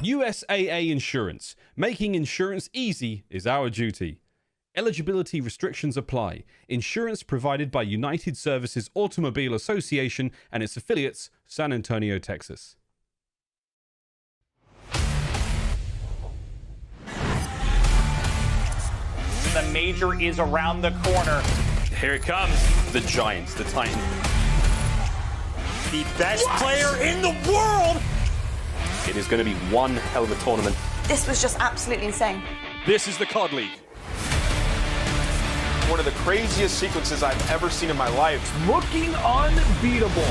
U.S.A.A. Insurance. Making insurance easy is our duty. Eligibility restrictions apply. Insurance provided by United Services Automobile Association and its affiliates, San Antonio, Texas. The major is around the corner. Here it comes. The Giants, the Titans. The best player in the world. It is going to be one hell of a tournament. This was just absolutely insane. This is the COD League. One of the craziest sequences I've ever seen in my life. Looking unbeatable.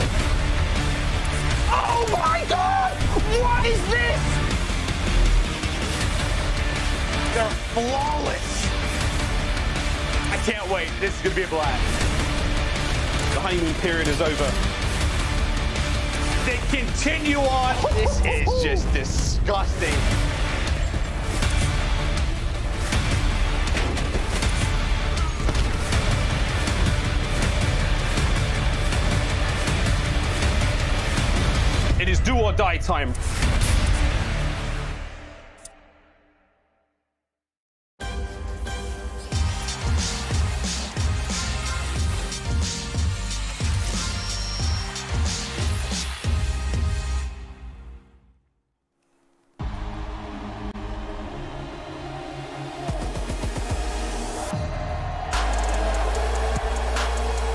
Oh my God! What is this? They're flawless. I can't wait. This is going to be a blast. The honeymoon period is over. They continue on. This is just disgusting. It is do or die time.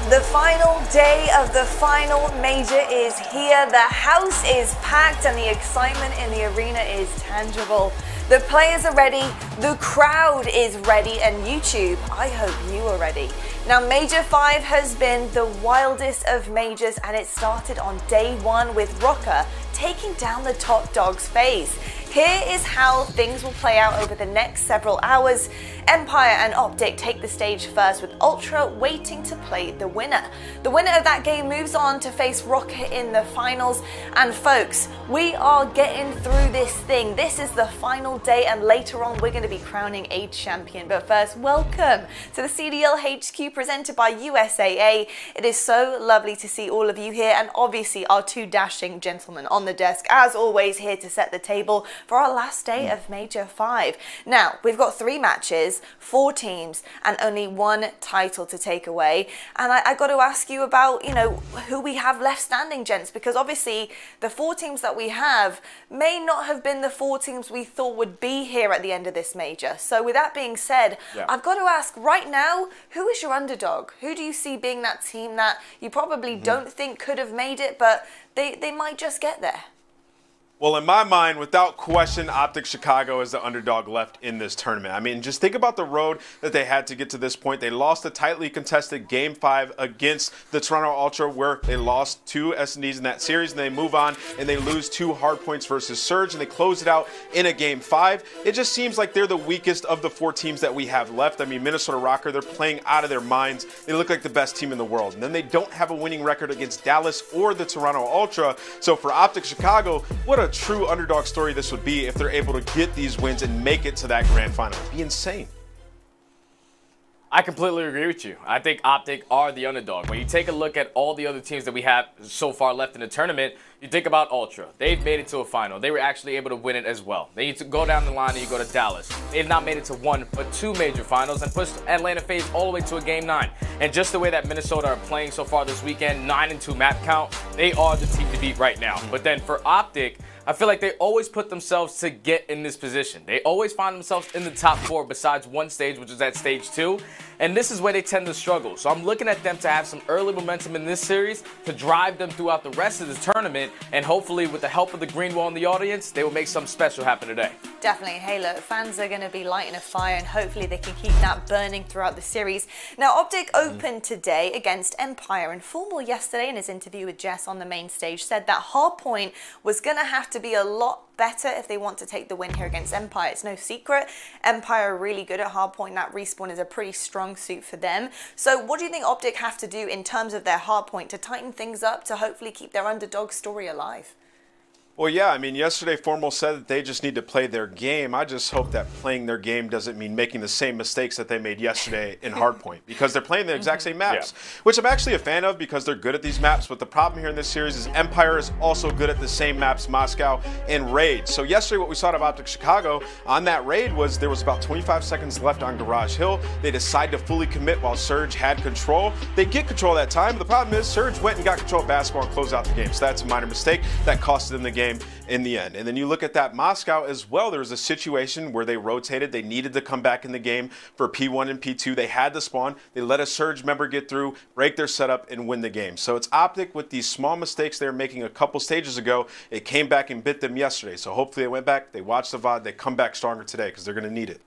The final day of the final major is here. The house is packed and the excitement in the arena is tangible. The players are ready, the crowd is ready, and YouTube, I hope you are ready. Now, Major 5 has been the wildest of majors, and it started on day one with Rocker taking down the top dog's face. Here is how things will play out over the next several hours. Empire and Optic take the stage first, with Ultra waiting to play the winner. The winner of that game moves on to face Rocket in the finals. And folks, we are getting through this thing. This is the final day, and later on we're going to be crowning a champion. But first, welcome to the CDL HQ presented by USAA. It is so lovely to see all of you here, and obviously our two dashing gentlemen on the desk, as always, here to set the table for our last day of Major 5. Now, we've got 3 matches, 4 teams, and only 1 title to take away. And I got to ask you about, who we have left standing, gents, because obviously the 4 teams that we have may not have been the 4 teams we thought would be here at the end of this major. So with that being said, I've got to ask right now, who is your underdog? Who do you see being that team that you probably don't think could have made it, but they might just get there? Well, in my mind, without question, Optic Chicago is the underdog left in this tournament. I mean, just think about the road that they had to get to this point. They lost a tightly contested Game 5 against the Toronto Ultra, where they lost 2 S&Ds in that series, and they move on and they lose 2 hard points versus Surge, and they close it out in a Game 5. It just seems like they're the weakest of the 4 teams that we have left. I mean, Minnesota Rocker, they're playing out of their minds. They look like the best team in the world. And then they don't have a winning record against Dallas or the Toronto Ultra. So for Optic Chicago, what a true underdog story this would be if they're able to get these wins and make it to that grand final. It'd be insane. I completely agree with you. I think Optic are the underdog. When you take a look at all the other teams that we have so far left in the tournament, you think about Ultra. They've made it to a final. They were actually able to win it as well. Then you go down the line and you go to Dallas. They've not made it to 1 but 2 major finals and pushed Atlanta FaZe all the way to a Game 9. And just the way that Minnesota are playing so far this weekend, 9-2 map count, they are the team to beat right now. But then for Optic, I feel like they always put themselves to get in this position. They always find themselves in the top 4 besides one stage, which is at stage 2. And this is where they tend to struggle. So I'm looking at them to have some early momentum in this series to drive them throughout the rest of the tournament. And hopefully with the help of the green wall in the audience, they will make something special happen today. Definitely. Hey, look, fans are going to be lighting a fire, and hopefully they can keep that burning throughout the series. Now, Optic opened today against Empire, and Formal yesterday in his interview with Jess on the main stage said that Hardpoint was going to have to be a lot better if they want to take the win here against Empire. It's no secret. Empire are really good at hardpoint. That respawn is a pretty strong suit for them. So what do you think Optic have to do in terms of their hardpoint to tighten things up to hopefully keep their underdog story alive? Well, yeah, I mean, yesterday Formal said that they just need to play their game. I just hope that playing their game doesn't mean making the same mistakes that they made yesterday in Hardpoint, because they're playing the exact same maps, which I'm actually a fan of because they're good at these maps. But the problem here in this series is Empire is also good at the same maps, Moscow and Raid. So yesterday what we saw of Optic Chicago on that Raid was there was about 25 seconds left on Garage Hill. They decide to fully commit while Surge had control. They get control that time, but the problem is Surge went and got control of basketball and closed out the game. So that's a minor mistake that costed them the game in the end. And then you look at that Moscow as well. There was a situation where they rotated. They needed to come back in the game for P1 and P2. They had to spawn. They let a Surge member get through, break their setup, and win the game. So it's Optic with these small mistakes they were making a couple stages ago. It came back and bit them yesterday. So hopefully they went back, they watched the VOD, they come back stronger today because they're going to need it.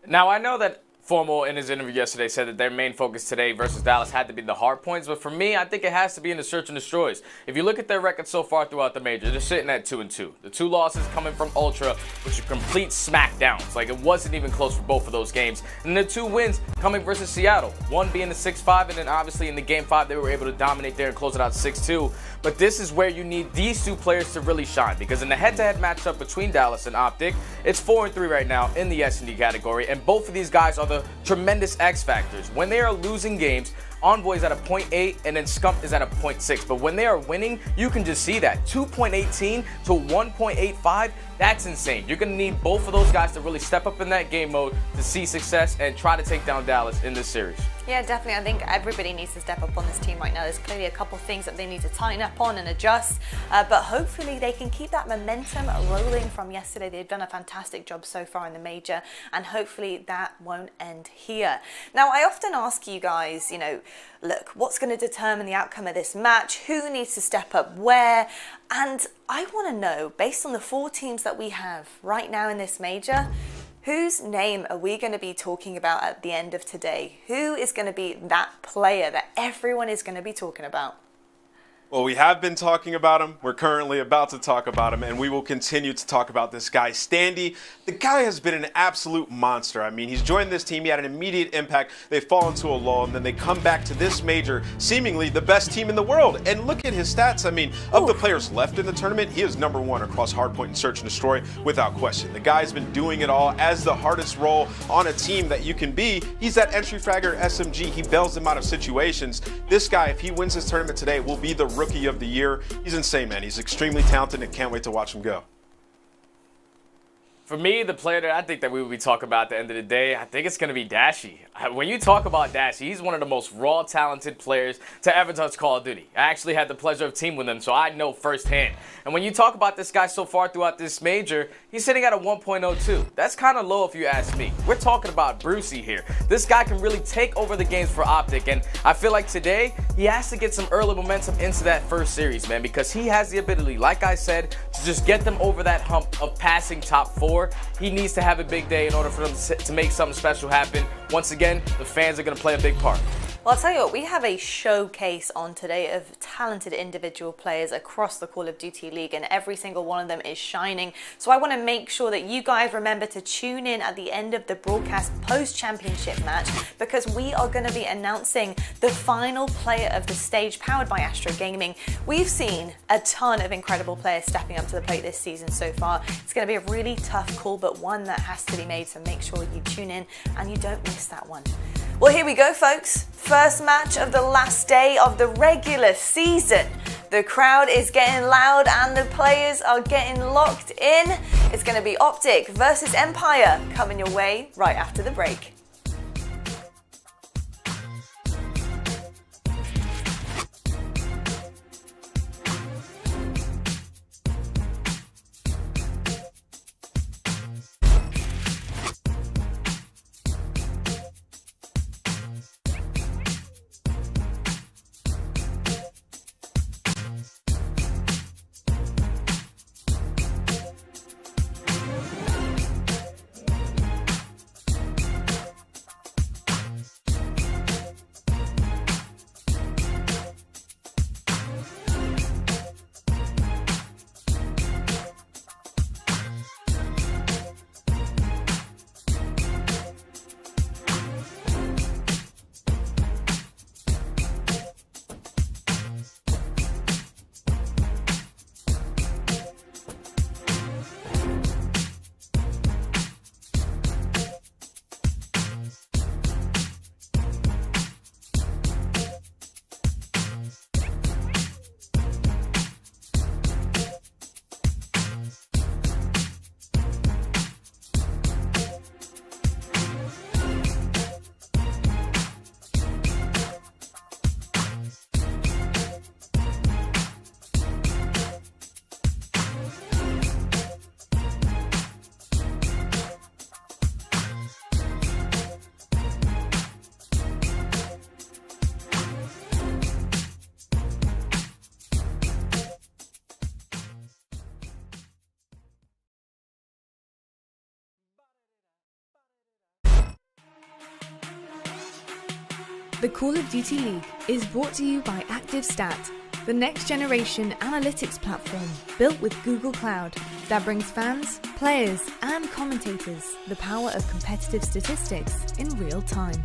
Now, I know that Formal in his interview yesterday said that their main focus today versus Dallas had to be the hard points, but for me, I think it has to be in the search and destroys. If you look at their record so far throughout the major, they're sitting at 2-2. The 2 losses coming from Ultra, which are complete smackdowns. Like, it wasn't even close for both of those games. And the 2 wins coming versus Seattle. One being the 6-5, and then obviously in the game 5, they were able to dominate there and close it out 6-2. But this is where you need these 2 players to really shine, because in the head-to-head matchup between Dallas and Optic, it's 4-3 right now in the S&D category, and both of these guys are the tremendous X factors. When they are losing games, Envoy is at a 0.8 and then Scump is at a 0.6. But when they are winning, you can just see that. 2.18 to 1.85, that's insane. You're going to need both of those guys to really step up in that game mode to see success and try to take down Dallas in this series. Yeah, definitely. I think everybody needs to step up on this team right now. There's clearly a couple things that they need to tighten up on and adjust, but hopefully they can keep that momentum rolling from yesterday. They've done a fantastic job so far in the major, and hopefully that won't end here. Now, I often ask you guys, you know, look, what's going to determine the outcome of this match? Who needs to step up where? And I want to know, based on the 4 teams that we have right now in this major, whose name are we going to be talking about at the end of today? Who is going to be that player that everyone is going to be talking about? Well, we have been talking about him. We're currently about to talk about him, and we will continue to talk about this guy, Standy. The guy has been an absolute monster. I mean, he's joined this team. He had an immediate impact. They fall into a lull, and then they come back to this major, seemingly the best team in the world. And look at his stats. I mean, of the players left in the tournament, he is #1 across Hardpoint and Search and Destroy without question. The guy's been doing it all as the hardest role on a team that you can be. He's that entry fragger SMG. He bails them out of situations. This guy, if he wins this tournament today, will be the Rookie of the Year. He's insane, man. He's extremely talented and can't wait to watch him go. For me, the player that I think that we will be talking about at the end of the day, I think it's going to be Dashy. When you talk about Dashy, he's one of the most raw, talented players to ever touch Call of Duty. I actually had the pleasure of teaming with him, so I know firsthand. And when you talk about this guy so far throughout this major, he's sitting at a 1.02. That's kind of low if you ask me. We're talking about Brucey here. This guy can really take over the games for Optic, and I feel like today, he has to get some early momentum into that first series, man, because he has the ability, like I said, to just get them over that hump of passing top 4. He needs to have a big day in order for them to make something special happen. Once again, the fans are going to play a big part. Well, I'll tell you what, we have a showcase on today of talented individual players across the Call of Duty League, and every single one of them is shining. So I want to make sure that you guys remember to tune in at the end of the broadcast post-championship match, because we are going to be announcing the final player of the stage powered by Astro Gaming. We've seen a ton of incredible players stepping up to the plate this season so far. It's going to be a really tough call, but one that has to be made, so make sure you tune in and you don't miss that one. Well, here we go, folks. First match of the last day of the regular season. The crowd is getting loud and the players are getting locked in. It's going to be Optic versus Empire coming your way right after the break. The Call of Duty League is brought to you by ActiveStat, the next-generation analytics platform built with Google Cloud that brings fans, players, and commentators the power of competitive statistics in real time.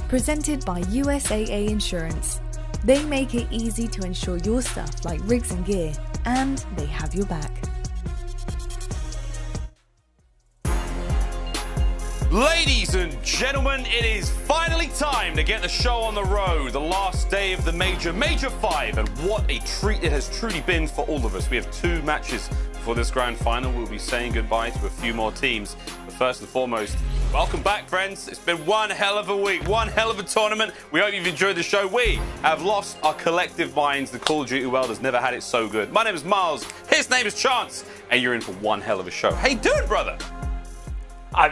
Presented by USAA Insurance. They make it easy to insure your stuff like rigs and gear, and they have your back. Ladies and gentlemen, it is finally time to get the show on the road. The last day of the Major 5, and what a treat it has truly been for all of us. We have 2 matches before this grand final. We'll be saying goodbye to a few more teams. But first and foremost, welcome back, friends. It's been one hell of a week, one hell of a tournament. We hope you've enjoyed the show. We have lost our collective minds. The Call of Duty world has never had it so good. My name is Miles. His name is Chance. And you're in for one hell of a show. Hey, dude, brother.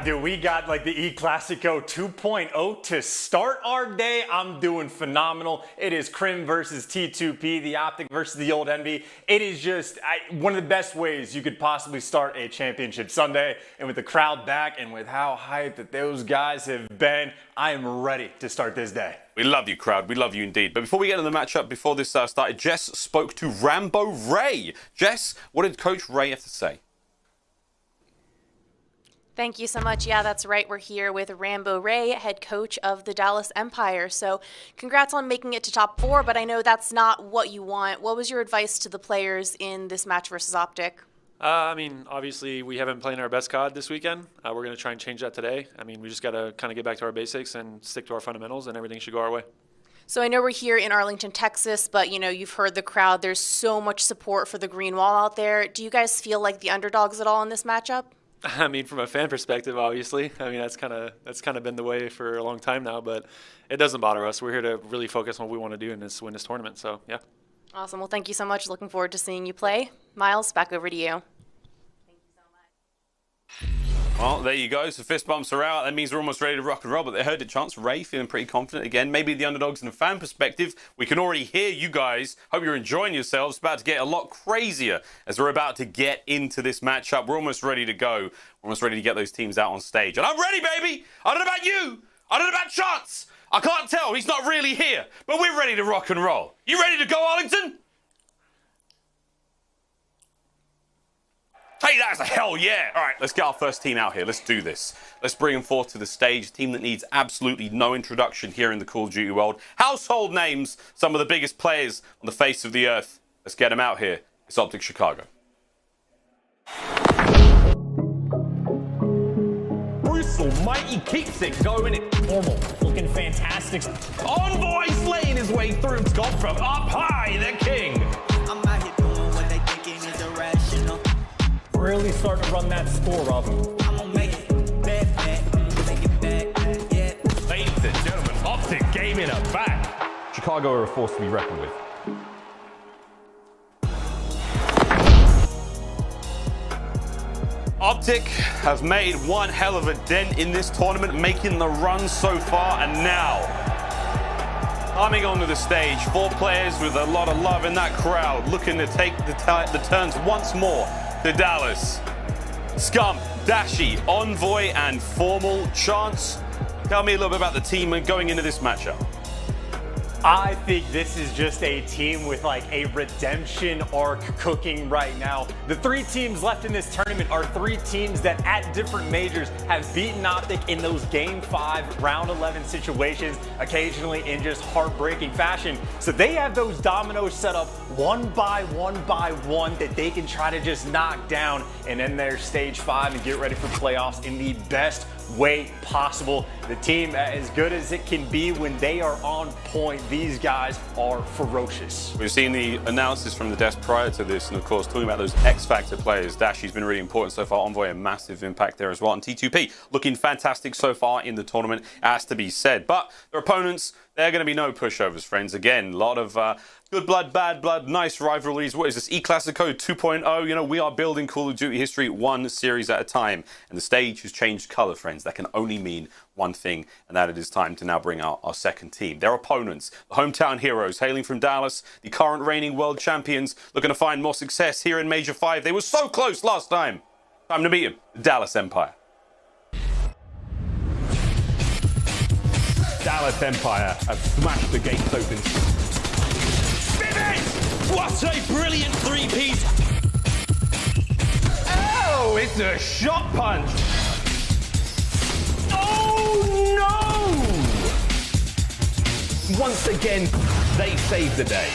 Dude, we got like the E Clasico 2.0 to start our day. I'm doing phenomenal. It is Crim versus T2P, the Optic versus the Old Envy. It is just one of the best ways you could possibly start a championship Sunday. And with the crowd back and with how hyped that those guys have been, I am ready to start this day. We love you, crowd. We love you indeed. But before we get into the matchup, before this started, Jess spoke to Rambo Ray. Jess, what did Coach Ray have to say? Thank you so much. Yeah, that's right. We're here with Rambo Ray, head coach of the Dallas Empire. So congrats on making it to top 4, but I know that's not what you want. What was your advice to the players in this match versus Optic? I mean, obviously, we haven't played our best COD this weekend. We're going to try and change that today. I mean, we just got to kind of get back to our basics and stick to our fundamentals, and everything should go our way. So I know we're here in Arlington, Texas, but, you know, you've heard the crowd. There's so much support for the Green Wall out there. Do you guys feel like the underdogs at all in this matchup? I mean, from a fan perspective, obviously. I mean, that's kind of been the way for a long time now, but it doesn't bother us. We're here to really focus on what we want to do and win this tournament. So, yeah. Awesome. Well, thank you so much. Looking forward to seeing you play. Miles, back over to you. Thank you so much. Well, there you go. So fist bumps are out. That means we're almost ready to rock and roll. But they heard the chance. Ray feeling pretty confident again. Maybe the underdogs in a fan perspective. We can already hear you guys. Hope you're enjoying yourselves. It's about to get a lot crazier as we're about to get into this matchup. We're almost ready to go. We're almost ready to get those teams out on stage. And I'm ready, baby. I don't know about you. I don't know about Chance. I can't tell. He's not really here. But we're ready to rock and roll. You ready to go, Arlington? Hey, that's a hell yeah. All right, let's get our first team out here. Let's do this. Let's bring them forth to the stage. A team that needs absolutely no introduction here in the Call of Duty world. Household names, some of the biggest players on the face of the earth. Let's get them out here. It's Optic Chicago. Brutal, mighty keeps it going. Normal, looking fantastic. Envoy slaying his way through. Got from up high, the king. I'm out here doing what they thinking is irrational. Really starting to run that score up. I'm gonna make it make it back, yeah. Ladies and gentlemen, Optic Gaming are back. Chicago are a force to be reckoned with. Optic have made one hell of a dent in this tournament, making the run so far, and now coming onto the stage, 4 players with a lot of love in that crowd, looking to take the turns once more to Dallas. Scump, Dashi, Envoy, and Formal. Chance, tell me a little bit about the team and going into this matchup. I think this is just a team with like a redemption arc cooking right now. The 3 teams left in this tournament are 3 teams that at different majors have beaten Optic in those Game 5, Round 11 situations, occasionally in just heartbreaking fashion. So they have those dominoes set up one by one that they can try to just knock down and end their Stage 5 and get ready for playoffs in the best way possible. The team as good as it can be when they are on point. These guys are ferocious. We've seen the analysis from the desk prior to this, and of course talking about those X-Factor players. Dashi's been really important so far. Envoy a massive impact there as well. And T2P looking fantastic so far in the tournament, has to be said. But their opponents, they're going to be no pushovers, friends. Again, a lot of good blood, bad blood, nice rivalries. What is this? E Clasico 2.0. You know, we are building Call of Duty history one series at a time. And the stage has changed color, friends. That can only mean one thing, and that it is time to now bring out our second team. Their opponents, the hometown heroes, hailing from Dallas, the current reigning world champions, looking to find more success here in Major 5. They were so close last time. Time to meet them, the Dallas Empire. Dallas Empire have smashed the gates open. Vivid! What a brilliant three-piece! Oh, it's a shot punch! Oh no! Once again, they saved the day.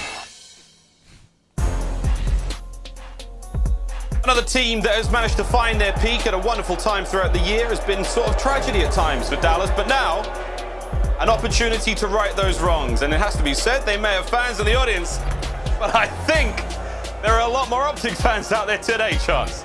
Another team that has managed to find their peak at a wonderful time throughout the year has been sort of tragedy at times for Dallas, but now an opportunity to right those wrongs. And it has to be said, they may have fans in the audience, but I think there are a lot more Optic fans out there today, Chance.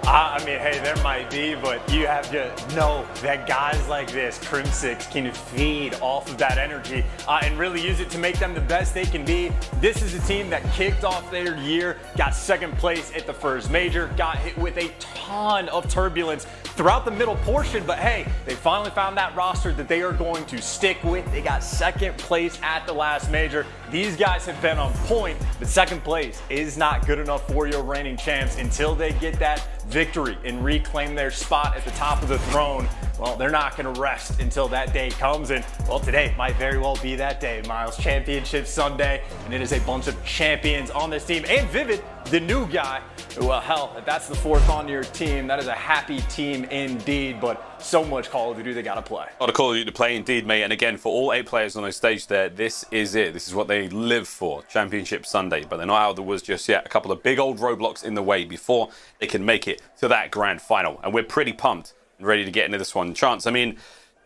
I mean, hey, there might be, but you have to know that guys like this, Crimsix, can feed off of that energy and really use it to make them the best they can be. This is a team that kicked off their year, got second place at the first major, got hit with a ton of turbulence throughout the middle portion, but hey, they finally found that roster that they are going to stick with. They got second place at the last major. These guys have been on point, but second place is not good enough for your reigning champs until they get that victory and reclaim their spot at the top of the throne. Well, they're not going to rest until that day comes, and well, today might very well be that day, Miles. Championship Sunday, and it is a bunch of champions on this team, and Vivid, the new guy. Well, hell, if that's the fourth on your team, that is a happy team indeed, but so much Call of Duty they got to play. A lot of Call of Duty to play indeed, mate, and again, for all 8 players on the stage there, this is it. This is what they live for, Championship Sunday, but they're not out of the woods just yet. A couple of big old roadblocks in the way before they can make it to that grand final, and we're pretty pumped and ready to get into this one. Chance, I mean,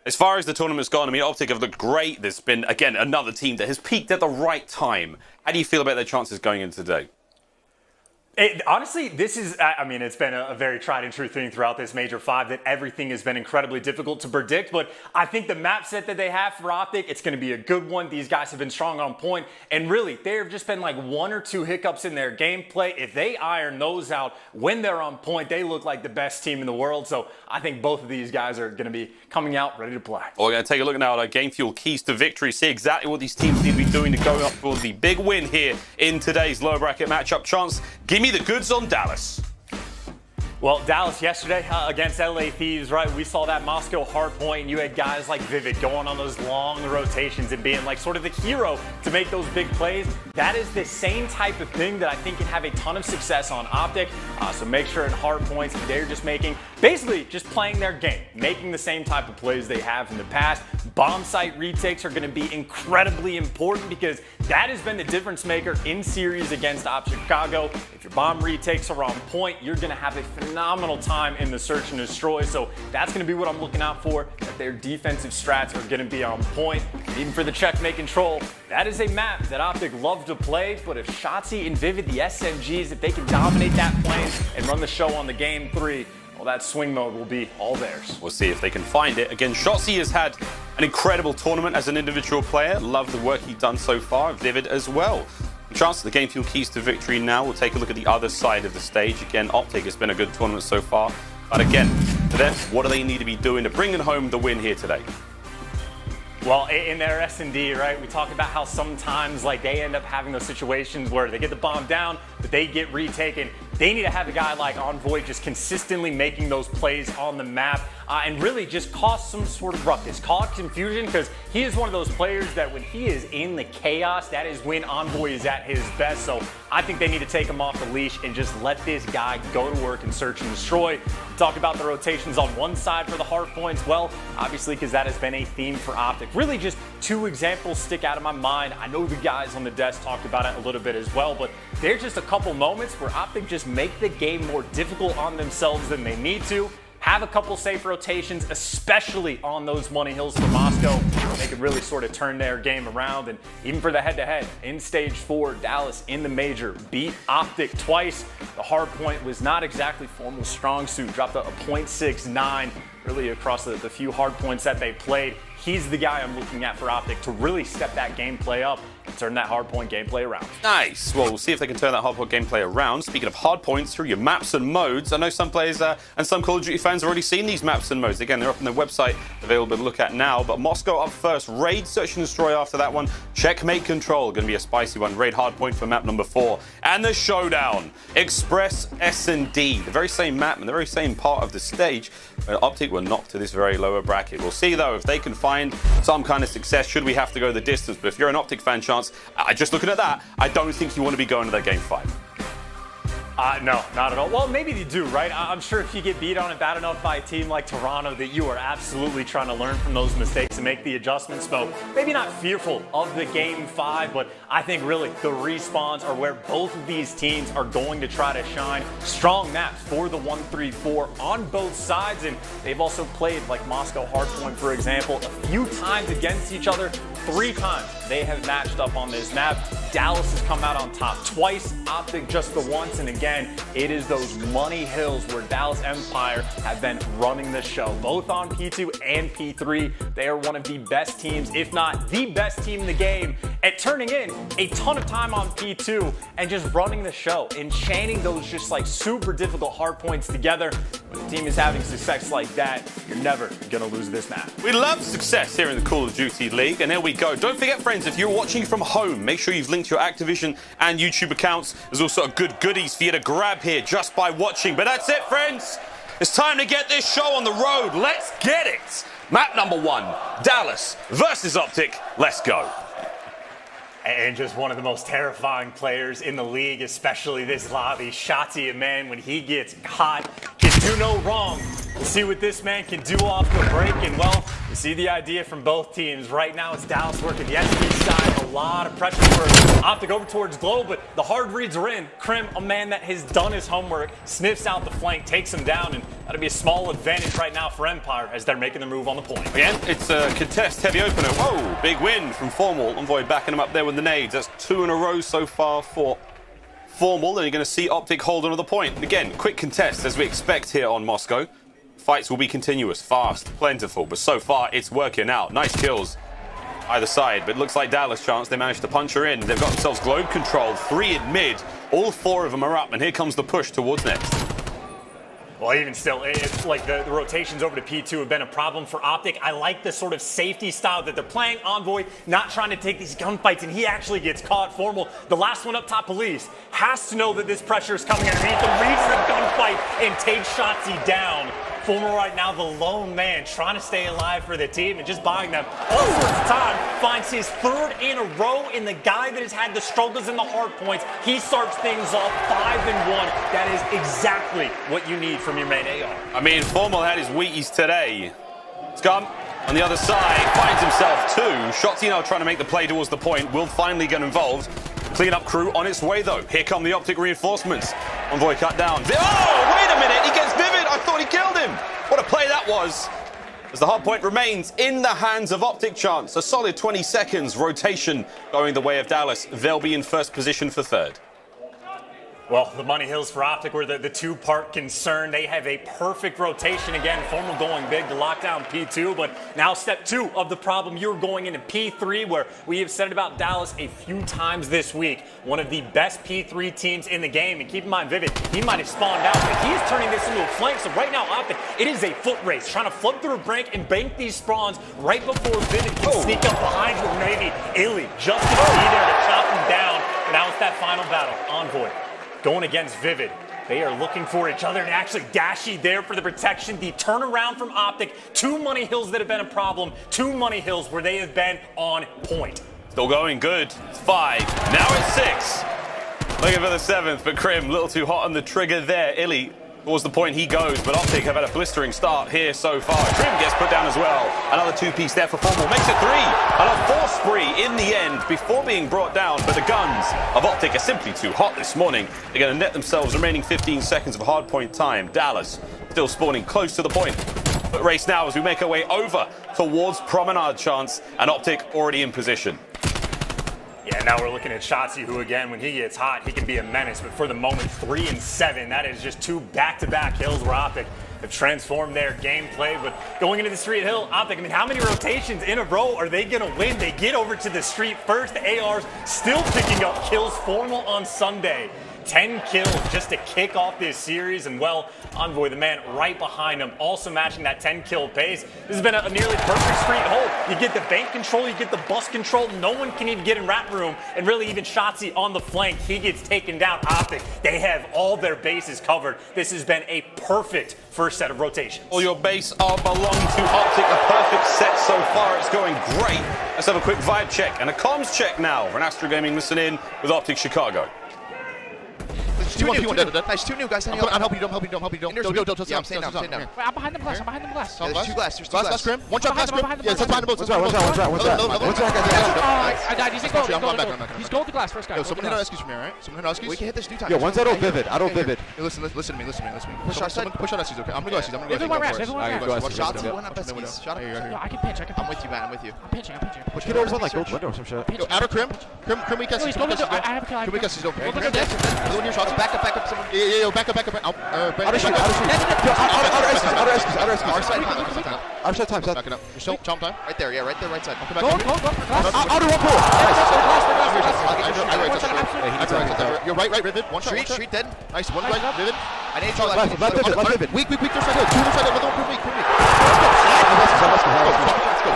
as far as the tournament's gone, I mean, Optic have looked great. There's been, again, another team that has peaked at the right time. How do you feel about their chances going into today? Honestly, this is, I mean, it's been a very tried and true thing throughout this Major 5 that everything has been incredibly difficult to predict, but I think the map set that they have for Optic, it's going to be a good one. These guys have been strong on point, and really, there have just been like 1 or 2 hiccups in their gameplay. If they iron those out when they're on point, they look like the best team in the world, so I think both of these guys are going to be coming out ready to play. Well, we're going to take a look now at our Game Fuel keys to victory, see exactly what these teams need to be doing to go up for the big win here in today's lower bracket matchup. Chance, give me the goods on Dallas. Well, Dallas yesterday against LA Thieves, right? We saw that Moscow hardpoint, and you had guys like Vivid going on those long rotations and being like sort of the hero to make those big plays. That is the same type of thing that I think can have a ton of success on Optic. So make sure in hardpoints they're just basically just playing their game, making the same type of plays they have in the past. Bomb site retakes are going to be incredibly important because that has been the difference maker in series against Op Chicago. If your bomb retakes are on point, you're going to have a phenomenal time in the search and destroy. So that's going to be what I'm looking out for, that their defensive strats are going to be on point. And even for the checkmate control, that is a map that Optic love to play, but if Shotzi and Vivid, the SMGs, if they can dominate that plane and run the show on the game 3, well, that swing mode will be all theirs. We'll see if they can find it. Again, Shotzi has had an incredible tournament as an individual player. Love the work he's done so far. Vivid as well. Chance to the Game Fuel keys to victory now. We'll take a look at the other side of the stage. Again, Optic has been a good tournament so far. But again, for them, what do they need to be doing to bring home the win here today? Well, in their S&D, right, we talk about how sometimes like they end up having those situations where they get the bomb down, but they get retaken. They need to have a guy like Envoy just consistently making those plays on the map and really just cause some sort of ruckus, cause confusion, because he is one of those players that when he is in the chaos, that is when Envoy is at his best. So I think they need to take him off the leash and just let this guy go to work and search and destroy. Talk about the rotations on one side for the hard points. Well, obviously, because that has been a theme for Optic. Really just 2 examples stick out of my mind. I know the guys on the desk talked about it a little bit as well, but there's just a couple moments where Optic just make the game more difficult on themselves than they need to. Have a couple safe rotations, especially on those money hills for Moscow. They could really sort of turn their game around. And even for the head-to-head, in Stage 4, Dallas in the major beat Optic twice. The hard point was not exactly formal strong suit. Dropped a .69 really across the few hard points that they played. He's the guy I'm looking at for Optic to really step that gameplay up and turn that hardpoint gameplay around. Nice. Well, we'll see if they can turn that hardpoint gameplay around. Speaking of hardpoints, through your maps and modes, I know some players and some Call of Duty fans have already seen these maps and modes. Again, they're up on their website, available to look at now. But Moscow up first. Raid, Search and Destroy after that one. Checkmate Control, going to be a spicy one. Raid hardpoint for map number 4. And the showdown. Express S&D. The very same map and the very same part of the stage. Optic were knocked to this very lower bracket. We'll see, though, if they can find some kind of success. Should we have to go the distance? But if you're an Optic fan, Chance, just looking at that, I don't think you want to be going to that game 5. No, not at all. Well, maybe you do, right? I'm sure if you get beat on and bad enough by a team like Toronto that you are absolutely trying to learn from those mistakes and make the adjustments. So maybe not fearful of the game 5, but I think really the respawns are where both of these teams are going to try to shine. Strong maps for the 1-3-4 on both sides, and they've also played like Moscow Hardpoint, for example, a few times against each other. 3 times they have matched up on this map. Dallas has come out on top twice, Optic just the once, and again, it is those money hills where Dallas Empire have been running the show. Both on P2 and P3, they are one of the best teams, if not the best team in the game, at turning in a ton of time on P2 and just running the show, enchanting those just like super difficult hard points together. When the team is having success like that, you're never gonna lose this map. We love success here in the Call of Duty League, and here we go. Don't forget, friends, if you're watching from home, make sure you've linked your Activision and YouTube accounts. There's also good goodies for you to grab here just by watching. But that's it, friends. It's time to get this show on the road. Let's get it. Map number 1, Dallas versus Optic. Let's go. And just one of the most terrifying players in the league, especially this lobby. Shotzi, man, when he gets hot, can do no wrong. We'll see what this man can do off the break. And, well, you see the idea from both teams. Right now, it's Dallas working the SP side. A lot of pressure for Optic over towards Globe, but the hard reads are in. Krim, a man that has done his homework, sniffs out the flank, takes him down, and that'll be a small advantage right now for Empire as they're making the move on the point. Again, it's a contest heavy opener. Whoa, big win from Formal. Envoy backing him up there with the nades. That's 2 in a row so far for Formal. Then you're going to see Optic hold another point. Again, quick contest as we expect here on Moscow. Fights will be continuous, fast, plentiful, but so far it's working out. Nice kills either side, but it looks like Dallas, Chance, they managed to punch her in. They've got themselves globe control, 3 in mid. All 4 of them are up, and here comes the push towards next. Well, even still, it's like the rotations over to P2 have been a problem for Optic. I like the sort of safety style that they're playing. Envoy not trying to take these gunfights, and he actually gets caught. Formal, the last one up top, Police, has to know that this pressure is coming underneath him, reads the gunfight, and takes Shotzi down. Formal right now, the lone man, trying to stay alive for the team and just buying them all sorts of time. Finds his 3rd in a row, and the guy that has had the struggles in the hard points, he starts things off 5-1. That is exactly what you need from your main AR. I mean, Formal had his Wheaties today. Scum on the other side finds himself 2. Shotzi now trying to make the play towards the point. Will finally get involved. Clean-up crew on its way, though. Here come the Optic reinforcements. Envoy cut down. Oh, wait a minute. He gets Vivid. I thought he killed him. What a play that was. As the hard point remains in the hands of Optic, Chance. A solid 20 seconds. Rotation going the way of Dallas. They'll be in first position for 3rd. Well, the money hills for Optic were the 2-part concern. They have a perfect rotation. Again, Formal going big to lock down P2, but now step 2 of the problem. You're going into P3, where we have said it about Dallas a few times this week. One of the best P3 teams in the game. And keep in mind, Vivid, he might have spawned out, but he's turning this into a flank. So right now, Optic, it is a foot race, trying to flip through a break and bank these spawns right before Vivid can sneak up behind you. Maybe Illy just to be there to chop him down. And now it's that final battle. Envoy going against Vivid. They are looking for each other, and actually Dashy there for the protection. The turnaround from Optic. 2 money hills that have been a problem. 2 money hills where they have been on point. Still going good. It's 5. Now it's 6. Looking for the 7th, but Krim a little too hot on the trigger there. Illy towards the point he goes, but Optic have had a blistering start here so far. Krim gets put down as well. Another 2-piece there for Formal. Makes it 3. And a 4 spree in the end before being brought down, but the guns of Optic are simply too hot this morning. They're going to net themselves remaining 15 seconds of hardpoint time. Dallas still spawning close to the point. But race now as we make our way over towards Promenade, Chance, and Optic already in position. Yeah, now we're looking at Shotzi, who again, when he gets hot, he can be a menace. But for the moment, 3 and 7. That is just 2 back-to-back kills where Optic have transformed their gameplay. But going into the Street Hill, Optic, I mean, how many rotations in a row are they going to win? They get over to the street first. The ARs still picking up kills. Formal on Sunday. 10 kills just to kick off this series, and well, Envoy, the man right behind him, also matching that 10-kill pace. This has been a nearly perfect street hold. You get the bank control, you get the bus control, no one can even get in rat room, and really even Shotzi on the flank, he gets taken down. Optic, they have all their bases covered. This has been a perfect first set of rotations. All your base are belong to Optic, a perfect set so far. It's going great. Let's have a quick vibe check and a comms check now. Renastro Gaming listening with Optic Chicago. Two new. Nice, two new guys. I'm helping you. Don't. Yeah, I'm staying down. Wait, I'm behind the glass. There's two glass. Glass, Grim. One shot, glass, Grim. Yeah, it's behind the boats. What's that? I died. He's gold the glass. First guy. Yo, someone hit Eskies from here, right? Someone hit Eskies. We can hit this new time. Yo, one's Auto Vivid. Listen to me. Push our side. Push on Eskies, okay? I'm gonna go Eskies. Everyone rest. Shotzi, one up Eskies. Shot him. I can pinch. I'm with you, man. I'm with you. I'm pinching. Get over like gold window or some shit. Yo, outer Crim. Crim, we can see. I have a kill. Crim, we can see. Another one here, shots. Back up. Someone. Yeah, back up. Outer Eskies. Outer side time. Back it up. You're chomp time. Right there. Yeah, right there, right side. Come back. Outer one pull. You're right, Rivet. One shot. Street dead. Nice. One right, Rivet. I need to left Rivet. Weak. Two side hill. Another one. Weak. Let's go.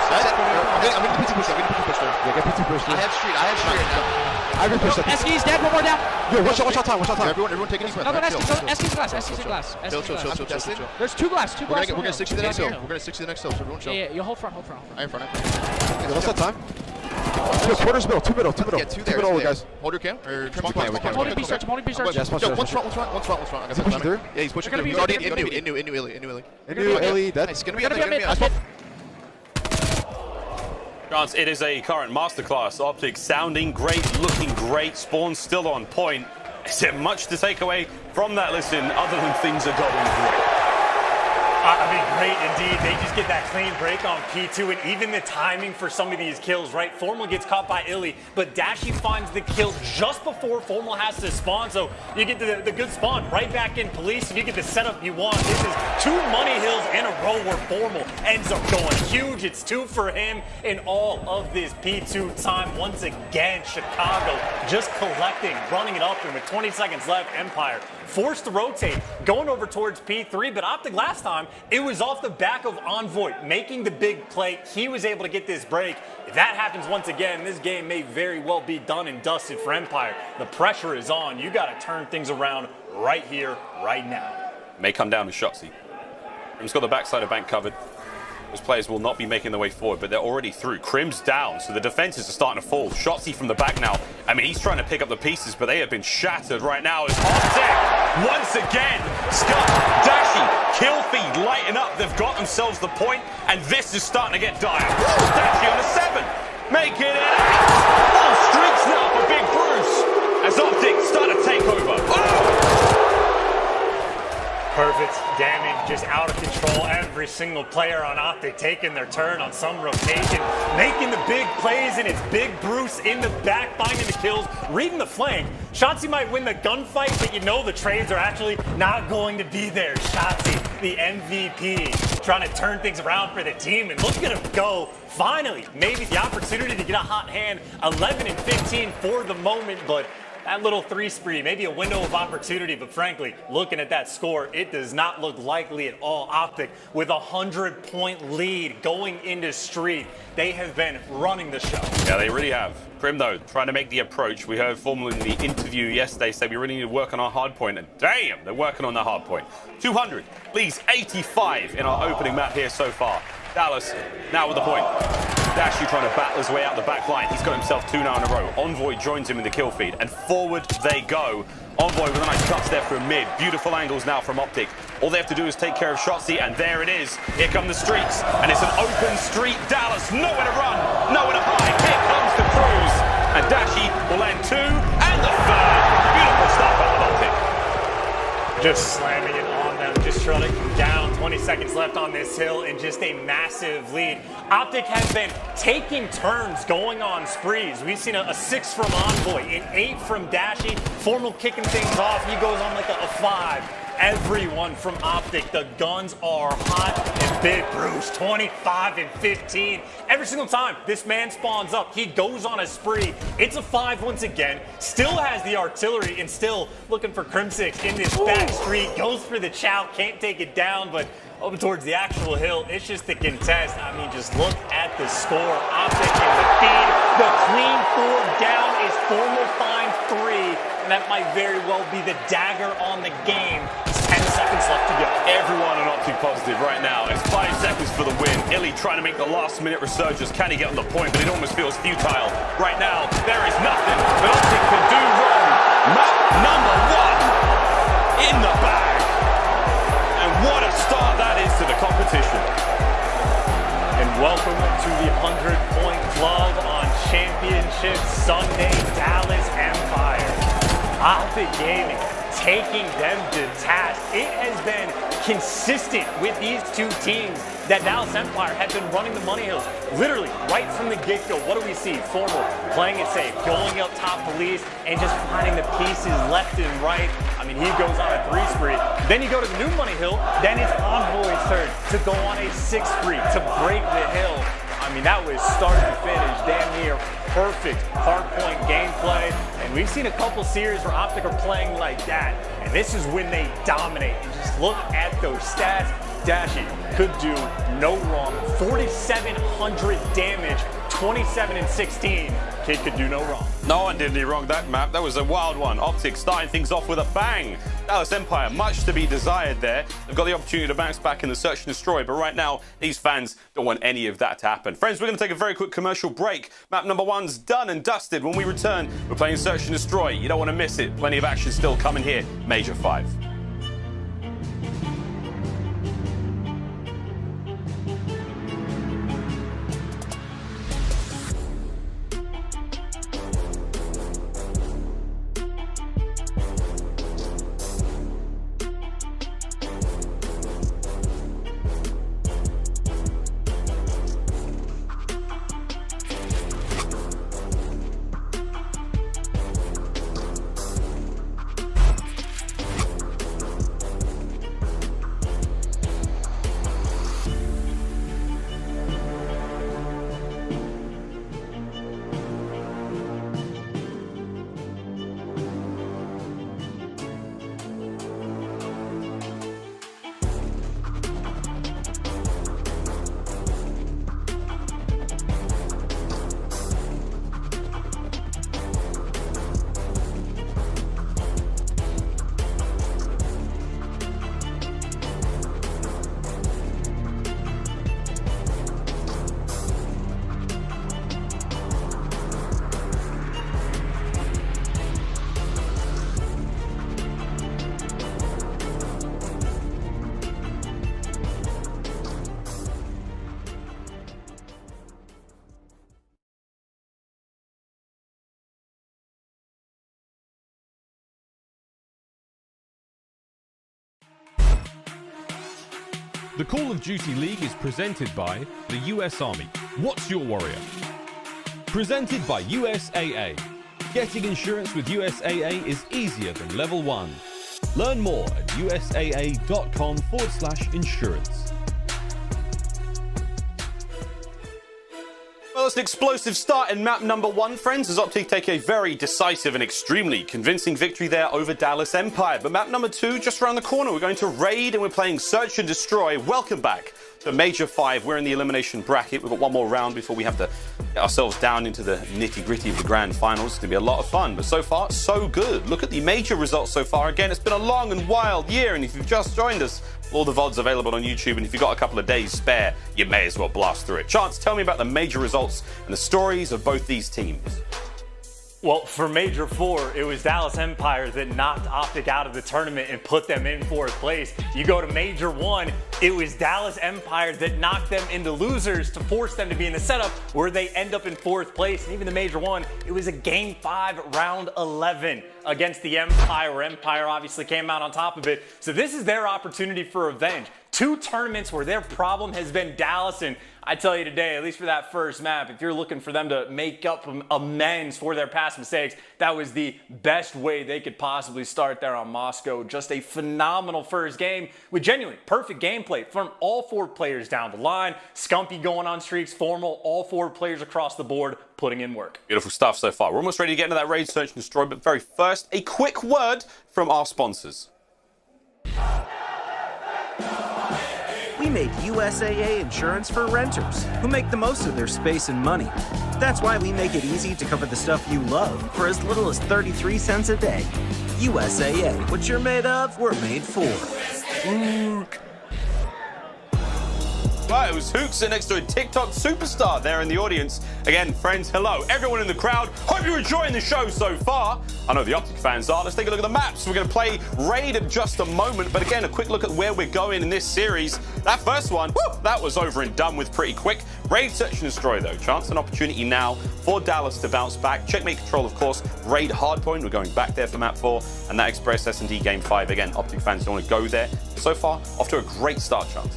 I'm gonna PT push. Yeah, get PT push. I have street now. I have push. Eskies dead. One more down. Yo, one shot time. Everyone take a deep breath. No, Eskies glass. Chill. There's two glass. We're gonna 60 the next hill. So everyone chill. Yeah, you hold front. I in front. What's that time? Yo, quarters middle, two middle. Two middle, guys. Hold your cam. I'm holding B search. Yo, one's front. I got pushing through. Yeah, he's pushing through. He's already in new Illy. It's gonna be a Chance, it is a current masterclass. Optic sounding great, looking great. Spawn still on point. Is there much to take away from that listen other than things are going great? I mean, great indeed. They just get that clean break on P2, and even the timing for some of these kills, right? Formal gets caught by Illy, but Dashy finds the kill just before Formal has to spawn, so you get the good spawn right back in police, and you get the setup you want. This is 2 money hills in a row where Formal ends up going huge. It's 2 for him in all of this P2 time. Once again, Chicago just collecting, running it up, and with 20 seconds left, Empire forced to rotate, going over towards P3, but Optic last time, it was off the back of Envoy making the big play. He was able to get this break. If that happens once again, this game may very well be done and dusted for Empire. The pressure is on. You got to turn things around right here, right now. May come down to Shotzi. Crim's got the backside of bank covered. Those players will not be making their way forward, but they're already through. Crim's down, so the defenses are starting to fall. Shotzi from the back now. I mean, he's trying to pick up the pieces, but they have been shattered right now. As Optic, once again, Scott, Dashy, kill feed, lighten up. They've got themselves the point, and this is starting to get dire. Dashy on a 7, making it 8. Full streaks now for Big Bruce, as Optic start to take over. Perfect damage, just out of control. Every single player on Optic taking their turn on some rotation, making the big plays, and it's Big Bruce in the back, finding the kills, reading the flank. Shotzi might win the gunfight, but you know the trades are actually not going to be there. Shotzi, the MVP, trying to turn things around for the team, and look at him go. Finally, maybe the opportunity to get a hot hand. 11 and 15 for the moment, but that little 3 spree, maybe a window of opportunity, but frankly, looking at that score, it does not look likely at all. Optic with a 100-point lead going into Street. They have been running the show. Yeah, they really have. Crim, though, trying to make the approach. We heard Formal in the interview yesterday say we really need to work on our hard point, and damn, they're working on their hard point. 200 leads 85 in our opening map here so far. Dallas now with the point. Dashy trying to battle his way out the back line. He's got himself 2 now in a row. Envoy joins him in the kill feed, and forward they go. Envoy with a nice cuts there from mid. Beautiful angles now from Optic. All they have to do is take care of Shotzi, and there it is. Here come the streets, and it's an open street. Dallas, nowhere to run, nowhere to hide. Here comes the cruise, and Dashy will land 2 and the 3rd. Beautiful stuff out of Optic. Just slamming it on them, just shutting them down. 20 seconds left on this hill and just a massive lead. Optic has been taking turns going on sprees. We've seen a 6 from Envoy, an 8 from Dashy, Formal kicking things off. He goes on like a 5. Everyone from Optic, the guns are hot, and Big Bruce, 25 and 15. Every single time this man spawns up, he goes on a spree. It's a 5 once again, still has the artillery, and still looking for Crimsix in this back street. Goes for the chow, can't take it down, but over towards the actual hill, it's just the contest. I mean, just look at the score. Optic in the feed. The clean 4 down is Formal find 3. And that might very well be the dagger on the game. 10 seconds left to go. Everyone on Optic positive right now. It's 5 seconds for the win. Illy trying to make the last minute resurgence. Can he get on the point? But it almost feels futile. Right now, there is nothing that Optic can do wrong. Map number 1 in the bag. And what a start that is to the competition. And welcome to the 100-point club on Championship Sunday, Dallas Empire. Optic Gaming taking them to task. It has been consistent with these two teams that Dallas Empire have been running the money hills. Literally, right from the get-go, what do we see? Formal playing it safe, going up top police, and just finding the pieces left and right. I mean, he goes on a 3 spree. Then you go to the new money hill, then it's Envoy's turn to go on a 6 spree, to break the hill. I mean, that was start to finish, damn near perfect hardpoint gameplay. And we've seen a couple series where Optic are playing like that. And this is when they dominate. And just look at those stats. Dashy could do no wrong. 4,700 damage, 27 and 16. Kid could do no wrong. No one did any wrong that map. That was a wild one. Optic starting things off with a bang. Dallas Empire, much to be desired there. They've got the opportunity to bounce back in the search and destroy, but right now, these fans don't want any of that to happen. Friends, we're going to take a very quick commercial break. Map number 1's done and dusted. When we return, we're playing search and destroy. You don't want to miss it. Plenty of action still coming here. Major 5. The Call of Duty League is presented by the US Army. What's your warrior? Presented by USAA. Getting insurance with USAA is easier than level 1. Learn more at usaa.com/insurance. Well, it's an explosive start in map number 1, friends, as Optic take a very decisive and extremely convincing victory there over Dallas Empire. But map number 2, just around the corner, we're going to raid and we're playing Search and Destroy. Welcome back to Major 5. We're in the elimination bracket. We've got one more round before we have to get ourselves down into the nitty-gritty of the grand finals. It's going to be a lot of fun, but so far, so good. Look at the major results so far. Again, it's been a long and wild year, and if you've just joined us, all the VODs available on YouTube, and if you've got a couple of days spare, you may as well blast through it. Chance, tell me about the major results and the stories of both these teams. Well, for Major 4, it was Dallas Empire that knocked Optic out of the tournament and put them in 4th place. You go to Major 1, it was Dallas Empire that knocked them into losers to force them to be in the setup where they end up in 4th place. And even the Major 1, it was a Game 5, Round 11 against the Empire, where Empire obviously came out on top of it. So this is their opportunity for revenge. 2 tournaments where their problem has been Dallas, and I tell you today, at least for that first map, if you're looking for them to make up amends for their past mistakes, that was the best way they could possibly start there on Moscow. Just a phenomenal first game with genuinely perfect gameplay from all 4 players down the line. Scumpy going on streaks, Formal, all 4 players across the board putting in work. Beautiful stuff so far. We're almost ready to get into that raid, search and destroy, but very first, a quick word from our sponsors. We make USAA insurance for renters who make the most of their space and money. That's why we make it easy to cover the stuff you love for as little as 33 cents a day. USAA, what you're made of, we're made for. Right, it was Hook sitting next to a TikTok superstar there in the audience. Again, friends, hello. Everyone in the crowd, hope you're enjoying the show so far. I know the Optic fans are. Let's take a look at the maps. We're going to play Raid in just a moment. But again, a quick look at where we're going in this series. That first one, that was over and done with pretty quick. Raid, search and destroy, though. Chance and opportunity now for Dallas to bounce back. Checkmate control, of course. Raid hardpoint. We're going back there for map 4. And that Express S&D game 5. Again, Optic fans don't want to go there. So far, off to a great start, Chance.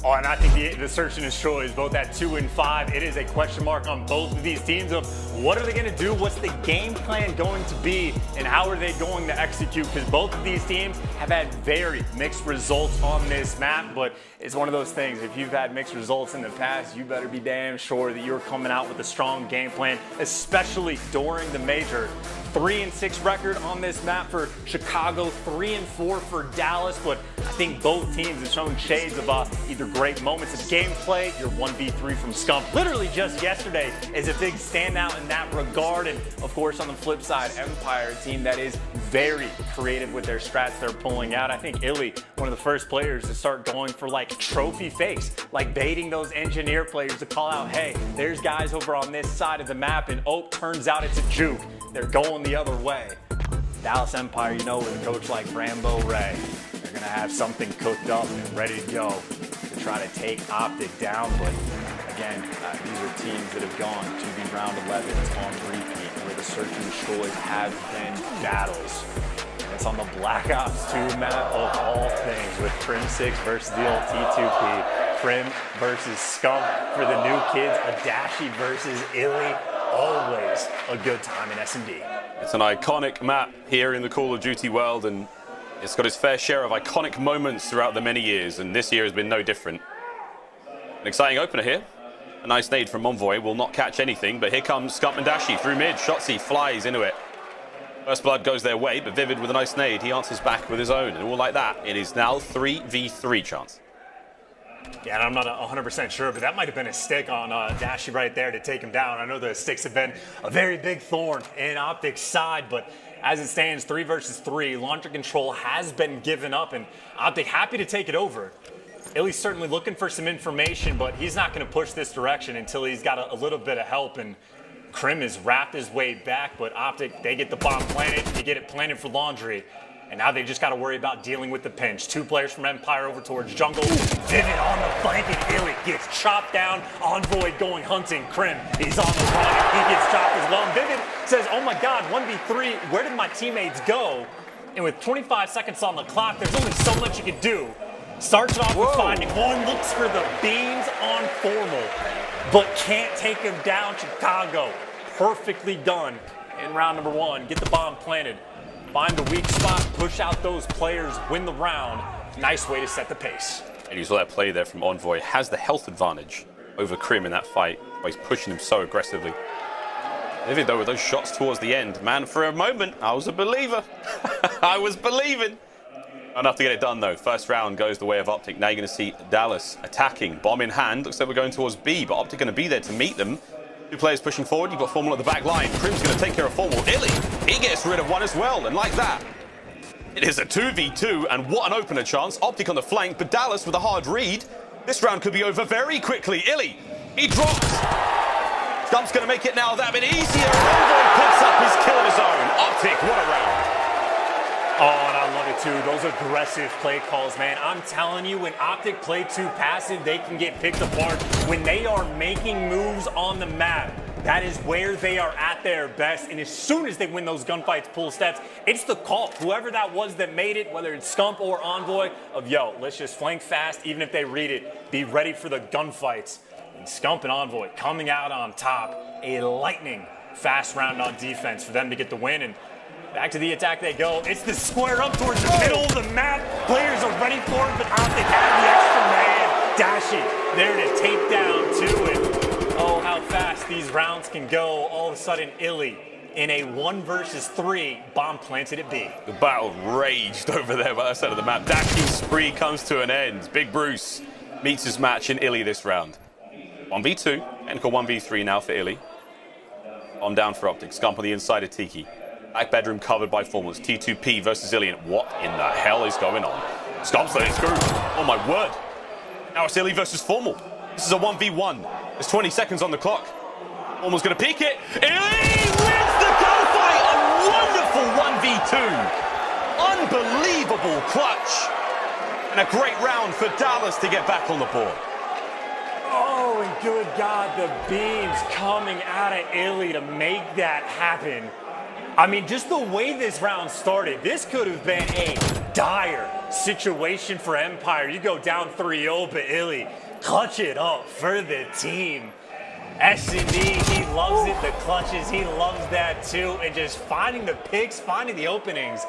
Oh, and I think the search and destroy is both at 2 and 5. It is a question mark on both of these teams of what are they going to do? What's the game plan going to be? And how are they going to execute? Because both of these teams have had very mixed results on this map. But it's one of those things. If you've had mixed results in the past, you better be damn sure that you're coming out with a strong game plan, especially during the major. 3-6 record on this map for Chicago, 3-4 for Dallas, but I think both teams have shown shades of either great moments of gameplay. Your 1v3 from Scump literally just yesterday is a big standout in that regard, and of course on the flip side, Empire, a team that is very creative with their strats they're pulling out. I think Illy, one of the first players to start going for like trophy face, like baiting those engineer players to call out, hey, there's guys over on this side of the map, and oh, turns out it's a juke. They're going the other way. Dallas Empire, you know, with a coach like Rambo Ray, they're going to have something cooked up and ready to go to try to take Optic down. But again, these are teams that have gone to the round 11s on repeat, where the search and destroys have been battles. And it's on the Black Ops 2 map of all things, with Prim 6 versus the old T2P, Prim versus Scump for the new kids, Adachi versus Illy. Always a good time in S&D. It's an iconic map here in the Call of Duty world, and it's got its fair share of iconic moments throughout the many years, and this year has been no different. An exciting opener here. A nice nade from Envoy will not catch anything, but here comes Scump and Dashi through mid. Shotzzy flies into it. First blood goes their way, but Vivid with a nice nade. He answers back with his own, and all like that. It is now 3v3 Chance. Yeah, and I'm not 100% sure, but that might have been a stick on Dashi right there to take him down. I know the sticks have been a very big thorn in Optic's side, but as it stands, 3 versus 3, launcher control has been given up, and Optic happy to take it over. Illy's certainly looking for some information, but he's not going to push this direction until he's got a little bit of help, and Krim has wrapped his way back, but Optic, they get the bomb planted, they get it planted for Laundry. And now they just got to worry about dealing with the pinch. 2 players from Empire over towards Jungle. Vivid on the flank, and Illy gets chopped down. Envoy going hunting. Krim, he's on the run. He gets chopped as well. And Vivid says, oh my God, 1v3, where did my teammates go? And with 25 seconds on the clock, there's only so much you can do. Starts it off with finding one, looks for the beams on Formal, but can't take him down. Chicago, perfectly done in round number 1. Get the bomb planted. Find the weak spot, push out those players, win the round. Nice way to set the pace. And you saw that play there from Envoy. Has the health advantage over Krim in that fight, but he's pushing him so aggressively. Vivid, though, with those shots towards the end, man, for a moment, I was a believer. I was believing. Enough to get it done, though. First round goes the way of Optic. Now you're going to see Dallas attacking, bomb in hand. Looks like we're going towards B, but Optic going to be there to meet them. 2 players pushing forward. You've got Formal at the back line. Krim's going to take care of Formal. Illy, he gets rid of one as well. And like that, it is a 2v2. And what an opener chance. Optic on the flank, but Dallas with a hard read. This round could be over very quickly. Illy, he drops. Scump's going to make it now that bit easier. Envoy picks up his kill of his own. Optic, what a round. Oh, and I love it too. Those aggressive play calls, man. I'm telling you, when Optic play too passive, they can get picked apart when they are making moves on the map, that is where they are at their best. And as soon as they win those gunfights, pull steps, it's the call. Whoever that was that made it, whether it's Scump or Envoy, of yo, let's just flank fast, even if they read it, be ready for the gunfights. And Scump and Envoy coming out on top. A lightning fast round on defense for them to get the win. And back to the attack they go. It's the square up towards the middle of the map. Players are ready for it, but Optic have the extra man. Dashi there to tape down to it. Oh, how fast these rounds can go. All of a sudden, Illy in a 1 versus 3, bomb planted at B. The battle raged over there by that side of the map. Dashi's spree comes to an end. Big Bruce meets his match in Illy this round. 1v2, technical 1v3 now for Illy. Bomb down for Optic. Scump on the inside of Tiki. Back bedroom covered by Formals. T2P versus Illy. And what in the hell is going on? Scump's letting it screw. Oh my word. Now it's Illy versus Formal. This is a 1v1. There's 20 seconds on the clock. Formal's going to peek it. Illy wins the gunfight. A wonderful 1v2. Unbelievable clutch. And a great round for Dallas to get back on the board. Oh, and good God, the beams coming out of Illy to make that happen. I mean, just the way this round started, this could have been a dire situation for Empire. You go down 3-0, but Illy clutch it up for the team. S&D, he loves it, the clutches, he loves that too, and just finding the picks, finding the openings,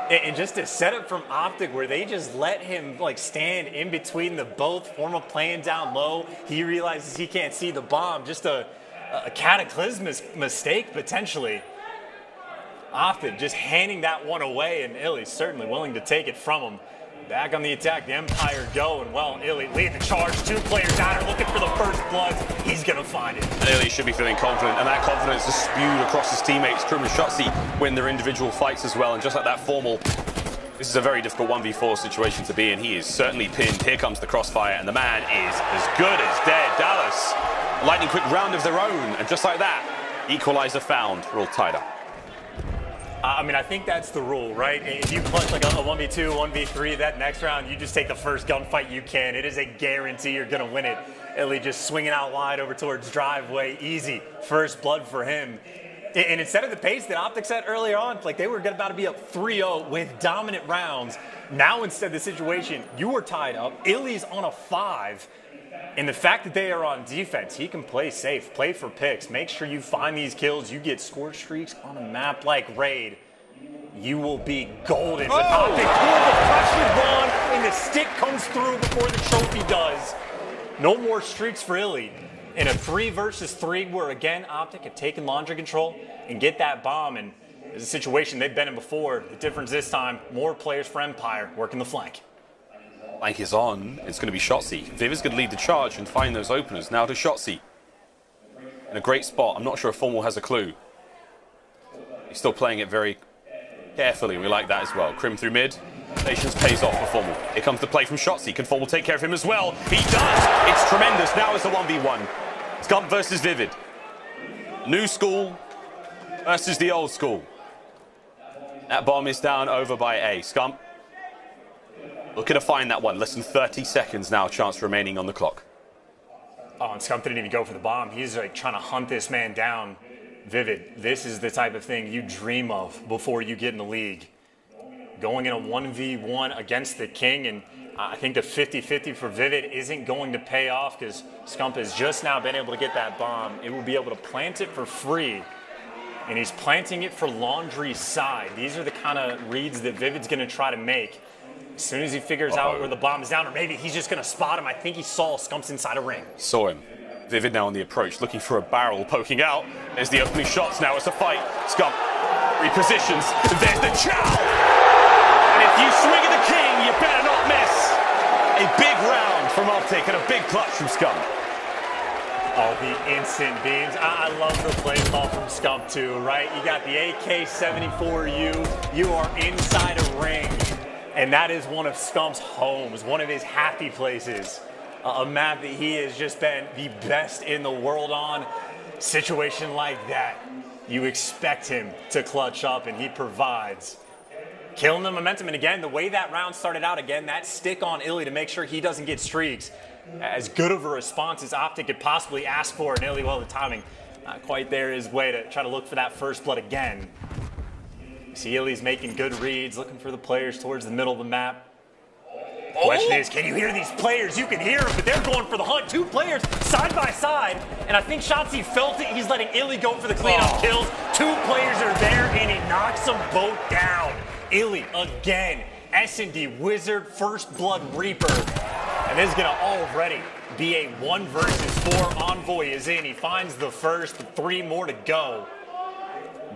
and just a setup from Optic where they just let him like stand in between the both. Formal playing down low, he realizes he can't see the bomb, just a cataclysmic mistake potentially. Optic just handing that one away, and Illy's certainly willing to take it from him. Back on the attack, the Empire go, and well, Illy lead the charge. 2 players out are looking for the first bloods. He's gonna find it. And Illy should be feeling confident, and that confidence is spewed across his teammates. Krum and Shotzi win their individual fights as well, and just like that Formal, this is a very difficult 1v4 situation to be in. He is certainly pinned. Here comes the crossfire, and the man is as good as dead. Dallas, a lightning quick round of their own, and just like that, equalizer found. We're all tied up. I mean, I think that's the rule, right? If you clutch like a 1v2, 1v3, that next round, you just take the first gunfight you can. It is a guarantee you're going to win it. Illy just swinging out wide over towards driveway. Easy. First blood for him. And instead of the pace that Optic set earlier on, like they were about to be up 3-0 with dominant rounds. Now instead of the situation, you were tied up. Illy's on a 5. And the fact that they are on defense, he can play safe, play for picks, make sure you find these kills, you get score streaks on a map like Raid. You will be golden with Optic. The pressure's on, and the stick comes through before the trophy does. No more streaks for Illy. In a 3 versus 3 where, again, Optic have taken laundry control and get that bomb. And it's a situation they've been in before. The difference this time, more players for Empire working the flank. Flank is on. It's going to be Shotzi. Viv is going to lead the charge and find those openers. Now to Shotzi. In a great spot. I'm not sure if Formal has a clue. He's still playing it very carefully. We like that as well. Krum through mid. Patience pays off for Formal. Here comes the play from Shotzi. Can Formal take care of him as well? He does! It's tremendous. Now it's a 1v1. Scump versus Vivid. New school versus the old school. That bomb is down over by A. Scump looking to find that one. Less than 30 seconds now, chance remaining on the clock. Oh, and Scump didn't even go for the bomb. He's like trying to hunt this man down. Vivid, this is the type of thing you dream of before you get in the league. Going in a 1v1 against the King, and I think the 50-50 for Vivid isn't going to pay off because Scump has just now been able to get that bomb. It will be able to plant it for free, and he's planting it for Laundry's side. These are the kind of reads that Vivid's going to try to make. As soon as he figures out where the bomb is down, or maybe he's just going to spot him. I think he saw Scump's inside a ring. Saw him. Vivid now on the approach, looking for a barrel poking out. There's the opening shots. Now it's a fight. Scump repositions. There's the chow. And if you swing at the King, you better not miss. A big round from Optic and a big clutch from Scump. Oh, the instant beams. I love the play call from Scump too, right? You got the AK-74U. You are inside a ring. And that is one of Scump's homes, one of his happy places. A map that he has just been the best in the world on. Situation like that, you expect him to clutch up, and he provides. Killing the momentum, and again, the way that round started out, again, that stick on Illy to make sure he doesn't get streaks. as good of a response as Optic could possibly ask for. And Illy, well, the timing not quite there his way to try to look for that first blood again. You see Illy's making good reads, looking for the players towards the middle of the map. Question is, can you hear these players? You can hear them, but they're going for the hunt. 2 players side by side, and I think Shotzzy felt it. He's letting Illy go for the cleanup kills. 2 players are there, and he knocks them both down. Illy again. S&D Wizard, First Blood Reaper. And this is going to already be a 1 versus 4. Envoy is in. He finds the first, 3 more to go.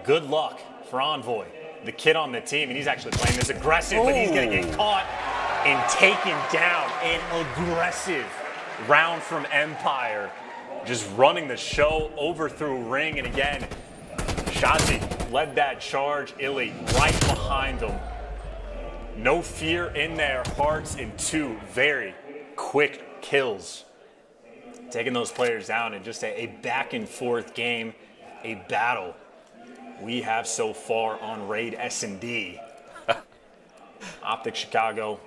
Good luck for Envoy, the kid on the team, and he's actually playing this aggressive, but he's going to get caught and taken down. An aggressive round from Empire. Just running the show over through ring, and again, Shotzzy led that charge. Illy right behind him. No fear in their hearts, and 2 very quick kills. Taking those players down in just a back and forth game, a battle we have so far on Raid S&D. Optic Chicago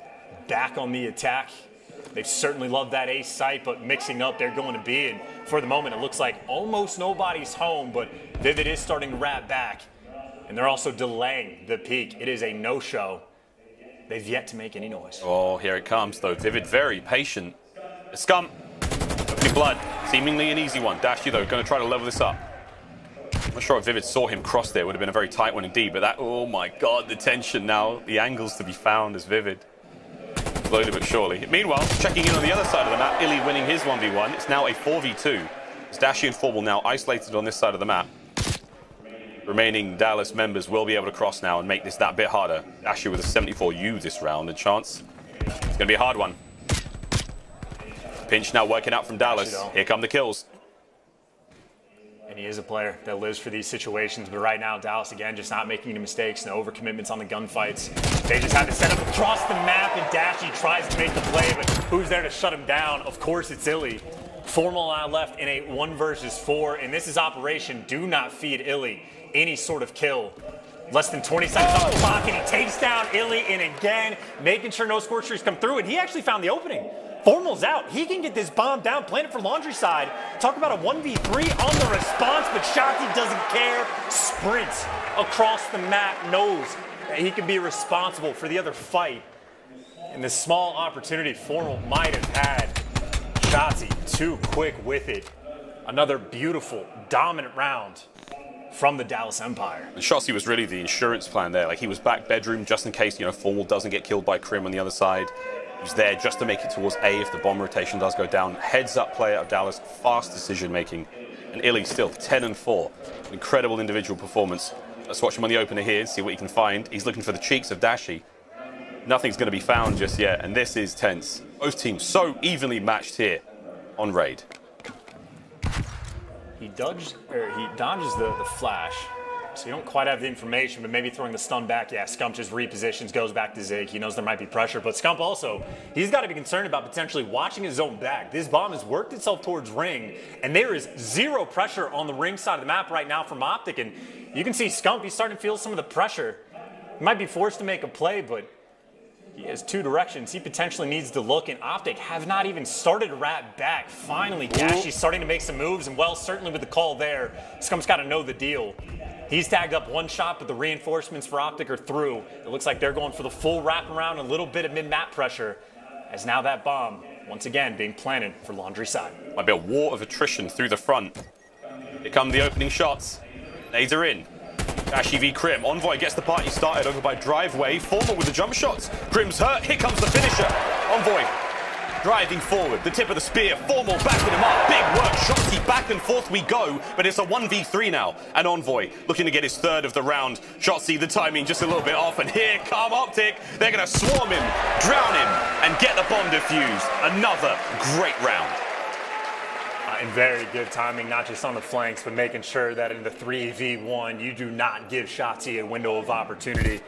back on the attack. They've certainly loved that ace site, but mixing up they're going to be. And for the moment, it looks like almost nobody's home, but Vivid is starting to wrap back. And they're also delaying the peak. It is a no-show. They've yet to make any noise. Oh, here it comes, though. Vivid very patient. Scum. Opening blood. Seemingly an easy one. Dashy, though, going to try to level this up. I'm not sure if Vivid saw him cross there. It would have been a very tight one indeed. But that, oh my God, the tension now. The angles to be found as Vivid. Slowly but surely. Meanwhile, checking in on the other side of the map. Illy winning his 1v1. It's now a 4v2. As Dashy and Formal now isolated on this side of the map. Remaining Dallas members will be able to cross now and make this that bit harder. Dashy with a 74U this round, and chance. It's going to be a hard one. Pinch now working out from Dallas. Here come the kills. And he is a player that lives for these situations, but right now Dallas again just not making any mistakes, no overcommitments on the gunfights. They just have to set up across the map, and Dashy tries to make the play, but who's there to shut him down? Of course it's Illy. Formal now left in a 1 versus 4, and this is Operation Do Not Feed Illy any sort of kill. Less than 20 seconds on the clock, and he takes down Illy, and again, making sure no scorchers come through, and he actually found the opening. Formal's out. He can get this bomb down, plant it for Laundry side. Talk about a 1v3 on the response, but Shotzzy doesn't care. Sprints across the map, knows that he can be responsible for the other fight. And this small opportunity Formal might have had, Shotzzy too quick with it. Another beautiful, dominant round from the Dallas Empire. And Shotzzy was really the insurance plan there. Like, he was back bedroom just in case, you know, Formal doesn't get killed by Krim on the other side. He's there just to make it towards A if the bomb rotation does go down. Heads up player of Dallas, fast decision making. And Illy still 10-4. Incredible individual performance. Let's watch him on the opener here and see what he can find. He's looking for the cheeks of Dashy. Nothing's going to be found just yet, and this is tense. Both teams so evenly matched here on Raid. He dodges the flash, so you don't quite have the information, but maybe throwing the stun back. Yeah, Scump just repositions, goes back to Zig. He knows there might be pressure, but Scump also, he's got to be concerned about potentially watching his own back. This bomb has worked itself towards ring, and there is 0 pressure on the ring side of the map right now from Optic, and you can see Scump, he's starting to feel some of the pressure. He might be forced to make a play, but he has 2 directions. He potentially needs to look, and Optic have not even started to wrap back. Finally, Dashy's starting to make some moves, and well, certainly with the call there, Scump's got to know the deal. He's tagged up 1 shot, but the reinforcements for Optic are through. It looks like they're going for the full wraparound, a little bit of mid-map pressure, as now that bomb, once again, being planted for Laundry side. Might be a war of attrition through the front. Here come the opening shots. Nades are in. Dashy v Krim. Envoy gets the party started over by Driveway. Formal with the jump shots. Krim's hurt. Here comes the finisher. Envoy driving forward. The tip of the spear. Formal backing him up. Big work. Shotzzy back and forth we go. But it's a 1v3 now. And Envoy looking to get his 3rd of the round. Shotzzy, the timing just a little bit off. And here come Optic. They're going to swarm him, drown him, and get the bomb defused. Another great round. And very good timing, not just on the flanks, but making sure that in the 3v1, you do not give Shotzzy a window of opportunity.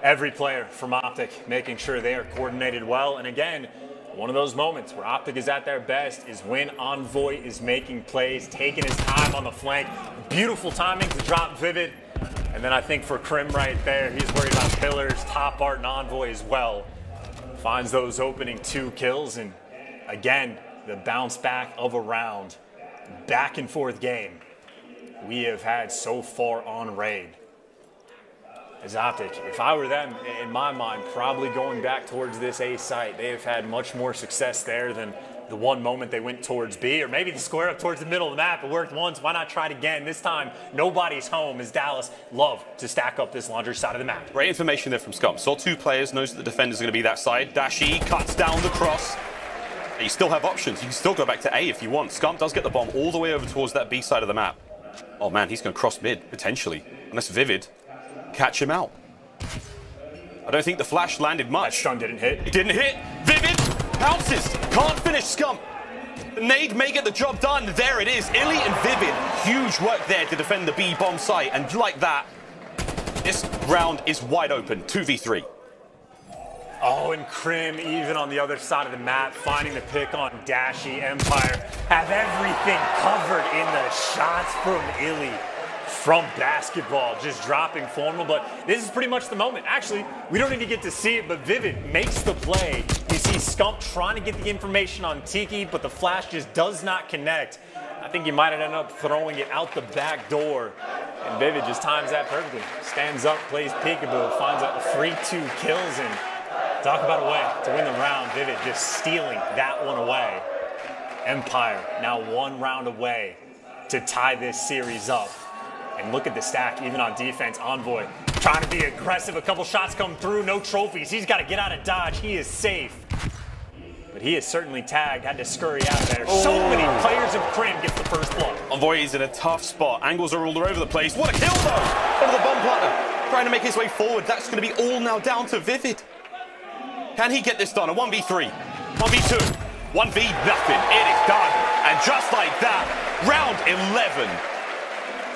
Every player from Optic making sure they are coordinated well. And again, one of those moments where Optic is at their best is when Envoy is making plays, taking his time on the flank. Beautiful timing to drop Vivid. And then I think for Krim right there, he's worried about Pillars, Top Art, and Envoy as well. Finds those opening 2 kills, and again, the bounce back of a round, back and forth game we have had so far on Raid. As Optic, if I were them, in my mind, probably going back towards this A site. They have had much more success there than the one moment they went towards B, or maybe the square up towards the middle of the map. It worked once, why not try it again? This time, nobody's home, as Dallas love to stack up this laundry side of the map. Great information there from Scum. Saw two players, knows that the defenders are going to be that side. Dashi cuts down the cross. You still have options. You can still go back to A if you want. Scum does get the bomb all the way over towards that B side of the map. Oh man, he's going to cross mid, potentially. Unless Vivid catch him out. I don't think the flash landed much. That stun didn't hit. It didn't hit. Vivid pounces. Can't finish Scum. The nade may get the job done. There it is. Illy and Vivid. Huge work there to defend the B bomb site. And like that, this round is wide open. 2v3. Oh, and Krim, even on the other side of the map, finding the pick on Dashi. Empire have everything covered in the shots from Illy. From basketball, just dropping formal, but this is pretty much the moment. Actually, we don't even get to see it, but Vivid makes the play. You see Scump trying to get the information on Tiki, but the flash just does not connect. I think he might have ended up throwing it out the back door, and Vivid just times that perfectly. Stands up, plays peekaboo, finds a free 2 kills, and talk about a way to win the round. Vivid just stealing that one away. Empire now 1 round away to tie this series up. And look at the stack, even on defense. Envoy trying to be aggressive. A couple shots come through, no trophies. He's got to get out of dodge. He is safe. But he is certainly tagged, had to scurry out of there. So many players of Krim gets the first blood. Envoy is in a tough spot. Angles are all over the place. What a kill, though! One of the bomb planter trying to make his way forward. That's going to be all now down to Vivid. Can he get this done? A 1v3, 1v2, 1v nothing. It is done. And just like that, round 11.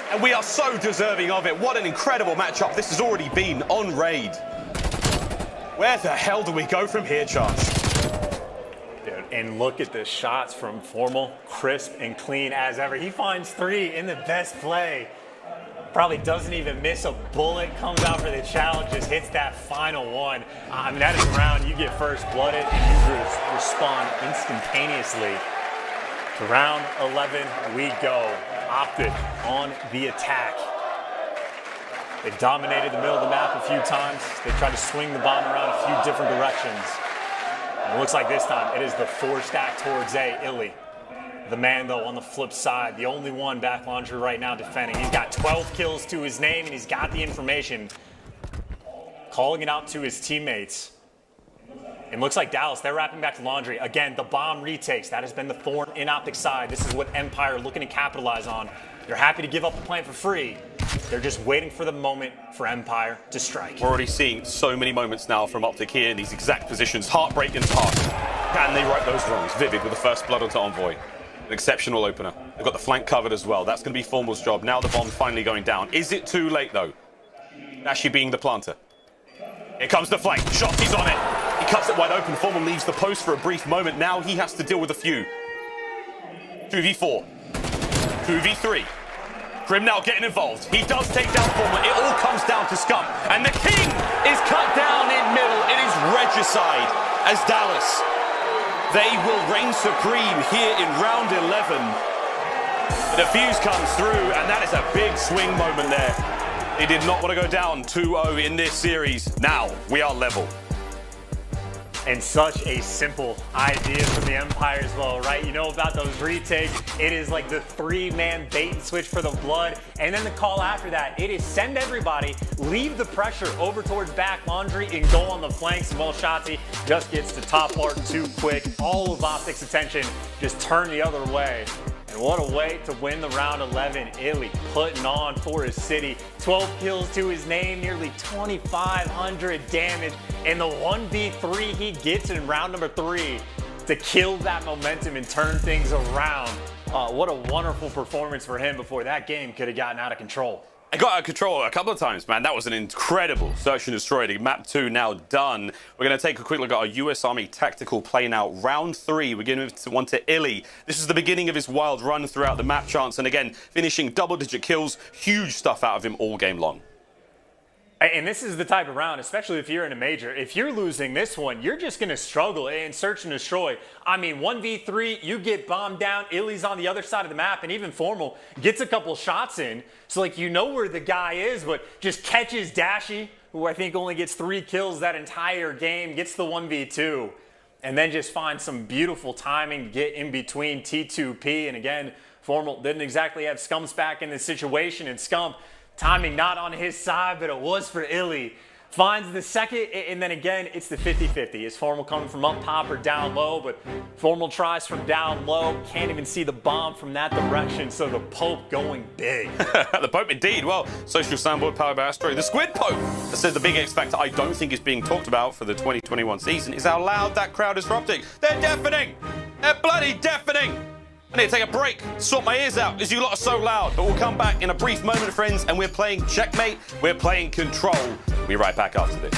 And we are so deserving of it. What an incredible matchup this has already been on Raid. Where the hell do we go from here, Charge? Dude, and look at the shots from Formal, crisp and clean as ever. He finds 3 in the best play. Probably doesn't even miss a bullet, comes out for the challenge, just hits that final one. I mean, that is a round you get first blooded and you respond instantaneously. To round 11 we go. Optic on the attack. They've dominated the middle of the map a few times. They tried to swing the bomb around a few different directions. And it looks like this time it is the 4 stack towards A, Illy. The man, though, on the flip side, the only one back laundry right now defending. He's got 12 kills to his name, and he's got the information. Calling it out to his teammates. It looks like Dallas, they're wrapping back to laundry. Again, the bomb retakes. That has been the thorn in Optic's side. This is what Empire are looking to capitalize on. They're happy to give up the plant for free. They're just waiting for the moment for Empire to strike. We're already seeing so many moments now from Optic here in these exact positions. Heartbreaking task. Can they right those wrongs? Vivid with the first blood onto Envoy. An exceptional opener. They've got the flank covered as well. That's going to be Formal's job. Now the bomb's finally going down. Is it too late, though? Actually being the planter. Here comes the flank. Shotzi's on it. He cuts it wide open. Formal leaves the post for a brief moment. Now he has to deal with a few. 2v4. 2v3. Krim now getting involved. He does take down Formal. It all comes down to Scum. And the king is cut down in middle. It is regicide as Dallas. They will reign supreme here in round 11. The fuse comes through, and that is a big swing moment there. They did not want to go down 2-0 in this series. Now we are level. And such a simple idea from the Empire as well, right? You know about those retakes. It is like the 3-man bait and switch for the blood. And then the call after that, it is send everybody, leave the pressure over towards back laundry and go on the flanks. And well, Shotzi just gets to top art too quick. All of Optic's attention just turned the other way. And what a way to win the round 11. Illy putting on for his city. 12 kills to his name, nearly 2,500 damage. And the 1v3 he gets in round number 3 to kill that momentum and turn things around. What a wonderful performance for him before that game could have gotten out of control. It got out of control a couple of times, man. That was an incredible search and destroy. Map 2 now done. We're going to take a quick look at our US Army tactical play now. Round 3, we're going to one to Illy. This is the beginning of his wild run throughout the map chance. And again, finishing double-digit kills. Huge stuff out of him all game long. And this is the type of round, especially if you're in a major, if you're losing this one, you're just going to struggle in search and destroy. I mean, 1v3, you get bombed down, Illy's on the other side of the map, and even Formal gets a couple shots in. So, like, you know where the guy is, but just catches Dashy, who I think only gets 3 kills that entire game, gets the 1v2, and then just finds some beautiful timing to get in between T2P. And again, Formal didn't exactly have Scumps back in this situation, and Scump, timing not on his side, but it was for Illy. Finds the second, and then again, it's the 50-50. Is Formal coming from up top or down low? But Formal tries from down low. Can't even see the bomb from that direction, so the Pope going big. The Pope indeed. Well, Social Soundboard powered by Astro. The Squid Pope. That says the big X factor I don't think is being talked about for the 2021 season is how loud that crowd is for Optic. They're deafening. They're bloody deafening. I need to take a break, sort my ears out, as you lot are so loud. But we'll come back in a brief moment, friends, and we're playing Checkmate. We're playing Control. We'll be right back after this.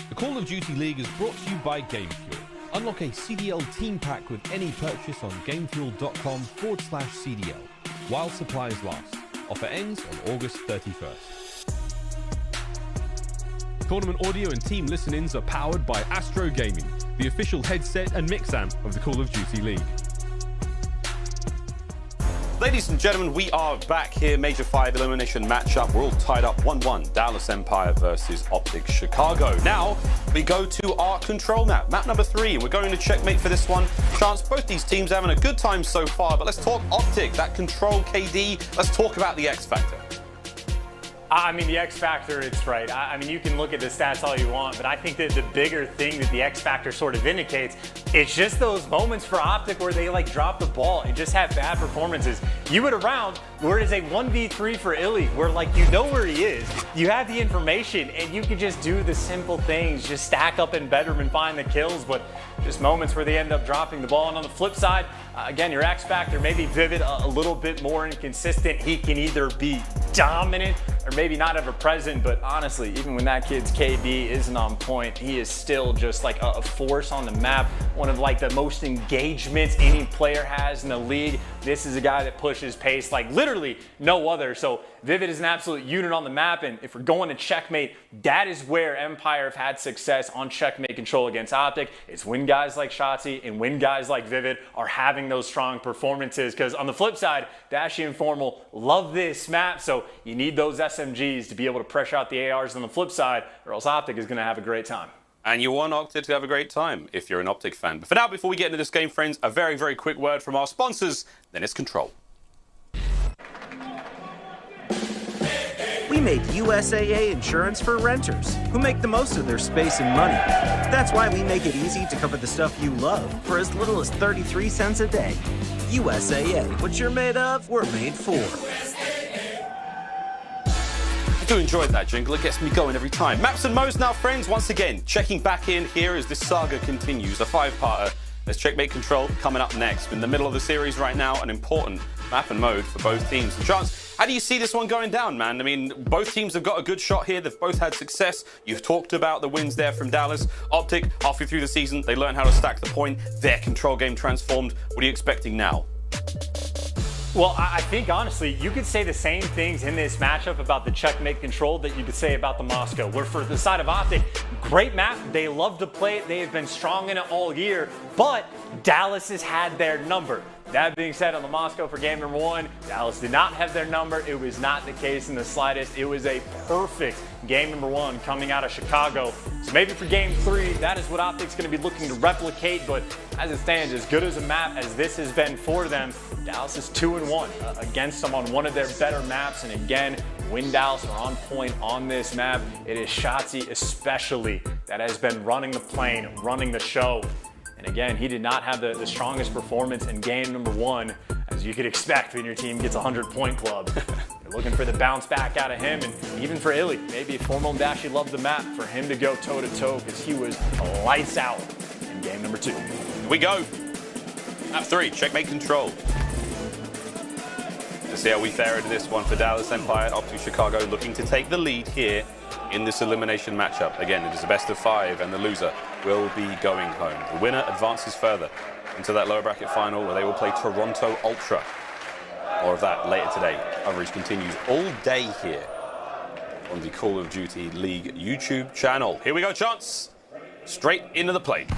The Call of Duty League is brought to you by GameFuel. Unlock a CDL team pack with any purchase on gamefuel.com/CDL while supplies last. Offer ends on August 31st. Tournament audio and team listen-ins are powered by Astro Gaming, the official headset and mix amp of the Call of Duty League. Ladies and gentlemen, we are back here. Major 5 elimination matchup. We're all tied up 1-1. Dallas Empire versus Optic Chicago. Now, we go to our control map. Map number 3. We're going to checkmate for this one. Chance, both these teams having a good time so far, but let's talk Optic, that control KD. Let's talk about the X Factor. I mean, the X Factor, it's right. I mean, you can look at the stats all you want, but I think that the bigger thing that the X Factor sort of indicates, it's just those moments for Optic where they like drop the ball and just have bad performances. You would around where it is a 1v3 for Illy, where like you know where he is, you have the information, and you can just do the simple things, just stack up in bedroom and find the kills, but just moments where they end up dropping the ball. And on the flip side, again, your X Factor, maybe Vivid a little bit more inconsistent. He can either be dominant or maybe not ever present, but honestly, even when that kid's KD isn't on point, he is still just like a force on the map. One of like the most engagements any player has in the league. This is a guy that pushes pace like literally no other. So Vivid is an absolute unit on the map, and if we're going to checkmate, that is where Empire have had success on checkmate control against Optic. It's when guys like Shotzi and when guys like Vivid are having those strong performances, because on the flip side, Dashy and Formal love this map, so you need those SMGs to be able to pressure out the ARs on the flip side, or else Optic is going to have a great time. And you want Optic to have a great time if you're an Optic fan. But for now, before we get into this game, friends, a very, very quick word from our sponsors, then it's Control. We We made USAA insurance for renters who make the most of their space and money. That's why we make it easy to cover the stuff you love for as little as 33 cents a day. USAA, what you're made of, we're made for. I do enjoy that jingle. It gets me going every time. Maps and Mo's now, friends. Once again, checking back in here as this saga continues. A 5-parter. There's Checkmate Control coming up next. In the middle of the series right now, an important map and mode for both teams. And Chance, how do you see this one going down, man? I mean, both teams have got a good shot here. They've both had success. You've talked about the wins there from Dallas. Optic, halfway through the season, they learned how to stack the point. Their control game transformed. What are you expecting now? Well, I think, honestly, you could say the same things in this matchup about the Checkmate Control that you could say about the Moscow. Where for the side of Optic, great map. They love to play it. They have been strong in it all year. But Dallas has had their number. That being said, on the Moscow for game number 1, Dallas did not have their number. It was not the case in the slightest. It was a perfect game number 1 coming out of Chicago. So maybe for game 3, that is what Optic's going to be looking to replicate. But as it stands, as good as a map as this has been for them, Dallas is 2-1 against them on one of their better maps. And again, when Dallas are on point on this map, it is Shotzi especially that has been running the plane, running the show. And again, he did not have the strongest performance in game number 1, as you could expect when your team gets a 100-point club. They're looking for the bounce back out of him, and even for Illy, maybe Formal and Dashy loved the map for him to go toe-to-toe because he was lights out in game number 2. Here we go. Map 3, Checkmate Control. Let's see how we fare into this one for Dallas Empire. Optic Chicago looking to take the lead here in this elimination matchup. Again, it is a best of 5, and the loser will be going home. The winner advances further into that lower bracket final where they will play Toronto Ultra. More of that later today. Coverage continues all day here on the Call of Duty League YouTube channel. Here we go, Chance. Straight into the plate.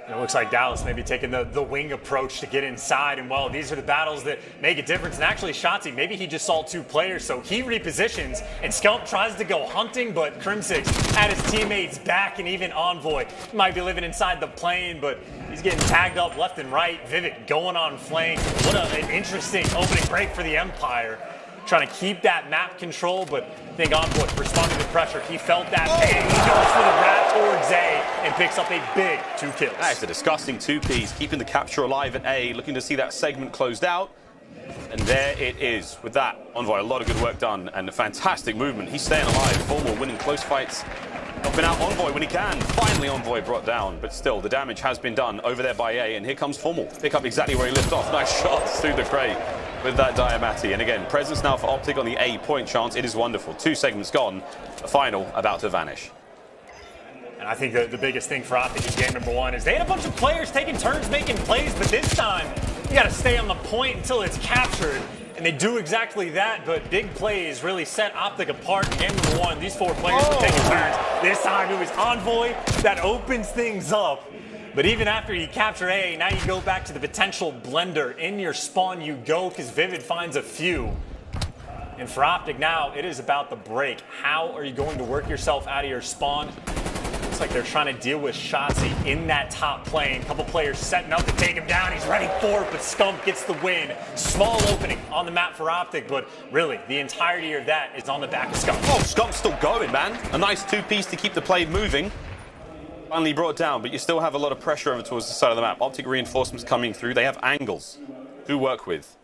It looks like Dallas may be taking the wing approach to get inside, and well, these are the battles that make a difference. And actually, Shotzi, maybe he just saw 2 players, so he repositions, and Scump tries to go hunting, but Crimsix had his teammates back, and even Envoy might be living inside the plane, but he's getting tagged up left and right. Vivid going on flank. What an interesting opening break for the Empire. Trying to keep that map control, but I think Envoy responding to pressure. He felt that pain. He goes for the wrap towards A and picks up a big 2 kills. That's a disgusting 2-piece, keeping the capture alive at A, looking to see that segment closed out. And there it is. With that, Envoy, a lot of good work done and a fantastic movement. He's staying alive. Formal winning close fights, helping out Envoy when he can. Finally, Envoy brought down, but still, the damage has been done over there by A, and here comes Formal. Pick up exactly where he left off. Nice shots through the crate with that Diamati. And again, presence now for Optic on the A point chance. It is wonderful. 2 segments gone. The final about to vanish. And I think the biggest thing for Optic in game number 1 is they had a bunch of players taking turns making plays, but this time you got to stay on the point until it's captured. And they do exactly that, but big plays really set Optic apart in game number 1. These 4 players were taking turns. This time it was Envoy that opens things up. But even after you capture A, now you go back to the potential blender. In your spawn you go because Vivid finds a few. And for Optic now, it is about the break. How are you going to work yourself out of your spawn? Looks like they're trying to deal with Shotzi in that top plane. A couple players setting up to take him down. He's ready for it, but Scump gets the win. Small opening on the map for Optic, but really, the entirety of that is on the back of Scump. Oh, Scump's still going, man. A nice 2-piece to keep the play moving. Finally brought down, but you still have a lot of pressure over towards the side of the map. Optic reinforcements coming through. They have angles to work with.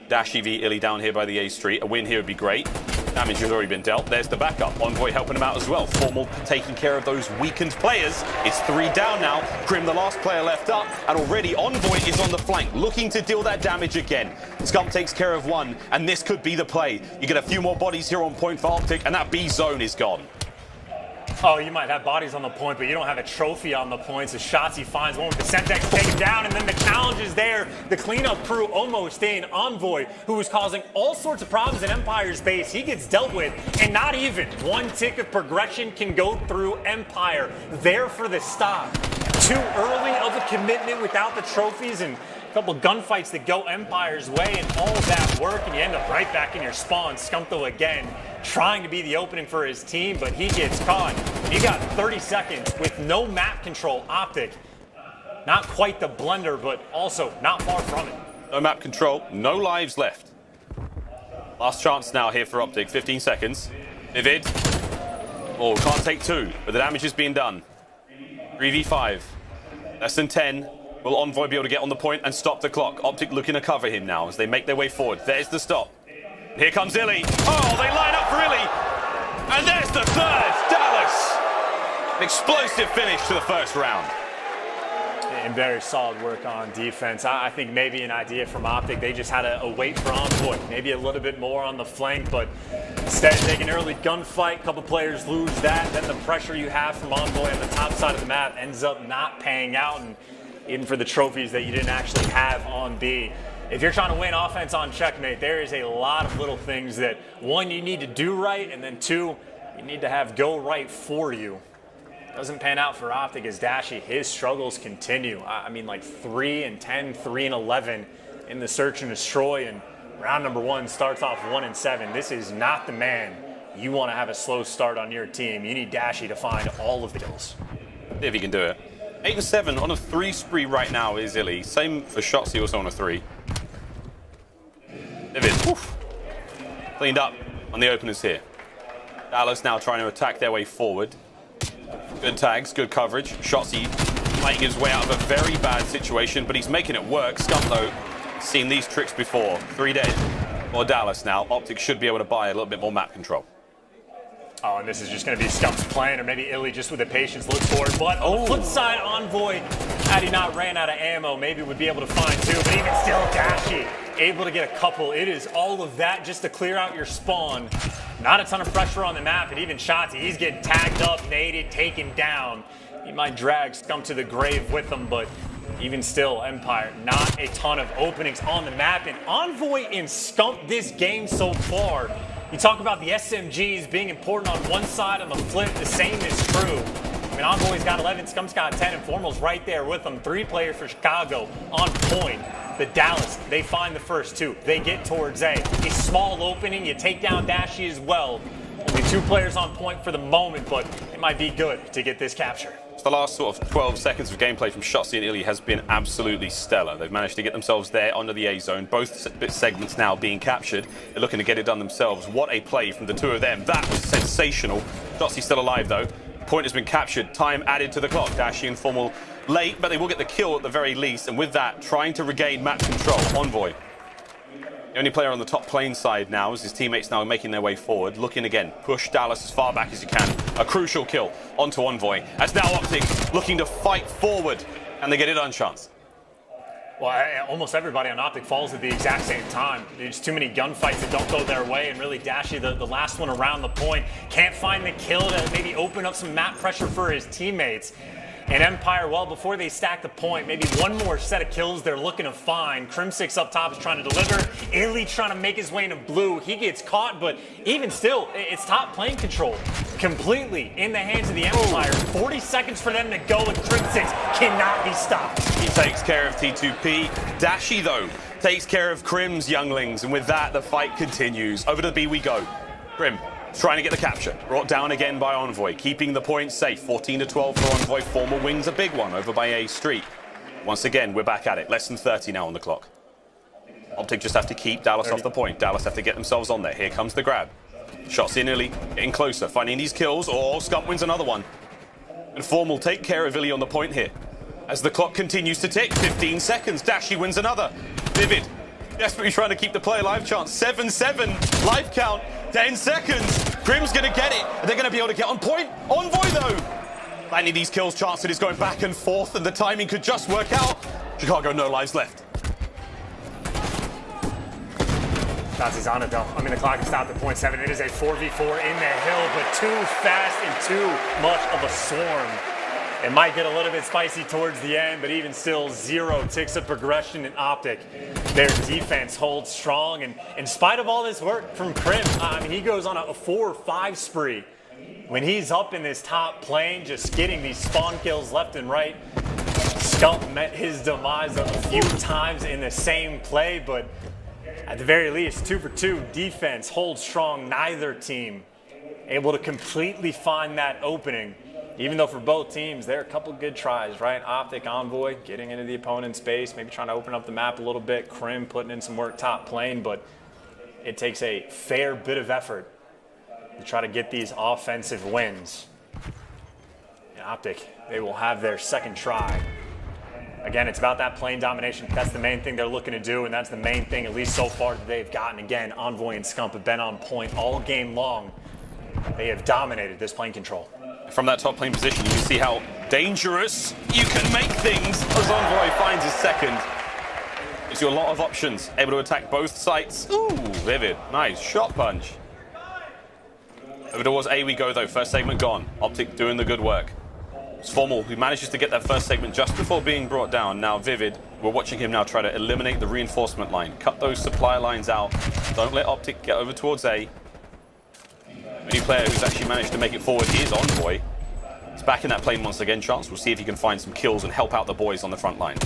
Dashy v Illy down here by the A street. A win here would be great. Damage has already been dealt. There's the backup. Envoy helping him out as well. Formal taking care of those weakened players. It's 3 down now. Grim, the last player left up. And already Envoy is on the flank, looking to deal that damage again. Scump takes care of 1, and this could be the play. You get a few more bodies here on point for Optic, and that B zone is gone. Oh, you might have bodies on the point, but you don't have a trophy on the point. So Shotzi finds one with the Semtex to take him down, and then the challenge is there. The cleanup crew almost in. Envoy, who was causing all sorts of problems in Empire's base, he gets dealt with, and not even 1 tick of progression can go through Empire. There for the stop. Too early of a commitment without the trophies, and a couple gunfights that go Empire's way, and all of that work, and you end up right back in your spawn. Scumpo again, trying to be the opening for his team, but he gets caught. He got 30 seconds with no map control. Optic, not quite the blender, but also not far from it. No map control, no lives left. Last chance now here for Optic. 15 seconds. Vivid. Oh, can't take 2, but the damage is being done. 3v5. Less than 10. Will Envoy be able to get on the point and stop the clock? Optic looking to cover him now as they make their way forward. There's the stop. Here comes Illy. Oh, they line up for Illy. And there's the third. Dallas. An explosive finish to the first round. And very solid work on defense. I think maybe an idea from Optic, they just had to wait for Envoy, maybe a little bit more on the flank, but instead of taking an early gunfight, a couple players lose that, then the pressure you have from Envoy on the top side of the map ends up not paying out, and even for the trophies that you didn't actually have on B. If you're trying to win offense on checkmate, there is a lot of little things that, one, you need to do right, and then two, you need to have go right for you. Doesn't pan out for Optic as Dashy, his struggles continue. I mean, like 3 and 10, 3 and 11 in the search and destroy, and round number 1 starts off 1 and 7. This is not the man you want to have a slow start on your team. You need Dashy to find all of the kills. If he can do it. 8 and 7 on a 3 spree right now is Illy. Same for Shotzzy, also on a 3. Vivid. Oof. Cleaned up on the openers here. Dallas now trying to attack their way forward. Good tags, good coverage. Shotzzy playing his way out of a very bad situation, but he's making it work. Scump, though, seen these tricks before. 3 dead. Or Dallas now. Optic should be able to buy a little bit more map control. Oh, and this is just going to be Scump's plan, or maybe Illy just with the patience looks for it. But on the flip side, Envoy, had he not ran out of ammo, maybe would be able to find 2. But even still, Dashy able to get a couple. It is all of that just to clear out your spawn. Not a ton of pressure on the map, and even Shotzzy, he's getting tagged up, naded, taken down. He might drag Scump to the grave with him, but even still, Empire, not a ton of openings on the map. And Envoy and Scump this game so far. You talk about the SMGs being important on one side, on the flip, the same is true. I mean, Envoy's got 11, Scump's got 10, and Formal's right there with them. 3 players for Chicago on point. The Dallas, they find the first 2. They get towards A. A small opening, you take down Dashy as well. Only 2 players on point for the moment, but it might be good to get this capture. The last sort of 12 seconds of gameplay from Shotzzy and Illy has been absolutely stellar. They've managed to get themselves there under the A zone. Both segments now being captured. They're looking to get it done themselves. What a play from the 2 of them. That was sensational. Shotzzy still alive, though. Point has been captured. Time added to the clock. Dashy and Formal late, but they will get the kill at the very least. And with that, trying to regain map control. Envoy. The only player on the top plane side now, as his teammates now making their way forward. Looking again. Push Dallas as far back as you can. A crucial kill onto Envoy. As now Optic looking to fight forward. And they get it unchanced. Well, almost everybody on Optic falls at the exact same time. There's too many gunfights that don't go their way, and really Dashy, the last one around the point, can't find the kill to maybe open up some map pressure for his teammates. And Empire, well, before they stack the point, maybe one more set of kills they're looking to find. Crim6 up top is trying to deliver. Illy trying to make his way into blue. He gets caught, but even still, it's top plane control. Completely in the hands of the Empire. 40 seconds for them to go, and Crim6 cannot be stopped. He takes care of T2P. Dashy, though, takes care of Crim's younglings. And with that, the fight continues. Over to B we go. Crim trying to get the capture. Brought down again by Envoy, keeping the point safe. 14-12 for Envoy. Formal wings a big one over by A Street. Once again, we're back at it. Less than 30 now on the clock. Optic just have to keep Dallas off the point. Dallas have to get themselves on there. Here comes the grab. Shots in Illy, getting closer, finding these kills. Oh, Scump wins another one. And Formal take care of Illy on the point here. As the clock continues to tick, 15 seconds. Dashy wins another. Vivid, desperately trying to keep the play alive chance. 7-7, life count, 10 seconds. Grim's going to get it. They're going to be able to get on point. Envoy, though. Landing these kills, chance it is going back and forth, and the timing could just work out. Chicago, no lives left. Shotzzy's on it, though. I mean, the clock has stopped at 0.7. It is a 4v4 in the hill, but too fast and too much of a swarm. It might get a little bit spicy towards the end, but even still, 0 ticks of progression in Optic. Their defense holds strong, and in spite of all this work from Crim, I mean, he goes on a 4-5 spree. When he's up in this top plane, just getting these spawn kills left and right. Scump met his demise a few times in the same play, but at the very least, 2 for 2 defense holds strong. Neither team able to completely find that opening. Even though for both teams, there are a couple good tries, right? Optic, Envoy, getting into the opponent's space, maybe trying to open up the map a little bit. Crim putting in some work top plane, but it takes a fair bit of effort to try to get these offensive wins. And Optic, they will have their second try. Again, it's about that plane domination. That's the main thing they're looking to do, and that's the main thing, at least so far, that they've gotten. Again, Envoy and Scump have been on point all game long. They have dominated this plane control. From that top plane position, you can see how dangerous you can make things as Envoy finds his second. Gives you a lot of options, able to attack both sites. Ooh, Vivid, nice shot punch. Over towards A we go though, first segment gone. Optic doing the good work. It's Formal who manages to get that first segment just before being brought down. Now Vivid, we're watching him now try to eliminate the reinforcement line. Cut those supply lines out. Don't let Optic get over towards A. The only player who's actually managed to make it forward is Envoy. He's back in that plane once again, Chance. We'll see if he can find some kills and help out the boys on the front line.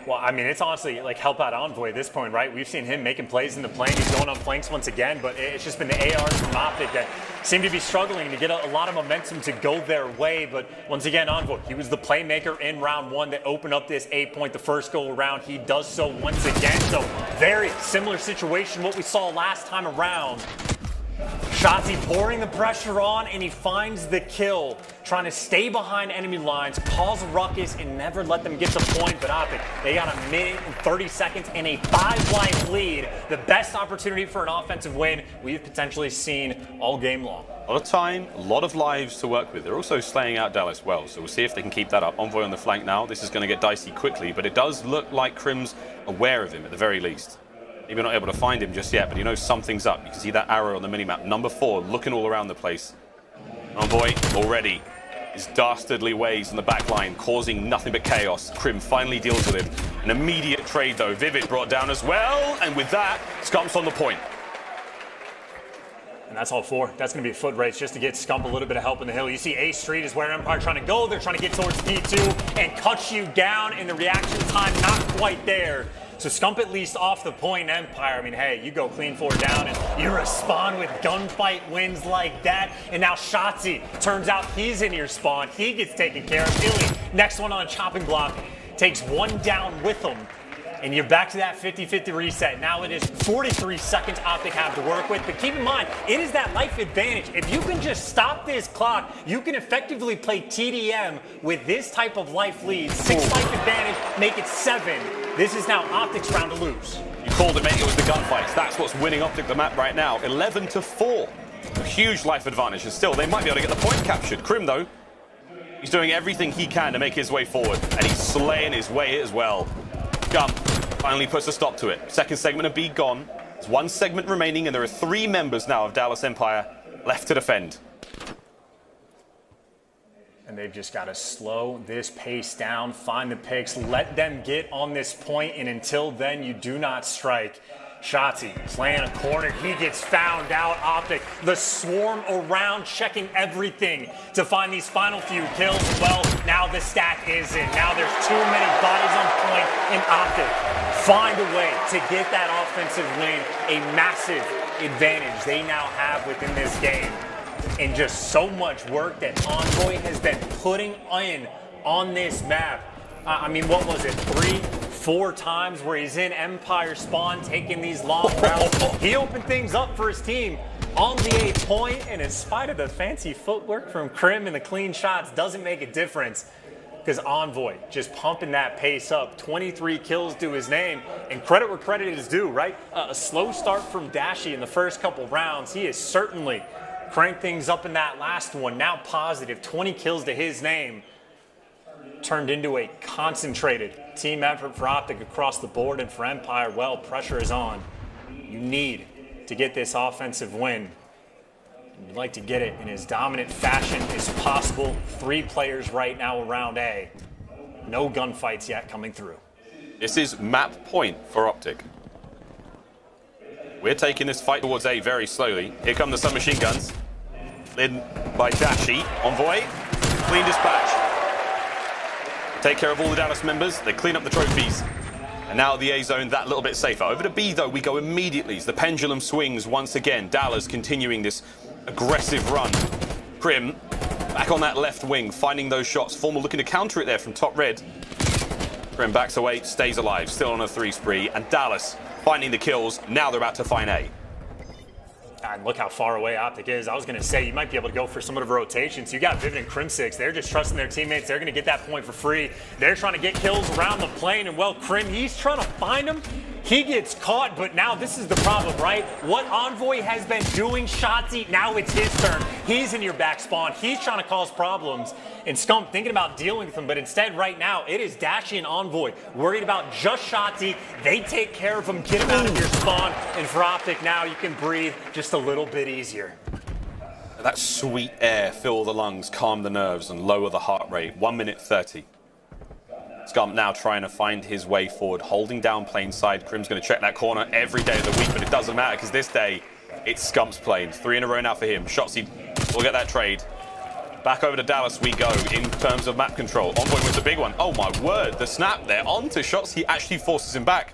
Well, I mean, it's honestly like help out Envoy at this point, right? We've seen him making plays in the plane. He's going on flanks once again, but it's just been the ARs from Optic that seem to be struggling to get a lot of momentum to go their way. But once again, Envoy, he was the playmaker in round one that opened up this 8-point the first go around. He does so once again. So very similar situation what we saw last time around. Shotzzy pouring the pressure on, and he finds the kill. Trying to stay behind enemy lines, cause a ruckus, and never let them get the point. But Optic, they got a minute and 30 seconds and a 5-life lead. The best opportunity for an offensive win we've potentially seen all game long. A lot of time, a lot of lives to work with. They're also slaying out Dallas well, so we'll see if they can keep that up. Envoy on the flank now. This is going to get dicey quickly, but it does look like Crim's aware of him at the very least. Maybe not able to find him just yet, but he knows something's up. You can see that arrow on the minimap. Number 4, looking all around the place. Envoy already his dastardly ways in the back line, causing nothing but chaos. Crim finally deals with him. An immediate trade, though. Vivid brought down as well, and with that, Scump's on the point. And that's all 4. That's going to be a foot race just to get Scump a little bit of help in the hill. You see A Street is where Empire trying to go. They're trying to get towards P2 and cut you down, and the reaction time not quite there. So Scump at least off the point. Empire, I mean, hey, you go clean 4 down and you respond with gunfight wins like that. And now Shotzzy, turns out he's in your spawn. He gets taken care of. Illy, next one on a chopping block, takes 1 down with him. And you're back to that 50-50 reset. Now it is 43 seconds Optic have to work with. But keep in mind, it is that life advantage. If you can just stop this clock, you can effectively play TDM with this type of life lead. 6 life advantage, make it 7. This is now Optic's round to lose. You called it, mate. It was the gunfights. That's what's winning Optic the map right now. 11-4. A huge life advantage. And still, they might be able to get the point captured. Crim, though, he's doing everything he can to make his way forward. And he's slaying his way as well. Scump finally puts a stop to it. Second segment of B gone. There's 1 segment remaining, and there are 3 members now of Dallas Empire left to defend. And they've just got to slow this pace down, find the picks, let them get on this point, and until then, you do not strike. Shotzzy playing a corner, he gets found out. Optic, the swarm around, checking everything to find these final few kills. Well, now the stack is in. Now there's too many bodies on point, and Optic find a way to get that offensive win, a massive advantage they now have within this game. And just so much work that Envoy has been putting in on this map. I mean, what was it, 3-4 times where he's in Empire spawn taking these long routes. He opened things up for his team on the 8-point, and in spite of the fancy footwork from Crim and the clean shots, doesn't make a difference because Envoy just pumping that pace up. 23 kills to his name, and credit where credit is due, right? A slow start from Dashy in the first couple rounds. He has certainly cranked things up in that last one. Now positive, 20 kills to his name. Turned into a concentrated team effort for Optic across the board, and for Empire, well, pressure is on. You need to get this offensive win. You'd like to get it in as dominant fashion as possible. 3 players right now around A. No gunfights yet coming through. This is map point for Optic. We're taking this fight towards A very slowly. Here come the submachine guns. Led by Dashy. Envoy, clean dispatch. Take care of all the Dallas members. They clean up the trophies. And now the A zone that little bit safer. Over to B, though, we go immediately as the pendulum swings once again. Dallas continuing this aggressive run. Crim back on that left wing, finding those shots. Formal looking to counter it there from top red. Crim backs away, stays alive, still on a 3 spree. And Dallas finding the kills. Now they're about to find A. And look how far away Optic is. I was going to say you might be able to go for some of the rotations. You got Vivid and Crim6. They're just trusting their teammates. They're going to get that point for free. They're trying to get kills around the plane. And, well, Crim, he's trying to find them. He gets caught, but now this is the problem, right? What Envoy has been doing, Shotzi, now it's his turn. He's in your back spawn. He's trying to cause problems. And Scump thinking about dealing with them, but instead right now it is Dashy and Envoy worried about just Shotzi. They take care of him, get him out of your spawn. And for Optic now, you can breathe just a little bit easier. That sweet air fill the lungs, calm the nerves, and lower the heart rate. 1 minute 30. Scump now trying to find his way forward, holding down plane side. Crim's going to check that corner every day of the week, but it doesn't matter because this day, it's Scump's plane. 3 in a row now for him. Shotzi will get that trade. Back over to Dallas we go in terms of map control. Envoy with the big one. Oh my word, the snap there onto Shotzi actually forces him back.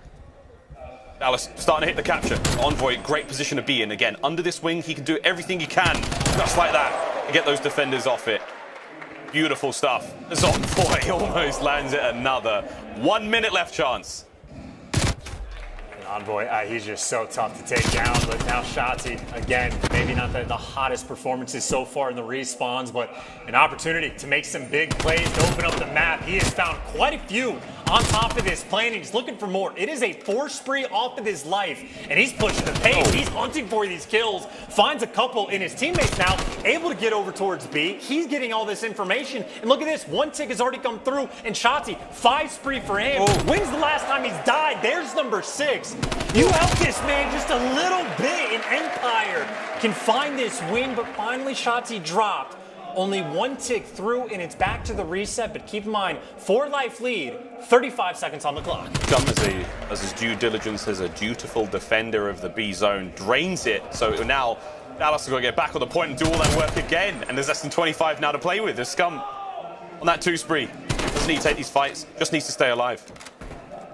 Dallas starting to hit the capture. Envoy, great position to be in. Again, under this wing, he can do everything he can, just like that, to get those defenders off it. Beautiful stuff. As Envoy almost lands it another. 1 minute left chance. Envoy, he's just so tough to take down, but now Shotzi, again, maybe not the hottest performances so far in the respawns, but an opportunity to make some big plays to open up the map. He has found quite a few on top of this plane, and he's looking for more. It is a 4 spree off of his life, and he's pushing the pace. He's hunting for these kills, finds a couple in his teammates now, able to get over towards B. He's getting all this information, and look at this. 1 tick has already come through, and Shotzi, 5 spree for him. When's the last time he's died? There's number 6. You help this man just a little bit, and Empire can find this win, but finally Shotzi dropped. Only 1 tick through, and it's back to the reset, but keep in mind, 4-life lead, 35 seconds on the clock. Scum, as his due diligence as a dutiful defender of the B zone, drains it, so now Dallas has got to get back on the point and do all that work again, and there's less than 25 now to play with. There's Scum on that 2 spree. Doesn't need to take these fights, just needs to stay alive.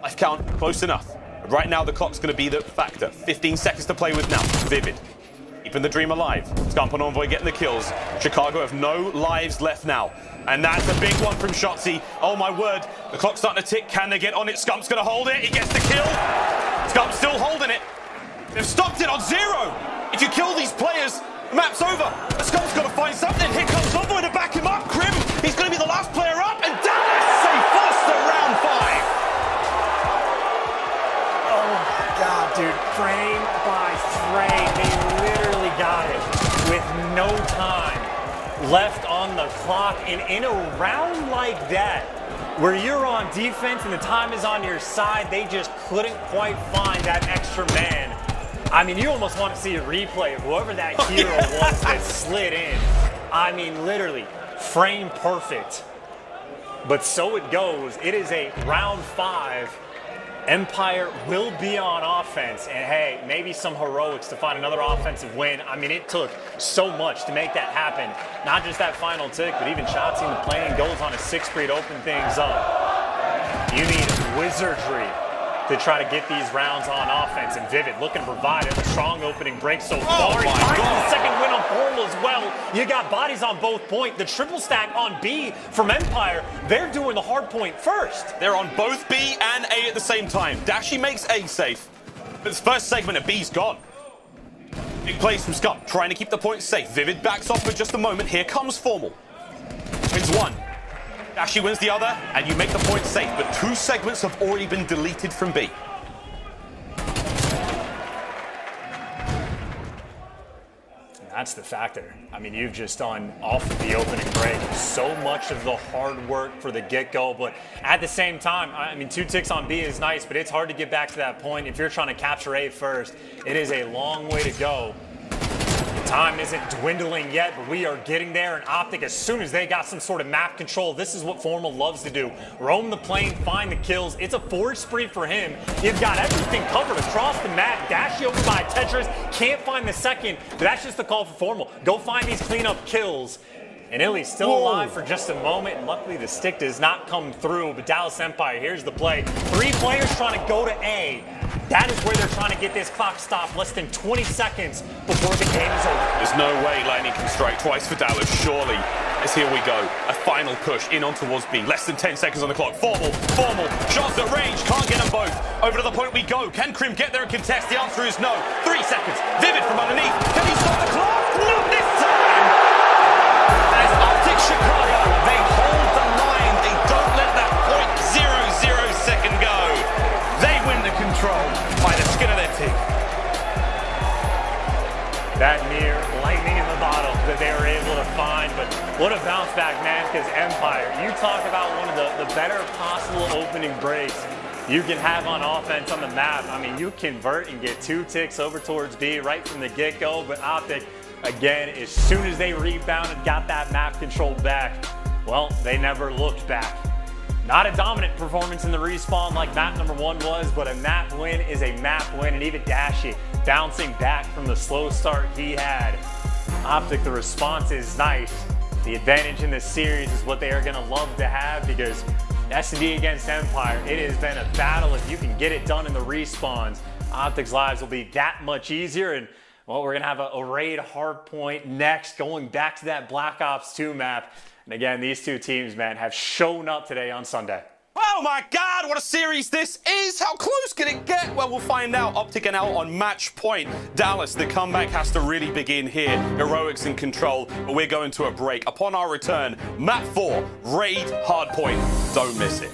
Life count, close enough. Right now, the clock's going to be the factor. 15 seconds to play with now. Vivid. Keeping the dream alive. Scump and Envoy getting the kills. Chicago have no lives left now. And that's a big one from Shotzi. Oh my word. The clock's starting to tick. Can they get on it? Scump's going to hold it. He gets the kill. Scump's still holding it. They've stopped it on 0. If you kill these players, the map's over. The Scump's got to find something. Here comes Envoy to back him up. Crim, he's going to be the last player up. And Dallas say first to round 5. God, dude, frame by frame, they literally got it with no time left on the clock. And in a round like that, where you're on defense and the time is on your side, they just couldn't quite find that extra man. I mean, you almost want to see a replay of whoever that hero was that slid in. I mean, literally, frame perfect. But so it goes. It is a round 5. Empire will be on offense, and hey, maybe some heroics to find another offensive win. I mean, it took so much to make that happen. Not just that final tick, but even Shotzi in the plane goes on a 6 spree to open things up. You need wizardry to try to get these rounds on offense, and Vivid looking to provide a strong opening break so far. He finds the second win on Formal as well. You got bodies on both point. The triple stack on B from Empire. They're doing the hard point first. They're on both B and A at the same time. Dashy makes A safe, but this first segment of B's gone. Big plays from Scump, trying to keep the points safe. Vivid backs off for just a moment. Here comes Formal. Wins 1. Dashy wins the other, and you make the point safe, but 2 segments have already been deleted from B. That's the factor. I mean, you've just done off of the opening break so much of the hard work for the get-go, but at the same time, I mean, 2 ticks on B is nice, but it's hard to get back to that point. If you're trying to capture A first, it is a long way to go. Time isn't dwindling yet, but we are getting there. And Optic, as soon as they got some sort of map control, this is what Formal loves to do. Roam the plane, find the kills. It's a 4 spree for him. You've got everything covered across the map. Dashy over by Tetris. Can't find the second, but that's just the call for Formal. Go find these cleanup kills. And Illy's still alive for just a moment, and luckily the stick does not come through. But Dallas Empire, here's the play. 3 players trying to go to A. That is where they're trying to get this clock stopped less than 20 seconds before the game is over. There's no way Lightning can strike twice for Dallas, surely. As here we go, a final push in on towards B. Less than 10 seconds on the clock. Formal, shots at range, can't get them both. Over to the point we go. Can Krim get there and contest? The answer is no. 3 seconds. Vivid from underneath. Can he stop the clock? Not this time! As Optic Chicago, they hold the line. They don't let that .00 second go. They win the control by the skin of their teeth. That near lightning in the bottle that they were able to find, but what a bounce back, man, because Empire, you talk about one of the better possible opening breaks you can have on offense on the map. I mean, you convert and get 2 ticks over towards B right from the get-go, but Optic, again, as soon as they rebounded, got that map control back, well, they never looked back. Not a dominant performance in the respawn like map number 1 was, but a map win is a map win, and even Dashi bouncing back from the slow start he had. Optic, the response is nice. The advantage in this series is what they are going to love to have, because S&D against Empire, it has been a battle. If you can get it done in the respawns, Optic's lives will be that much easier. And well, we're going to have a raid hardpoint next, going back to that Black Ops 2 map. And again, these two teams, man, have shown up today on Sunday. Oh my God, what a series this is! How close can it get? Well, we'll find out. Optic and out on match point. Dallas, the comeback has to really begin here. Heroics in control, but we're going to a break. Upon our return, map 4, raid hardpoint. Don't miss it.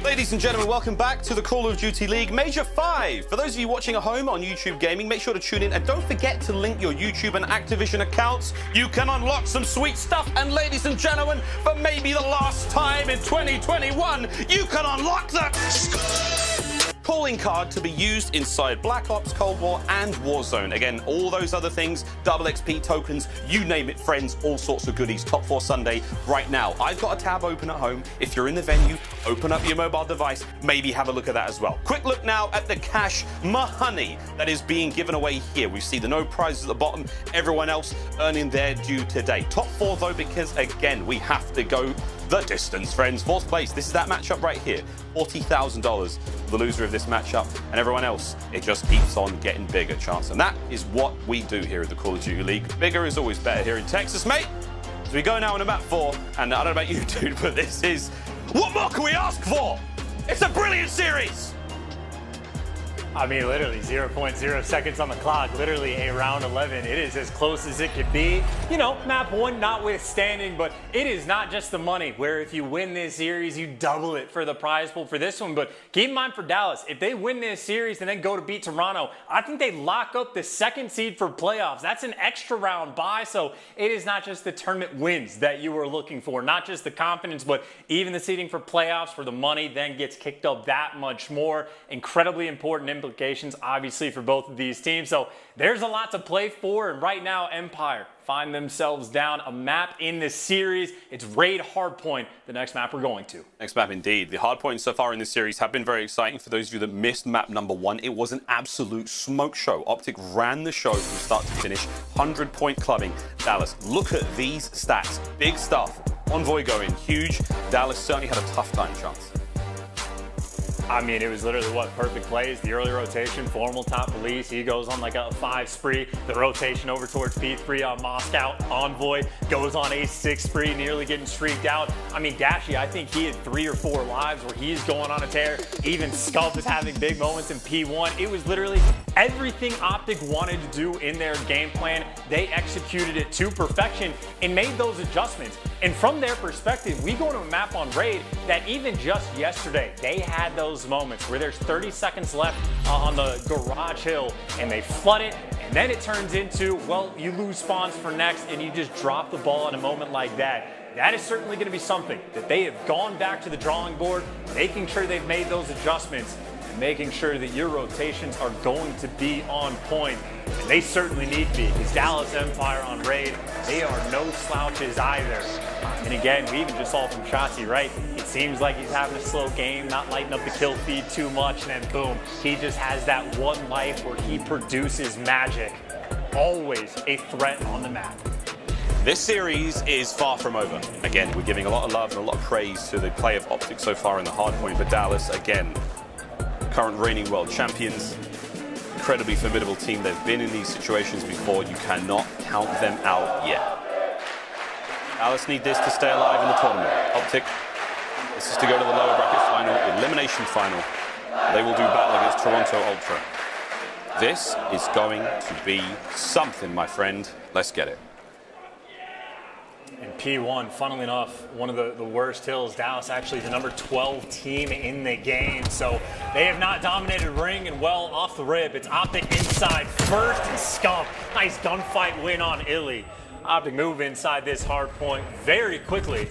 Ladies and gentlemen, welcome back to the Call of Duty League Major 5. For those of you watching at home on YouTube Gaming, make sure to tune in and don't forget to link your YouTube and Activision accounts. You can unlock some sweet stuff, and ladies and gentlemen, for maybe the last time in 2021, you can unlock the calling card to be used inside Black Ops, Cold War, and Warzone. Again, all those other things, double XP tokens, you name it, friends, all sorts of goodies. Top 4 Sunday right now. I've got a tab open at home. If you're in the venue, open up your mobile device, maybe have a look at that as well. Quick look now at the cash money that is being given away here. We see the no prizes at the bottom, everyone else earning their due today. Top 4 though, because again, we have to go the distance, friends. 4th place, this is that matchup right here. $40,000 for the loser of this matchup, and everyone else, it just keeps on getting bigger, Chance. And that is what we do here at the Call of Duty League. Bigger is always better here in Texas, mate. So we go now on a map 4, and I don't know about you, dude, but this is... what more can we ask for? It's a brilliant series! I mean, literally 0.0 seconds on the clock, literally a round 11. It is as close as it could be. You know, map 1 notwithstanding, but it is not just the money, where if you win this series, you double it for the prize pool for this one. But keep in mind for Dallas, if they win this series and then go to beat Toronto, I think they lock up the 2nd seed for playoffs. That's an extra round bye, so it is not just the tournament wins that you were looking for, not just the confidence, but even the seeding for playoffs, where the money then gets kicked up that much more. Incredibly important implications, obviously, for both of these teams. So there's a lot to play for, and right now, Empire find themselves down a map in this series. It's Raid Hardpoint, the next map we're going to. Next map indeed. The hardpoints so far in this series have been very exciting. For those of you that missed map number 1, it was an absolute smoke show. Optic ran the show from start to finish. 100-point clubbing. Dallas, look at these stats. Big stuff. Envoy going huge. Dallas certainly had a tough time, Chance. I mean, it was literally what perfect plays. The early rotation, Formal top police. He goes on like a 5 spree. The rotation over towards P3 on Moscow. Envoy goes on a 6 spree, nearly getting streaked out. I mean, Dashy, I think he had 3 or 4 lives where he's going on a tear. Even Sculpt is having big moments in P1. It was literally everything Optic wanted to do in their game plan. They executed it to perfection and made those adjustments. And from their perspective, we go to a map on Raid that even just yesterday, they had those moments where there's 30 seconds left on the garage hill and they flood it, and then it turns into, well, you lose spawns for next and you just drop the ball in a moment like that. That is certainly going to be something that they have gone back to the drawing board, making sure they've made those adjustments, and making sure that your rotations are going to be on point. And they certainly need to be, because Dallas Empire on Raid, they are no slouches either. And again, we even just saw from Shotzi, right? It seems like he's having a slow game, not lighting up the kill feed too much, and then boom, he just has that one life where he produces magic. Always a threat on the map. This series is far from over. Again, we're giving a lot of love and a lot of praise to the play of Optic so far in the hardpoint, but Dallas, again, current reigning world champions, incredibly formidable team. They've been in these situations before. You cannot count them out yet. Dallas need this to stay alive in the tournament. Optic, this is to go to the lower bracket final, elimination final. They will do battle against Toronto Ultra. This is going to be something, my friend. Let's get it. In P1, funnily enough, one of the worst hills. Dallas actually the number 12 team in the game. So they have not dominated ring, and well, off the rip, it's Optic inside first and Scump. Nice gunfight win on Illy. Optic move inside this hard point very quickly.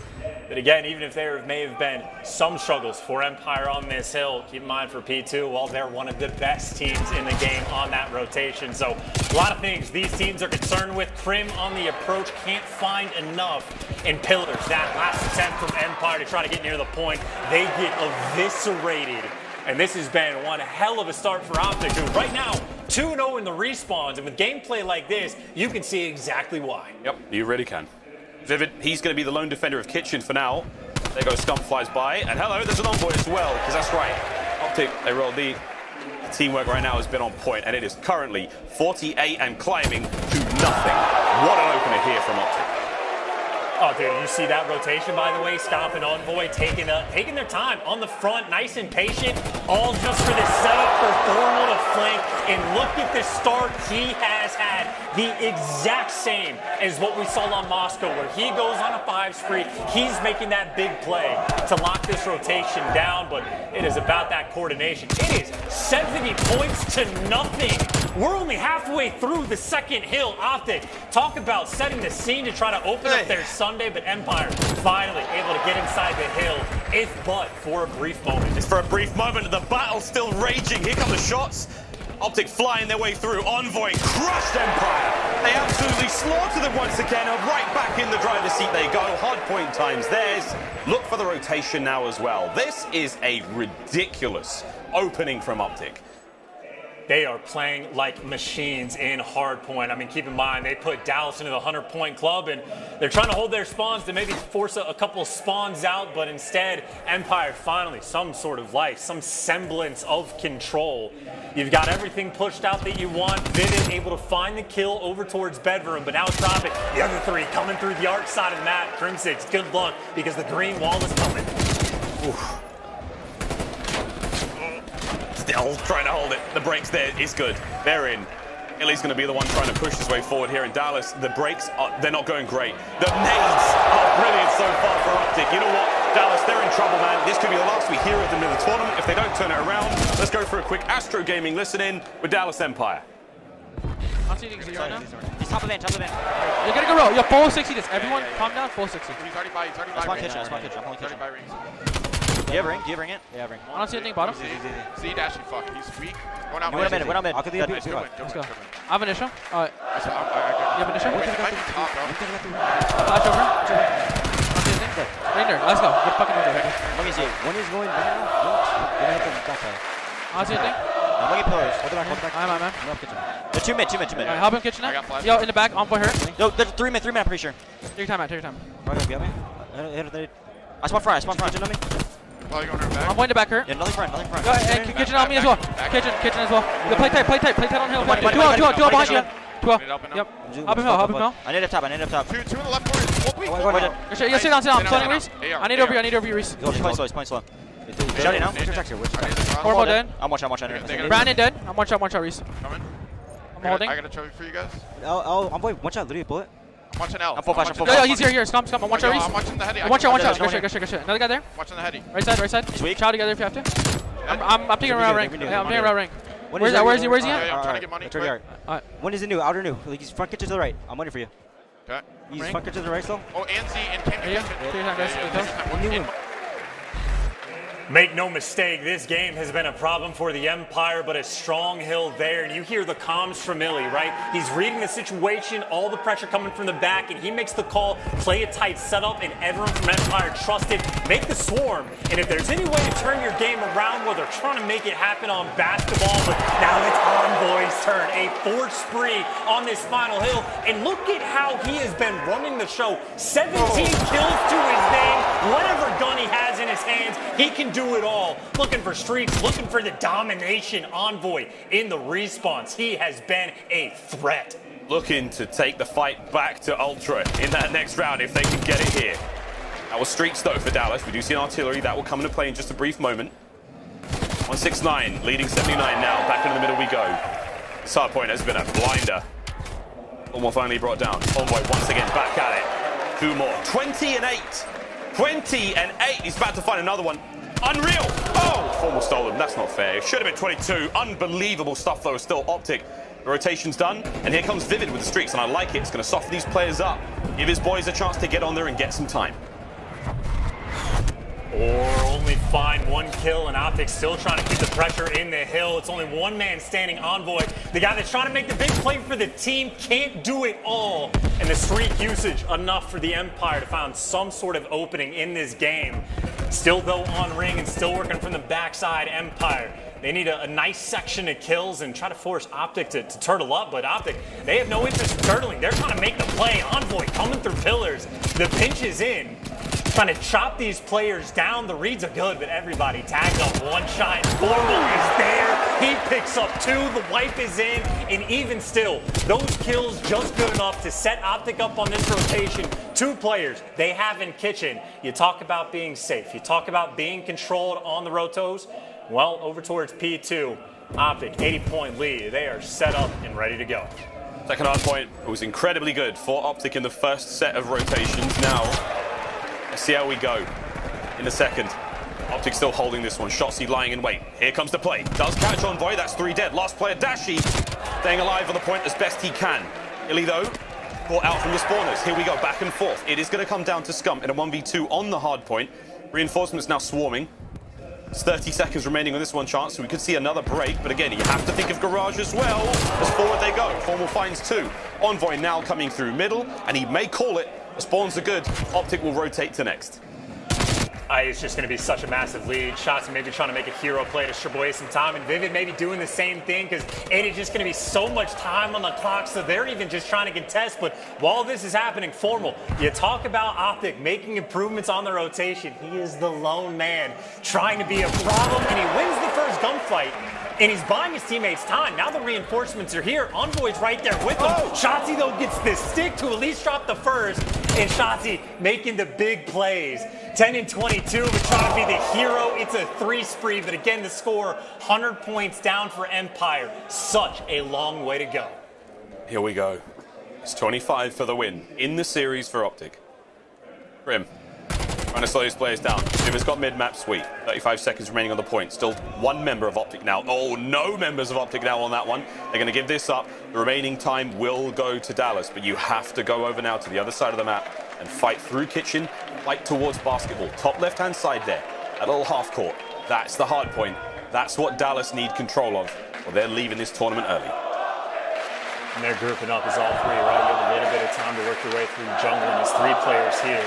But again, even if there may have been some struggles for Empire on this hill, keep in mind for P2, well, they're one of the best teams in the game on that rotation. So a lot of things these teams are concerned with. Crim on the approach can't find enough. And Pillars, that last attempt from Empire to try to get near the point, they get eviscerated. And this has been one hell of a start for Optic, who right now 2-0 in the respawns. And with gameplay like this, you can see exactly why. Yep, you really can. Vivid, he's going to be the lone defender of Kitchen for now. There goes Scump, flies by. And hello, there's an Envoy as well, because that's right. Optic, they rolled the teamwork right now has been on point, and it is currently 48 and climbing to nothing. What an opener here from Optic. Oh, dude, you see that rotation, by the way? Scump and Envoy taking their time on the front, nice and patient, all just for this setup for Formal to flank. And look at the start he has had, the exact same as what we saw on Moscow, where he goes on a 5 spree. He's making that big play to lock this rotation down, but it is about that coordination. It is 70 points to nothing. We're only halfway through the second hill. Optic, talk about setting the scene to try to open up their Sunday, but Empire finally able to get inside the hill, if but for a brief moment. It's for a brief moment. The battle's still raging. Here come the shots. Optic flying their way through. Envoy crushed Empire. They absolutely slaughtered them once again. And right back in the driver's seat they go. Hardpoint times theirs. Look for the rotation now as well. This is a ridiculous opening from Optic. They are playing like machines in hardpoint. I mean, keep in mind, they put Dallas into the 100-point club, and they're trying to hold their spawns to maybe force a couple of spawns out, but instead, Empire finally, some sort of life, some semblance of control. You've got everything pushed out that you want. Vivid able to find the kill over towards Bedroom, but now Tropic, the other three coming through the arc side of the map. Crim6, good luck, because the green wall is coming. Oof. Still trying to hold it. The breaks there is good. They're in. Illy's going to be the one trying to push his way forward here in Dallas. The breaks, they're not going great. The nades are brilliant so far for Optic. You know what? Dallas, they're in trouble, man. This could be the last we hear of them in the tournament if they don't turn it around. Let's go for a quick Astro Gaming listen-in with Dallas Empire. I'm seeing zero right now. He's top of van, top of van. You're gonna go roll. You're full 60 this. Everyone, calm down. Full 60. He's already by. He's already by. That's my kitchen. I'm only kitchen. Do you have ring? Do you have ring it? Yeah, I have ring. I don't see anything bottom. See, Dashy, fuck. He's weak. Going out. Wait a minute. I'll get the AP. Let's go. I have initial. Alright. You have initial? Flash over. Rainer, let's go. Good fucking window. Let me see. One is going down. I don't see anything. I'm looking pillars. Hold it back. I'm kitchen. They're two mid. Alright, help him kitchen now. Yo, in the back, on for her. Yo, there's 3 mid, I'm pretty sure. Take your time, Take your time. I spawn front. Kitchen on me. I'm going to back her. Yeah, nothing front. Go ahead, kitchen on me as well. Kitchen as well. Yo, play tight on hill. 2-0 behind you. 2-0. Yep. Help him hill. I need up top. Two in the left corner. Yeah, sit down. I'm stunning Reese. I need over you, Reese. He's playing slow. Shouting now. Horrible dead. I'm watching. Brandon dead. I'm one shot, Reese. Coming. I'm holding. I got a trophy for you guys. I'm going one shot, literally bullet. I'm watching L. I'm full flash. Yo, he's here. Scum. I'm one shot, Reese. I'm watching the heady. One shot. Good shit. Another guy there. Watching the heady. Right side. Sweet. Chow together if you have to. I'm taking around rank. Yeah, I'm taking around rank. Where's he? I'm trying to get money. Alright. When is it new? Outer new. Like he's front kitchen to the right. I'm waiting for you. Okay. He's front kitchen to the right still. Oh, and Z and King. Make no mistake, this game has been a problem for the Empire, but a strong hill there. And you hear the comms from Illy, right? He's reading the situation, all the pressure coming from the back, and he makes the call, play a tight setup, and everyone from Empire trusted, make the swarm. And if there's any way to turn your game around, well, they're trying to make it happen on basketball, but now it's Envoy's turn. A fourth spree on this final hill. And look at how he has been running the show. 17 kills to his name. Whatever gun he has in his hands, he can do it all. Looking for streaks, looking for the domination. Envoy in the response. He has been a threat. Looking to take the fight back to Ultra in that next round if they can get it here. That was streaks though for Dallas. We do see an artillery. That will come into play in just a brief moment. 169 leading 79 now. Back into the middle we go. This hard point has been a blinder. Almost finally brought down. Envoy once again back at it. 2 more. 20 and 8. 20 and 8. He's about to find another one. Unreal. Oh, formal stolen. That's not fair. It should have been 22. Unbelievable stuff though. Still Optic. The rotation's done. And here comes Vivid with the streaks. And I like it. It's going to soften these players up. Give his boys a chance to get on there and get some time. Or only find 1 kill, and Optic still trying to keep the pressure in the hill. It's only 1 man standing. Envoy, the guy that's trying to make the big play for the team, can't do it all. And the streak usage enough for the Empire to find some sort of opening in this game. Still though on ring and still working from the backside. Empire, they need a nice section of kills and try to force Optic to turtle up, but Optic, they have no interest in turtling. They're trying to make the play. Envoy coming through pillars. The pinch is in. Trying to chop these players down. The reads are good, but everybody tags up. 1 shot. Formal is there. He picks up 2. The wipe is in. And even still, those kills just good enough to set Optic up on this rotation. 2 players they have in kitchen. You talk about being safe. You talk about being controlled on the rotos. Well, over towards P2. Optic, 80-point lead. They are set up and ready to go. Second hard point was incredibly good for Optic in the first set of rotations. Now, let's see how we go in the second. Optic still holding this one. Shotzzy lying in wait. Here comes the play. Does catch Envoy. That's 3 dead. Last player, Dashi, staying alive on the point as best he can. Illy, though, brought out from the spawners. Here we go, back and forth. It is going to come down to Scump in a 1v2 on the hard point. Reinforcements now swarming. There's 30 seconds remaining on this one chance, so we could see another break. But again, you have to think of Garage as well. As forward they go. Formal finds 2. Envoy now coming through middle, and he may call it. The spawns are good. Optic will rotate to next. It's just going to be such a massive lead. Shotzzy maybe trying to make a hero play to strip away some time, and Vivid maybe doing the same thing because it is just going to be so much time on the clock, so they're even just trying to contest. But while this is happening, Formal, you talk about Optic making improvements on the rotation. He is the lone man trying to be a problem, and he wins the first gunfight. and he's buying his teammates time. Now the reinforcements are here. Envoy's right there with him. Shotzi, though, gets this stick to at least drop the first, and Shotzi making the big plays. 10 and 22, but trying to be the hero. It's a 3 spree, but again, the score, 100 points down for Empire. Such a long way to go. Here we go. It's 25 for the win in the series for Optic. Grim. Trying to slow these players down. Shiver's got mid-map sweep. 35 seconds remaining on the point. Still one member of Optic now. Oh, no members of Optic now on that one. They're going to give this up. The remaining time will go to Dallas, but you have to go over now to the other side of the map and fight through kitchen, fight towards basketball. Top left-hand side there. That little half court. That's the hard point. That's what Dallas need control of, or they're leaving this tournament early. And they're grouping up as all 3, right? You have a little bit of time to work your way through jungle, and there's 3 players here.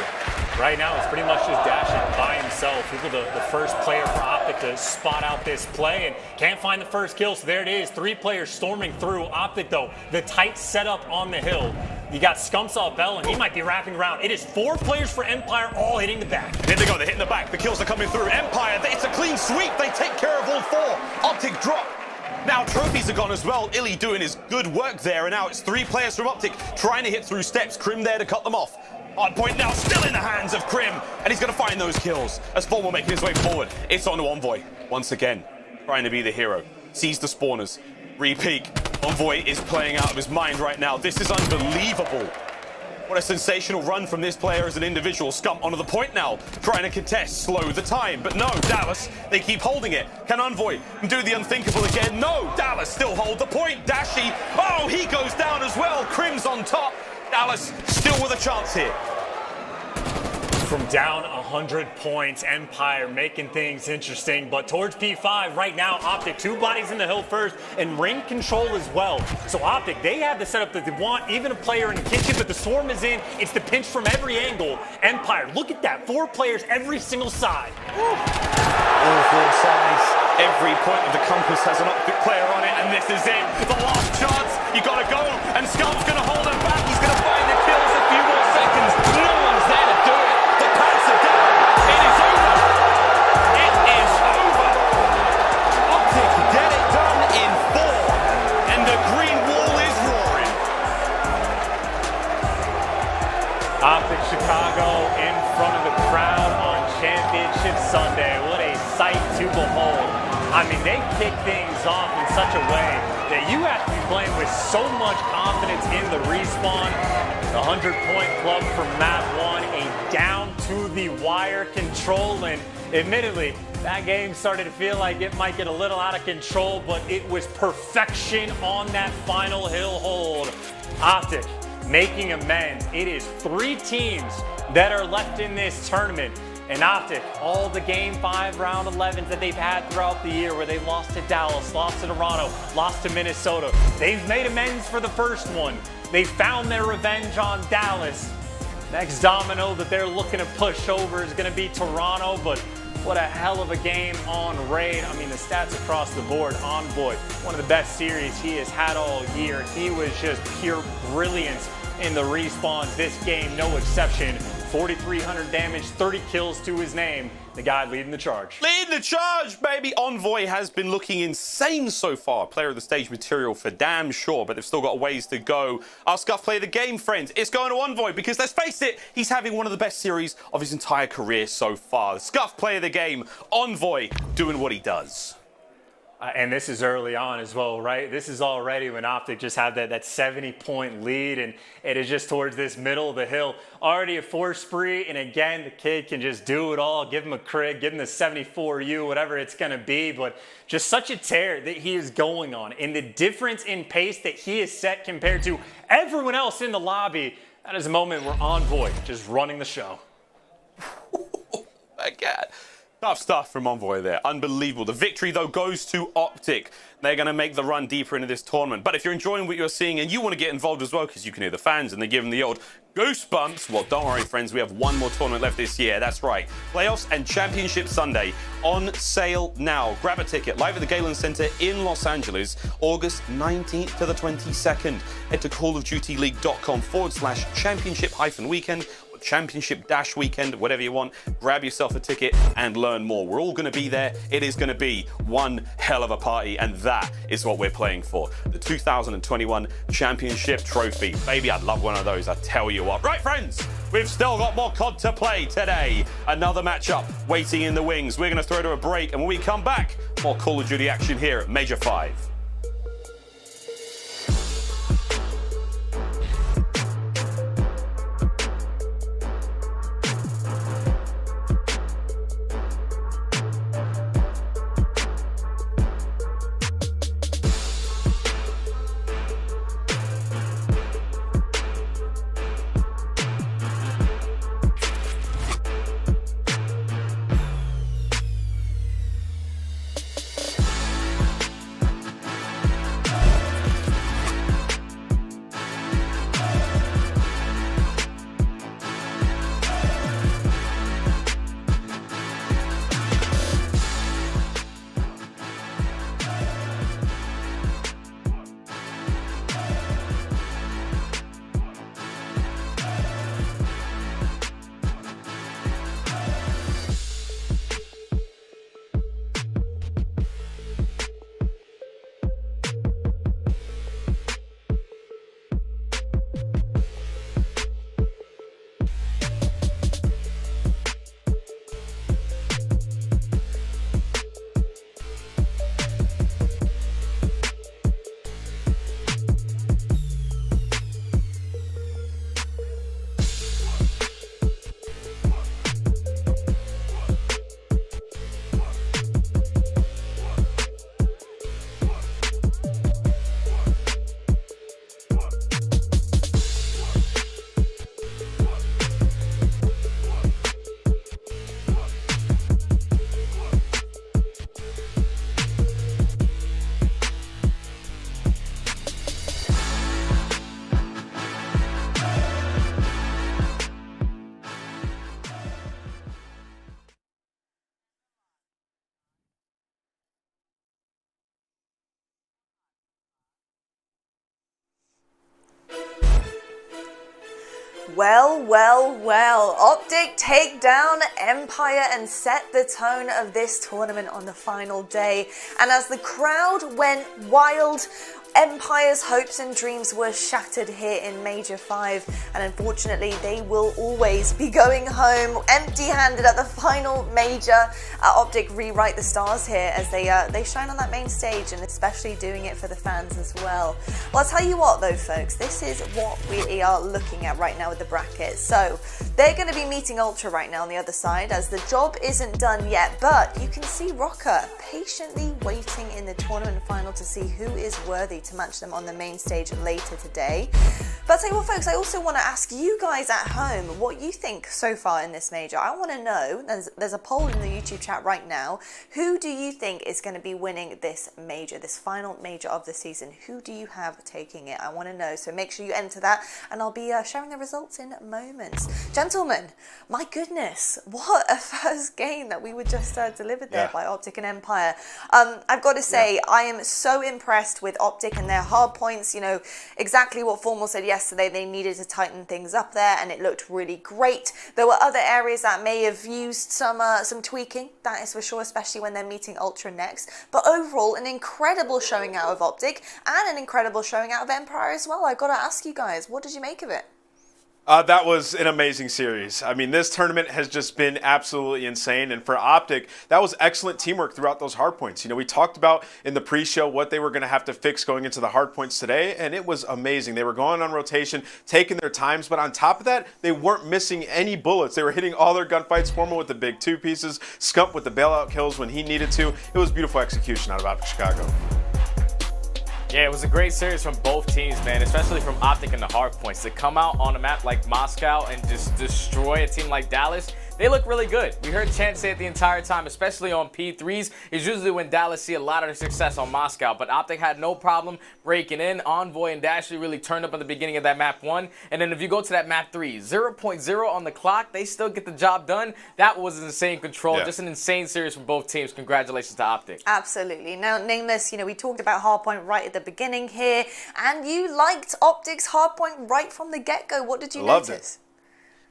Right now, it's pretty much just dashing by himself. He's the first player for Optic to spot out this play, and can't find the first kill, so there it is. 3 players storming through. Optic, though, the tight setup on the hill. You got Scumsaw Bell, and he might be wrapping around. It is 4 players for Empire, all hitting the back. Here they go, they're hitting the back. The kills are coming through. Empire, it's a clean sweep. They take care of all 4. Optic drop. Now trophies are gone as well. Illy doing his good work there, and now it's 3 players from Optic trying to hit through steps. Krim there to cut them off. Hard point now still in the hands of Krim, and he's going to find those kills as Formal making his way forward. It's on to Envoy once again, trying to be the hero. Sees the spawners. Re-peek. Envoy is playing out of his mind right now. This is unbelievable. What a sensational run from this player as an individual. Scum onto the point now, trying to contest, slow the time. But no, Dallas, they keep holding it. Can Envoy do the unthinkable again? No, Dallas still hold the point. Dashi, oh, he goes down as well. Krim's on top. Dallas still with a chance here. From down 100 points, Empire making things interesting, but towards P5 right now, Optic 2 bodies in the hill first and ring control as well. So Optic, they have the setup that they want, even a player in the kitchen, but the swarm is in. It's the pinch from every angle. Empire, look at that, 4 players every single side. All 4 sides. Every point of the compass has an Optic player on it, and this is it. The last chance, you gotta go, and Scum's gonna hold him back. He's gonna find the kills, a few more seconds. No one's there to do it. The pass are down. It is over. It is over. Optic get it done in 4, and the green wall is roaring. Optic Chicago in front of the crowd on Championship Sunday. What a sight to behold. I mean, they kick things off in such a way that you have to be playing with so much confidence in the respawn. The 100-point club from map 1, a down-to-the-wire control, and admittedly, that game started to feel like it might get a little out of control, but it was perfection on that final hill hold. Optic making amends. It is 3 teams that are left in this tournament. And Optic, all the Game 5 round 11s that they've had throughout the year, where they've lost to Dallas, lost to Toronto, lost to Minnesota, they've made amends for the first one. They found their revenge on Dallas. Next domino that they're looking to push over is going to be Toronto, but what a hell of a game on Raid. I mean, the stats across the board. Envoy, one of the best series he has had all year. He was just pure brilliance in the respawns. This game, no exception. 4,300 damage, 30 kills to his name. The guy leading the charge. Leading the charge, baby. Envoy has been looking insane so far. Player of the stage material for damn sure, but they've still got a ways to go. Our Scuff play the game, friends. It's going to Envoy because, let's face it, he's having one of the best series of his entire career so far. The Scuff play of the game, Envoy doing what he does. And this is early on as well, right? This is already when Optic just had that 70-point lead, and it is just towards this middle of the hill. Already a 4 spree, and again, the kid can just do it all. Give him a crit, give him the 74U, whatever it's going to be. But just such a tear that he is going on. And the difference in pace that he is set compared to everyone else in the lobby, that is a moment where Envoy just running the show. My God. Tough stuff from Envoy there. Unbelievable. The victory, though, goes to Optic. They're going to make the run deeper into this tournament. But if you're enjoying what you're seeing and you want to get involved as well, because you can hear the fans and they give them the old goosebumps, well, don't worry, friends. We have one more tournament left this year. That's right. Playoffs and Championship Sunday on sale now. Grab a ticket live at the Galen Center in Los Angeles, August 19th to the 22nd. Head to callofdutyleague.com/championship-weekend. Championship Dash weekend, whatever you want. Grab yourself a ticket and learn more. We're all going to be there. It is going to be one hell of a party, and that is what we're playing for. The 2021 Championship Trophy. Baby, I'd love one of those, I tell you what. Right, friends, we've still got more COD to play today. Another matchup waiting in the wings. We're going to throw to a break, and when we come back, more Call of Duty action here at Major 5. Well, well, well. Optic take down Empire and set the tone of this tournament on the final day. And as the crowd went wild, Empire's hopes and dreams were shattered here in Major 5, and unfortunately they will always be going home empty-handed at the final Major. Optic rewrite the stars here as they shine on that main stage, and especially doing it for the fans as well. Well, I'll tell you what though, folks, this is what we are looking at right now with the bracket. So they're going to be meeting Ultra right now on the other side, as the job isn't done yet, but you can see Rocker patiently waiting in the tournament final to see who is worthy to match them on the main stage later today. But I'll tell you what, folks, I also want to ask you guys at home what you think so far in this major. I want to know, there's a poll in the YouTube chat right now, who do you think is going to be winning this major, this final major of the season? Who do you have taking it? I want to know, so make sure you enter that, and I'll be sharing the results in moments. Gentlemen, my goodness, what a first game that we were just delivered there by Optic and Empire. I've got to say, I am so impressed with Optic and their hard points. You know, exactly what Formal said yesterday, they needed to tighten things up there, and it looked really great. There were other areas that may have used some tweaking, that is for sure, especially when they're meeting Ultra next. But overall, an incredible showing out of Optic, and an incredible showing out of Empire as well. I've got to ask you guys, what did you make of it? That was an amazing series. I mean, this tournament has just been absolutely insane. And for Optic, that was excellent teamwork throughout those hard points. You know, we talked about in the pre-show what they were going to have to fix going into the hard points today, and it was amazing. They were going on rotation, taking their times, but on top of that, they weren't missing any bullets. They were hitting all their gunfights, Formal with the big 2 pieces, Scump with the bailout kills when he needed to. It was beautiful execution out of Optic Chicago. Yeah, it was a great series from both teams, man, especially from Optic and the hard points. To come out on a map like Moscow and just destroy a team like Dallas, they look really good. We heard Chance say it the entire time, especially on P3s. It's usually when Dallas see a lot of success on Moscow, but Optic had no problem breaking in. Envoy and Dashley really turned up at the beginning of that map 1. And then if you go to that map 3, 0.0 on the clock, they still get the job done. That was insane control. Yeah. Just an insane series from both teams. Congratulations to Optic. Absolutely. Now, Nameless, you know, we talked about hardpoint right at the beginning here, and you liked Optic's hardpoint right from the get-go. What did you notice?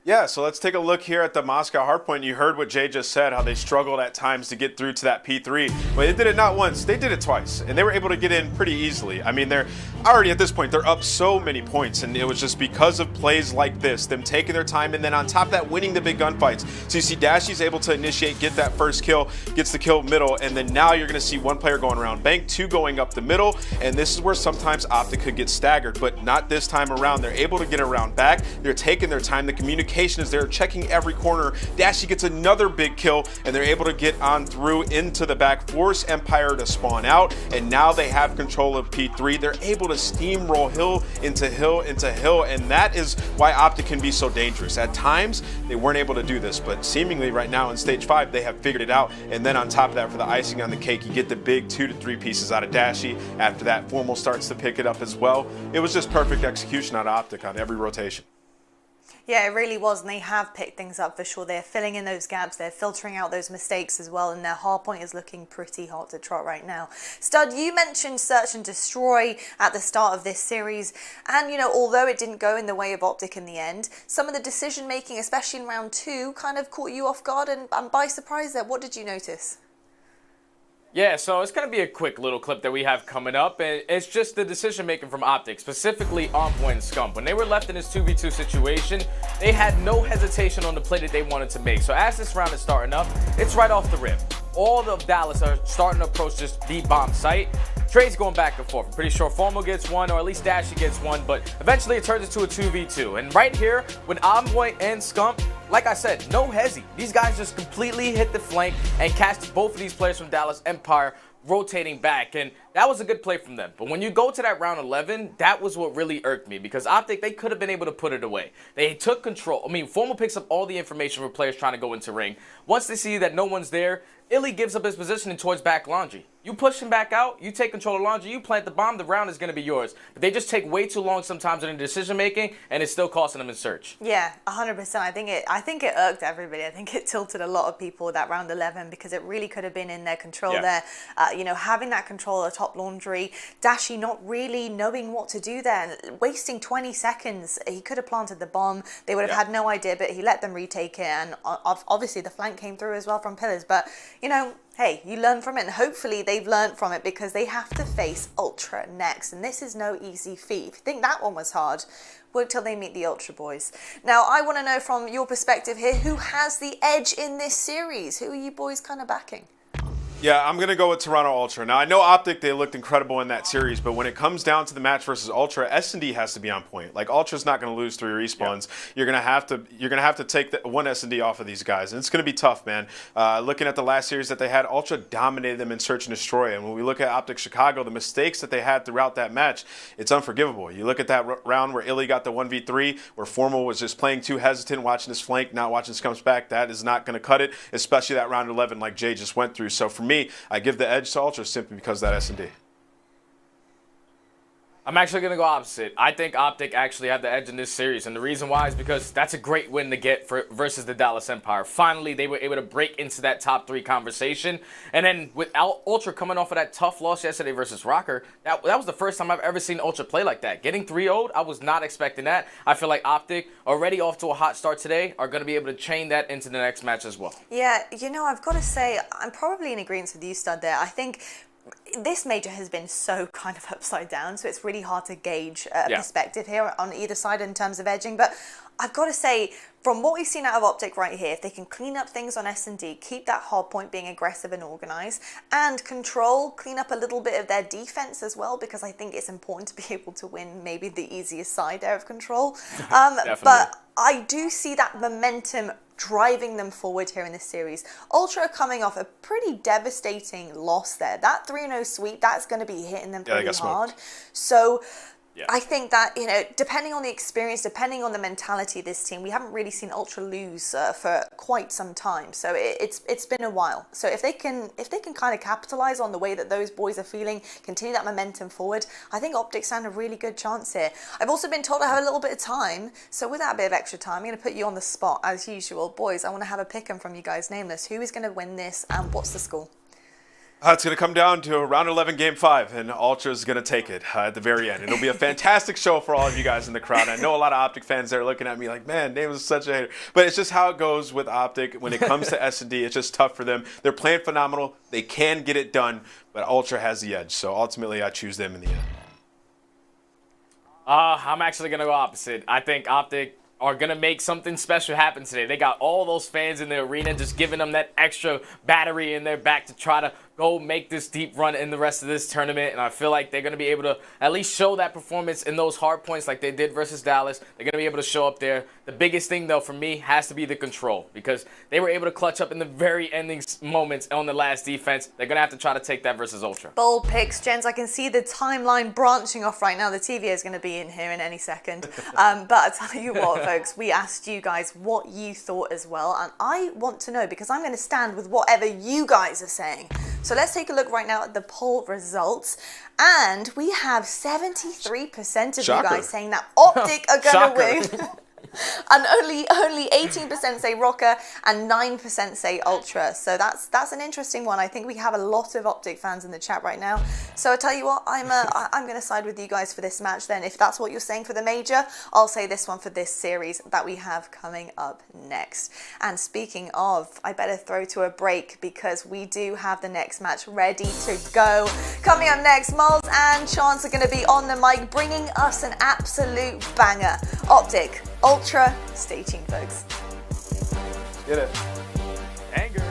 Yeah, so let's take a look here at the Moscow Hardpoint. You heard what Jay just said, how they struggled at times to get through to that P3. But they did it not once, they did it twice. And they were able to get in pretty easily. I mean, they're already at this point, they're up so many points. And it was just because of plays like this, them taking their time, and then on top of that, winning the big gunfights. So you see Dashy's able to initiate, get that first kill, gets the kill middle. And then now you're going to see one player going around Bank, two going up the middle. And this is where sometimes Optic could get staggered, but not this time around. They're able to get around back. They're taking their time. The communication is there, checking every corner. Dashy gets another big kill, and they're able to get on through into the back, force Empire to spawn out, and now they have control of P3. They're able to steamroll hill into hill into hill, and that is why Optic can be so dangerous. At times, they weren't able to do this, but seemingly right now in Stage 5, they have figured it out, and then on top of that, for the icing on the cake, you get the big 2 to 3 pieces out of Dashy. After that, Formal starts to pick it up as well. It was just perfect execution out of Optic on every rotation. Yeah, it really was, and they have picked things up for sure. They're filling in those gaps, they're filtering out those mistakes as well, and their hardpoint is looking pretty hot to trot right now. Stud, you mentioned Search and Destroy at the start of this series, and you know, although it didn't go in the way of Optic in the end, some of the decision making, especially in round 2, kind of caught you off guard and by surprise there. What did you notice? Yeah, so it's going to be a quick little clip that we have coming up, and it's just the decision-making from Optic, specifically On Point and Scump. When they were left in this 2v2 situation, they had no hesitation on the play that they wanted to make. So as this round is starting up, it's right off the rip. All of Dallas are starting to approach this B-bomb site. Trades going back and forth. I'm pretty sure Formal gets one, or at least Dashy gets one, but eventually it turns into a 2v2. And right here, with Envoy and Scump, like I said, no hezzy. These guys just completely hit the flank and catch both of these players from Dallas Empire rotating back, and that was a good play from them. But when you go to that round 11, that was what really irked me, because Optic, they could have been able to put it away. They took control. I mean, Formal picks up all the information for players trying to go into ring. Once they see that no one's there, Illy gives up his positioning towards back Laundry. You push him back out, you take control of Laundry, you plant the bomb, the round is going to be yours. But they just take way too long sometimes in the decision making, and it's still costing them in Search. Yeah, 100%. I think it irked everybody. I think it tilted a lot of people that round 11, because it really could have been in their control there. You know, having that control of top Laundry, Dashy not really knowing what to do there, wasting 20 seconds. He could have planted the bomb. They would have had no idea, but he let them retake it, and obviously the flank came through as well from Pillars. But you know, hey, you learn from it, and hopefully they've learned from it, because they have to face Ultra next, and this is no easy feat. If you think that one was hard, wait till they meet the Ultra boys. Now, I want to know from your perspective here, who has the edge in this series? Who are you boys kind of backing? Yeah, I'm going to go with Toronto Ultra. Now, I know Optic, they looked incredible in that series, but when it comes down to the match versus Ultra, S&D has to be on point. Like, Ultra's not going to lose 3 respawns. You're going to have to take one S&D off of these guys, and it's going to be tough, man. Looking at the last series that they had, Ultra dominated them in Search and Destroy, and when we look at Optic Chicago, the mistakes that they had throughout that match, it's unforgivable. You look at that round where Illy got the 1v3, where Formal was just playing too hesitant, watching his flank, not watching Scump's back. That is not going to cut it, especially that round 11 like Jay just went through. So for me, I give the edge to Ultra simply because of that S&D. I'm actually going to go opposite. I think Optic actually have the edge in this series, and the reason why is because that's a great win to get versus the Dallas Empire. Finally, they were able to break into that top 3 conversation, and then with Ultra coming off of that tough loss yesterday versus Rocker, that was the first time I've ever seen Ultra play like that. Getting 3-0'd, I was not expecting that. I feel like Optic, already off to a hot start today, are going to be able to chain that into the next match as well. Yeah, you know, I've got to say, I'm probably in agreement with you, Stud, there. I think this major has been so kind of upside down, so it's really hard to gauge a perspective here on either side in terms of edging. But I've got to say, from what we've seen out of Optic right here, if they can clean up things on S&D, keep that hard point being aggressive and organised, and control, clean up a little bit of their defense as well, because I think it's important to be able to win maybe the easiest side there of control. But I do see that momentum driving them forward here in this series. Ultra are coming off a pretty devastating loss there. That 3-0 sweep, that's going to be hitting them pretty hard. So I think that, you know, depending on the experience, depending on the mentality of this team, we haven't really seen Ultra lose for quite some time. So it's been a while. So if they can kind of capitalize on the way that those boys are feeling, continue that momentum forward, I think Optic stand a really good chance here. I've also been told I have a little bit of time. So with that bit of extra time, I'm going to put you on the spot as usual. Boys, I want to have a pick 'em from you guys, nameless. Who is going to win this and what's the score? It's going to come down to round 11, game 5, and Ultra's going to take it at the very end. It'll be a fantastic show for all of you guys in the crowd. I know a lot of Optic fans that are looking at me like, man, Dave is such a hater. But it's just how it goes with Optic. When it comes to S&D, it's just tough for them. They're playing phenomenal. They can get it done, but Ultra has the edge. So ultimately, I choose them in the end. I'm actually going to go opposite. I think Optic are going to make something special happen today. They got all those fans in the arena just giving them that extra battery in their back to try to go make this deep run in the rest of this tournament. And I feel like they're going to be able to at least show that performance in those hard points like they did versus Dallas. They're going to be able to show up there. The biggest thing, though, for me has to be the control, because they were able to clutch up in the very ending moments on the last defense. They're going to have to try to take that versus Ultra. Bold picks, gents. I can see the timeline branching off right now. The TV is going to be in here in any second. But I tell you what, folks, we asked you guys what you thought as well. And I want to know, because I'm going to stand with whatever you guys are saying. So let's take a look right now at the poll results. And we have 73% of you guys saying that Optic are going to win. And only 18% say Rocker and 9% say Ultra. So that's an interesting one. I think we have a lot of Optic fans in the chat right now. So I tell you what, I'm going to side with you guys for this match then. If that's what you're saying for the major, I'll say this one for this series that we have coming up next. And speaking of, I better throw to a break because we do have the next match ready to go. Coming up next, Miles and Chance are going to be on the mic bringing us an absolute banger. Optic, Ultra, stay tuned, folks. Get it. Anger.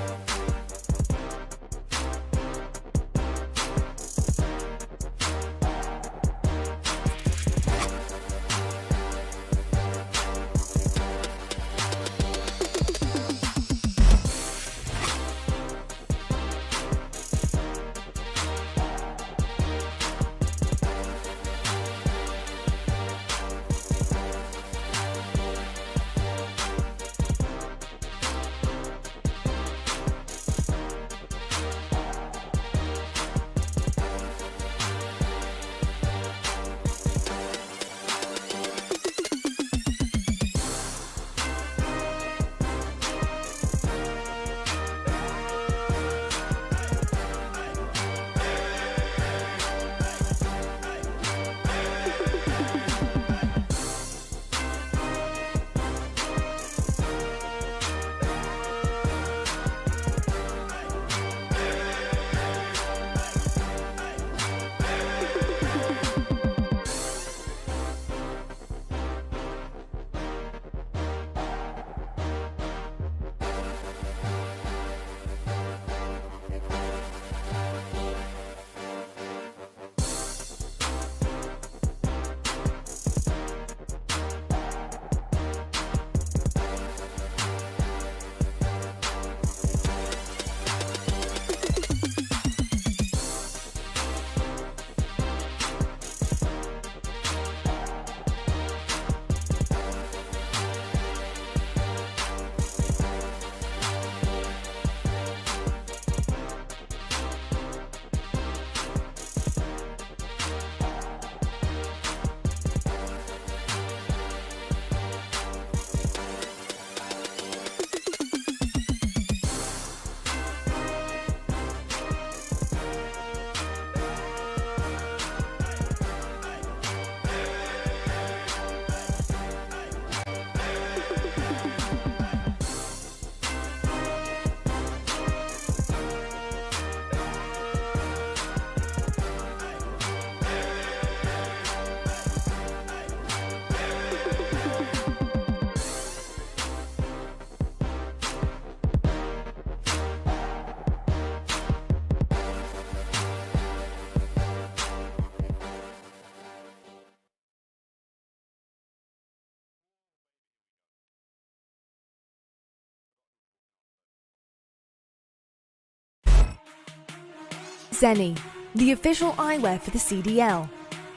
Zenni, the official eyewear for the CDL.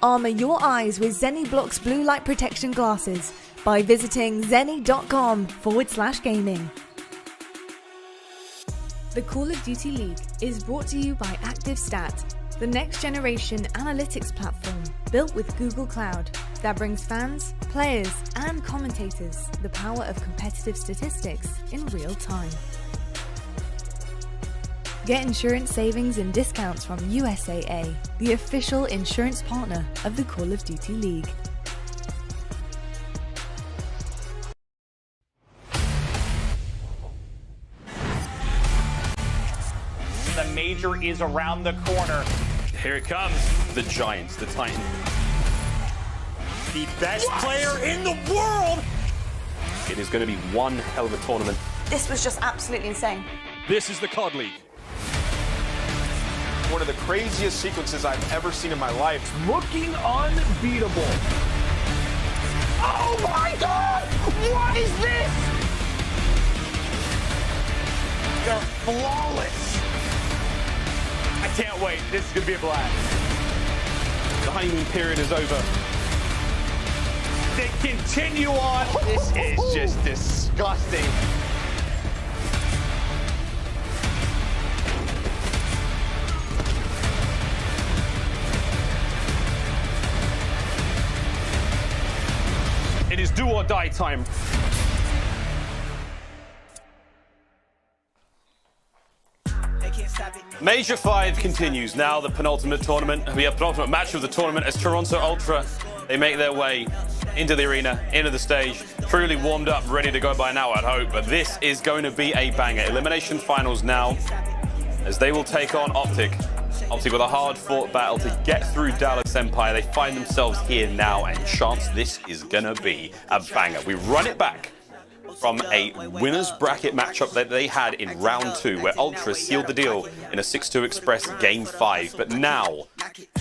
Armour your eyes with Zenni Blocks blue light protection glasses by visiting zenni.com/gaming. The Call of Duty League is brought to you by ActiveStat, the next generation analytics platform built with Google Cloud that brings fans, players, and commentators the power of competitive statistics in real time. Get insurance savings and discounts from USAA, the official insurance partner of the Call of Duty League. The major is around the corner. Here it comes. The Giants, the Titans. The best player in the world. It is going to be one hell of a tournament. This was just absolutely insane. This is the COD League. One of the craziest sequences I've ever seen in my life. Looking unbeatable. Oh my God! What is this? They're flawless. I can't wait. This is going to be a blast. The honeymoon period is over. They continue on. This is just disgusting. It is do or die time. Major 5 continues now, the penultimate tournament. We have penultimate match of the tournament as Toronto Ultra, they make their way into the arena, into the stage, truly warmed up, ready to go by now, I'd hope. But this is going to be a banger. Elimination finals now, as they will take on Optic. Optic with a hard-fought battle to get through Dallas Empire. They find themselves here now, and chance this is going to be a banger. We run it back from a winner's bracket matchup that they had in round 2, where Ultra sealed the deal in a 6-2 Express Game 5. But now,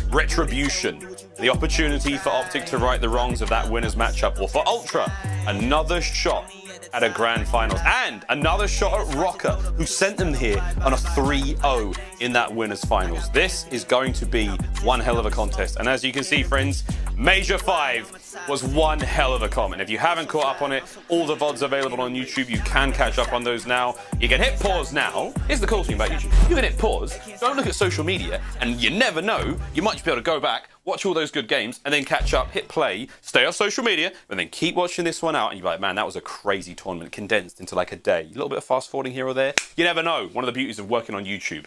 retribution, the opportunity for Optic to right the wrongs of that winner's matchup, or for Ultra, another shot at a grand finals, and another shot at Rocker, who sent them here on a 3-0 in that winners finals. This is going to be one hell of a contest, and as you can see, friends, Major 5 was one hell of a comp. And if you haven't caught up on it, all the VODs available on YouTube. You can catch up on those now. You can hit pause now. Here's the cool thing about YouTube. You can hit pause, don't look at social media, and you never know, you might just be able to go back, watch all those good games, and then catch up, hit play, stay off social media, and then keep watching this one out, and you're like, man, that was a crazy tournament condensed into like a day. A little bit of fast forwarding here or there. You never know. One of the beauties of working on YouTube.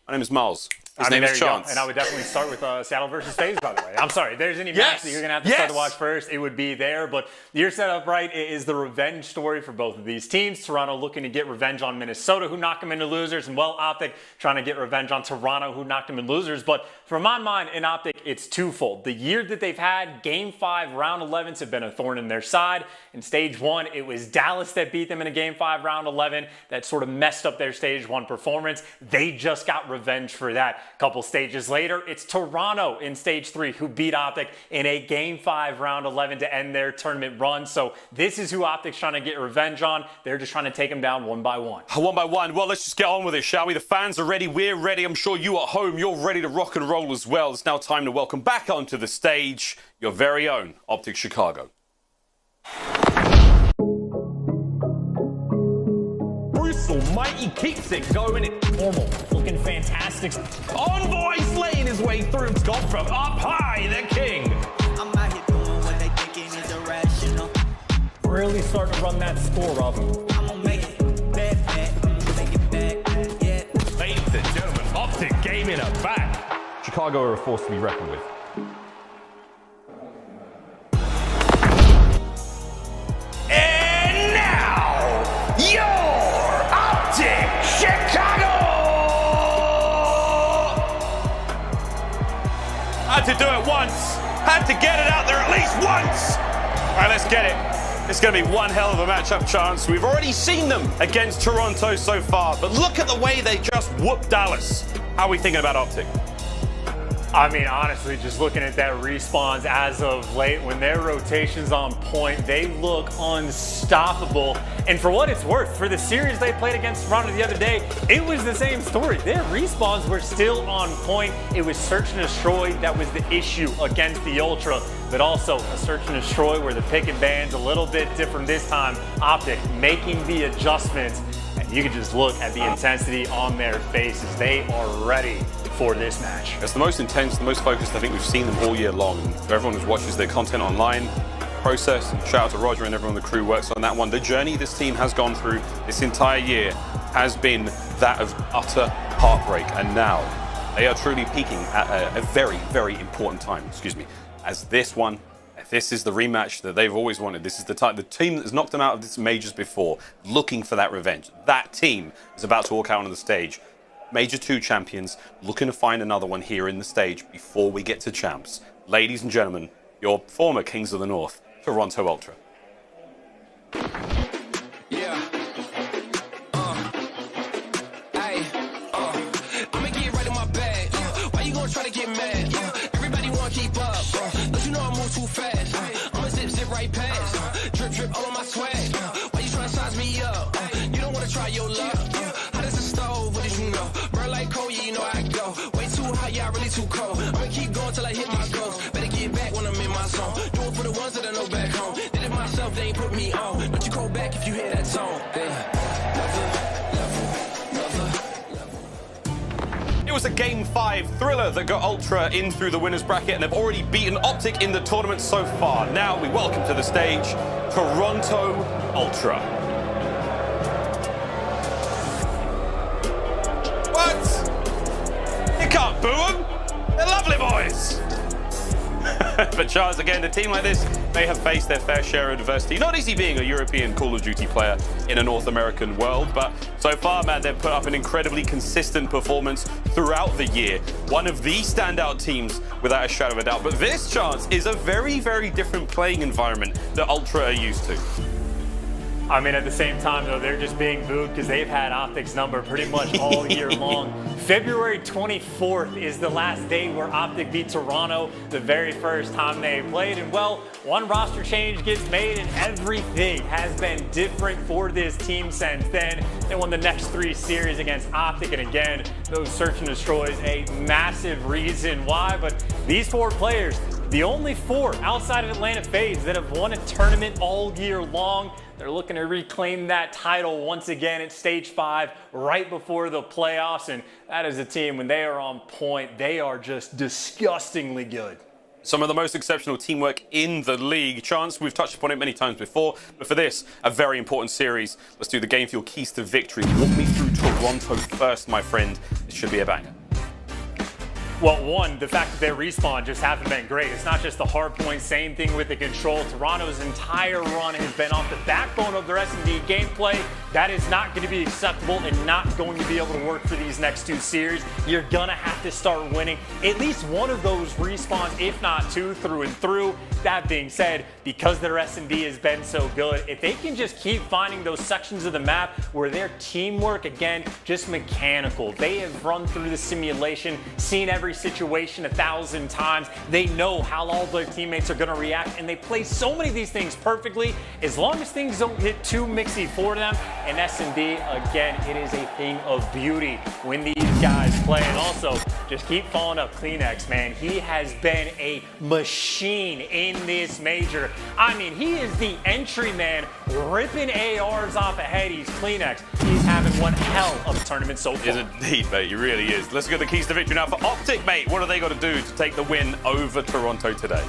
My name is Miles. His name is Chance. And I would definitely start with Seattle versus FaZe, by the way. I'm sorry, if there's any match that you're going to have to start to watch first, it would be there. But you're set up right. It is the revenge story for both of these teams. Toronto looking to get revenge on Minnesota, who knocked them into losers. And, well, Optic trying to get revenge on Toronto, who knocked them in losers. But from my mind, in Optic, it's twofold. The year that they've had, Game 5, Round 11s have been a thorn in their side. In Stage 1, it was Dallas that beat them in a Game 5, Round 11 that sort of messed up their Stage 1 performance. They just got revenge for that. A couple stages later, it's Toronto in Stage 3 who beat Optic in a Game 5, Round 11 to end their tournament run. So this is who Optic's trying to get revenge on. They're just trying to take them down one by one. One by one. Well, let's just get on with it, shall we? The fans are ready. We're ready. I'm sure you at home, you're ready to rock and roll as well. It's now time to welcome back onto the stage your very own Optic Chicago. Almighty keeps it going. Normal, looking fantastic. Envoy slaying his way through. Got from up high, the king. I'm out here doing what they thinking is irrational. Really starting to run that score up. I'm gonna make it back, make it back, yeah. Ladies and gentlemen, Optic Gaming are back. Chicago are a force to be reckoned with. And now, your Optic Chicago! Had to do it once. Had to get it out there at least once. All right, let's get it. It's going to be one hell of a matchup, Chance. We've already seen them against Toronto so far, but look at the way they just whooped Dallas. How are we thinking about Optic? I mean, honestly, just looking at that respawns as of late, when their rotation's on point, they look unstoppable. And for what it's worth, for the series they played against Toronto the other day, it was the same story. Their respawns were still on point. It was search and destroy that was the issue against the Ultra, but also a search and destroy where the pick and ban's a little bit different this time. Optic making the adjustments, and you can just look at the intensity on their faces. They are ready for this match. It's the most intense, the most focused I think we've seen them all year long. And for everyone who watches their content online, process, and shout out to Roger and everyone on the crew works on that one. The journey this team has gone through this entire year has been that of utter heartbreak, and now they are truly peaking at a very, very important time, as this is the rematch that they've always wanted. This is the team that has knocked them out of this majors before, looking for that revenge. That team is about to walk out on the stage. Major 2 champions, looking to find another one here in the stage before we get to champs. Ladies and gentlemen, your former Kings of the North, Toronto Ultra. Try to get mad, everybody wanna keep up, but you know I move too fast, I'ma zip right past, drip all on my swag, why you tryna size me up, you don't wanna try your luck, hot as a stove, what did you know, burn like coal, yeah you know I go, way too hot, yeah I really too cold, I'ma keep going till I hit my goals, better get back when I'm in my zone, do it for the ones that I know back home, did it myself, they ain't put me on, don't you go back if you hear that tone, It was a Game 5 thriller that got Ultra in through the winner's bracket, and they've already beaten Optic in the tournament so far. Now we welcome to the stage Toronto Ultra. What? You can't boo them. They're lovely boys. But Charles, again, a team like this may have faced their fair share of adversity. Not easy being a European Call of Duty player in a North American world, but so far, man, they've put up an incredibly consistent performance throughout the year. One of the standout teams, without a shadow of a doubt. But this, Chance, is a very, very different playing environment that Ultra are used to. I mean, at the same time, though, they're just being booed because they've had Optic's number pretty much all year long. February 24th is the last day where Optic beat Toronto, the very first time they played. And, well, one roster change gets made and everything has been different for this team since then. They won the next 3 series against Optic, and again, those search and destroys a massive reason why. But these 4 players, the only 4 outside of Atlanta FaZe that have won a tournament all year long. They're looking to reclaim that title once again at Stage 5 right before the playoffs. And that is a team, when they are on point, they are just disgustingly good. Some of the most exceptional teamwork in the league. Chance, we've touched upon it many times before, but for this, a very important series. Let's do the game for your keys to victory. Walk me through Toronto first, my friend. It should be a banger. Well, one, the fact that their respawn just haven't been great. It's not just the hard point, same thing with the control. Toronto's entire run has been off the backbone of their S&D gameplay. That is not going to be acceptable and not going to be able to work for these next 2 series. You're going to have to start winning at least one of those respawns, if not 2, through and through. That being said, because their S&D has been so good, if they can just keep finding those sections of the map where their teamwork, again, just mechanical. They have run through the simulation, seen every situation 1,000 times. They know how all their teammates are going to react, and they play so many of these things perfectly. As long as things don't get too mixy for them, and S&D, again, it is a thing of beauty when these guys play. And also, just keep following up Kleenex, man. He has been a machine in this major. I mean, he is the entry man, ripping ARs off ahead. He's Kleenex. He's having one hell of a tournament so far. He is indeed, mate. He really is. Let's get the keys to victory now for Optic, mate. What have they got to do to take the win over Toronto today?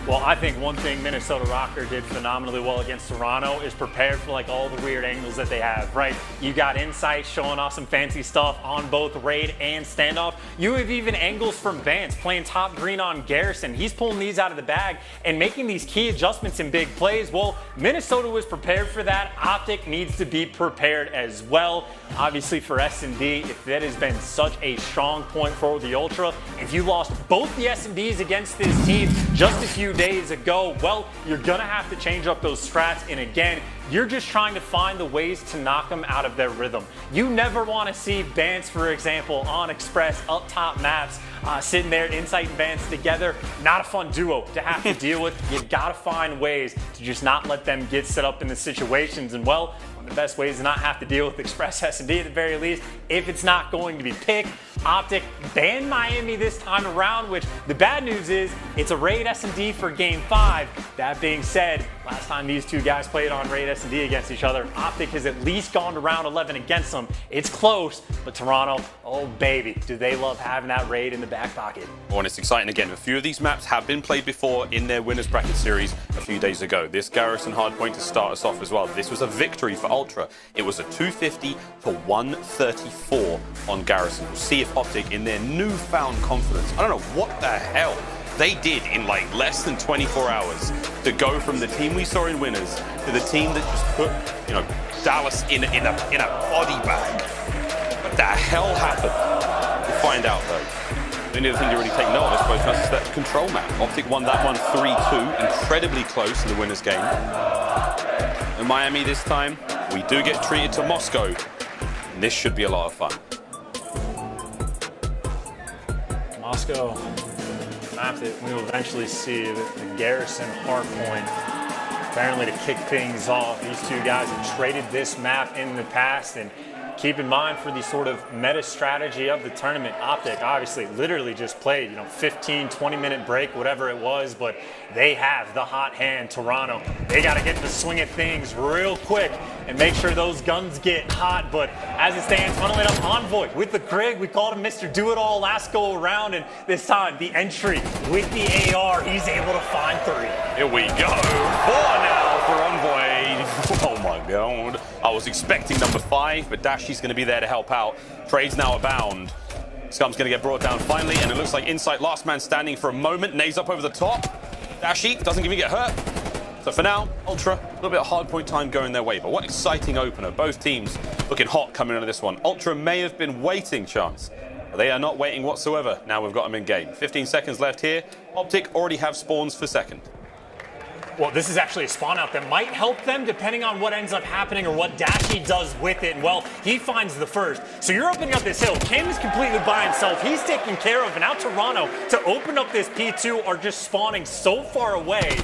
Well, I think one thing Minnesota Rocker did phenomenally well against Toronto is prepared for like all the weird angles that they have, right? You got Insight showing off some fancy stuff on both Raid and Standoff. You have even angles from Vance playing top green on Garrison. He's pulling these out of the bag and making these key adjustments in big plays. Well, Minnesota was prepared for that. Optic needs to be prepared as well. Obviously for S&D, if that has been such a strong point for the Ultra, if you lost both the S&Ds against this team just a few days ago, well, you're gonna have to change up those strats, and again, you're just trying to find the ways to knock them out of their rhythm. You never want to see Vance, for example, on Express up top maps, sitting there, Insight and Vance together. Not a fun duo to have to deal with. You've got to find ways to just not let them get set up in the situations, and well, one of the best ways to not have to deal with Express S&D at the very least, if it's not going to be picked. Optic banned Miami this time around, which the bad news is it's a Raid S&D for Game 5. That being said, Last time these two guys played on Raid S&D against each other, Optic has at least gone to round 11 against them. It's close, but Toronto, oh baby, do they love having that Raid in the back pocket. Oh, and it's exciting again. A few of these maps have been played before in their winners bracket series a few days ago. This Garrison hardpoint to start us off as well. This was a victory for Ultra. It was a 250 to 134 on Garrison. We'll see if Optic, in their newfound confidence, I don't know what the hell they did in like less than 24 hours to go from the team we saw in winners to the team that just put, you know, Dallas in a body bag. What the hell happened? We'll find out though. The only other thing to really take note of, I suppose, is that control map. Optic won that one 3-2, incredibly close in the winners game. In Miami this time, we do get treated to Moscow. And this should be a lot of fun. Moscow. Map that we will eventually see the Garrison hardpoint. Apparently to kick things off, these two guys have traded this map in the past, and keep in mind for the sort of meta strategy of the tournament, Optic obviously literally just played, you know, 15, 20-minute break, whatever it was, but they have the hot hand, Toronto. They got to get the swing of things real quick and make sure those guns get hot. But as it stands, funneling up Envoy with the Krig. We called him Mr. Do-It-All last go around, and this time the entry with the AR, he's able to find 3. Here we go. 4 now for Envoy. Oh my god. I was expecting number 5, but Dashy's going to be there to help out. Trade's now abound. Scum's going to get brought down finally, and it looks like Insight last man standing for a moment. Nays up over the top. Dashy doesn't even get hurt. So for now, Ultra, a little bit of hard point time going their way, but what exciting opener. Both teams looking hot coming into this one. Ultra may have been waiting, Chance. But they are not waiting whatsoever. Now we've got them in game. 15 seconds left here. Optic already have spawns for second. Well, this is actually a spawn out that might help them depending on what ends up happening or what Dashy does with it. And, well, he finds the first. So you're opening up this hill. Cam is completely by himself. He's taken care of. And now Toronto, to open up this P2, are just spawning so far away.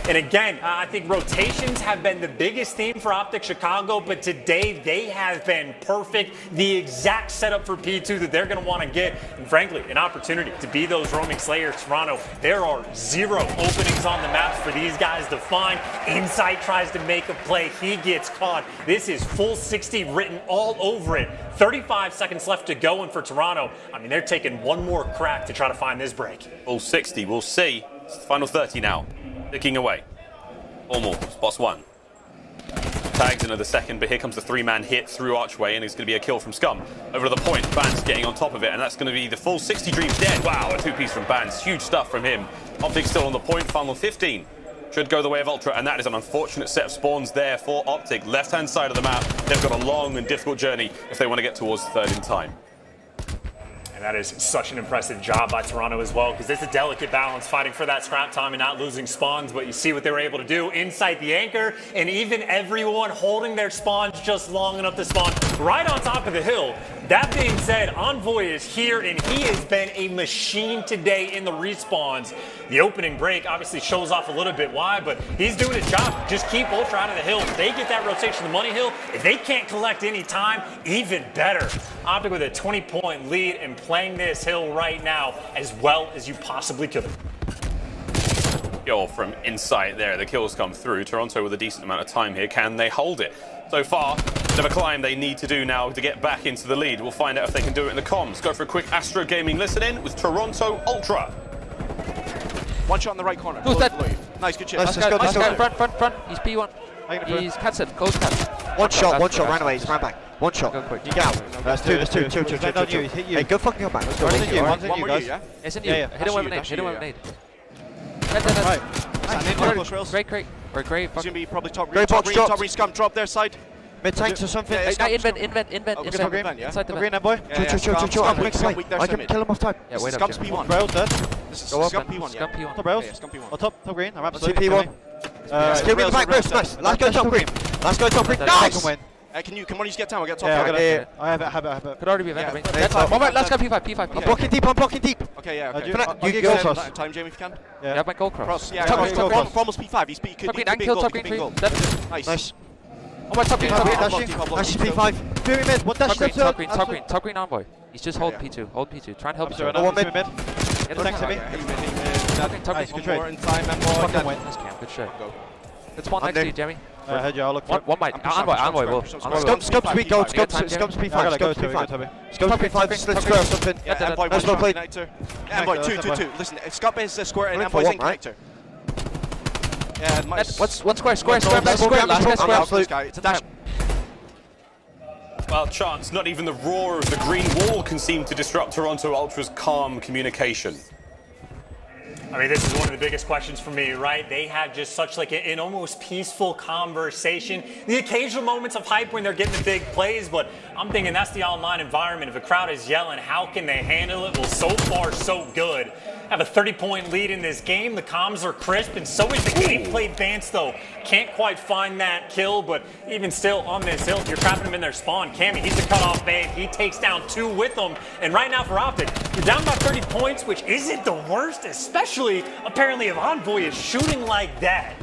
And again, I think rotations have been the biggest theme for Optic Chicago, but today they have been perfect. The exact setup for P2 that they're going to want to get. And frankly, an opportunity to be those roaming slayers. Toronto, there are 0 openings on the maps for these guys to find. Insight tries to make a play. He gets caught. This is full 60 written all over it. 35 seconds left to go. And for Toronto, I mean, they're taking one more crack to try to find this break. Full 60. We'll see. It's the final 30 now. Ticking away. Formal spots 1. Tags another second, but here comes the 3-man hit through Archway, and it's going to be a kill from Scum. Over to the point, Bans getting on top of it, and that's going to be the full 60 Dreams dead. Wow, a 2-piece from Bans. Huge stuff from him. Optic still on the point, final 15. Should go the way of Ultra, and that is an unfortunate set of spawns there for Optic. Left-hand side of the map, they've got a long and difficult journey if they want to get towards the third in time. And that is such an impressive job by Toronto as well, because it's a delicate balance fighting for that scrap time and not losing spawns. But you see what they were able to do inside the anchor, and even everyone holding their spawns just long enough to spawn right on top of the hill. That being said, Envoy is here, and he has been a machine today in the respawns. The opening break obviously shows off a little bit why, but he's doing his job. Just keep Ultra out of the hill. If they get that rotation to Money Hill, if they can't collect any time, even better. Optic with a 20-point lead and playing this hill right now as well as you possibly could. Kill from Insight there. The kills come through. Toronto with a decent amount of time here. Can they hold it? So far, bit of a climb they need to do now to get back into the lead. We'll find out if they can do it in the comms. Go for a quick Astro Gaming listen in with Toronto Ultra. One shot in the right corner. Who's that? Nice, good shit. Let's go. Front. He's P1. He's cat set. Goes cat. One shot, ran away. He's ran back. One shot. Go quick. You get out. There's two. Hey, go fucking go back. Let's go. One more you, yeah? Isn't you? Hit him with an 8. Hit him with an 8. Right. Great. Or great. He's gonna be probably top green. Top green scum drop their side. Mid tanks or something. Invent. Inside the green, boy. Chill. I can kill him off time. Yeah, wait up. Scum's P1. Rails dead. Go up. Scum P1, Scum P1. Top rails. Scum P1. On top green. I'm absolutely P1. Give me the back boost. Nice. Let's go top green. Nice. Can one of you get down? We'll get top. Yeah, I have it. Could already be event. That's fine. Moment, let's go P5. I'm blocking deep. Okay, yeah. Okay. You go cross. Time, Jamie, if you can. Yeah, my goal cross. Yeah, for almost P5. He's top green. Nice. Oh my top green. Nice P5. Fury mid. What dash? Top green Envoy. He's just hold P2. Try and help us. No one mid. Thanks to me. Nice, good trade. More in time and more. Good shit. It's one next to you, Jamie. I heard you. I'll look for one might. Envoy will. Scopes B, go. Scopes P5. Scopes P5. Scopes P5, split square or something. Yeah, Envoy was connector. Envoy 2. Listen, Scop is the square and Envoy's in connector. Yeah, nice. What's square? Square. Last square. It's a dash. Well, chance, not even the roar of the green wall can seem to disrupt Toronto Ultra's calm communication. I mean, this is one of the biggest questions for me, right? They have just such like an almost peaceful conversation. The occasional moments of hype when they're getting the big plays, but I'm thinking that's the online environment. If a crowd is yelling, how can they handle it? Well, so far, so good. Have a 30-point lead in this game. The comms are crisp, and so is the gameplay advance, though. Can't quite find that kill, but even still on this hill, you're trapping them in their spawn. Cammy, he's a cutoff bait. He takes down 2 with them. And right now for Optic, you're down by 30 points, which isn't the worst, especially apparently if Envoy is shooting like that.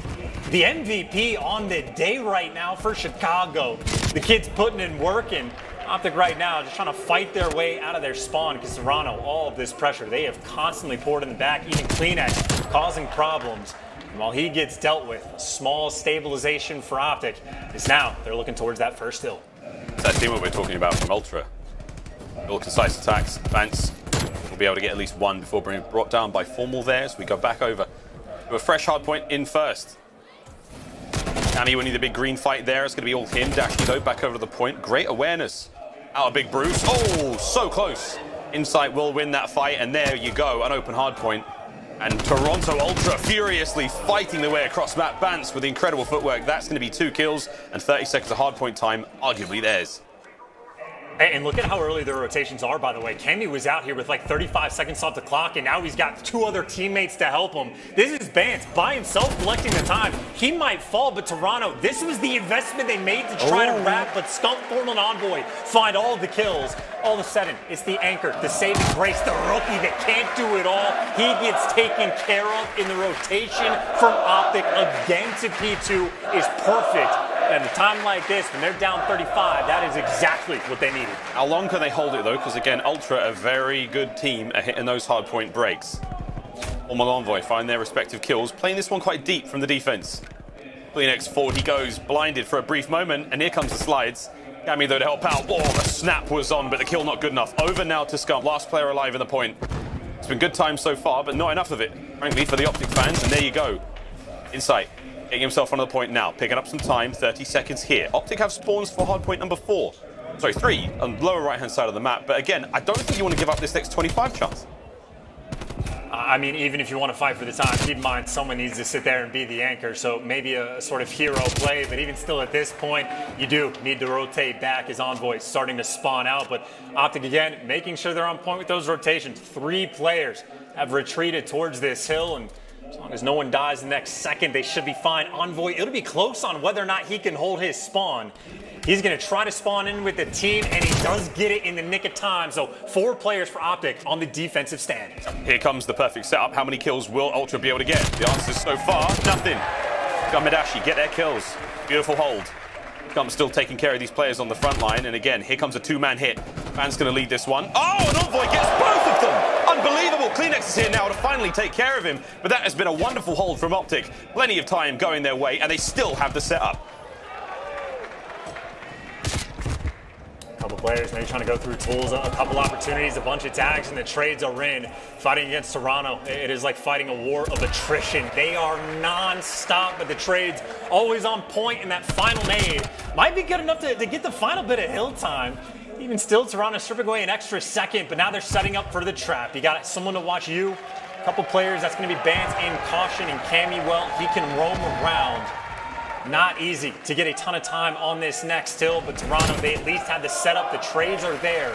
The MVP on the day right now for Chicago. The kid's putting in work, and Optic right now just trying to fight their way out of their spawn because Toronto, all of this pressure, they have constantly poured in the back, even Kleenex causing problems. And while he gets dealt with, a small stabilization for Optic is now they're looking towards that first hill. It's that team what we're talking about from Ultra. All concise attacks. Vance will be able to get at least one before being brought down by Formal there as we go back over to a fresh hard point in first. Cammy winning the big green fight there. It's going to be all him. Dashy though back over to the point. Great awareness. Out of Big Bruce. Oh, so close. Insight will win that fight, and there you go, an open hard point. And Toronto Ultra furiously fighting their way across Matt Vance with incredible footwork. That's going to be 2 kills and 30 seconds of hard point time, arguably theirs. And look at how early their rotations are, by the way. Cammy was out here with like 35 seconds off the clock, and now he's got 2 other teammates to help him. This is Vance by himself collecting the time. He might fall, but Toronto, this was the investment they made to try to wrap, but Skunk, Formal, and Envoy find all the kills. All of a sudden, it's the anchor, the saving grace, the rookie that can't do it all. He gets taken care of in the rotation from Optic again to P2 is perfect. At a time like this, when they're down 35, that is exactly what they needed. How long can they hold it, though? Because, again, Ultra, a very good team at hitting those hard point breaks. Formal Envoy find their respective kills, playing this one quite deep from the defense. Kleenex forward he goes, blinded for a brief moment, and here comes the slides. Cammy, though, to help out. Oh, the snap was on, but the kill not good enough. Over now to Scump, last player alive in the point. It's been good times so far, but not enough of it, frankly, for the Optic fans, and there you go. Insight. Getting himself onto the point now, picking up some time, 30 seconds here. Optic have spawns for hardpoint number 4. Sorry, 3 on the lower right-hand side of the map. But again, I don't think you want to give up this next 25 chance. I mean, even if you want to fight for the time, keep in mind someone needs to sit there and be the anchor. So maybe a sort of hero play, but even still at this point, you do need to rotate back as Envoy starting to spawn out. But Optic, again, making sure they're on point with those rotations. 3 players have retreated towards this hill, and as long as no one dies the next second, they should be fine. Envoy, it'll be close on whether or not he can hold his spawn. He's going to try to spawn in with the team, and he does get it in the nick of time. So 4 players for Optic on the defensive stand. Here comes the perfect setup. How many kills will Ultra be able to get? The answer is so far, nothing. Gamidashi get their kills. Beautiful hold. Scump still taking care of these players on the front line. And again, here comes a 2-man hit. Van's going to lead this one. Oh, and Envoy gets both of them. Unbelievable. Kleenex is here now to finally take care of him. But that has been a wonderful hold from Optic. Plenty of time going their way, and they still have the setup. Couple players maybe trying to go through tools, a couple opportunities, a bunch of tags, and the trades are in. Fighting against Toronto, it is like fighting a war of attrition. They are non-stop, but the trades always on point, and that final nade might be good enough to get the final bit of hill time. Even still, Toronto stripping away an extra second, but now they're setting up for the trap. You got someone to watch you. A couple players, that's going to be Bance and Caution, and Cammy, well, he can roam around. Not easy to get a ton of time on this next hill, but Toronto, they at least have the setup. The trades are there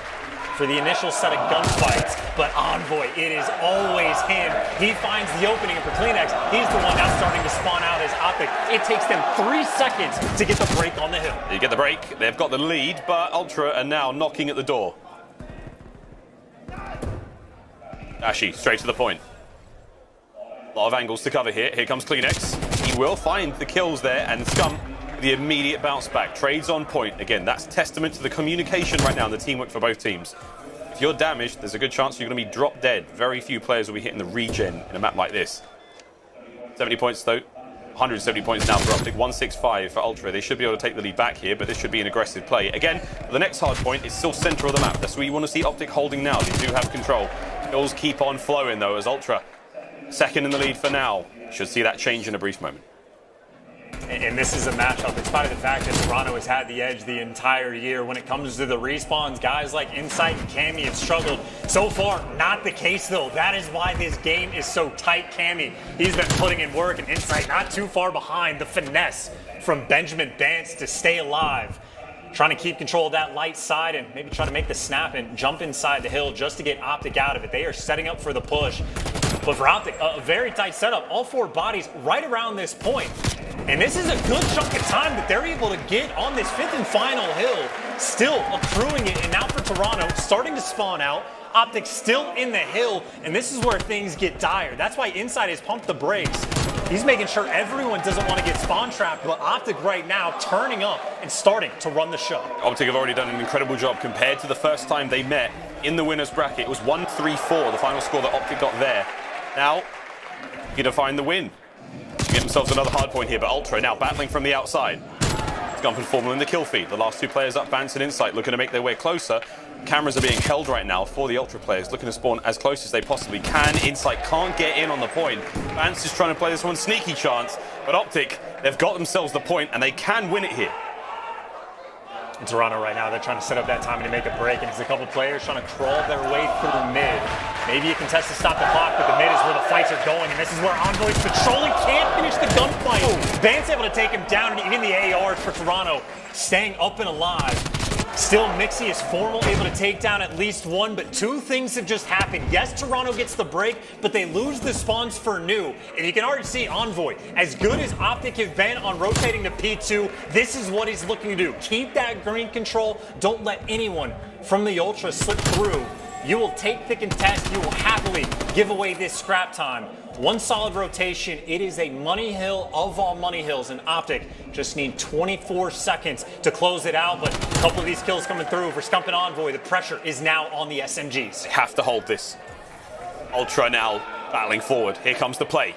for the initial set of gunfights, but Envoy, it is always him. He finds the opening, and for Kleenex, he's the one now starting to spawn out as Optic. It takes them 3 seconds to get the break on the hill. You get the break, they've got the lead, but Ultra are now knocking at the door. Ashi, straight to the point. A lot of angles to cover here. Here comes Kleenex. He will find the kills there, and Scum, the immediate bounce back. Trades on point. Again, that's testament to the communication right now and the teamwork for both teams. If you're damaged, there's a good chance you're going to be drop dead. Very few players will be hitting the regen in a map like this. 70 points, though. 170 points now for Optic, 165 for Ultra. They should be able to take the lead back here, but this should be an aggressive play. Again, the next hard point is still center of the map. That's where you want to see Optic holding now. They do have control. Kills keep on flowing, though, as Ultra second in the lead for now. Should see that change in a brief moment. And this is a matchup, in spite of the fact that Toronto has had the edge the entire year. When it comes to the respawns, guys like Insight and Cammy have struggled. So far, not the case, though. That is why this game is so tight. Cammy, he's been putting in work, and Insight not too far behind. The finesse from Benjamin Bance to stay alive. Trying to keep control of that light side and maybe try to make the snap and jump inside the hill just to get Optic out of it. They are setting up for the push. But for Optic, a very tight setup. All 4 bodies right around this point. And this is a good chunk of time that they're able to get on this 5th and final hill, still accruing it. And now for Toronto, starting to spawn out. Optic still in the hill, and this is where things get dire. That's why Inside has pumped the brakes. He's making sure everyone doesn't want to get spawn trapped, but Optic right now turning up and starting to run the show. Optic have already done an incredible job compared to the first time they met in the winner's bracket. It was 1-3-4, the final score that Optic got there. Now, going to find the win. Get themselves another hard point here, but Ultra now battling from the outside. It's gone for Formal in the kill feed. The last 2 players up, Vance and Insight, looking to make their way closer. Cameras are being held right now for the Ultra players, looking to spawn as close as they possibly can. Insight can't get in on the point. Vance is trying to play this one sneaky chance, but Optic, they've got themselves the point, and they can win it here. In Toronto right now, they're trying to set up that timing to make a break, and it's a couple players trying to crawl their way through mid. Maybe a contest to stop the clock, but the mid is where the fights are going, and this is where Envoy's patrolling, can't finish the gunfight. Vance able to take him down, and even the ARs for Toronto staying up and alive. Still, Mixie is Formal, able to take down at least 1, but 2 things have just happened. Yes, Toronto gets the break, but they lose the spawns for New. And you can already see Envoy, as good as Optic have been on rotating to P2, this is what he's looking to do. Keep that green control. Don't let anyone from the Ultra slip through. You will take the contest. You will happily give away this scrap time. 1 solid rotation. It is a money hill of all money hills, and Optic just need 24 seconds to close it out. But a couple of these kills coming through for Scump and Envoy. The pressure is now on the SMGs. They have to hold this. Ultra now battling forward. Here comes the play.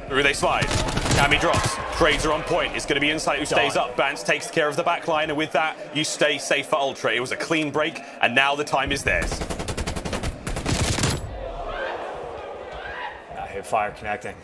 Through they slide. Cammy drops. Trades are on point. It's going to be Insight who stays up. Vance takes care of the back line, and with that, you stay safe for Ultra. It was a clean break, and now the time is theirs. Fire connecting.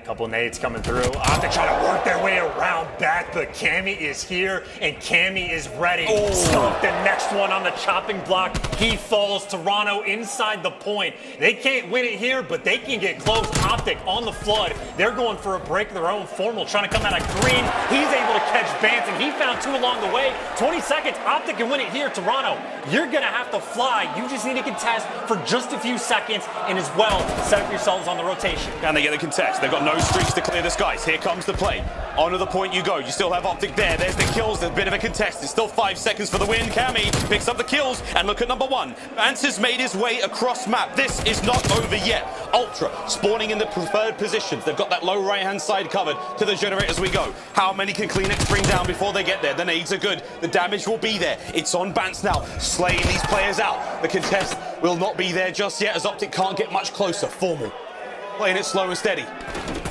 Couple nades coming through. Optic trying to work their way around back, but Cammy is here, and Cammy is ready. Skunk the next one on the chopping block. He falls. Toronto inside the point. They can't win it here, but they can get close. Optic on the flood. They're going for a break of their own. Formal trying to come out of green. He's able to catch Bance, and he found 2 along the way. 20 seconds. Optic can win it here. Toronto, you're going to have to fly. You just need to contest for just a few seconds, and as well, set up yourselves on the rotation. And they get the contest. They've got no streaks to clear the skies. Here comes the play. Onto the point you go. You still have Optic there. There's the kills. There's a bit of a contest. It's still 5 seconds for the win. Cammy picks up the kills. And look at number 1. Vance has made his way across map. This is not over yet. Ultra spawning in the preferred positions. They've got that low right-hand side covered. To the generator as we go. How many can Kleenex bring down before they get there? The nades are good. The damage will be there. It's on Vance now. Slaying these players out. The contest will not be there just yet as Optic can't get much closer. Formal. Playing it slow and steady.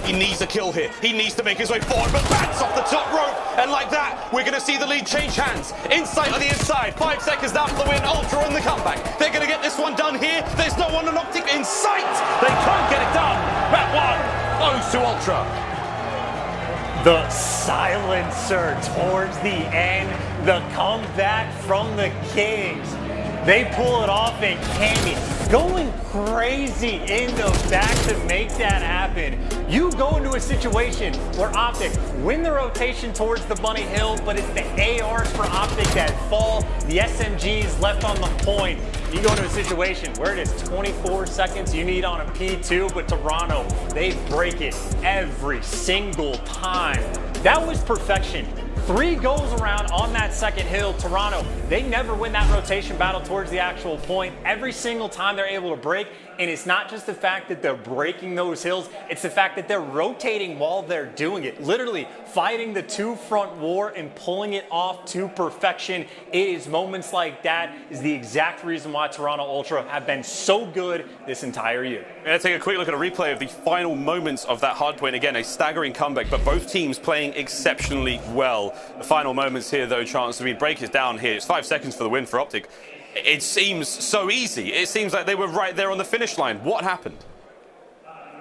He needs a kill here. He needs to make his way forward, but Vance off the top rope. And like that, we're going to see the lead change hands. Insight on the inside. 5 seconds now for the win. Ultra on the comeback. They're going to get this one done here. There's no one on Optic in sight. They can't get it done. Map 1 goes to Ultra. The silencer towards the end. The comeback from the Kings. They pull it off, and Cammy going crazy in the back to make that happen. You go into a situation where Optic win the rotation towards the money hill, but it's the ARs for Optic that fall. The SMGs left on the point. You go into a situation where it is 24 seconds you need on a P2, but Toronto, they break it every single time. That was perfection. 3 goals around on that second hill. Toronto, they never win that rotation battle towards the actual point. Every single time they're able to break, And it's not just the fact that they're breaking those hills, it's the fact that they're rotating while they're doing it. Literally fighting the two-front war and pulling it off to perfection. It is moments like that is the exact reason why Toronto Ultra have been so good this entire year. Let's take a quick look at a replay of the final moments of that hardpoint. Again, a staggering comeback, but both teams playing exceptionally well. The final moments here, though, chance to break it down here. It's 5 seconds for the win for Optic. It seems so easy. It seems like they were right there on the finish line. What happened?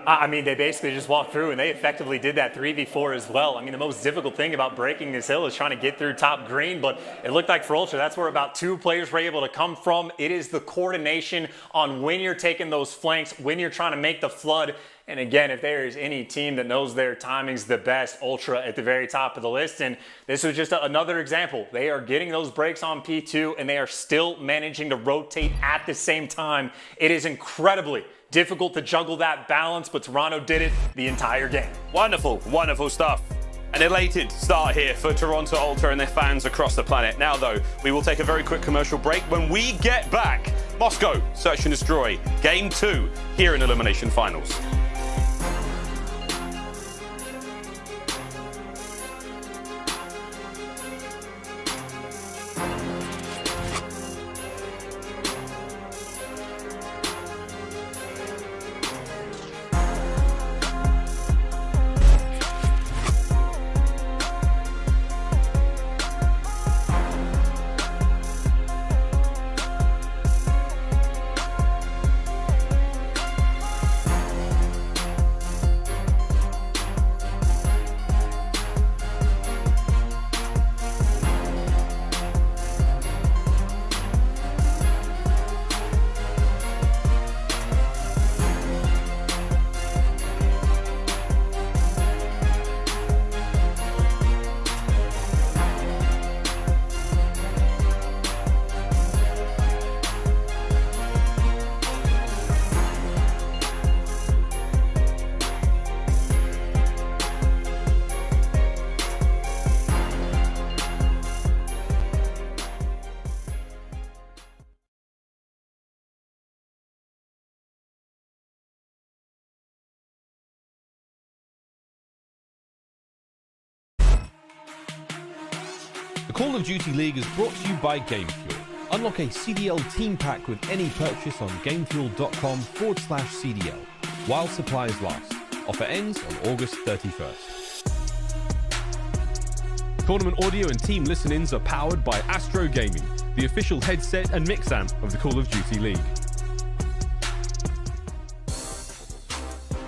I mean, they basically just walked through, and they effectively did that 3v4 as well. I mean, the most difficult thing about breaking this hill is trying to get through top green, but it looked like for Ultra, that's where about 2 players were able to come from. It is the coordination on when you're taking those flanks, when you're trying to make the flood. And again, if there is any team that knows their timings the best, Ultra at the very top of the list. And this was just another example. They are getting those breaks on P2, and they are still managing to rotate at the same time. It is incredibly difficult to juggle that balance, but Toronto did it the entire game. Wonderful, wonderful stuff. An elated start here for Toronto Ultra and their fans across the planet. Now, though, we will take a very quick commercial break. When we get back, Moscow, Search and Destroy, Game 2 here in Elimination Finals. The Call of Duty League is brought to you by GameFuel. Unlock a CDL team pack with any purchase on gamefuel.com/CDL while supplies last. Offer ends on August 31st. Tournament audio and team listen-ins are powered by Astro Gaming, the official headset and mix amp of the Call of Duty League.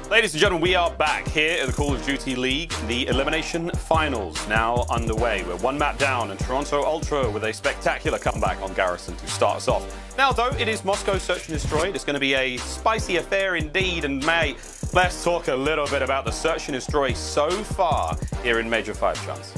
Ladies and gentlemen, we are back here at the Call of Duty League. The Elimination Finals now underway. We're one map down, and Toronto Ultra with a spectacular comeback on Garrison to start us off. Now, though, it is Moscow Search and Destroy. It's going to be a spicy affair indeed, and May, let's talk a little bit about the Search and Destroy so far here in Major 5 Chance.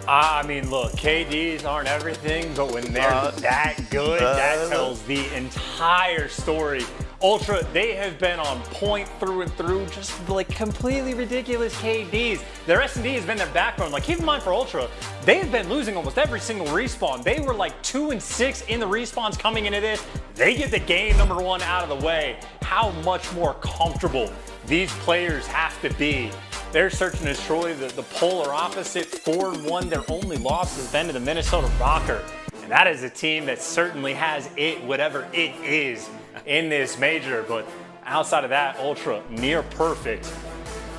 I mean, look, KDs aren't everything, but when they're that good, that tells the entire story. Ultra, they have been on point through and through, just like completely ridiculous KDs. Their S&D has been their backbone. Like, keep in mind for Ultra, they have been losing almost every single respawn. They were like 2-6 in the respawns coming into this. They get the game #1 out of the way. How much more comfortable these players have to be. They're Search and Destroy, the polar opposite, 4-1. Their only loss has been to the Minnesota Rocker. And that is a team that certainly has it, whatever it is, in this major. But outside of that, Ultra, near perfect.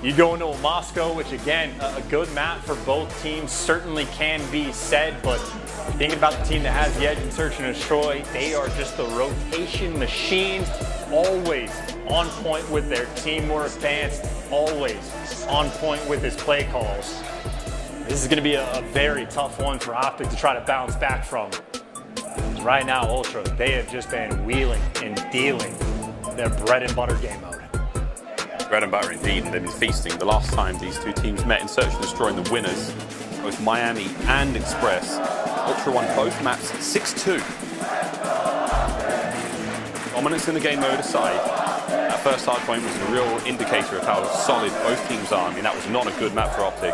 You go into Moscow, which again, a good map for both teams, certainly can be said. But thinking about the team that has the edge in Search and Destroy, they are just the rotation machines, always on point with their teamwork dance, always on point with his play calls. This is going to be a very tough one for Optic to try to bounce back from. Right now, Ultra, they have just been wheeling and dealing their bread and butter game mode. Bread and butter indeed, and then feasting. The last time these two teams met in Search and Destroy, the winners, both Miami and Express, Ultra won both maps 6-2. Dominance in the game mode aside, that first hard point was a real indicator of how solid both teams are. I mean, that was not a good map for Optic.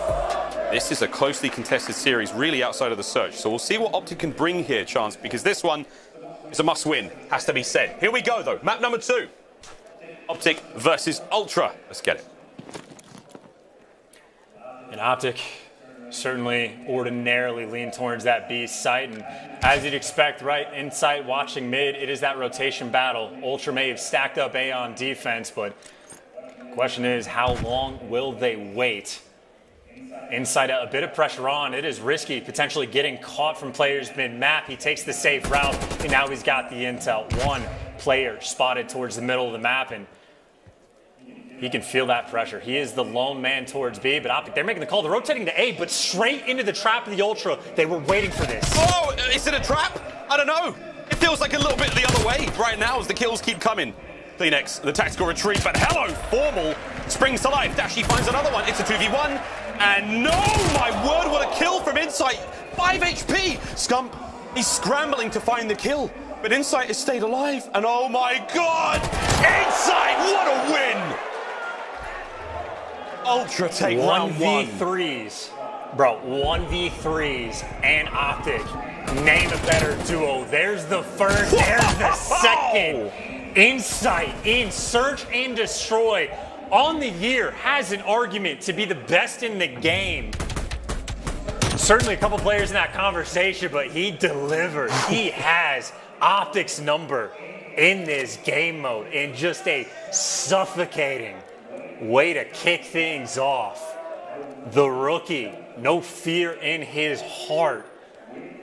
This is a closely contested series, really outside of the Search. So we'll see what Optic can bring here, Chance, because this one is a must-win, has to be said. Here we go, though. Map #2. Optic versus Ultra. Let's get it. And Optic certainly ordinarily lean towards that B site, and as you'd expect, right, inside watching mid, it is that rotation battle. Ultra may have stacked up A on defense, but the question is, how long will they wait? Inside, a bit of pressure on. It is risky, potentially getting caught from players mid-map. He takes the safe route, and now he's got the intel. One player spotted towards the middle of the map, and he can feel that pressure. He is the lone man towards B, but Optic, they're making the call. They're rotating to A, but straight into the trap of the Ultra. They were waiting for this. Oh, is it a trap? I don't know. It feels like a little bit the other way right now as the kills keep coming. Kleenex, the tactical retreat, but hello, Formal springs to life. Dashy finds another one. It's a 2v1. And no, my word, what a kill from Insight. 5 HP. Scump, he's scrambling to find the kill, but Insight has stayed alive. And oh my God, Insight, what a win. Ultra take round 1v3s. Bro, 1v3s and Optic. Name a better duo. There's the first, there's the second. Insight in Search and Destroy on the year has an argument to be the best in the game. Certainly a couple players in that conversation, but he delivered. He has Optic's number in this game mode in just a suffocating way to kick things off. The rookie, no fear in his heart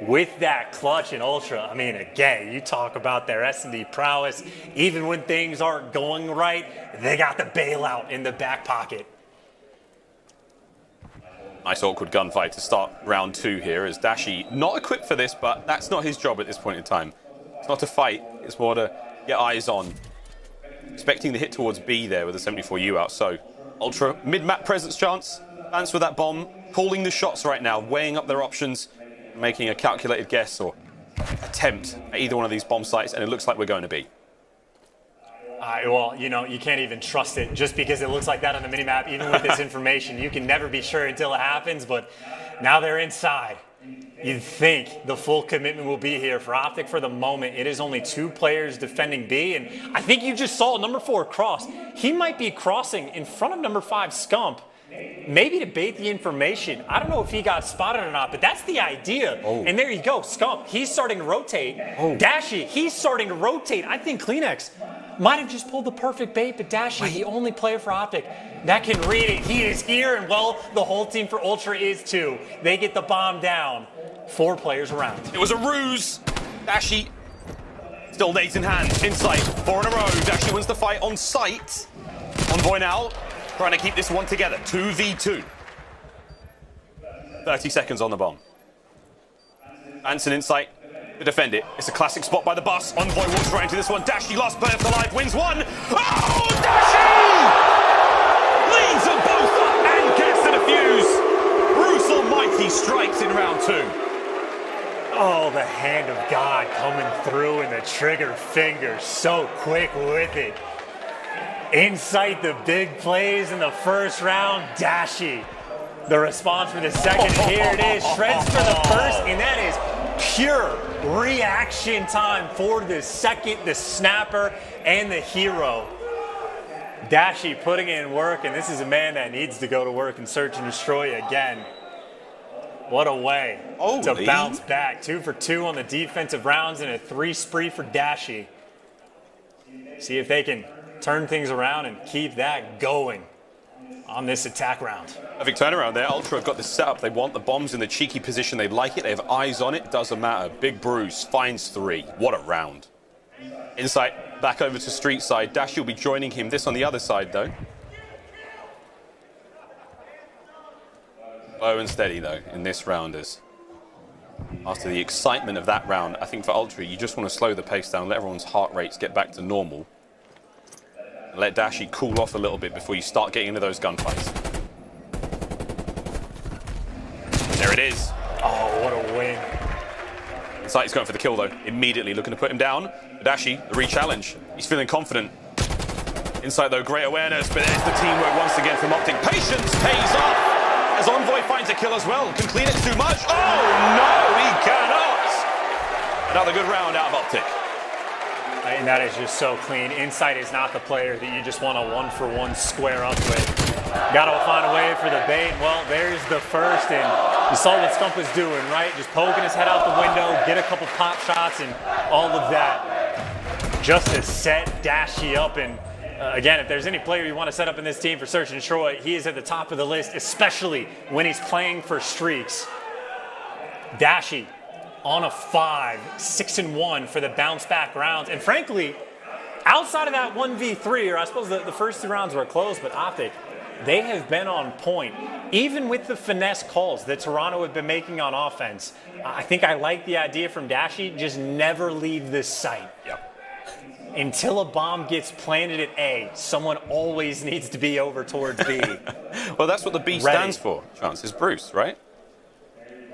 with that clutch in Ultra. I mean, again, you talk about their S&D prowess. Even when things aren't going right, they got the bailout in the back pocket. Nice awkward gunfight to start round 2 here as Dashy not equipped for this, but that's not his job at this point in time. It's not to fight, it's more to get eyes on. Expecting the hit towards B there with a 74U out, so Ultra mid-map presence chance. Lance with that bomb, calling the shots right now, weighing up their options, making a calculated guess or attempt at either one of these bomb sites, and it looks like we're going to be. Well, you know, you can't even trust it just because it looks like that on the minimap. Even with this information, you can never be sure until it happens, but now they're inside. You'd think the full commitment will be here for Optic for the moment. It is only 2 players defending B, and I think you just saw number 4 cross. He might be crossing in front of number 5 Scump, maybe to bait the information. I don't know if he got spotted or not, but that's the idea. Oh. And there you go, Scump, he's starting to rotate. Oh. Dashy, he's starting to rotate. I think Kleenex might have just pulled the perfect bait, but Dashy, the only player for Optic that can read it. He is here, and well, the whole team for Ultra is too. They get the bomb down. 4 players around. It was a ruse. Dashy still nades in hand. Insight, 4 in a row. Dashy wins the fight on sight. Envoy now trying to keep this one together. 2v2. 30 seconds on the bomb. Anson Insight to defend it. It's a classic spot by the bus. Envoy walks right into this one. Dashy, last player for life, wins one. Oh, Dashy! Leads them both up and gets the defuse. Bruce Almighty strikes in round 2. Oh, the hand of God coming through and the trigger finger so quick with it. Insight the big plays in the first round. Dashy, the response for the second. Here it is. Shreds for the first, and that is pure reaction time for the second, the snapper, and the hero. Dashy putting in work, and this is a man that needs to go to work and search and destroy again. What a way to bounce back. 2 for 2 on the defensive rounds and a 3 spree for Dashy. See if they can turn things around and keep that going on this attack round. A big turnaround there. Ultra have got this set up. They want the bombs in the cheeky position. They like it. They have eyes on it. Doesn't matter. Big Bruce finds 3. What a round. Insight back over to street side. Dashy will be joining him. This on the other side, though. Slow and steady, though, in this rounders. After the excitement of that round, I think for Ultra, you just want to slow the pace down, let everyone's heart rates get back to normal. And let Dashy cool off a little bit before you start getting into those gunfights. There it is. Oh, what a win. Insight's going for the kill, though. Immediately looking to put him down. Dashy, the re-challenge. He's feeling confident. Insight, though, great awareness, but there's the teamwork once again from Optic. Patience pays off. As Envoy finds a kill as well. Can clean it too much. Oh, no, he cannot. Another good round out of Optic. And that is just so clean. Insight is not the player that you just want to one-for-one square up with. Got to find a way for the bait. Well, there's the first, and you saw what Scump was doing, right? Just poking his head out the window, get a couple pop shots, and all of that. Just to set Dashy up. And again, if there's any player you want to set up in this team for Search and Destroy, he is at the top of the list, especially when he's playing for streaks. Dashy on a 5, 6-1 for the bounce back rounds. And frankly, outside of that 1v3, or I suppose the first 2 rounds were close, but Optic, they have been on point. Even with the finesse calls that Toronto have been making on offense, I think I like the idea from Dashy, just never leave this site. Yep. Until a bomb gets planted at A, someone always needs to be over towards B. Well, that's what the B stands for, Chance. It's Bruce, right?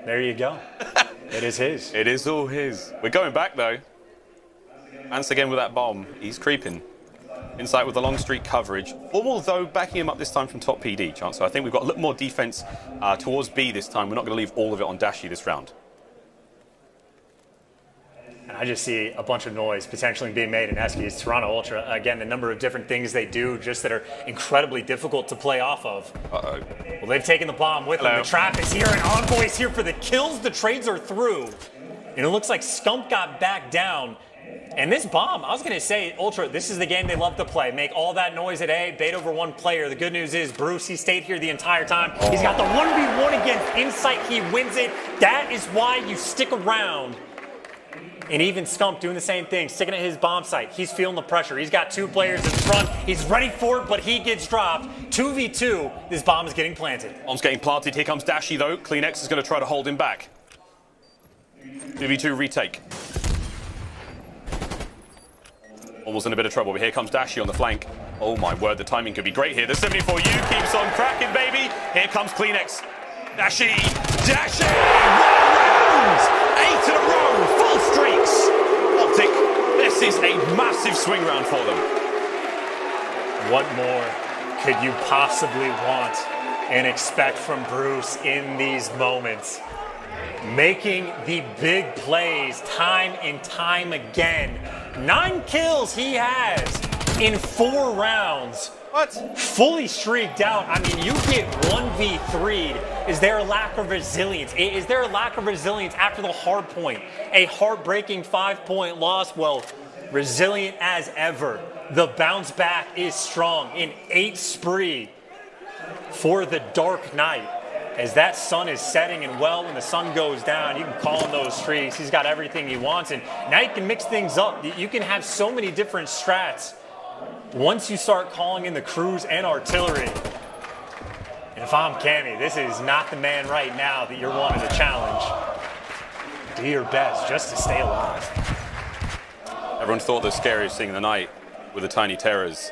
There you go. It is his. It is all his. We're going back, though. Once again with that bomb. He's creeping. Insight with the long streak coverage. Formal, though, backing him up this time from top PD, Chance. So I think we've got a little more defense towards B this time. We're not going to leave all of it on Dashy this round. And I just see a bunch of noise potentially being made in Eskies. Toronto Ultra, again, the number of different things they do just that are incredibly difficult to play off of. Uh-oh. Well, they've taken the bomb with them. The trap is here, and Envoy's here for the kills. The trades are through. And it looks like Scump got back down. And this bomb, I was going to say, Ultra, this is the game they love to play. Make all that noise at A, bait over one player. The good news is Bruce, he stayed here the entire time. He's got the 1v1 against Insight. He wins it. That is why you stick around. And even Scump doing the same thing, sticking at his bomb site. He's feeling the pressure. He's got 2 players in front. He's ready for it, but he gets dropped. 2v2, this bomb is getting planted. Bomb's getting planted. Here comes Dashy, though. CleanX is going to try to hold him back. 2v2 retake. Almost in a bit of trouble, but here comes Dashy on the flank. Oh my word, the timing could be great here. The 74U keeps on cracking, baby. Here comes CleanX. Dashy! Dashy! 1 round! 8 in a row! Full streaks! Optic, this is a massive swing round for them. What more could you possibly want and expect from Bruce in these moments? Making the big plays time and time again. 9 kills he has in 4 rounds. What? Fully streaked out. I mean, you get 1v3'd. Is there a lack of resilience? Is there a lack of resilience after the hard point? A heartbreaking 5-point loss? Well, resilient as ever. The bounce back is strong. An 8 spree for the Dark Knight. As that sun is setting, and well, when the sun goes down, you can call in those streaks. He's got everything he wants, and now you can mix things up. You can have so many different strats once you start calling in the crews and artillery. And if I'm Cammy, this is not the man right now that you're wanting to challenge. Do your best just to stay alive. Everyone thought the scariest thing of the night were the Tiny Terrors.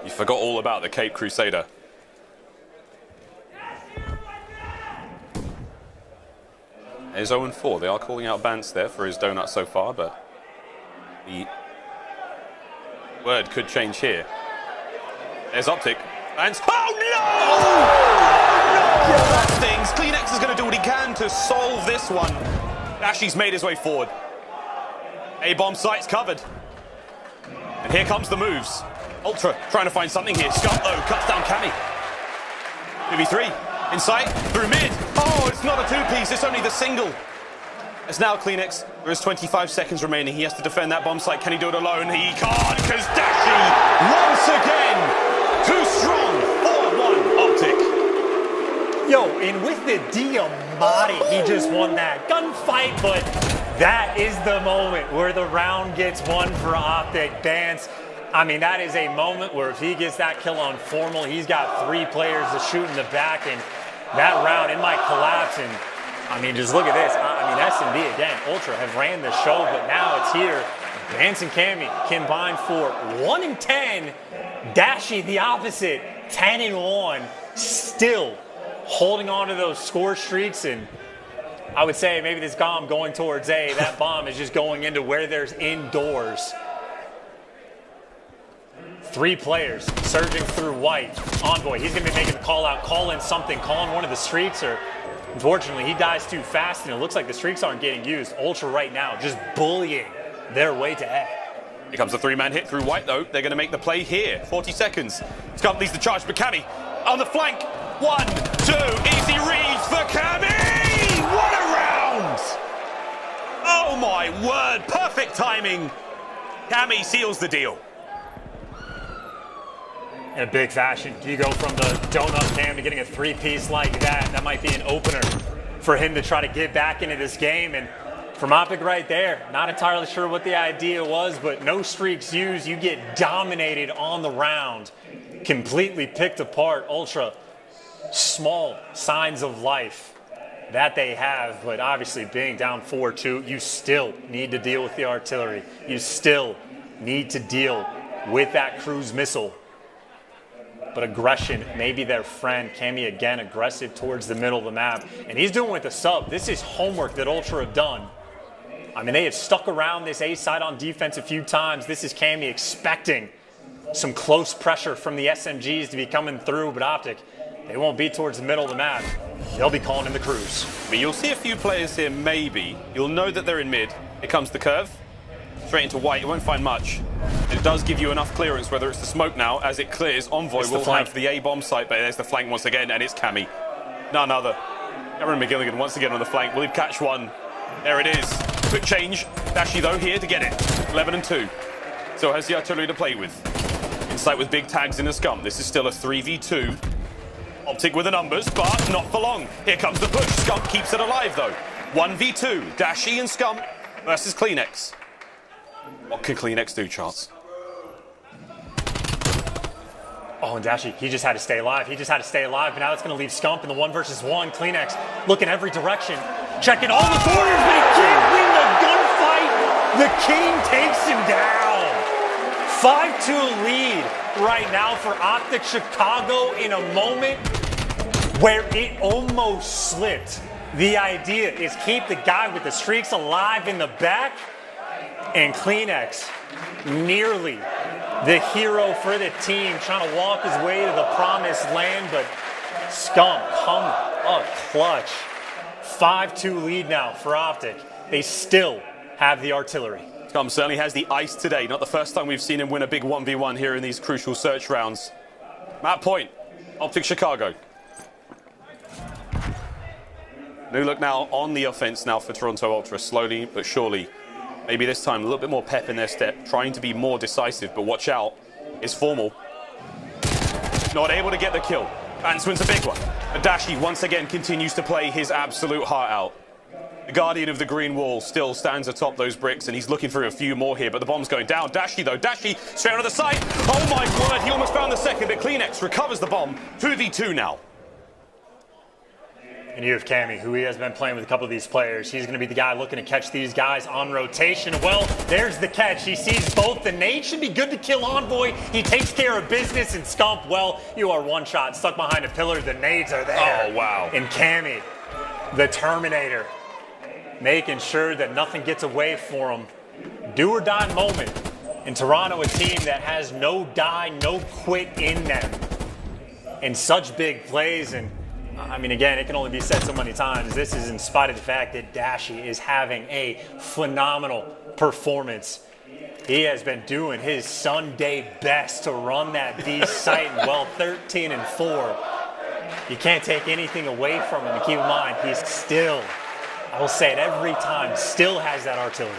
You forgot all about the Cape Crusader. There's 0-4. They are calling out Bance there for his donut so far, but the word could change here. There's Optic. Bance. Oh no! Oh no! That stings. CleanX is going to do what he can to solve this one. Dashy's made his way forward. A-bomb site's covered. And here comes the moves. Ultra trying to find something here. Scump though cuts down Cammy. 2v3. Insight through mid. Oh, it's not a 2-piece, it's only the single. It's now CleanX. There is 25 seconds remaining. He has to defend that bomb site. Can he do it alone? He can't, because Dashy, once again, too strong. 4-1 Optic. Yo, and with the Diamante, he just won that gunfight, but that is the moment where the round gets won for Optic. Bance, I mean, that is a moment where if he gets that kill on Formal, he's got 3 players to shoot in the back, and that round, it might collapse. And I mean, just look at this. I mean, S&D again, Ultra have ran the show, but now it's here. Bance and Cammy combined for 1-10. Dashy the opposite, 10-1. Still holding on to those score streaks, and I would say maybe this bomb going towards A, that bomb is just going into where there's indoors. 3 players surging through white. Envoy, he's going to be making the call out, call in something, call in one of the streaks, or unfortunately he dies too fast and it looks like the streaks aren't getting used. Ultra right now just bullying their way to A. Here comes the three-man hit through White, though. They're going to make the play here. 40 seconds. Scump leads the charge, but Cammy on the flank. 1, 2, easy reads for Cammy! What a round! Oh my word, perfect timing. Cammy seals the deal. In a big fashion, you go from the donut cam to getting a three-piece like that. That might be an opener for him to try to get back into this game. And from Optic right there, not entirely sure what the idea was, but no streaks used. You get dominated on the round, completely picked apart. Ultra, small signs of life that they have, but obviously being down 4-2, you still need to deal with the artillery. You still need to deal with that cruise missile. But aggression may be their friend. Cammy again aggressive towards the middle of the map. And he's doing with the sub. This is homework that Ultra have done. I mean, they have stuck around this A side on defense a few times. This is Cammy expecting some close pressure from the SMGs to be coming through. But Optic, they won't be towards the middle of the map. They'll be calling in the cruise. I mean, you'll see a few players here, maybe. You'll know that they're in mid. Here comes the curve. Straight into White. It won't find much. It does give you enough clearance, whether it's the smoke now, as it clears. Envoy will have the A-bomb site, but there's the flank once again, and it's Cammy. None other. Cameron McGilligan once again on the flank. Will he catch one? There it is. Quick change. Dashy, though, here to get it. 11 and 2. So has the artillery to play with. Insight with big tags in the Scump. This is still a 3v2. Optic with the numbers, but not for long. Here comes the push. Scump keeps it alive, though. 1v2. Dashy and Scump versus Kleenex. What can Kleenex do, Charles? Oh, and Dashy, he just had to stay alive. He just had to stay alive, but now it's going to leave Scump in the 1 versus 1. Kleenex looking every direction, checking all the corners, but he can't win the gunfight. The King takes him down. 5-2 lead right now for Optic Chicago in a moment where it almost slipped. The idea is keep the guy with the streaks alive in the back. And Kleenex, nearly the hero for the team, trying to walk his way to the promised land, but Scump come up clutch. 5-2 lead now for Optic. They still have the artillery. Scump certainly has the ice today. Not the first time we've seen him win a big 1v1 here in these crucial search rounds. Map point, Optic Chicago. New look now on the offense now for Toronto Ultra, slowly but surely. Maybe this time a little bit more pep in their step, trying to be more decisive, but watch out, it's formal. Not able to get the kill. Vance wins a big one. Adachi once again continues to play his absolute heart out. The guardian of the green wall still stands atop those bricks, and he's looking for a few more here, but the bomb's going down. Dashi, though. Dashi straight on the side. Oh, my word. He almost found the second, but Kleenex recovers the bomb. 2v2 now. And you have Cammy, who he has been playing with a couple of these players. He's going to be the guy looking to catch these guys on rotation. Well, there's the catch. He sees both. The nade should be good to kill Envoy. He takes care of business. And Scump, well, you are one shot stuck behind a pillar. The nades are there. Oh, wow. And Cammy, the Terminator, making sure that nothing gets away for him. Do or die moment. In Toronto, a team that has no die, no quit in them. And such big plays. And I mean, again, it can only be said so many times. This is in spite of the fact that Dashi is having a phenomenal performance. He has been doing his Sunday best to run that B site. And well, 13 and 4. You can't take anything away from him. And keep in mind, he's still, I will say it every time, still has that artillery.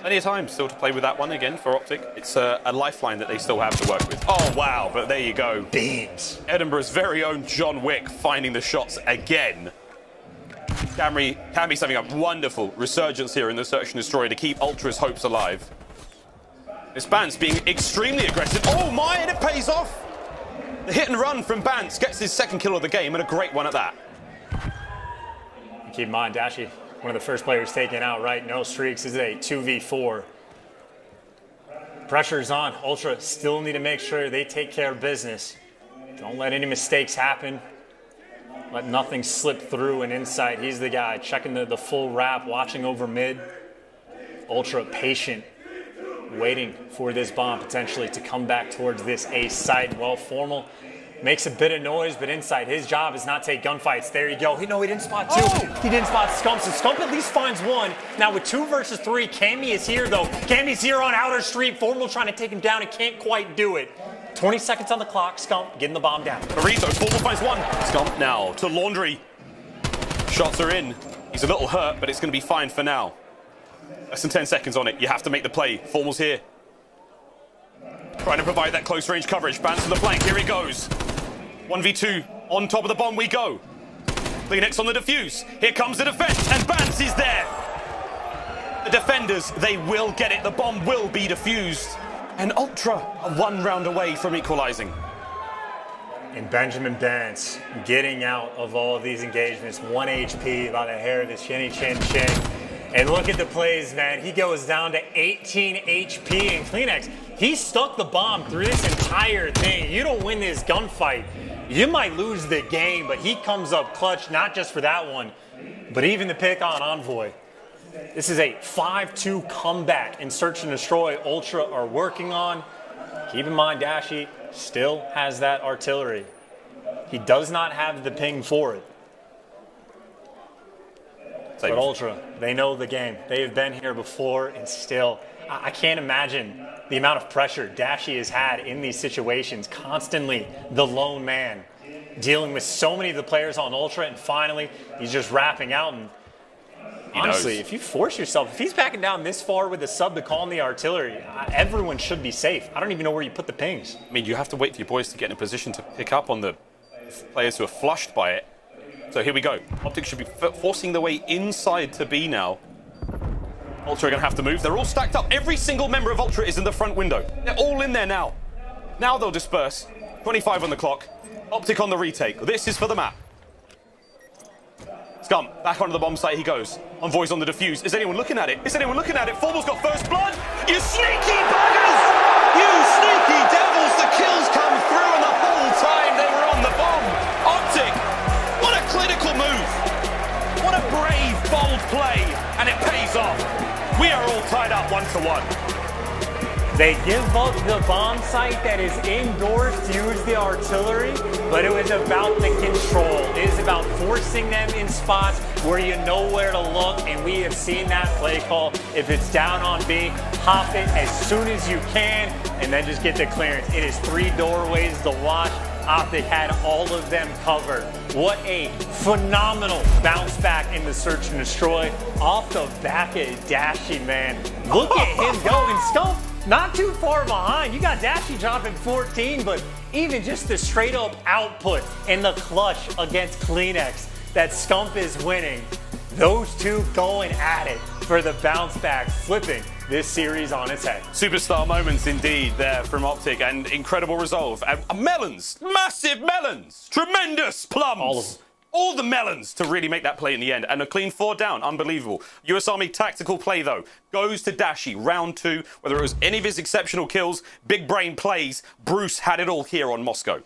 Plenty of time still to play with that one again for Optic. It's a lifeline that they still have to work with. Oh, wow, but there you go. Beams. Edinburgh's very own John Wick finding the shots again. Cammy's having a wonderful resurgence here in the Search and Destroy to keep Ultra's hopes alive. This Bance being extremely aggressive. Oh, my, and it pays off. The hit and run from Bance gets his second kill of the game, and a great one at that. Keep in mind, Dashi, one of the first players taken out, right? No streaks. This is a 2v4. Pressure's on. Ultra still need to make sure they take care of business. Don't let any mistakes happen. Let nothing slip through and inside. He's the guy checking the full wrap, watching over mid. Ultra patient, waiting for this bomb potentially to come back towards this A site. Well, formal Makes a bit of noise, but inside his job is not take gunfights. There you go. No, he didn't spot two. He didn't spot Scump, so Scump at least finds one. Now with 2 versus 3, Cammy is here though. Cammy's here on Outer Street. Formal trying to take him down and can't quite do it. 20 seconds on the clock. Scump getting the bomb down. Burrito, Formal finds one. Scump now to Laundry. Shots are in. He's a little hurt, but it's going to be fine for now. Less than 10 seconds on it. You have to make the play. Formal's here. Trying to provide that close range coverage. Bans to the flank. Here he goes. 1v2. On top of the bomb we go. Kleenex on the defuse. Here comes the defense. And Bans is there. The defenders, they will get it. The bomb will be defused. And Ultra are 1 round away from equalizing. And Benjamin Bance getting out of all of these engagements. 1 HP by the hair of his chinny chin chin. And look at the plays, man. He goes down to 18 HP. And Kleenex, he stuck the bomb through this entire thing. You don't win this gunfight, you might lose the game, but he comes up clutch, not just for that one, but even the pick on Envoy. This is a 5-2 comeback in Search and Destroy Ultra are working on. Keep in mind, Dashy still has that artillery. He does not have the ping for it. But Ultra, they know the game. They have been here before, and still, I can't imagine the amount of pressure Dashy has had in these situations, constantly the lone man, dealing with so many of the players on Ultra, and finally, he's just wrapping out. And honestly, if you force yourself, if he's backing down this far with a sub to call in the artillery, everyone should be safe. I don't even know where you put the pings. I mean, you have to wait for your boys to get in a position to pick up on the players who are flushed by it. So here we go. Optic should be forcing their way inside to B now. Ultra are going to have to move. They're all stacked up. Every single member of Ultra is in the front window. They're all in there now. Now they'll disperse. 25 on the clock. Optic on the retake. This is for the map. Scump, back onto the bomb site he goes. Envoy's on the defuse. Is anyone looking at it? Is anyone looking at it? Formal's got first blood. You sneaky buggers! You sneaky devils! The kills come through, and the whole time they were on the bomb. Optic, what a clinical move. What a brave, bold play, and it pays off. We are all tied up 1-1. They give up the bomb site that is indoors to use the artillery, but it was about the control. It is about forcing them in spots where you know where to look, and we have seen that play call. If it's down on B, hop it as soon as you can, and then just get the clearance. It is 3 doorways to watch. Optic had all of them covered. What a phenomenal bounce back in the Search and Destroy off the back of Dashy, man. Look at him go, and Scump not too far behind. You got Dashy dropping 14, but even just the straight up output and the clutch against Kleenex that Scump is winning. Those two going at it for the bounce back, flipping this series on its head. Superstar moments indeed there from Optic, and incredible resolve. Melons, massive melons, tremendous plums. All the melons to really make that play in the end. And a clean 4 down, unbelievable. US Army tactical play though, goes to Dashy, round 2. Whether it was any of his exceptional kills, big brain plays, Bruce had it all here on Moscow.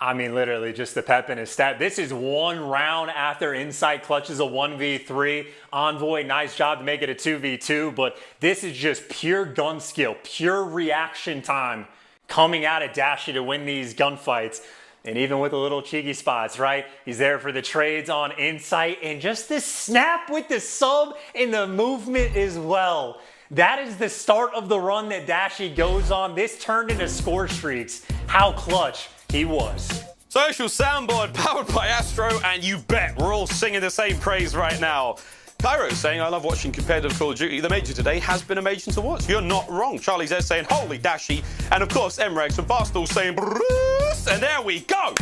I mean, literally just the pep in his step. This is 1 round after Insight clutches a 1v3. Envoy, nice job to make it a 2v2, but this is just pure gun skill, pure reaction time coming out of Dashy to win these gunfights. And even with the little cheeky spots, right? He's there for the trades on Insight, and just this snap with the sub and the movement as well. That is the start of the run that Dashy goes on. This turned into score streaks. How clutch he was. Social soundboard powered by Astro, and you bet we're all singing the same praise right now. Cairo saying, I love watching competitive Call of Duty. The major today has been amazing to watch. You're not wrong. Charlie's there saying, holy Dashy. And of course, Emrex from Barstool saying, Bruce. And there we go.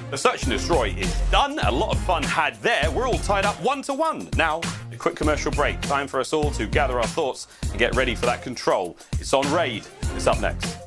The Search and Destroy is done. A lot of fun had there. We're all tied up 1-1. Now, a quick commercial break. Time for us all to gather our thoughts and get ready for that control. It's on Raid. It's up next.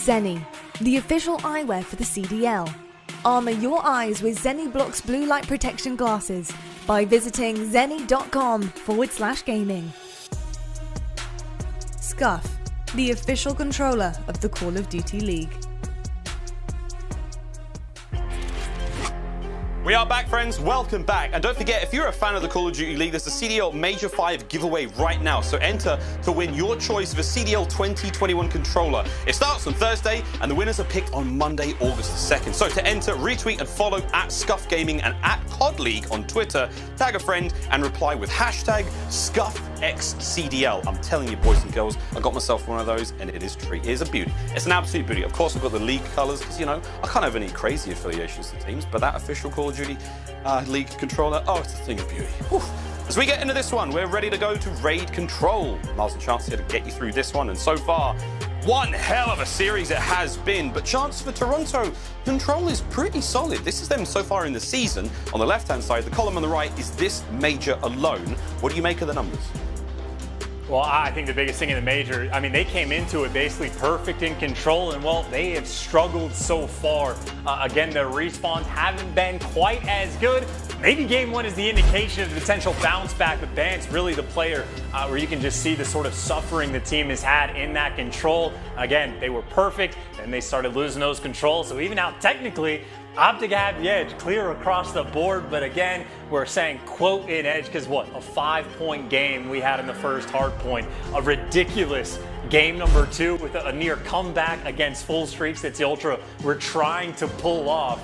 Zenni, the official eyewear for the CDL. Armour your eyes with Zenni Blocks blue light protection glasses by visiting zenni.com/gaming. Scuff, the official controller of the Call of Duty League. We are back, friends. Welcome back. And don't forget, if you're a fan of the Call of Duty League, there's a CDL Major 5 giveaway right now. So enter to win your choice of a CDL 2021 controller. It starts on Thursday, and the winners are picked on Monday, August 2nd. So to enter, retweet and follow at Scuff Gaming and at COD League on Twitter, tag a friend, and reply with hashtag ScuffXCDL. I'm telling you, boys and girls, I got myself one of those, and it is a treat. It is a beauty. It's an absolute beauty. Of course, I've got the League colours, because, you know, I can't have any crazy affiliations to teams, but that official Call of Duty League controller, oh, it's a thing of beauty. Whew. As we get into this one, we're ready to go to Raid Control. Miles and Chance here to get you through this one, and so far, one hell of a series it has been, but Chance for Toronto, Control is pretty solid. This is them so far in the season. On the left-hand side, the column on the right is this major alone. What do you make of the numbers? Well, I think the biggest thing in the major, I mean, they came into it basically perfect in Control, and well, they have struggled so far. Again, their respawns haven't been quite as good. Maybe game one is the indication of the potential bounce back, but Bant's really the player where you can just see the sort of suffering the team has had in that Control. Again, they were perfect, and they started losing those controls, so even now, technically, Optic had the edge clear across the board, but again, we're saying quote in edge because what? A 5-point game we had in the first hard point. A ridiculous game number 2 with a near comeback against full streaks that the Ultra were trying to pull off.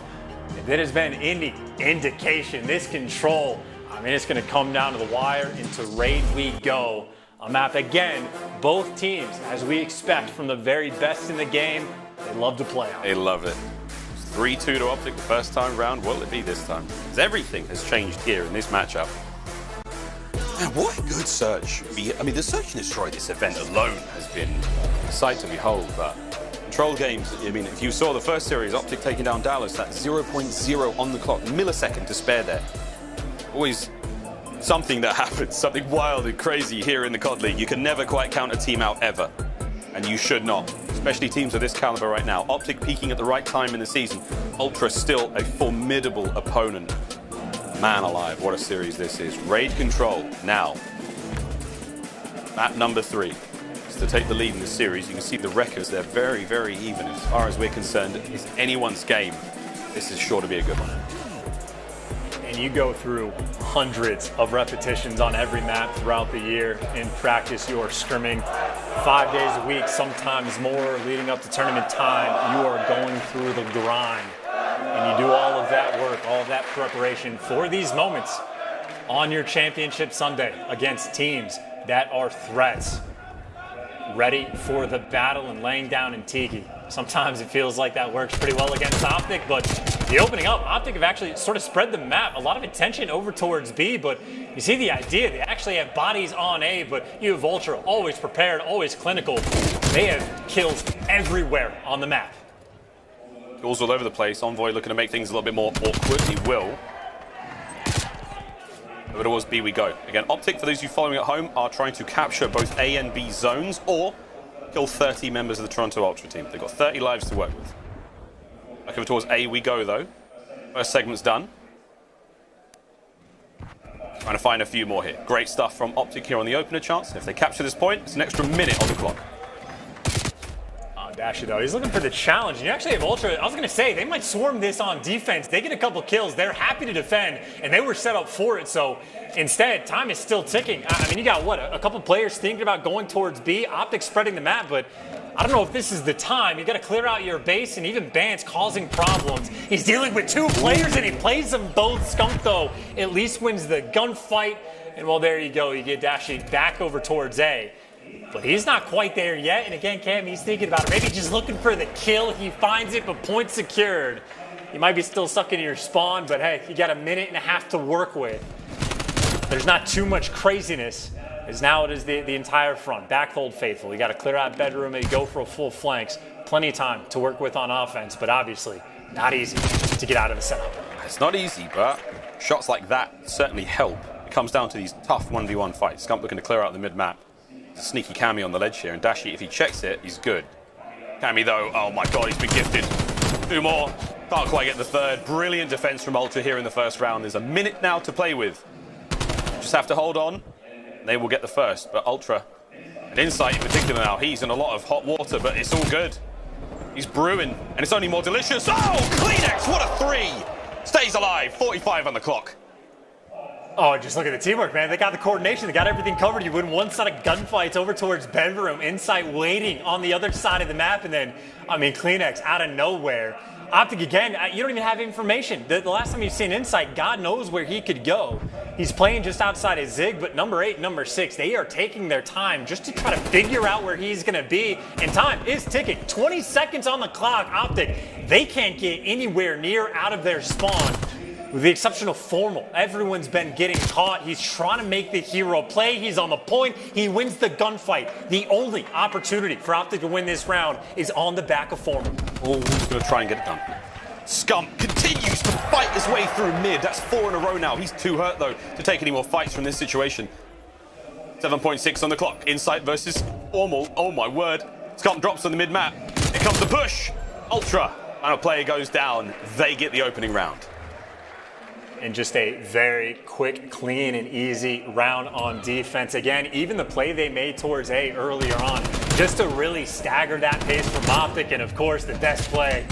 If that has been any indication, this Control, I mean, it's going to come down to the wire. Into Raid we go. A map, again, both teams, as we expect from the very best in the game, they love to play on. They love it. 3-2 to Optic the first time round. What will it be this time? Because everything has changed here in this matchup. Man, what a good search. I mean, the search and destroy this event alone has been a sight to behold. But Control games, I mean, if you saw the first series, Optic taking down Dallas, that's 0.0 on the clock, millisecond to spare there. Always something that happens, something wild and crazy here in the COD League. You can never quite count a team out ever. And you should not, especially teams of this caliber right now. Optic peaking at the right time in the season. Ultra still a formidable opponent. Man alive, what a series this is. Raid Control now. Map number 3 is to take the lead in the series. You can see the records, they're very, very even. As far as we're concerned, it's anyone's game. This is sure to be a good one. And you go through hundreds of repetitions on every map throughout the year. In practice, you are scrimming 5 days a week, sometimes more, leading up to tournament time. You are going through the grind. And you do all of that work, all of that preparation for these moments on your championship Sunday against teams that are threats. Ready for the battle and laying down in Tiki. Sometimes it feels like that works pretty well against Optic, but the opening up, Optic have actually sort of spread the map. A lot of attention over towards B, but you see the idea. They actually have bodies on A, but you have Ultra always prepared, always clinical. They have kills everywhere on the map. Kills all over the place. Envoy looking to make things a little bit more awkward. He will. But towards B we go. Again, Optic, for those of you following at home, are trying to capture both A and B zones or kill 30 members of the Toronto Ultra team. They've got 30 lives to work with. Back over towards A we go, though. First segment's done. Trying to find a few more here. Great stuff from Optic here on the opener chance. If they capture this point, it's an extra minute on the clock. Dasher though, he's looking for the challenge. And you actually have Ultra, I was going to say, they might swarm this on defense. They get a couple kills, they're happy to defend, and they were set up for it. So instead, time is still ticking. I mean, you got what, a couple players thinking about going towards B, Optic spreading the map, but I don't know if this is the time. You got to clear out your base, and even Bant's causing problems. He's dealing with 2 players, and he plays them both. Skunk, though, at least wins the gunfight. And well, there you go. You get Dashi back over towards A. But he's not quite there yet. And again, Cam, he's thinking about it. Maybe just looking for the kill. He finds it, but point secured. You might be still stuck in your spawn, but hey, you got a minute and a half to work with. There's not too much craziness, as now it is the entire front. Backhold faithful. You got to clear out bedroom and go for a full flanks. Plenty of time to work with on offense, but obviously not easy to get out of the setup. It's not easy, but shots like that certainly help. It comes down to these tough 1v1 fights. Scump looking to clear out the mid-map. Sneaky cameo on the ledge here, and Dashi, if he checks it, he's good. Cammy, though, oh my god, he's been gifted. 2 more. Can't quite get the third. Brilliant defense from Ultra here in the first round. There's a minute now to play with. Just have to hold on. They will get the first, but Ultra, and Insight in particular now, he's in a lot of hot water, but it's all good. He's brewing, and it's only more delicious. Oh, Kleenex, what a 3! Stays alive, 45 on the clock. Oh, just look at the teamwork, man. They got the coordination. They got everything covered. You win one side of gunfights over towards bedroom. Insight waiting on the other side of the map. And then, I mean, Kleenex out of nowhere. Optic again, you don't even have information. The last time you've seen Insight, God knows where he could go. He's playing just outside of Zig, but number 8, number 6, they are taking their time just to try to figure out where he's going to be. And time is ticking. 20 seconds on the clock. Optic, they can't get anywhere near out of their spawn. With the exception of Formal, everyone's been getting caught. He's trying to make the hero play. He's on the point. He wins the gunfight. The only opportunity for Optic to win this round is on the back of Formal. Oh, he's going to try and get it done. Scump continues to fight his way through mid. That's 4 in a row now. He's too hurt, though, to take any more fights from this situation. 7.6 on the clock. Insight versus Formal. Oh, my word. Scump drops on the mid-map. Here comes the push. Ultra. Final player goes down. They get the opening round. And just a very quick, clean, and easy round on defense. Again, even the play they made towards A earlier on, just to really stagger that pace from Optic, and of course, the best play,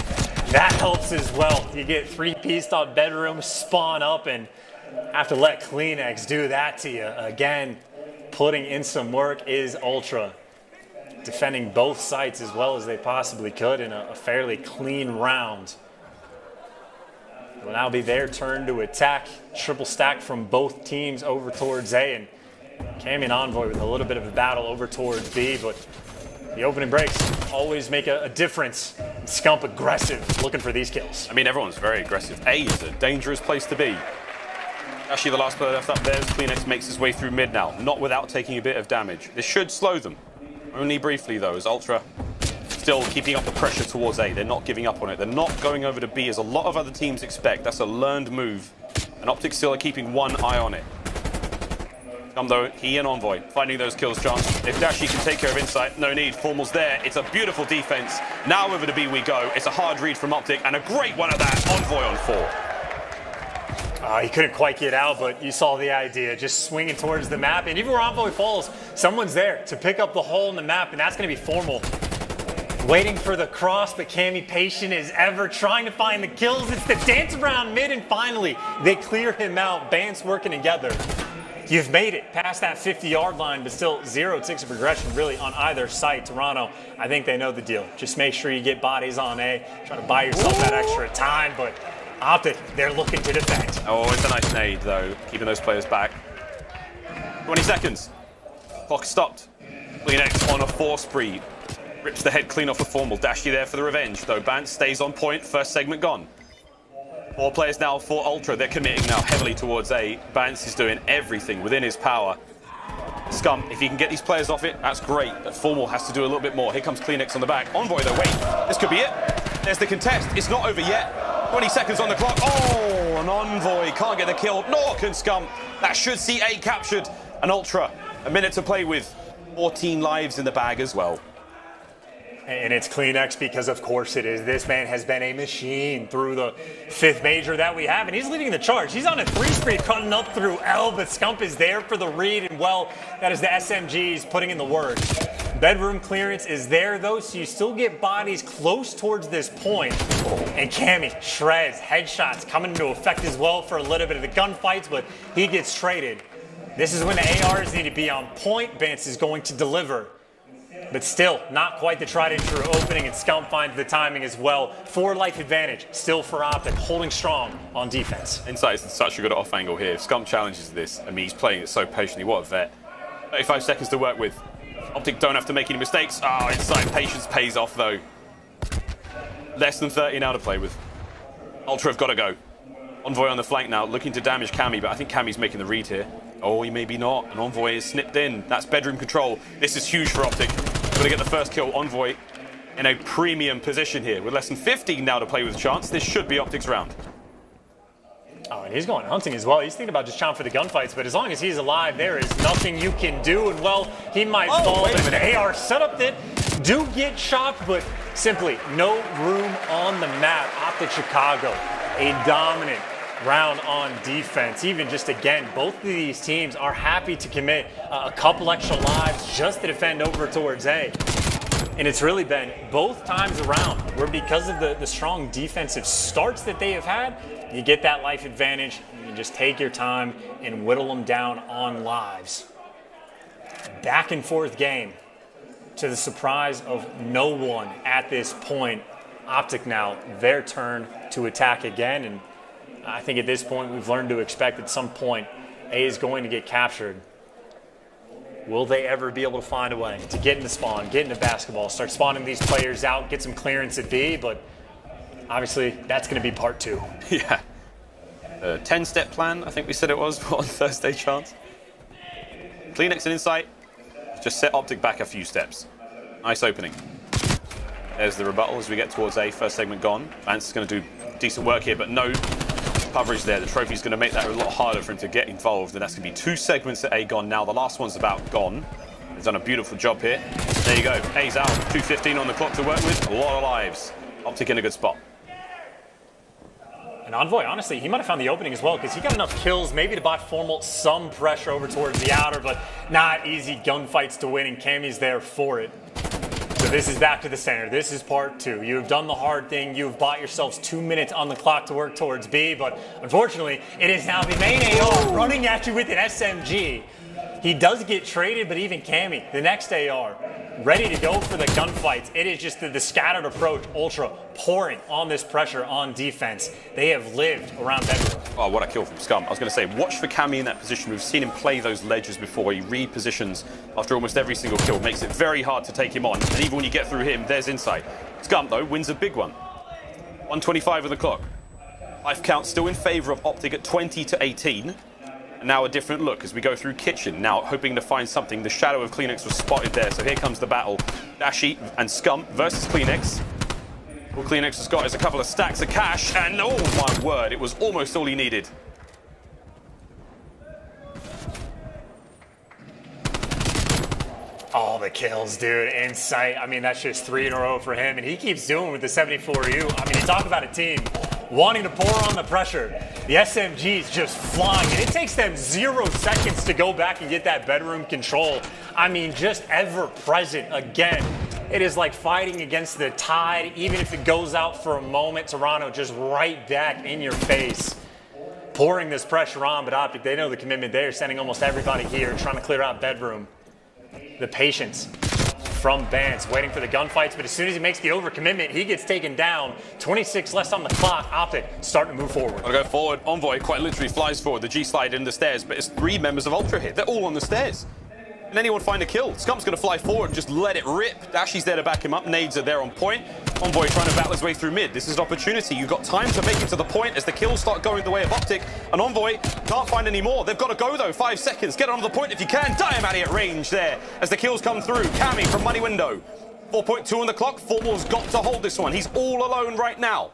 that helps as well. You get 3-pieced on bedroom, spawn up, and have to let Kleenex do that to you. Again, putting in some work is Ultra. Defending both sites as well as they possibly could in a fairly clean round. It will now be their turn to attack. Triple stack from both teams over towards A, and Cammy and Envoy with a little bit of a battle over towards B, but the opening breaks always make a difference. Scump aggressive, looking for these kills. I mean, everyone's very aggressive. A is a dangerous place to be. Actually, the last player left up there as Kleenex makes his way through mid now, not without taking a bit of damage. This should slow them. Only briefly, though, as Ultra still keeping up the pressure towards A. They're not giving up on it. They're not going over to B as a lot of other teams expect. That's a learned move. And Optic still are keeping one eye on it. Though, he and Envoy finding those kills, chance. If Dashi can take care of Insight, no need. Formal's there. It's a beautiful defense. Now over to B we go. It's a hard read from Optic, and a great one of that. Envoy on 4. He couldn't quite get out, but you saw the idea. Just swinging towards the map. And even where Envoy falls, someone's there to pick up the hole in the map, and that's going to be Formal. Waiting for the cross, but Cammy patient as ever, trying to find the kills. It's the dance around mid, and finally, they clear him out. Bands working together. You've made it past that 50-yard line, but still 0 ticks of progression really on either side. Toronto, I think they know the deal. Just make sure you get bodies on A. Try to buy yourself that extra time, but Optic, they're looking to defend. Oh, it's a nice nade, though, keeping those players back. 20 seconds. Clock stopped. Kleenex on a 4 spree. Rips the head clean off of Formal. Dashi there for the revenge, though Bance stays on point. First segment gone. 4 players now for Ultra. They're committing now heavily towards A. Bance is doing everything within his power. Scum, if he can get these players off it, that's great. But Formal has to do a little bit more. Here comes Kleenex on the back. Envoy, though, wait. This could be it. There's the contest. It's not over yet. 20 seconds on the clock. Oh, an Envoy can't get the kill. Nor can Scum. That should see A captured. An Ultra, a minute to play with. 14 lives in the bag as well. And it's Kleenex because, of course, it is. This man has been a machine through the 5th major that we have, and he's leading the charge. He's on a 3 spree, cutting up through L, but Scump is there for the read, and, well, that is the SMGs putting in the work. Bedroom clearance is there, though, so you still get bodies close towards this point. And Cammy shreds, headshots coming into effect as well for a little bit of the gunfights, but he gets traded. This is when the ARs need to be on point. Bance is going to deliver. But still, not quite the tried and true opening, and Scump finds the timing as well. 4 life advantage, still for Optic, holding strong on defense. Insight is such a good off angle here. If Scump challenges this, I mean, he's playing it so patiently. What a vet. 35 seconds to work with. Optic don't have to make any mistakes. Oh, Insight patience pays off, though. Less than 30 now to play with. Ultra have got to go. Envoy on the flank now, looking to damage Cammy, but I think Cammy's making the read here. Oh, he maybe not. An Envoy is snipped in. That's bedroom control. This is huge for Optic. Going to get the first kill. Envoy in a premium position here. With less than 15 now to play with chance. This should be Optic's round. Oh, and he's going hunting as well. He's thinking about just chomping for the gunfights, but as long as he's alive, there is nothing you can do. And, well, he might fall. But an AR setup that do get chopped, but simply no room on the map. Optic Chicago, a dominant round on defense. Even just again, both of these teams are happy to commit a couple extra lives just to defend over towards A. And it's really been both times around where, because of the strong defensive starts that they have had, you get that life advantage. You can just take your time and whittle them down on lives. Back and forth game, to the surprise of no one at this point. Optic now, their turn to attack again. And I think at this point we've learned to expect at some point A is going to get captured. Will they ever be able to find a way to get into spawn, get into basketball, start spawning these players out, get some clearance at B? But obviously that's going to be part 2. Yeah. 10-step plan, I think we said it was, on Thursday chance. Kleenex and Insight. Just set Optic back a few steps. Nice opening. There's the rebuttal as we get towards A. First segment gone. Vance is going to do decent work here, but no coverage there. The trophy's going to make that a lot harder for him to get involved, and that's going to be 2 segments at A gone now. The last one's about gone. He's done a beautiful job here. There you go. A's out. 2:15 on the clock to work with. A lot of lives. Optic in a good spot. And Envoy, honestly, he might have found the opening as well, because he got enough kills maybe to buy Formal some pressure over towards the outer, but not easy gunfights to win, and Cammy's there for it. So this is back to the center. This is part 2. You have done the hard thing. You have bought yourselves 2 minutes on the clock to work towards B, but unfortunately, it is now the main AR running at you with an SMG. He does get traded, but even Cammy, the next AR, ready to go for the gunfights. It is just the scattered approach, Ultra pouring on this pressure on defense. They have lived around bedroom. Oh, what a kill from Scum. I was going to say, watch for Cammy in that position. We've seen him play those ledges before. He repositions after almost every single kill. Makes it very hard to take him on. And even when you get through him, there's Insight. Scum, though, wins a big one. 1:25 on the clock. Life count still in favor of Optic at 20-18. And now a different look as we go through Kitchen. Now hoping to find something. The shadow of Kleenex was spotted there. So here comes the battle. Dashi and Scum versus Kleenex. All Kleenex has got is a couple of stacks of cash. And oh my word, it was almost all he needed. All the kills, dude. Insight. I mean, that's just 3 in a row for him. And he keeps doing with the 74U. I mean, you talk about a team wanting to pour on the pressure. The SMG is just flying. And it takes them 0 seconds to go back and get that bedroom control. I mean, just ever present again. It is like fighting against the tide. Even if it goes out for a moment, Toronto just right back in your face. Pouring this pressure on, but Optic, they know the commitment. They are sending almost everybody here, trying to clear out bedroom. The patience from Vance, waiting for the gunfights, but as soon as he makes the overcommitment, he gets taken down. 26 less on the clock. Optic starting to move forward. I'll go forward. Envoy quite literally flies forward. The G slide in the stairs, but it's 3 members of Ultra here. They're all on the stairs. Can anyone find a kill? Scump's going to fly forward and just let it rip. Dashy's there to back him up. Nades are there on point. Envoy trying to battle his way through mid. This is an opportunity. You've got time to make it to the point as the kills start going the way of Optic. And Envoy can't find any more. They've got to go, though. 5 seconds. Get on the point if you can. Diamante at range there as the kills come through. Cammy from Money Window. 4.2 on the clock. Formal's got to hold this one. He's all alone right now.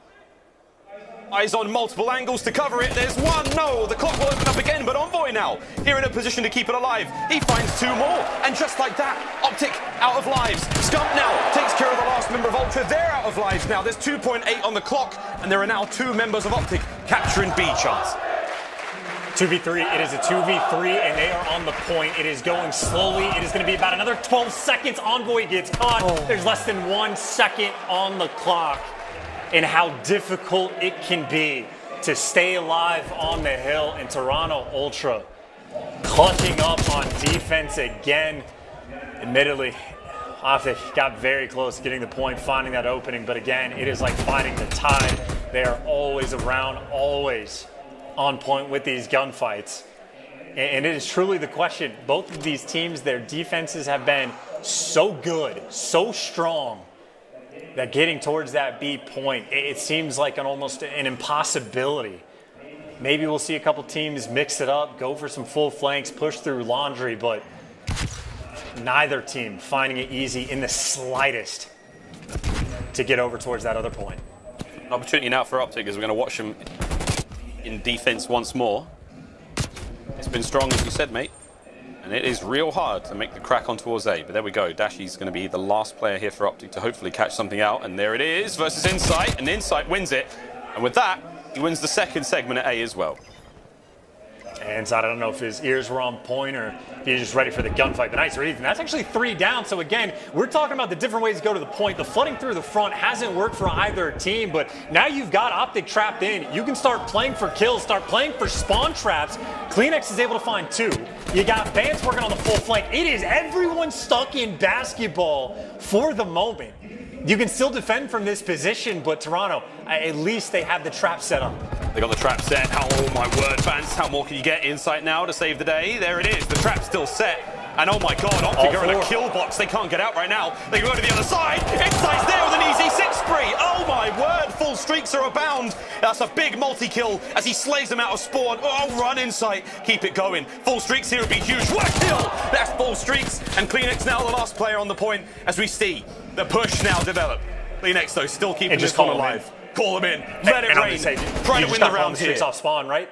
Eyes on multiple angles to cover it. There's one. No, the clock will open up again, but Envoy now here in a position to keep it alive. He finds 2 more, and just like that, Optic out of lives. Scump now takes care of the last member of Ultra. They're out of lives now. There's 2.8 on the clock, and there are now 2 members of Optic capturing B chance. 2v3. It is a 2v3, and they are on the point. It is going slowly. It is going to be about another 12 seconds. Envoy gets caught. There's less than 1 second on the clock. And how difficult it can be to stay alive on the hill. And Toronto Ultra clutching up on defense again. Admittedly, Optic got very close to getting the point, finding that opening. But again, it is like fighting the tide. They are always around, always on point with these gunfights. And it is truly the question. Both of these teams, their defenses have been so good, so strong, that getting towards that B point, it seems like almost an impossibility. Maybe we'll see a couple teams mix it up, go for some full flanks, push through laundry, but neither team finding it easy in the slightest to get over towards that other point. An opportunity now for Optic as we're going to watch them in defense once more. It's been strong, as you said, mate. And it is real hard to make the crack on towards A. But there we go. Dashy's going to be the last player here for Optic to hopefully catch something out. And there it is versus Insight. And Insight wins it. And with that, he wins the second segment at A as well. And I don't know if his ears were on point or if he's just ready for the gunfight. But nice read. And that's actually 3 down. So again, we're talking about the different ways to go to the point. The flooding through the front hasn't worked for either team. But now you've got Optic trapped in. You can start playing for kills, start playing for spawn traps. CleanX is able to find 2. You got Vance working on the full flank. It is everyone stuck in basketball for the moment. You can still defend from this position, but Toronto, at least they have the trap set up. They got the trap set. Oh my word, Vance, how more can you get? Insight now to save the day. There it is. The trap's still set. And oh my god, Optic are in a kill box. They can't get out right now. They can go to the other side. Insight's there with an easy 6 spree. Oh my word, full streaks are abound. That's a big multi-kill as he slays them out of spawn. Oh, run Insight. Keep it going. Full streaks here would be huge. What a kill! That's full streaks. And CleanX now the last player on the point as we see the push now develop. CleanX though still keeping this one alive. Call him in. Let it rain. Try to win the round here. Off spawn, right?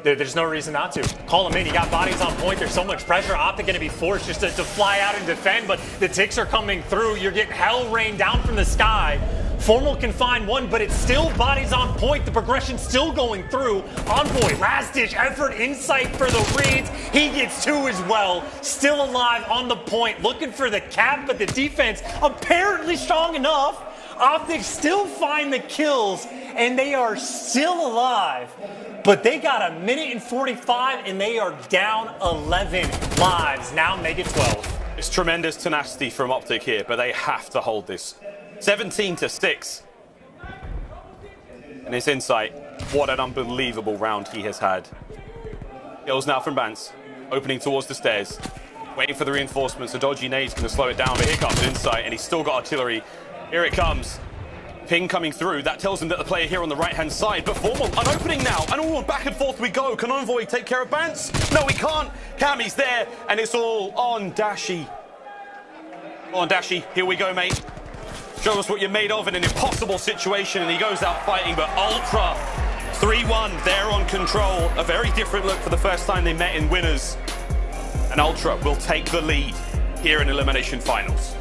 There's no reason not to. Call him in. You got bodies on point. There's so much pressure. Optic going to be forced just to fly out and defend, but the ticks are coming through. You're getting hell rain down from the sky. Formal can find 1, but it's still bodies on point. The progression's still going through. Envoy, last-ditch effort, Insight for the reads. He gets 2 as well. Still alive on the point, looking for the cap, but the defense apparently strong enough. Optic still find the kills, and they are still alive. But they got 1 minute and 45, and they are down 11 lives. Now make it 12. It's tremendous tenacity from Optic here, but they have to hold this. 17-6. And it's Insight. What an unbelievable round he has had. Kills now from Vance. Opening towards the stairs. Waiting for the reinforcements. A dodgy nade's going to slow it down, but here comes Insight, and he's still got artillery. Here it comes. Ping coming through. That tells him that the player here on the right-hand side. But Formal, an opening now. And all back and forth we go. Can Envoy take care of Vance? No, he can't. Cammy's there. And it's all on Dashy. On Dashy. Here we go, mate. Show us what you're made of in an impossible situation. And he goes out fighting. But Ultra, 3-1. They're on control. A very different look for the first time they met in winners. And Ultra will take the lead here in Elimination Finals.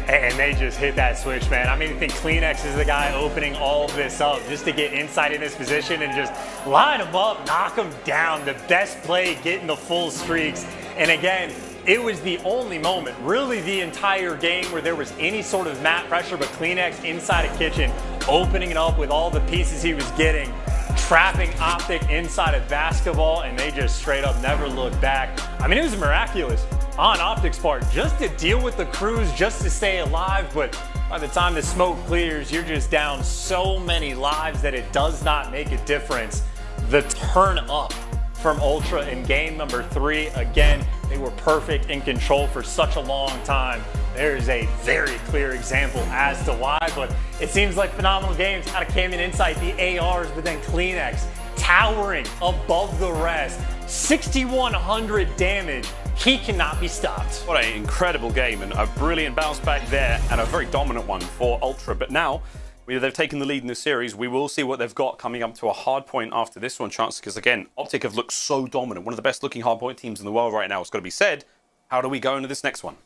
And they just hit that switch, man. I mean, I think CleanX is the guy opening all of this up just to get Insight in this position and just line him up, knock him down. The best play, getting the full streaks. And again, it was the only moment, really the entire game, where there was any sort of map pressure, but CleanX inside a kitchen, opening it up with all the pieces he was getting, trapping Optic inside of basketball, and they just straight up never looked back. I mean, it was miraculous on Optic's part, just to deal with the crews, just to stay alive, but by the time the smoke clears, you're just down so many lives that it does not make a difference. The turn up from Ultra in game number 3, again, they were perfect in control for such a long time. There is a very clear example as to why, but it seems like phenomenal games out of Cam and Insight, the ARs, but then CleanX towering above the rest. 6,100 damage. He cannot be stopped. What an incredible game, and a brilliant bounce back there, and a very dominant one for Ultra. But now, they've taken the lead in this series. We will see what they've got coming up to a hard point after this one, Chance, because again, Optic have looked so dominant. One of the best looking hard point teams in the world right now. It's got to be said. How do we go into this next one?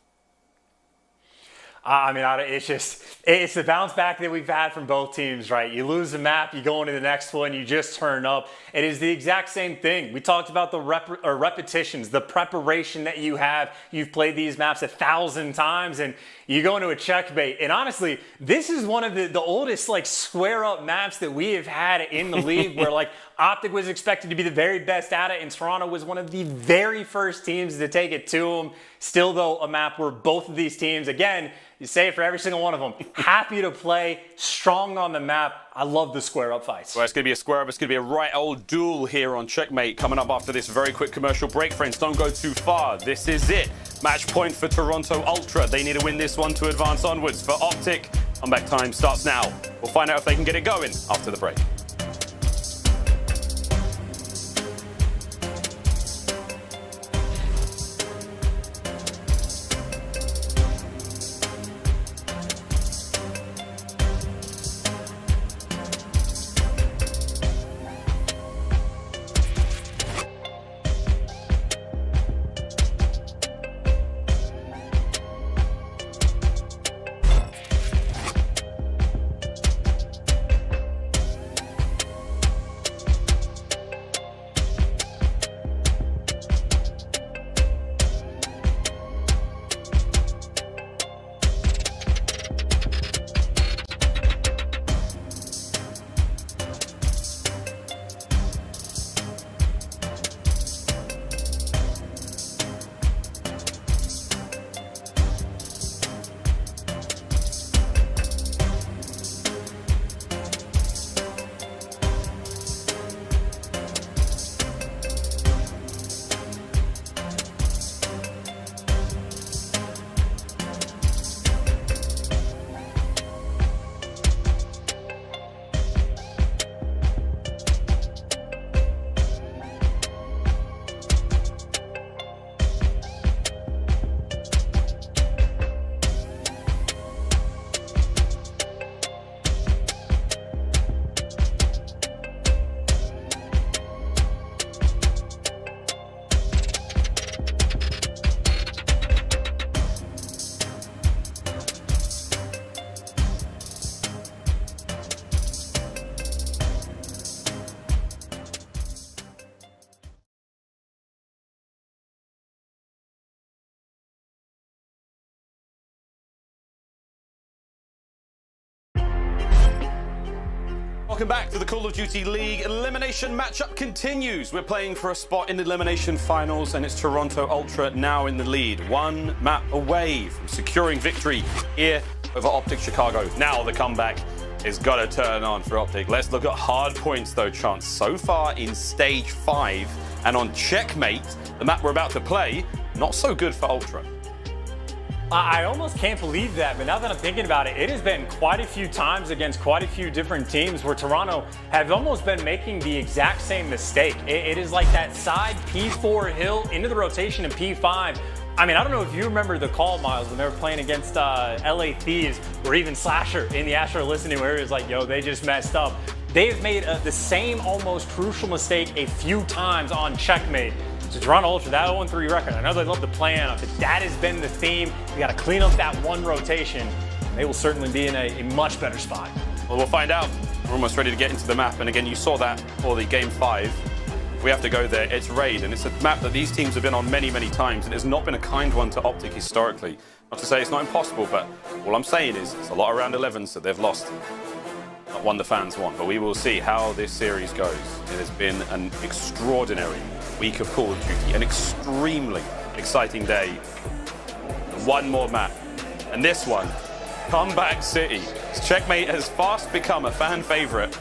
I mean, it's the bounce back that we've had from both teams, right? You lose the map, you go into the next one, you just turn up. It is the exact same thing. We talked about the repetitions, the preparation that you have. You've played these maps 1,000 times, and you go into a checkmate. And honestly, this is one of the oldest like square up maps that we have had in the league, where like Optic was expected to be the very best at it, and Toronto was one of the very first teams to take it to them. Still, though, a map where both of these teams, again, you say it for every single one of them, happy to play, strong on the map. I love the square up fights. Well, it's going to be a square up. It's going to be a right old duel here on Checkmate coming up after this very quick commercial break. Friends, don't go too far. This is it. Match point for Toronto Ultra. They need to win this one to advance onwards. For Optic, comeback time starts now. We'll find out if they can get it going after the break. Welcome back to the Call of Duty League elimination matchup continues. We're playing for a spot in the elimination finals, and it's Toronto Ultra now in the lead. One map away from securing victory here over Optic Chicago. Now the comeback is got to turn on for Optic. Let's look at hard points though, Chance. So far in stage 5 and on Checkmate, the map we're about to play, not so good for Ultra. I almost can't believe that, but now that I'm thinking about it, it has been quite a few times against quite a few different teams where Toronto have almost been making the exact same mistake. It is like that side P4 hill into the rotation in P5. I mean, I don't know if you remember the call, Miles, when they were playing against LA Thieves, or even Slasher in the Astro listening where it was like, yo, they just messed up. They've made the same almost crucial mistake a few times on Checkmate. So Toronto Ultra, that 0-3 record, I know they love to play on it, but that has been the theme. You got to clean up that one rotation. They will certainly be in a much better spot. Well, we'll find out. We're almost ready to get into the map, and again, you saw that for the Game 5. We have to go there. It's Raid, and it's a map that these teams have been on many, many times, and it's not been a kind one to Optic historically. Not to say it's not impossible, but all I'm saying is it's a lot of round 11s that they've lost. Not one the fans want, but we will see how this series goes. It has been an extraordinary week of Call of Duty, an extremely exciting day. One more map, and this one, Comeback City. Checkmate has fast become a fan favorite.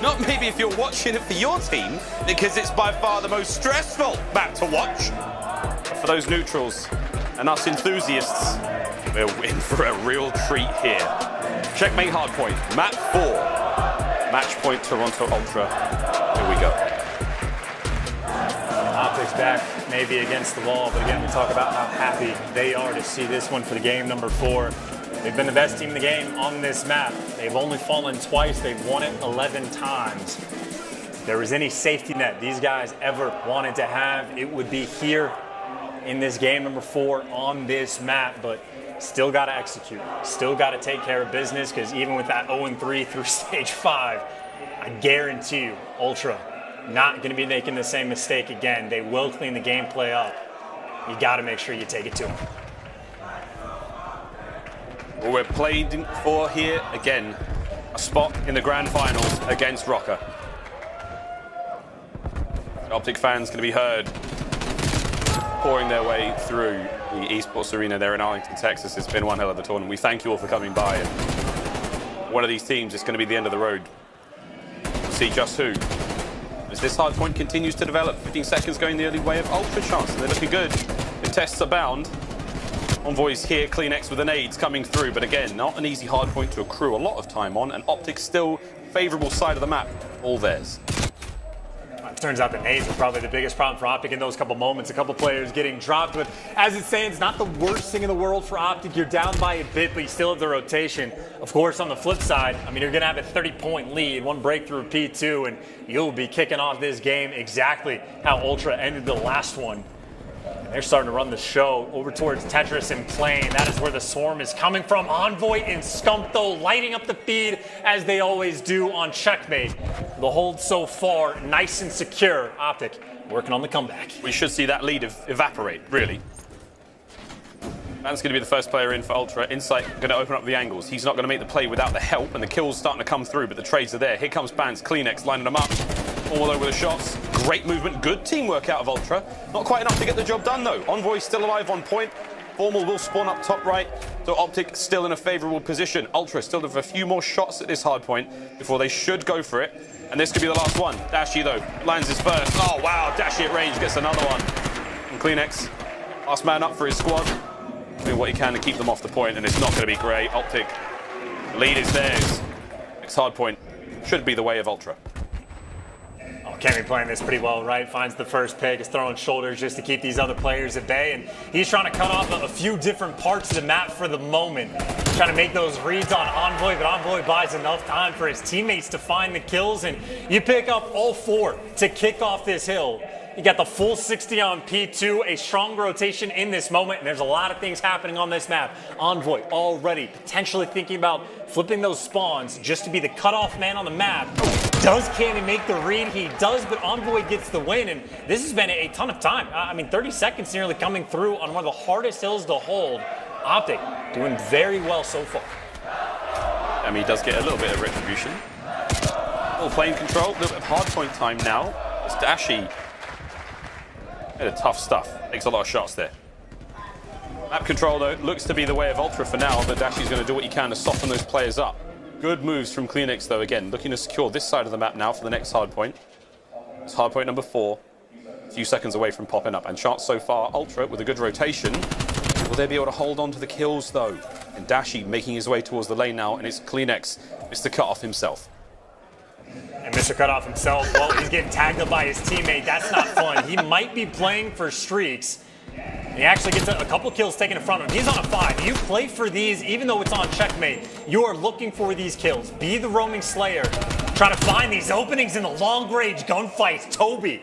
Not maybe if you're watching it for your team, because it's by far the most stressful map to watch. But for those neutrals and us enthusiasts, we're in for a real treat here. Checkmate hardpoint, map 4. Match point Toronto Ultra. Here we go. Optics back, maybe against the wall, but again, we talk about how happy they are to see this one for the game number 4. They've been the best team in the game on this map. They've only fallen twice. They've won it 11 times. If there was any safety net these guys ever wanted to have, it would be here in this game number 4 on this map, but still got to execute. Still got to take care of business, because even with that 0-3 through stage 5, I guarantee you, Ultra not going to be making the same mistake again. They will clean the gameplay up. You got to make sure you take it to them. Well, we're playing for here again, a spot in the grand finals against Rocker. Optic fans going to be heard pouring their way through the esports arena there in Arlington, Texas. It's been one hell of a tournament. We thank you all for coming by. And one of these teams is going to be the end of the road. We'll see just who. As this hard point continues to develop, 15 seconds going the early way of Ultra Chance. They're looking good. The tests abound. Envoy's here, CleanX with the nades coming through, but again, not an easy hard point to accrue a lot of time on, and Optic's still favourable side of the map, all theirs. It turns out the nades are probably the biggest problem for Optic in those couple moments. A couple players getting dropped, but as it stands, not the worst thing in the world for Optic. You're down by a bit, but you still have the rotation. Of course, on the flip side, I mean, you're going to have a 30-point lead, one breakthrough P2, and you'll be kicking off this game exactly how Ultra ended the last one. They're starting to run the show over towards Tetris and Plane. That is where the swarm is coming from. Envoy and Scump, though, lighting up the feed as they always do on Checkmate. The hold so far, nice and secure. Optic working on the comeback. We should see that lead evaporate, really. Man's going to be the first player in for Ultra. Insight going to open up the angles. He's not going to make the play without the help, and the kills starting to come through, but the trades are there. Here comes Bans, CleanX lining them up. All over the shots. Great movement, good teamwork out of Ultra. Not quite enough to get the job done, though. Envoy still alive on point. Formal will spawn up top right, so Optic still in a favourable position. Ultra still have a few more shots at this hard point before they should go for it. And this could be the last one. Dashi, though, lands his first. Oh, wow, Dashi at range gets another one. And CleanX, last man up for his squad. Doing what he can to keep them off the point, and it's not going to be great. Optic, lead is theirs. Next hard point should be the way of Ultra. Kemi playing this pretty well, right? Finds the first pick, is throwing shoulders just to keep these other players at bay, and he's trying to cut off a few different parts of the map for the moment. Trying to make those reads on Envoy, but Envoy buys enough time for his teammates to find the kills, and you pick up all 4 to kick off this hill. You got the full 60 on P2, a strong rotation in this moment, and there's a lot of things happening on this map. Envoy already potentially thinking about flipping those spawns just to be the cutoff man on the map. Does Cammy make the read? He does, but Envoy gets the win, and this has been a ton of time. I mean, 30 seconds nearly coming through on one of the hardest hills to hold. Optic doing very well so far. I mean, he does get a little bit of retribution. Full plane control, a little bit of hard point time now. It's Dashi. Bit of tough stuff. Takes a lot of shots there. Map control, though, looks to be the way of Ultra for now, but Dashi's going to do what he can to soften those players up. Good moves from Kleenex, though, again, looking to secure this side of the map now for the next hard point. It's hard point number 4. A few seconds away from popping up. And chance so far, Ultra with a good rotation. Will they be able to hold on to the kills, though? And Dashi making his way towards the lane now, and it's Kleenex, Mr. Cutoff himself. And Mr. Cutoff himself, well, he's getting tagged up by his teammate. That's not fun. He might be playing for streaks. He actually gets a couple kills taken in front of him. He's on a 5. You play for these, even though it's on checkmate. You are looking for these kills. Be the roaming slayer. Trying to find these openings in the long-range gunfights. Toby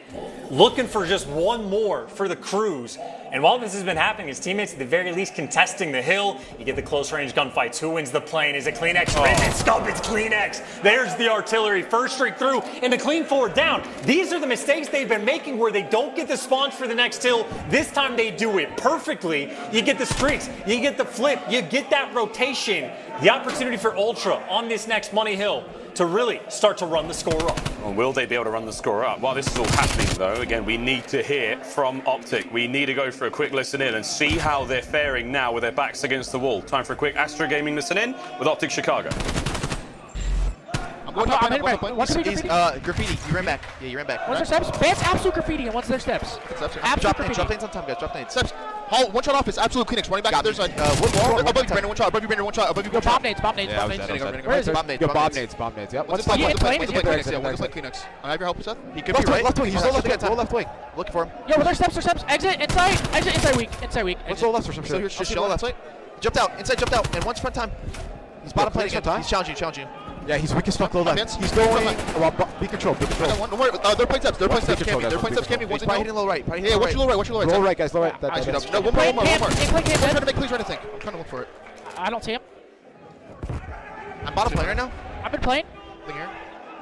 looking for just one more for the Cruise. And while this has been happening, his teammates at the very least contesting the hill. You get the close-range gunfights. Who wins the plane? Is it Kleenex? It's Scub, it's Kleenex. There's the artillery. First streak through and a clean forward down. These are the mistakes they've been making where they don't get the spawns for the next hill. This time they do it perfectly. You get the streaks. You get the flip. You get that rotation. The opportunity for Ultra on this next money hill to really start to run the score up. Well, will they be able to run the score up? While this is all happening, though, again, we need to hear from Optic. We need to go for a quick listen in and see how they're faring now with their backs against the wall. Time for a quick Astro Gaming listen in with Optic Chicago. He's graffiti. You ran back. Yeah, you ran back. What's their steps? Vance absolute graffiti, and what's their steps? Drop nades on time, guys. Drop nades. Steps. One shot off is absolute Kleenex. Running back. There's one wall. Above you, Brandon. One shot. Above you, Brandon. One shot. Above you. Bomb nades. Where is it? Bomb nades. Yep. What's the plane? Kleenex. I have your help, Seth? He could be right. Left wing. He's low left wing. Looking for him. Yo, what are their steps? Exit, inside weak. What's low left for some shit? Just left. Jumped out. Inside jumped out. And one's front time. He's bottom plane again. He's challenging. Yeah, he's weak as fuck low left. He's going. Be controlled. Don't worry. They're playing steps. They're playing steps. One's probably hitting low right. Yeah, watch your low right. Low right, guys. Low right. No, one more. I'm trying to make clues or anything. I'm trying to look for it. I don't see him. I'm bottom plane right now. I've been playing. Thing here.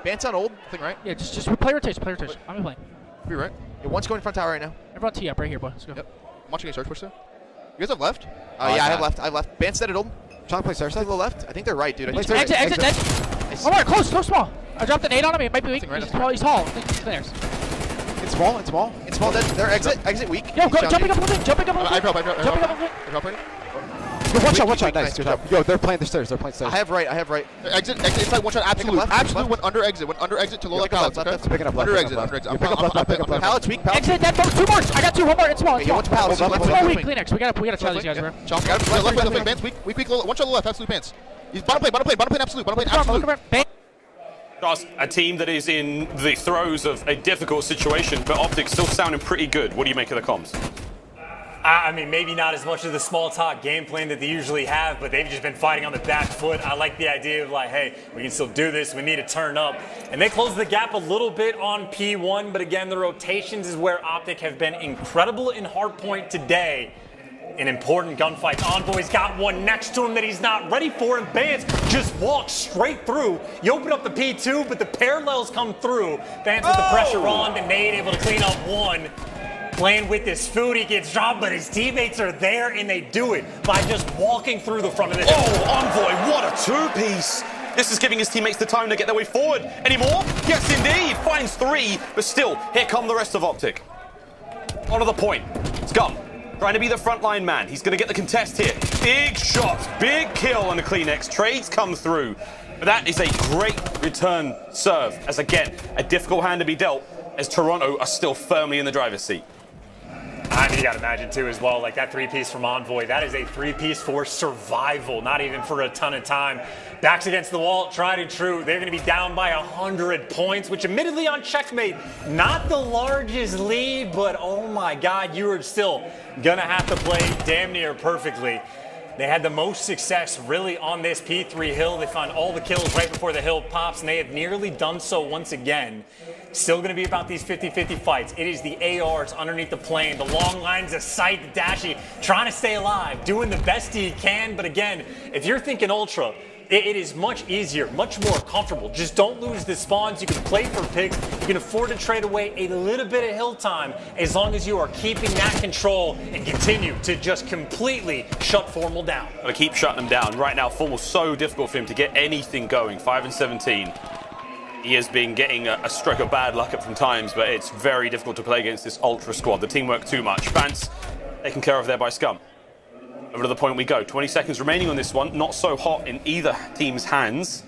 Bant's on old. Thing right. Yeah, just play rotation. I've been playing. Be right. Yeah, one's going front tower right now. Everyone tee up right here, boy. Let's go. Yep. I'm watching a search push there. You guys have left? Yeah, I have left. Bant's dead at old. Trying to play stairs. A little left. I think they're right, dude. Exit. One more, close, so small. I dropped an 8 on him. He might be weak. He's tall. I think he's theirs. It's small. Dead. They're exit weak. Yo, go, jumping up on the thing. I drop. Watch out. Nice. Good job. Yo, they're playing the stairs. I have right. Exit inside. One shot. Absolute. Went under exit to low left. Left. Picking up left. Under exit. Pick up left. Pallet's weak. Exit. That 2 more. I got 2. One more. It's small. Yeah, watch Pallet's. Let's go weak. Kleenex. We gotta try these guys, bro. Left. Bands weak. One shot left. Absolute Bands. He's bottom plane. Absolute. Just a team that is in the throes of a difficult situation, but Optic's still sounding pretty good. What do you make of the comms? I mean, maybe not as much of the small talk game plan that they usually have, but they've just been fighting on the back foot. I like the idea of like, hey, we can still do this. We need to turn up. And they closed the gap a little bit on P1, but again, the rotations is where Optic have been incredible in hardpoint today. In important gunfights. Envoy's got one next to him that he's not ready for, and Vance just walks straight through. You open up the P2, but the parallels come through. Vance with the pressure on, the nade able to clean up one. Playing with his food, he gets dropped, but his teammates are there, and they do it by just walking through the front of the hill. Oh, Envoy, what a 2-piece. This is giving his teammates the time to get their way forward. Any more? Yes, indeed. Finds 3, but still, here come the rest of Optic. On to the point. Scum. Trying to be the frontline man. He's going to get the contest here. Big shots, big kill on the Kleenex. Trades come through. But that is a great return serve. As again, a difficult hand to be dealt as Toronto are still firmly in the driver's seat. I mean, you got to imagine, too, as well, like that 3-piece from Envoy. That is a 3-piece for survival, not even for a ton of time. Backs against the wall, tried and true. They're going to be down by 100 points, which admittedly on checkmate, not the largest lead, but oh my God, you are still going to have to play damn near perfectly. They had the most success really on this P3 hill. They found all the kills right before the hill pops, and they have nearly done so once again. Still going to be about these 50-50 fights. It is the ARs underneath the plane, the long lines of sight, the Dashi trying to stay alive, doing the best he can. But again, if you're thinking Ultra, it is much easier, much more comfortable. Just don't lose the spawns. You can play for picks. You can afford to trade away a little bit of hill time as long as you are keeping that control and continue to just completely shut Formal down. Gotta keep shutting him down. Right now, Formal's so difficult for him to get anything going. 5 and 17. He has been getting a stroke of bad luck from times, but it's very difficult to play against this Ultra squad. The teamwork too much. Vance taken care of there by Scum. Over to the point we go. 20 seconds remaining on this one. Not so hot in either team's hands.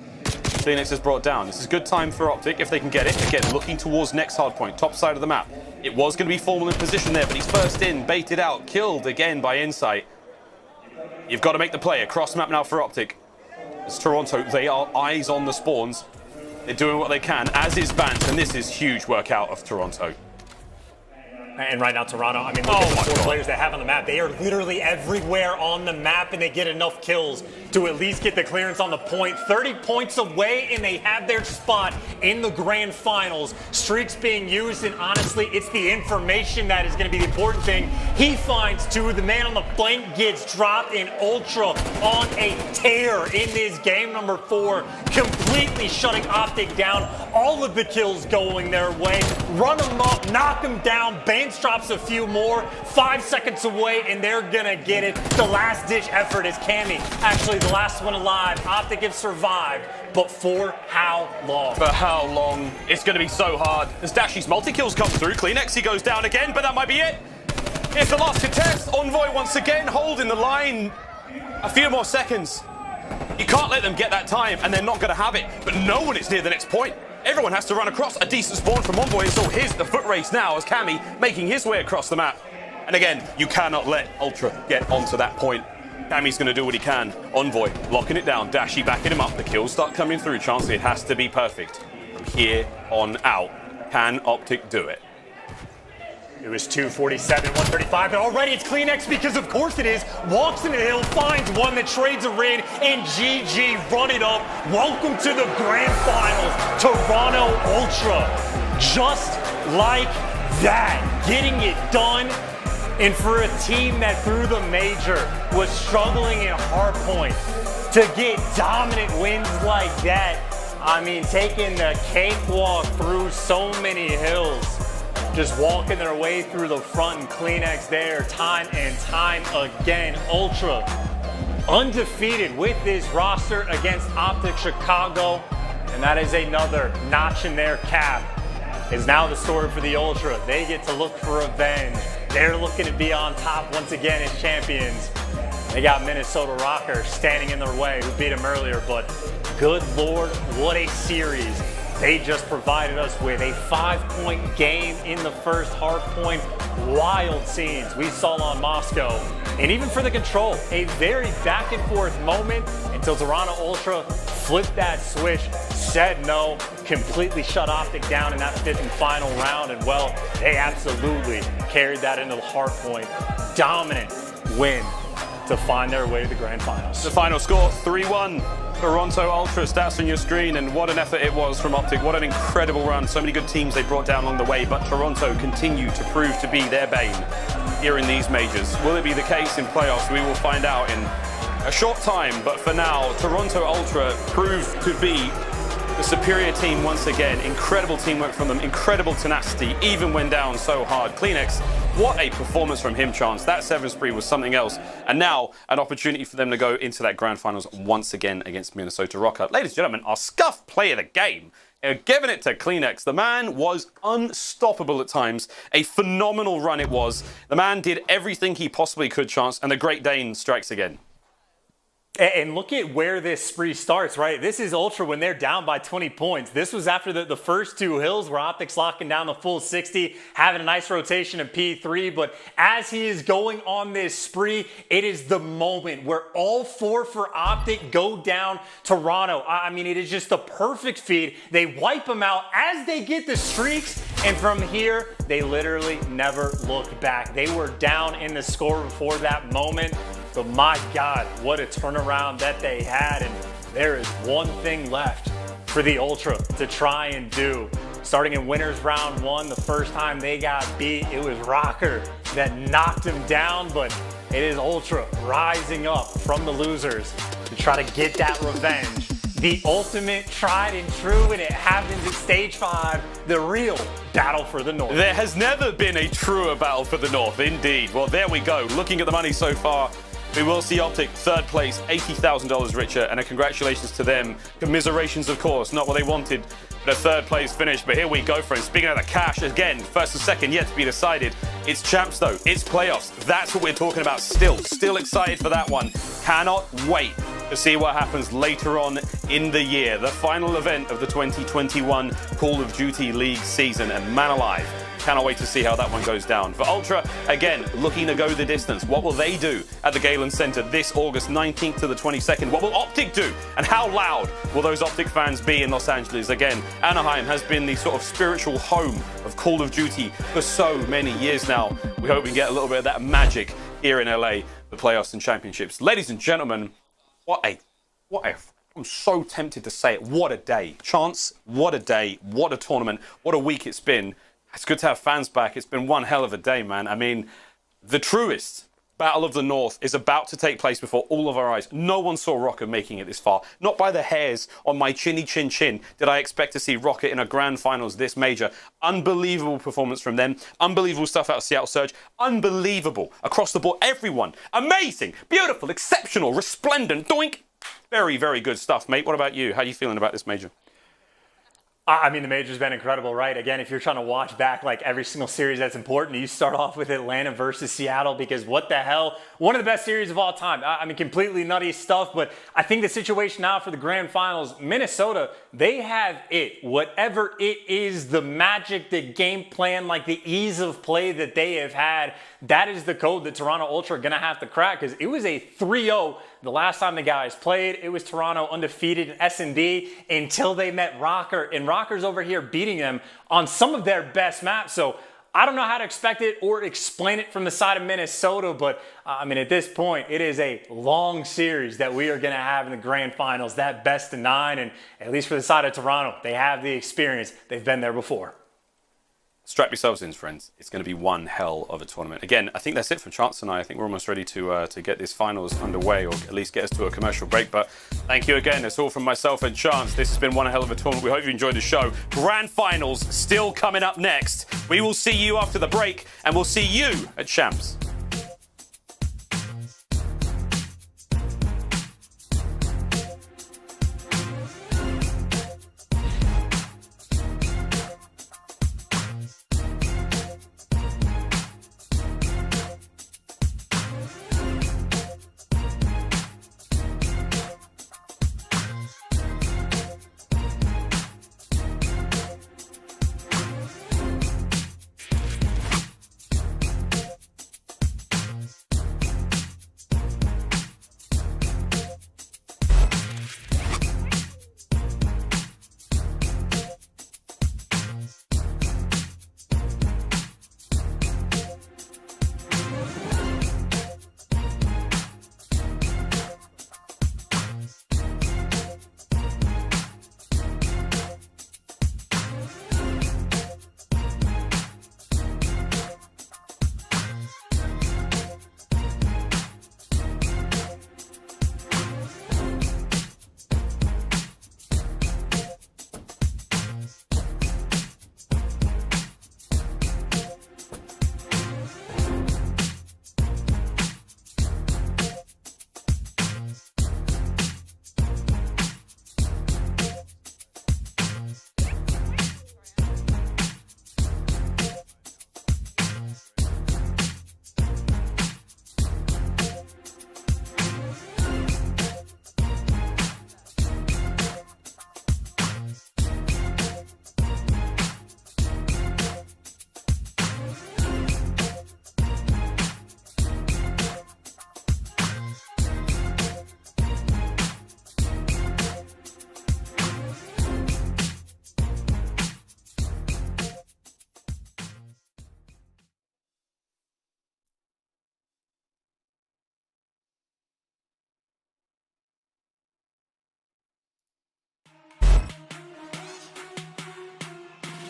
Phoenix is brought down. This is good time for Optic if they can get it. Again, looking towards next hard point, top side of the map. It was going to be Formal in position there, but he's first in, baited out, killed again by Insight. You've got to make the play. Across map now for Optic. It's Toronto. They are eyes on the spawns. They're doing what they can, as is Vance, and this is huge work out of Toronto. And right now, Toronto, I mean, look at the 4 players they have on the map. They are literally everywhere on the map, and they get enough kills to at least get the clearance on the point. 30 points away, and they have their spot in the grand finals. Streaks being used, and honestly, it's the information that is going to be the important thing. He finds 2. The man on the flank gets dropped, and Ultra on a tear in this game number 4, completely shutting Optic down. All of the kills going their way. Run them up, knock them down, Baines drops a few more, 5 seconds away, and they're gonna get it. The last ditch effort is Cammy, actually the last one alive. Optic have survived, but for how long? For how long? It's gonna be so hard. As Dashy's multi-kills come through, Kleenex, he goes down again, but that might be it. It's the last contest. Envoy once again holding the line. A few more seconds. You can't let them get that time, and they're not gonna have it, but no one is near the next point. Everyone has to run across. A decent spawn from Envoy. So here's the foot race now as Cammy making his way across the map. And again, you cannot let Ultra get onto that point. Cammy's going to do what he can. Envoy locking it down. Dashy backing him up. The kills start coming through. Chancellor, it has to be perfect from here on out. Can Optic do it? It was 247, 135, and already it's Kleenex because of course it is. Walks into the hill, finds one that trades a rid, and GG, run it up. Welcome to the grand finals, Toronto Ultra. Just like that, getting it done. And for a team that through the major was struggling in hardpoint, to get dominant wins like that, I mean, taking the cakewalk through so many hills. Just walking their way through the front, and Kleenex there time and time again. Ultra undefeated with this roster against Optic Chicago, and that is another notch in their cap. Is now the story for the Ultra. They get to look for revenge. They're looking to be on top once again as champions. They got Minnesota Rocker standing in their way, who beat them earlier, but good Lord, what a series. They just provided us with a 5-point game in the first hard point. Wild scenes we saw on Moscow. And even for the control, a very back and forth moment until Toronto Ultra flipped that switch, said no, completely shut Optic down in that 5th and final round. And well, they absolutely carried that into the hard point. Dominant win to find their way to the grand finals. The final score, 3-1. Toronto Ultra, stats on your screen, and what an effort it was from Optic. What an incredible run. So many good teams they brought down along the way, but Toronto continue to prove to be their bane here in these majors. Will it be the case in playoffs? We will find out in a short time, but for now, Toronto Ultra proved to be the superior team once again. Incredible teamwork from them, incredible tenacity, even when down so hard. Kleenex, what a performance from him, Chance. That 7th spree was something else. And now, an opportunity for them to go into that grand finals once again against Minnesota Rocker. Ladies and gentlemen, our scuff play of the game. Giving it to Kleenex. The man was unstoppable at times. A phenomenal run it was. The man did everything he possibly could, Chance, and the Great Dane strikes again. And look at where this spree starts, right? This is Ultra when they're down by 20 points. This was after the first 2 hills where Optic's locking down the full 60, having a nice rotation of P3. But as he is going on this spree, it is the moment where all 4 for Optic go down Toronto. I mean, it is just the perfect feed. They wipe them out as they get the streaks. And from here, they literally never looked back. They were down in the score before that moment. But my God, what a turnaround that they had. And there is one thing left for the Ultra to try and do. Starting in winners round 1, the first time they got beat, it was Rocker that knocked him down. But it is Ultra rising up from the losers to try to get that revenge. The ultimate tried and true, and it happens at stage 5, the real battle for the North. There has never been a truer battle for the North, indeed. Well, there we go. Looking at the money so far, We will see Optic third place, $80,000 richer, and a congratulations to them. Commiserations, of course, not what they wanted, but a third place finish. But here we go, friends. Speaking of the cash, again, first and second yet to be decided. It's champs, though. It's playoffs. That's what we're talking about still. Still excited for that one. Cannot wait to see what happens later on in the year. The final event of the 2021 Call of Duty League season, and man alive, cannot wait to see how that one goes down. For Ultra, again, looking to go the distance. What will they do at the Galen Center this August 19th to the 22nd? What will Optic do? And how loud will those Optic fans be in Los Angeles? Again, Anaheim has been the sort of spiritual home of Call of Duty for so many years now. We hope we can get a little bit of that magic here in LA, the playoffs and championships. Ladies and gentlemen, I'm so tempted to say it. What a day. Chance, what a day. What a tournament. What a week it's been. It's good to have fans back. It's been one hell of a day, man. I mean, the truest Battle of the North is about to take place before all of our eyes. No one saw Rocket making it this far. Not by the hairs on my chinny chin chin did I expect to see Rocket in a grand finals this major. Unbelievable performance from them. Unbelievable stuff out of Seattle Surge. Unbelievable across the board. Everyone. Amazing. Beautiful. Exceptional. Resplendent. Doink. Very, very good stuff, mate. What about you? How are you feeling about this major? I mean, the major's been incredible, right? Again, if you're trying to watch back like every single series that's important, you start off with Atlanta versus Seattle, because what the hell? One of the best series of all time. I mean, completely nutty stuff, but I think the situation now for the grand finals, Minnesota, they have it. Whatever it is, the magic, the game plan, like the ease of play that they have had, that is the code that Toronto Ultra are going to have to crack, because it was a 3-0 the last time the guys played. It was Toronto undefeated in S&D until they met Rocker, and Rocker's over here beating them on some of their best maps. So I don't know how to expect it or explain it from the side of Minnesota, but I mean, at this point, it is a long series that we are going to have in the grand finals, that best of 9, and at least for the side of Toronto, they have the experience. They've been there before. Strap yourselves in, friends. It's going to be one hell of a tournament. Again, I think that's it for Chance and I think we're almost ready to get this finals underway, or at least get us to a commercial break. But thank you again. That's all from myself and Chance. This has been one hell of a tournament. We hope you enjoyed the show. Grand finals still coming up next. We will see you after the break, and we'll see you at Champs.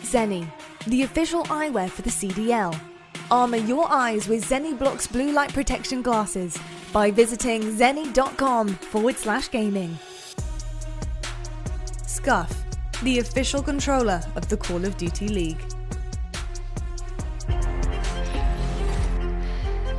Zenni, the official eyewear for the CDL. Armour your eyes with Zenni Blocks blue light protection glasses by visiting zenni.com/gaming. Scuff, the official controller of the Call of Duty League.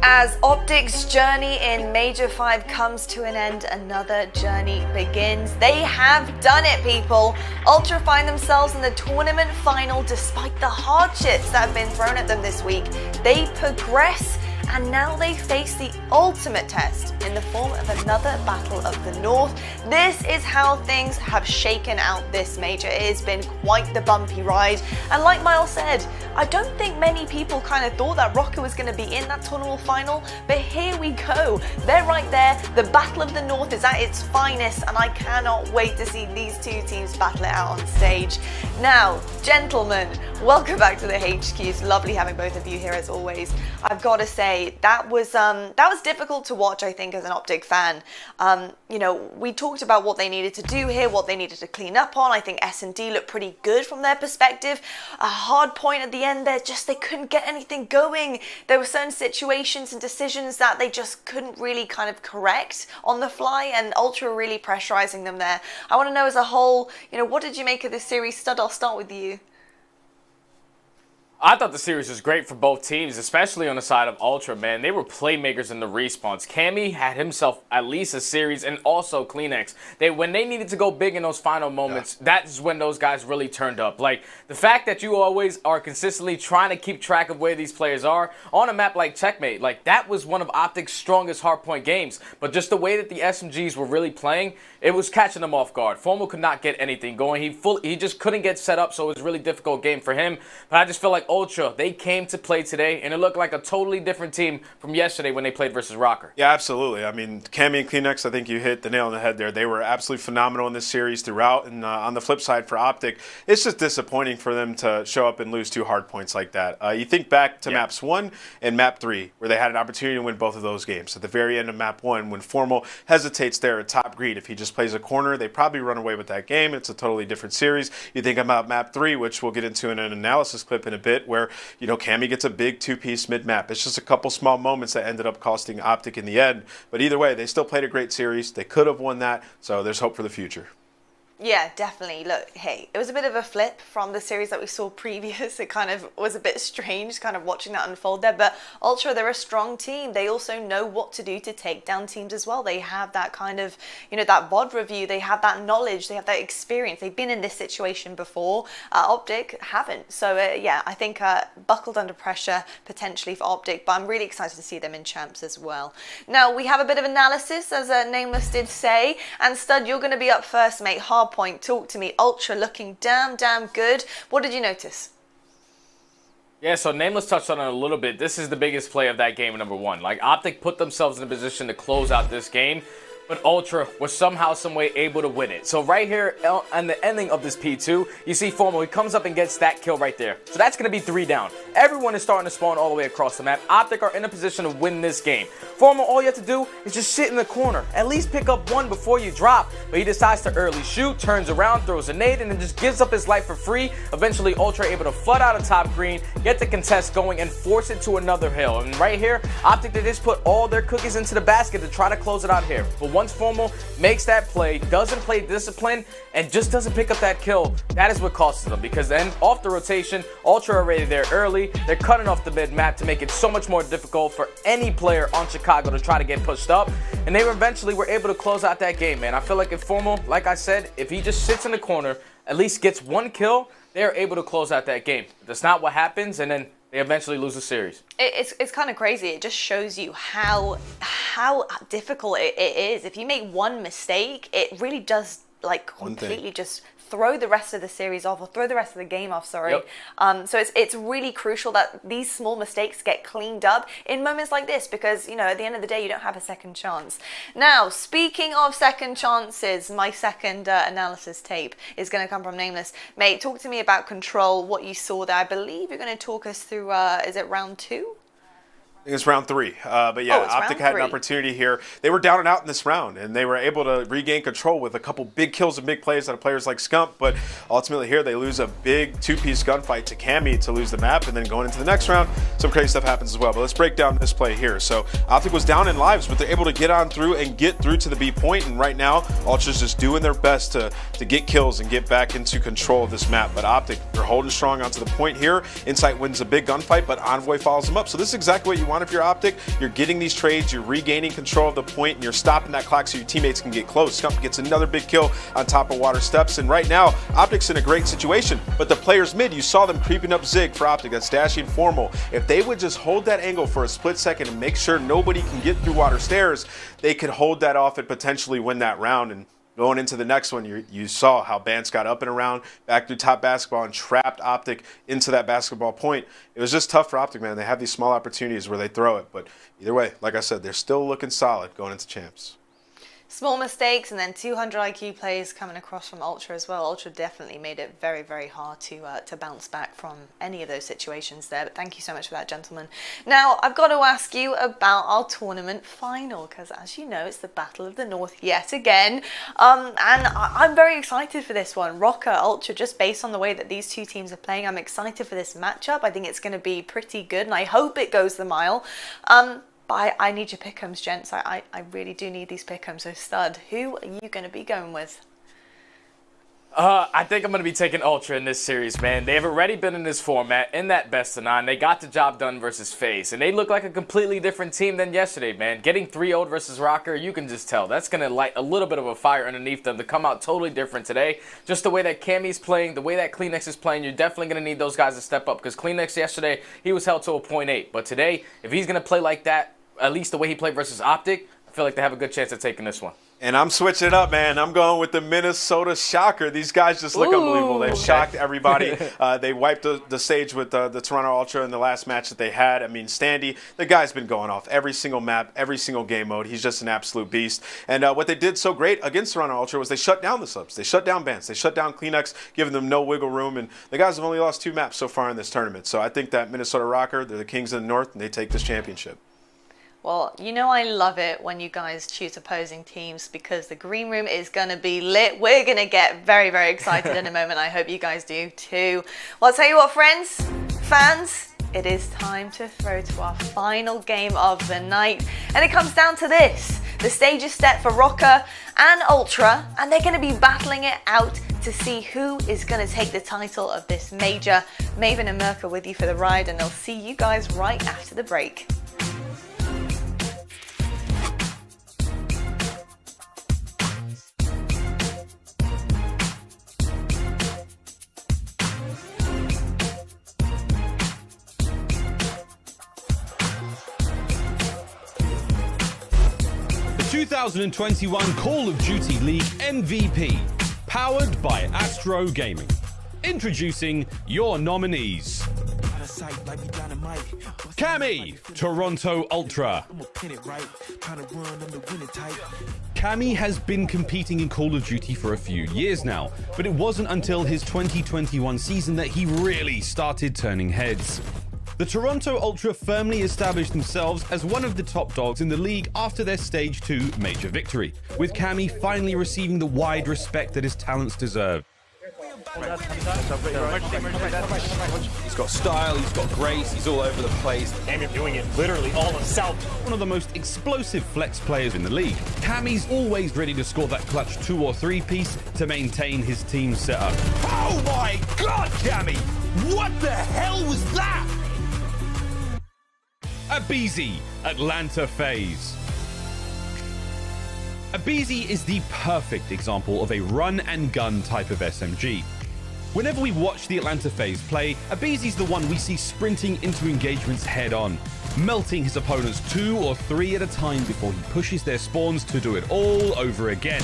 As Optic's journey in Major 5 comes to an end, another journey begins. They have done it, people. Ultra find themselves in the tournament final despite the hardships that have been thrown at them this week. They progress, and now they face the ultimate test in the form of another Battle of the North. This is how things have shaken out this major. It has been quite the bumpy ride, and like Miles said, I don't think many people kind of thought that Rocket was going to be in that tournament final, but here we go. They're right there. The Battle of the North is at its finest, and I cannot wait to see these two teams battle it out on stage. Now, gentlemen, welcome back to the HQ. It's lovely having both of you here as always. I've got to say, that was difficult to watch, I think, as an Optic fan. You know, we talked about what they needed to do here, what they needed to clean up on. I think S&D looked pretty good from their perspective. A hard point at the end there, just they couldn't get anything going. There were certain situations and decisions that they just couldn't really kind of correct on the fly, and Ultra really pressurizing them there. I want to know as a whole, you know, what did you make of this series? Stud, I'll start with you. I thought the series was great for both teams, especially on the side of Ultra, man. They were playmakers in the respawns. Cammy had himself at least a series, and also Kleenex. When they needed to go big in those final moments, that's when those guys really turned up. Like, the fact that you always are consistently trying to keep track of where these players are on a map like Checkmate, like, that was one of Optic's strongest hardpoint games. But just the way that the SMGs were really playing, it was catching them off guard. Formal could not get anything going. He just couldn't get set up, so it was a really difficult game for him. But I just feel like Ultra, they came to play today, and it looked like a totally different team from yesterday when they played versus Rocker. Yeah, absolutely. I mean, Cammy and Kleenex, I think you hit the nail on the head there. They were absolutely phenomenal in this series throughout, and on the flip side for Optic, it's just disappointing for them to show up and lose two hard points like that. You think back to Maps 1 and Map 3, where they had an opportunity to win both of those games. At the very end of Map 1, when Formal hesitates there at top greed, if he just plays a corner, they probably run away with that game. It's a totally different series. You think about Map 3, which we'll get into in an analysis clip in a bit, where, you know, Cammy gets a big two-piece mid-map. It's just a couple small moments that ended up costing Optic in the end. But either way, they still played a great series. They could have won that, so there's hope for the future. Yeah, definitely. Look, hey, it was a bit of a flip from the series that we saw previous. It kind of was a bit strange kind of watching that unfold there. But Ultra, they're a strong team. They also know what to do to take down teams as well. They have that kind of, you know, that VOD review. They have that knowledge. They have that experience. They've been in this situation before. Optic haven't. So, yeah, I think buckled under pressure potentially for Optic. But I'm really excited to see them in champs as well. Now, we have a bit of analysis, as Nameless did say. And Stud, you're going to be up first, mate. Hard point, talk to me. Ultra looking damn good. What did you notice? Yeah, so Nameless touched on it a little bit. This is the biggest play of that game, number one. Like, Optic put themselves in a position to close out this game, but Ultra was somehow, some way able to win it. So right here on the ending of this P2, you see Formal, he comes up and gets that kill right there. So that's going to be 3 down. Everyone is starting to spawn all the way across the map. Optic are in a position to win this game. Formal, all you have to do is just sit in the corner. At least pick up one before you drop. But he decides to early shoot, turns around, throws a nade, and then just gives up his life for free. Eventually, Ultra able to flood out of top green, get the contest going, and force it to another hill. And right here, Optic, they just put all their cookies into the basket to try to close it out here. But once Formal makes that play, doesn't play discipline, and just doesn't pick up that kill, that is what costs them. Because then, off the rotation, Ultra are already there early. They're cutting off the mid-map to make it so much more difficult for any player on Chicago to try to get pushed up. And they eventually were able to close out that game, man. I feel like if Formal, like I said, if he just sits in the corner, at least gets one kill, they're able to close out that game. That's not what happens, and then they eventually lose the series. It's kind of crazy. It just shows you how difficult it is. If you make one mistake, it really does like completely just throw the rest of the series off, or throw the rest of the game off, sorry. Yep. So it's really crucial that these small mistakes get cleaned up in moments like this, because, you know, at the end of the day, you don't have a second chance. Now, speaking of second chances, my second analysis tape is going to come from Nameless. Mate, talk to me about Control, what you saw there. I believe you're going to talk us through, is it round 2? I think it's round 3. But yeah, Optic had an opportunity here. They were down and out in this round, and they were able to regain control with a couple big kills and big plays out of players like Scump. But ultimately here, they lose a big two-piece gunfight to Cammy to lose the map. And then going into the next round, some crazy stuff happens as well. But let's break down this play here. So Optic was down in lives, but they're able to get on through and get through to the B point. And right now, Ultra's just doing their best to get kills and get back into control of this map. But Optic, they're holding strong onto the point here. Insight wins a big gunfight, but Envoy follows them up. So this is exactly what you want want if you're Optic. You're getting these trades, you're regaining control of the point, and you're stopping that clock so your teammates can get close. Scump gets another big kill on top of Water Steps, and right now, Optic's in a great situation, but the players mid, you saw them creeping up Zig for Optic. That's dashing Formal. If they would just hold that angle for a split second and make sure nobody can get through Water Stairs, they could hold that off and potentially win that round. And going into the next one, you saw how Bance got up and around, back through top basketball, and trapped Optic into that basketball point. It was just tough for Optic, man. They have these small opportunities where they throw it. But either way, like I said, they're still looking solid going into champs. Small mistakes and then 200 IQ plays coming across from Ultra as well. Ultra definitely made it very, very hard to bounce back from any of those situations there. But thank you so much for that, gentlemen. Now, I've got to ask you about our tournament final, because as you know, it's the Battle of the North yet again. And I'm very excited for this one. Rocker, Ultra, just based on the way that these two teams are playing, I'm excited for this matchup. I think it's going to be pretty good, and I hope it goes the mile. I need your pick'ems, gents. I really do need these pick'ems. So, Stud, who are you going to be going with? I think I'm going to be taking Ultra in this series, man. They've already been in this format, in that best of 9. They got the job done versus FaZe, and they look like a completely different team than yesterday, man. Getting 3-0 versus Rocker, you can just tell. That's going to light a little bit of a fire underneath them to come out totally different today. Just the way that Cammy's playing, the way that Kleenex is playing, you're definitely going to need those guys to step up, because Kleenex yesterday, he was held to a 0.8. But today, if he's going to play like that, at least the way he played versus Optic, I feel like they have a good chance of taking this one. And I'm switching it up, man. I'm going with the Minnesota Shocker. These guys just look unbelievable. They've shocked everybody. They wiped the stage with the Toronto Ultra in the last match that they had. I mean, Standy, the guy's been going off every single map, every single game mode. He's just an absolute beast. And what they did so great against Toronto Ultra was they shut down the subs. They shut down Bance. They shut down Kleenex, giving them no wiggle room. And the guys have only lost 2 maps so far in this tournament. So I think that Minnesota Rocker, they're the kings of the North, and they take this championship. Well, you know I love it when you guys choose opposing teams, because the green room is going to be lit. We're going to get very, very excited in a moment. I hope you guys do too. Well, I'll tell you what, friends, fans, it is time to throw to our final game of the night. And it comes down to this. The stage is set for Rocker and Ultra, and they're going to be battling it out to see who is going to take the title of this major. Maven and Merca with you for the ride, and they'll see you guys right after the break. The 2021 Call of Duty League MVP, powered by Astro Gaming. Introducing your nominees. Cammy, Toronto Ultra. Cammy has been competing in Call of Duty for a few years now, but it wasn't until his 2021 season that he really started turning heads. The Toronto Ultra firmly established themselves as one of the top dogs in the league after their Stage 2 major victory, with Cammy finally receiving the wide respect that his talents deserve. He's got style, he's got grace, he's all over the place. And you're doing it literally all himself. One of the most explosive flex players in the league, Cammy's always ready to score that clutch 2 or 3 piece to maintain his team setup. Oh my god, Cammy! What the hell was that? Abizi, Atlanta FaZe. Abizi is the perfect example of a run-and-gun type of SMG. Whenever we watch the Atlanta FaZe play, Abizi's the one we see sprinting into engagements head-on, melting his opponents 2 or 3 at a time before he pushes their spawns to do it all over again.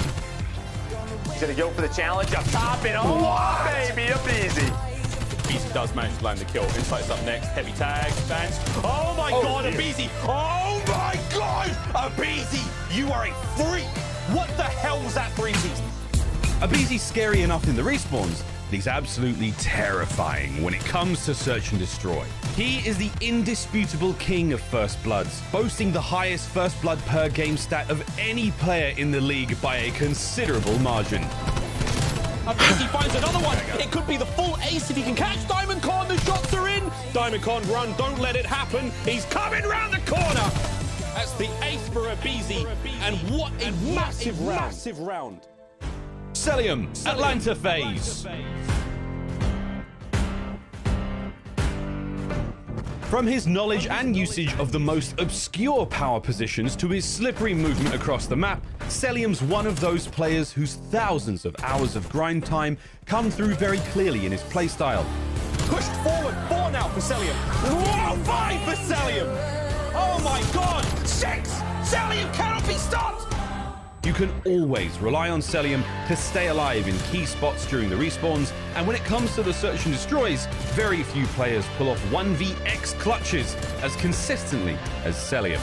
He's gonna go for the challenge up top, and oh, baby, Abizi. Abizi does manage to land the kill. Insight's up next. Heavy tag. Bans. Oh my god, Abizi! Oh my god! Abizi! You are a freak! What the hell was that 3-piece? Abizi's scary enough in the respawns, but he's absolutely terrifying when it comes to search and destroy. He is the indisputable king of First Bloods, boasting the highest First Blood per game stat of any player in the league by a considerable margin. Abizi finds another one. It could be the full ace if he can catch Diamond Con. The shots are in. Diamond Con, run. Don't let it happen. He's coming round the corner. That's the 8th for Abizi. And what a massive round. Celium, Atlanta FaZe. From his knowledge and usage of the most obscure power positions to his slippery movement across the map, Celium's one of those players whose thousands of hours of grind time come through very clearly in his playstyle. Pushed forward, 4 now for Celium. Whoa, 5 for Celium. Oh my god, 6! Celium cannot be stopped! You can always rely on Celium to stay alive in key spots during the respawns, and when it comes to the search and destroys, very few players pull off 1vx clutches as consistently as Celium.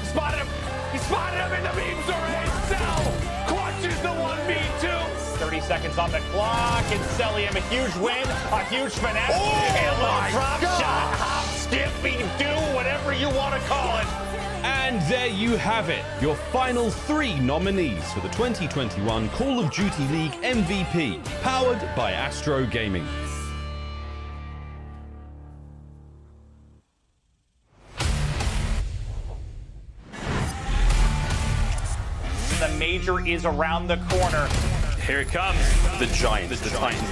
Spotted him! He spotted him in the beams already! Cell clutches the 1v2! 30 seconds on the clock, and Celium a huge win, a huge finesse, and a little drop shot, hop, skip, do whatever you want to call it. And there you have it, your final 3 nominees for the 2021 Call of Duty League MVP, powered by Astro Gaming. The major is around the corner. Here it comes. The Giants. The Titans.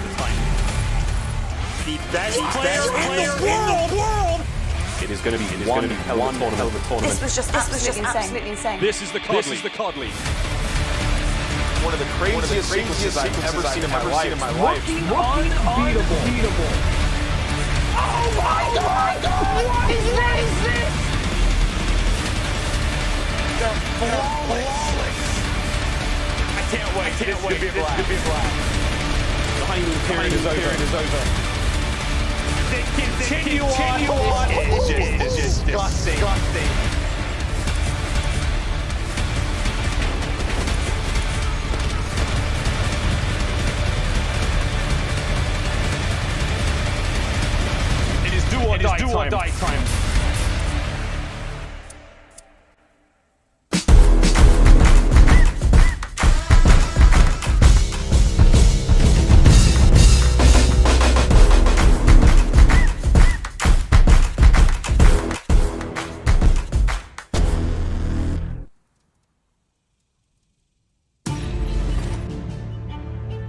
The best player in the world. It is going to be one hell of a tournament. This was just absolutely insane. This is the COD League. One of the craziest sequences I've ever seen in my life. Looking unbeatable. Oh my god! What is this? They're flawless. I can't wait. This could be black. The honeymoon period is over. Continue on. It's just disgusting. It is do or die time.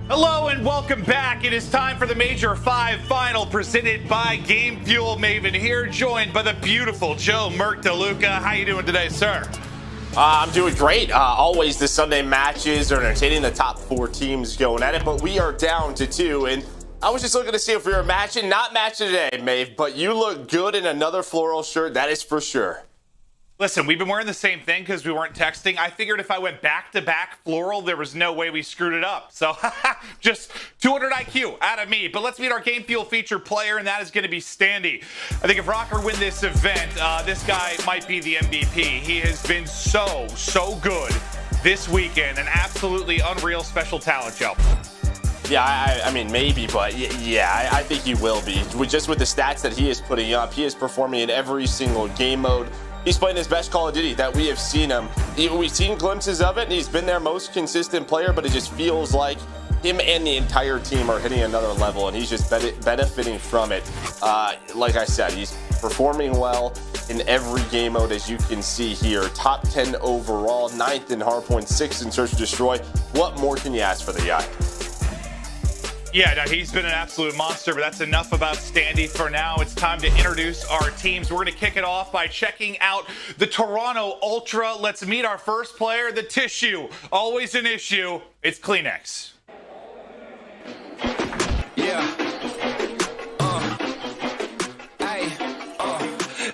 Hello and welcome back. It is time for the Major 5 final presented by Game Fuel. Maven here, joined by the beautiful Joe Merc DeLuca. How you doing today, sir? I'm doing great. Always the Sunday matches are entertaining, the top 4 teams going at it, but we are down to 2. And I was just looking to see if we were matching. Not matching today, Maeve, but you look good in another floral shirt. That is for sure. Listen, we've been wearing the same thing because we weren't texting. I figured if I went back-to-back floral, there was no way we screwed it up. So, just 200 IQ out of me. But let's meet our Game Fuel featured player, and that is going to be Standy. I think if Rocker win this event, this guy might be the MVP. He has been so good this weekend. An absolutely unreal special talent, Joe. Yeah, I mean, maybe, but yeah, I think he will be. Just with the stats that he is putting up, he is performing in every single game mode. He's playing his best Call of Duty that we have seen him. We've seen glimpses of it, and he's been their most consistent player, but it just feels like him and the entire team are hitting another level, and he's just benefiting from it. Like I said, he's performing well in every game mode, as you can see here. Top 10 overall, 9th in hardpoint, 6th in search and destroy. What more can you ask for the guy? Yeah, no, he's been an absolute monster, but that's enough about Standy for now. It's time to introduce our teams. We're going to kick it off by checking out the Toronto Ultra. Let's meet our first player, the Tissue. Always an issue. It's Kleenex. Yeah.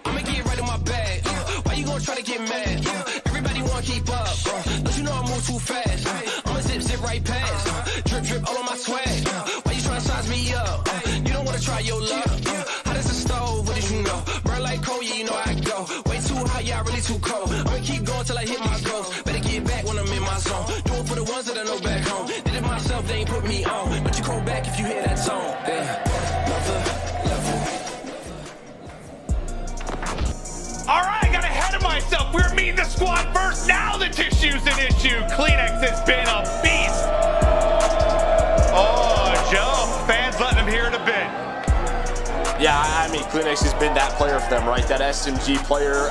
I'ma get right in my bag. Why you gonna try to get mad? Everybody wanna keep up. Don't you know I move too fast? I'ma zip right past. Drip all on my swag. Why you trying to size me up? You don't wanna try your luck. How does it stove? What did you know? Burn like coal, yeah, you know I go. Way too hot, yeah, really too cold. I'ma keep going till I hit my goals. Better get back when I'm in my zone. Do it for the ones that I know back home. Did it myself, they ain't put me on. But you call back if you hear that song. Yeah. All right, I got ahead of myself. We're meeting the squad first. Now the Tissue's an issue. Kleenex has been a beast. Oh, Joe, fans letting him hear it a bit. Yeah, I mean, Kleenex has been that player for them, right? That SMG player.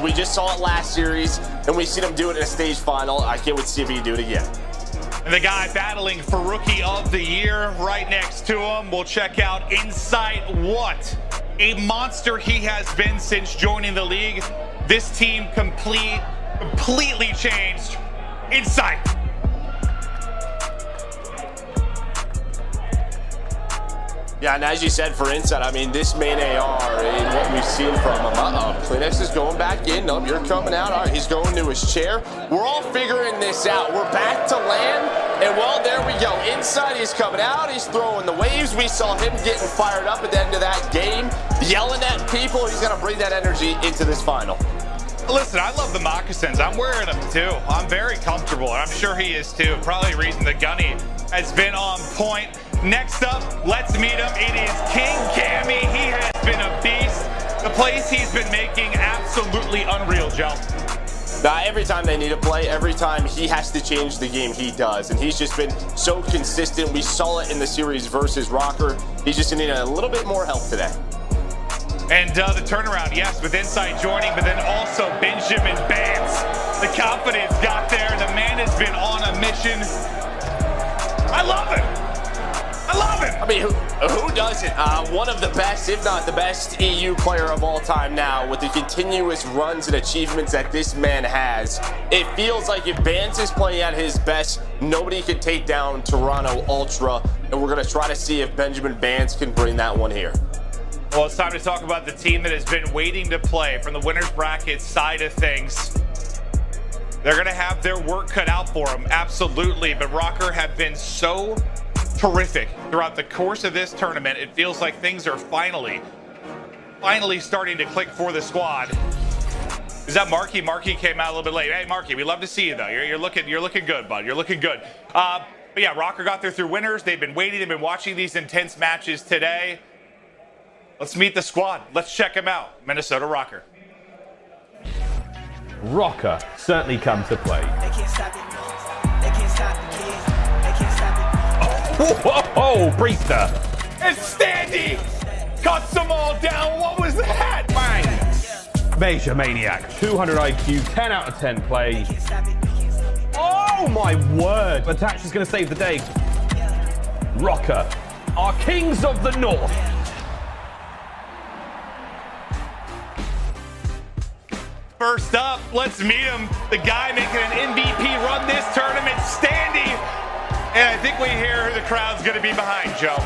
We just saw it last series, and we've seen him do it in a stage final. I can't wait to see if he can do it again. And the guy battling for Rookie of the Year right next to him. We'll check out Insight. What a monster he has been since joining the league. This team completely changed inside. Yeah, and as you said, for Inside, I mean, this main AR and what we've seen from him. Kleenex is going back in. Nope, you're coming out. All right, he's going to his chair. We're all figuring this out. We're back to land, and well, there we go. Inside, he's coming out. He's throwing the waves. We saw him getting fired up at the end of that game, yelling at people. He's going to bring that energy into this final. Listen, I love the moccasins. I'm wearing them too. I'm very comfortable, and I'm sure he is too. Probably the reason the Gunny has been on point. Next up, let's meet him. It is King Cammy. He has been a beast. The plays he's been making, absolutely unreal, Joe. Every time they need a play, every time he has to change the game, he does. And he's just been so consistent. We saw it in the series versus Rocker. He's just needing a little bit more help today. And the turnaround, yes, with Inside joining, but then also Benjamin Vance. The confidence got there. The man has been on a mission. I love it. I love it. I mean, who doesn't? One of the best, if not the best, EU player of all time now, with the continuous runs and achievements that this man has. It feels like if Vance is playing at his best, nobody can take down Toronto Ultra, and we're going to try to see if Benjamin Vance can bring that one here. Well, it's time to talk about the team that has been waiting to play from the winner's bracket side of things. They're going to have their work cut out for them, absolutely, but Rocker have been so terrific throughout the course of this tournament. It feels like things are finally starting to click for the squad. Is that Marky? Marky came out a little bit late. Hey, Marky, we love to see you though. You're looking good, bud. You're looking good. But yeah, Rocker got there through winners. They've been waiting. They've been watching these intense matches today. Let's meet the squad. Let's check them out. Minnesota Rocker. Rocker certainly come to play. Whoa, Priester. And Standy cuts them all down. What was that? Bang. Major Maniac, 200 IQ, 10 out of 10 play. Oh my word. Attach is going to save the day. Rocker, our kings of the north. First up, let's meet him. The guy making an MVP run this tournament, Standy. And I think we hear who the crowd's going to be behind, Joe.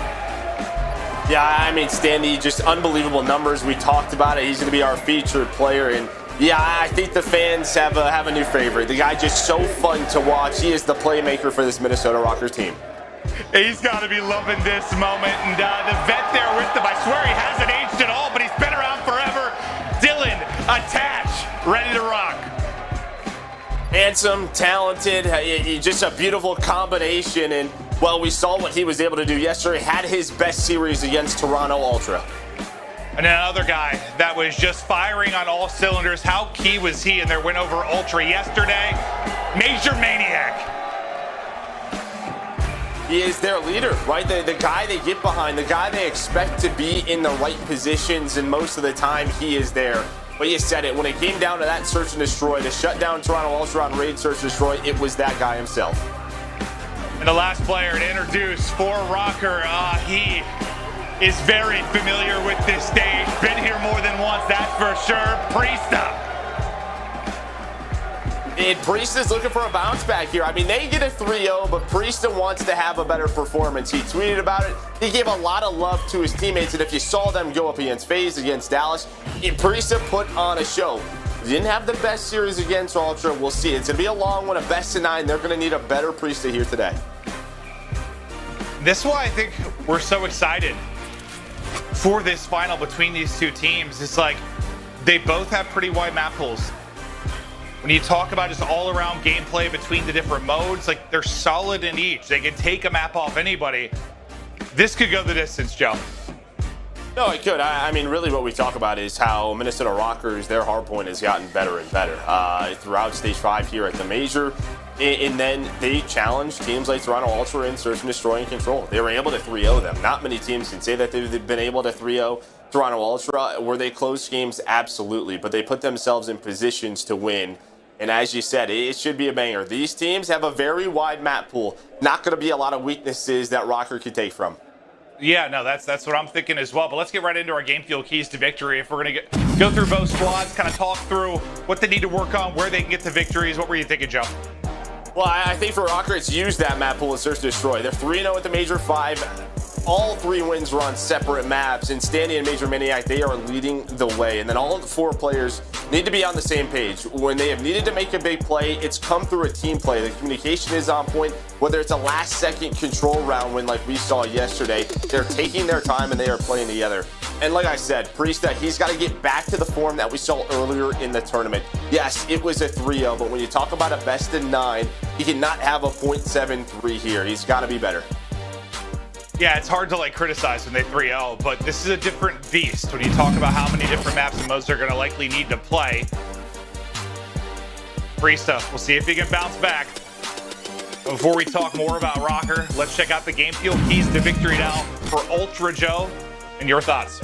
Yeah, I mean, Standy, just unbelievable numbers. We talked about it. He's going to be our featured player. And yeah, I think the fans have a new favorite. The guy just so fun to watch. He is the playmaker for this Minnesota Rockers team. He's got to be loving this moment. And the vet there with him, I swear he hasn't aged at all, but he's been around forever. Dylan, attach, ready to rock. Handsome, talented, just a beautiful combination. And, well, we saw what he was able to do yesterday. Had his best series against Toronto Ultra. And another guy that was just firing on all cylinders. How key was he in their win over Ultra yesterday? Major Maniac. He is their leader, right? The guy they get behind, the guy they expect to be in the right positions, and most of the time he is there. But you said it, when it came down to that search and destroy, to shut down Toronto Ultra on raid search and destroy, it was that guy himself. And the last player to introduce for Rocker, he is very familiar with this stage. Been here more than once, that's for sure. Priesta. And Priesta's looking for a bounce back here. I mean, they get a 3-0, but Priesta wants to have a better performance. He tweeted about it. He gave a lot of love to his teammates, and if you saw them go up against FaZe, against Dallas, Priesta put on a show. Didn't have the best series against Ultra. We'll see. It's going to be a long one, a best of 9. They're going to need a better Priesta here today. This is why I think we're so excited for this final between these two teams. It's like they both have pretty wide map pools. When you talk about just all-around gameplay between the different modes, like they're solid in each. They can take a map off anybody. This could go the distance, Joe. No, it could. I mean, really what we talk about is how Minnesota Rockers, their hardpoint has gotten better and better throughout Stage 5 here at the Major. And then they challenge teams like Toronto Ultra in Search and Destroy and Control. They were able to 3-0 them. Not many teams can say that they've been able to 3-0 Toronto Ultra. Were they close games? Absolutely. But they put themselves in positions to win. And as you said, it should be a banger. These teams have a very wide map pool. Not going to be a lot of weaknesses that Rocker could take from. Yeah, no, that's what I'm thinking as well. But let's get right into our game fuel keys to victory. If we're going to go through both squads, kind of talk through what they need to work on, where they can get to victories. What were you thinking, Joe? Well, I think for Rocker, it's used that map pool and search and destroy. They're 3-0 at the Major 5. All 3 wins were on separate maps, and Standy and Major Maniac, they are leading the way. And then all of the 4 players need to be on the same page. When they have needed to make a big play, it's come through a team play. The communication is on point. Whether it's a last-second control round win like we saw yesterday, they're taking their time and they are playing together. And like I said, Priest, he's got to get back to the form that we saw earlier in the tournament. Yes, it was a 3-0, but when you talk about a best-of-9, he cannot have a .73 here. He's got to be better. Yeah, it's hard to criticize when they 3-0, but this is a different beast when you talk about how many different maps and modes they're going to likely need to play. Priesta, we'll see if he can bounce back. Before we talk more about Rocker, let's check out the game fuel keys to victory now for Ultra Joe, and your thoughts.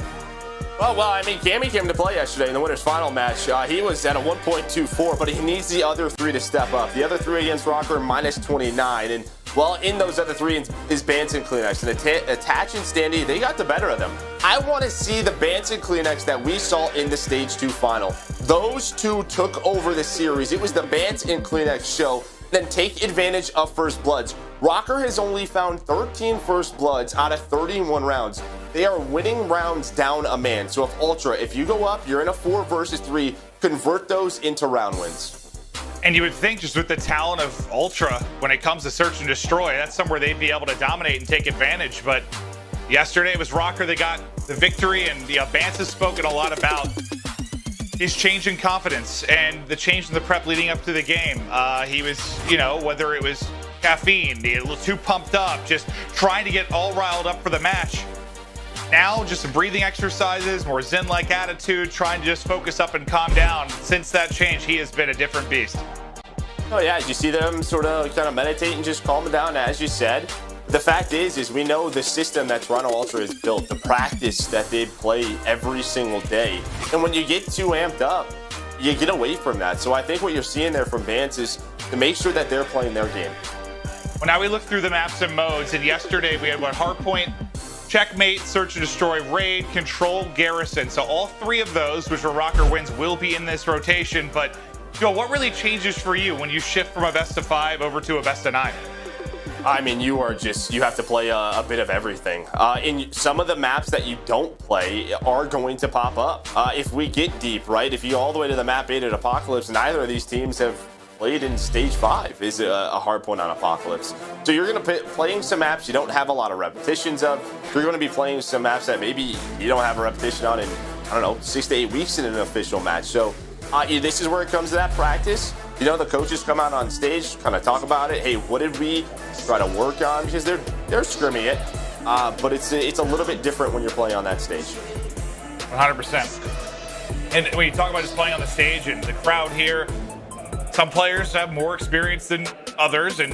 Well, I mean, Cammy came to play yesterday in the winner's final match. He was at a 1.24, but he needs the other 3 to step up. The other 3 against Rocker, -29. And, well, in those other 3 is Bance and Kleenex. And Attach and Standy, they got the better of them. I want to see the Bance and Kleenex that we saw in the Stage 2 final. Those 2 took over the series. It was the Bance and Kleenex show. Then take advantage of First Bloods. Rocker has only found 13 First Bloods out of 31 rounds. They are winning rounds down a man. So if Ultra, if you go up, you're in a 4 versus 3, convert those into round wins. And you would think just with the talent of Ultra, when it comes to search and destroy, that's somewhere they'd be able to dominate and take advantage. But yesterday it was Rocker that got the victory, and Bance has spoken a lot about his change in confidence and the change in the prep leading up to the game. He was, whether it was caffeine, a little too pumped up, just trying to get all riled up for the match. Now, just some breathing exercises, more zen-like attitude, trying to just focus up and calm down. Since that change, he has been a different beast. Oh yeah, you see them sort of kind of meditate and just calm down, as you said. The fact is we know the system that Toronto Ultra has built, the practice that they play every single day. And when you get too amped up, you get away from that. So I think what you're seeing there from Vance is to make sure that they're playing their game. Well, now we look through the maps and modes, and yesterday we had Hardpoint, Checkmate, Search and Destroy, Raid, Control, Garrison. So all 3 of those, which were Rocker wins, will be in this rotation. But Joe, what really changes for you when you shift from a best-of-5 over to a best-of-9? I mean, you have to play a bit of everything. In some of the maps that you don't play are going to pop up. If we get deep, right? If you go all the way to the map 8 at Apocalypse, neither of these teams have played in Stage 5 is a hard point on Apocalypse. So you're going to be playing some maps you don't have a lot of repetitions of. You're going to be playing some maps that maybe you don't have a repetition on in, I don't know, 6 to 8 weeks in an official match. So this is where it comes to that practice. The coaches come out on stage, kind of talk about it. Hey, what did we try to work on? Because they're scrimming it, but it's a little bit different when you're playing on that stage. 100%. And when you talk about just playing on the stage and the crowd here, some players have more experience than others, and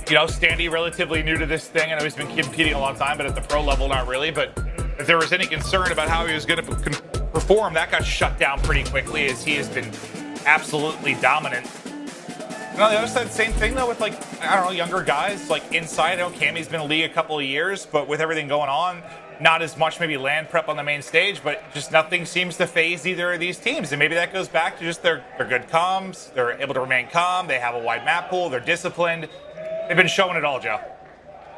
Standy relatively new to this thing. I know he's been competing a long time, but at the pro level, not really. But if there was any concern about how he was going to perform, that got shut down pretty quickly, as he has been absolutely dominant. And on the other side, same thing though with younger guys inside. I know Cammy's been in the league a couple of years, but with everything going on, not as much maybe land prep on the main stage, but just nothing seems to phase either of these teams. And maybe that goes back to just their good comms. They're able to remain calm. They have a wide map pool. They're disciplined. They've been showing it all, Joe.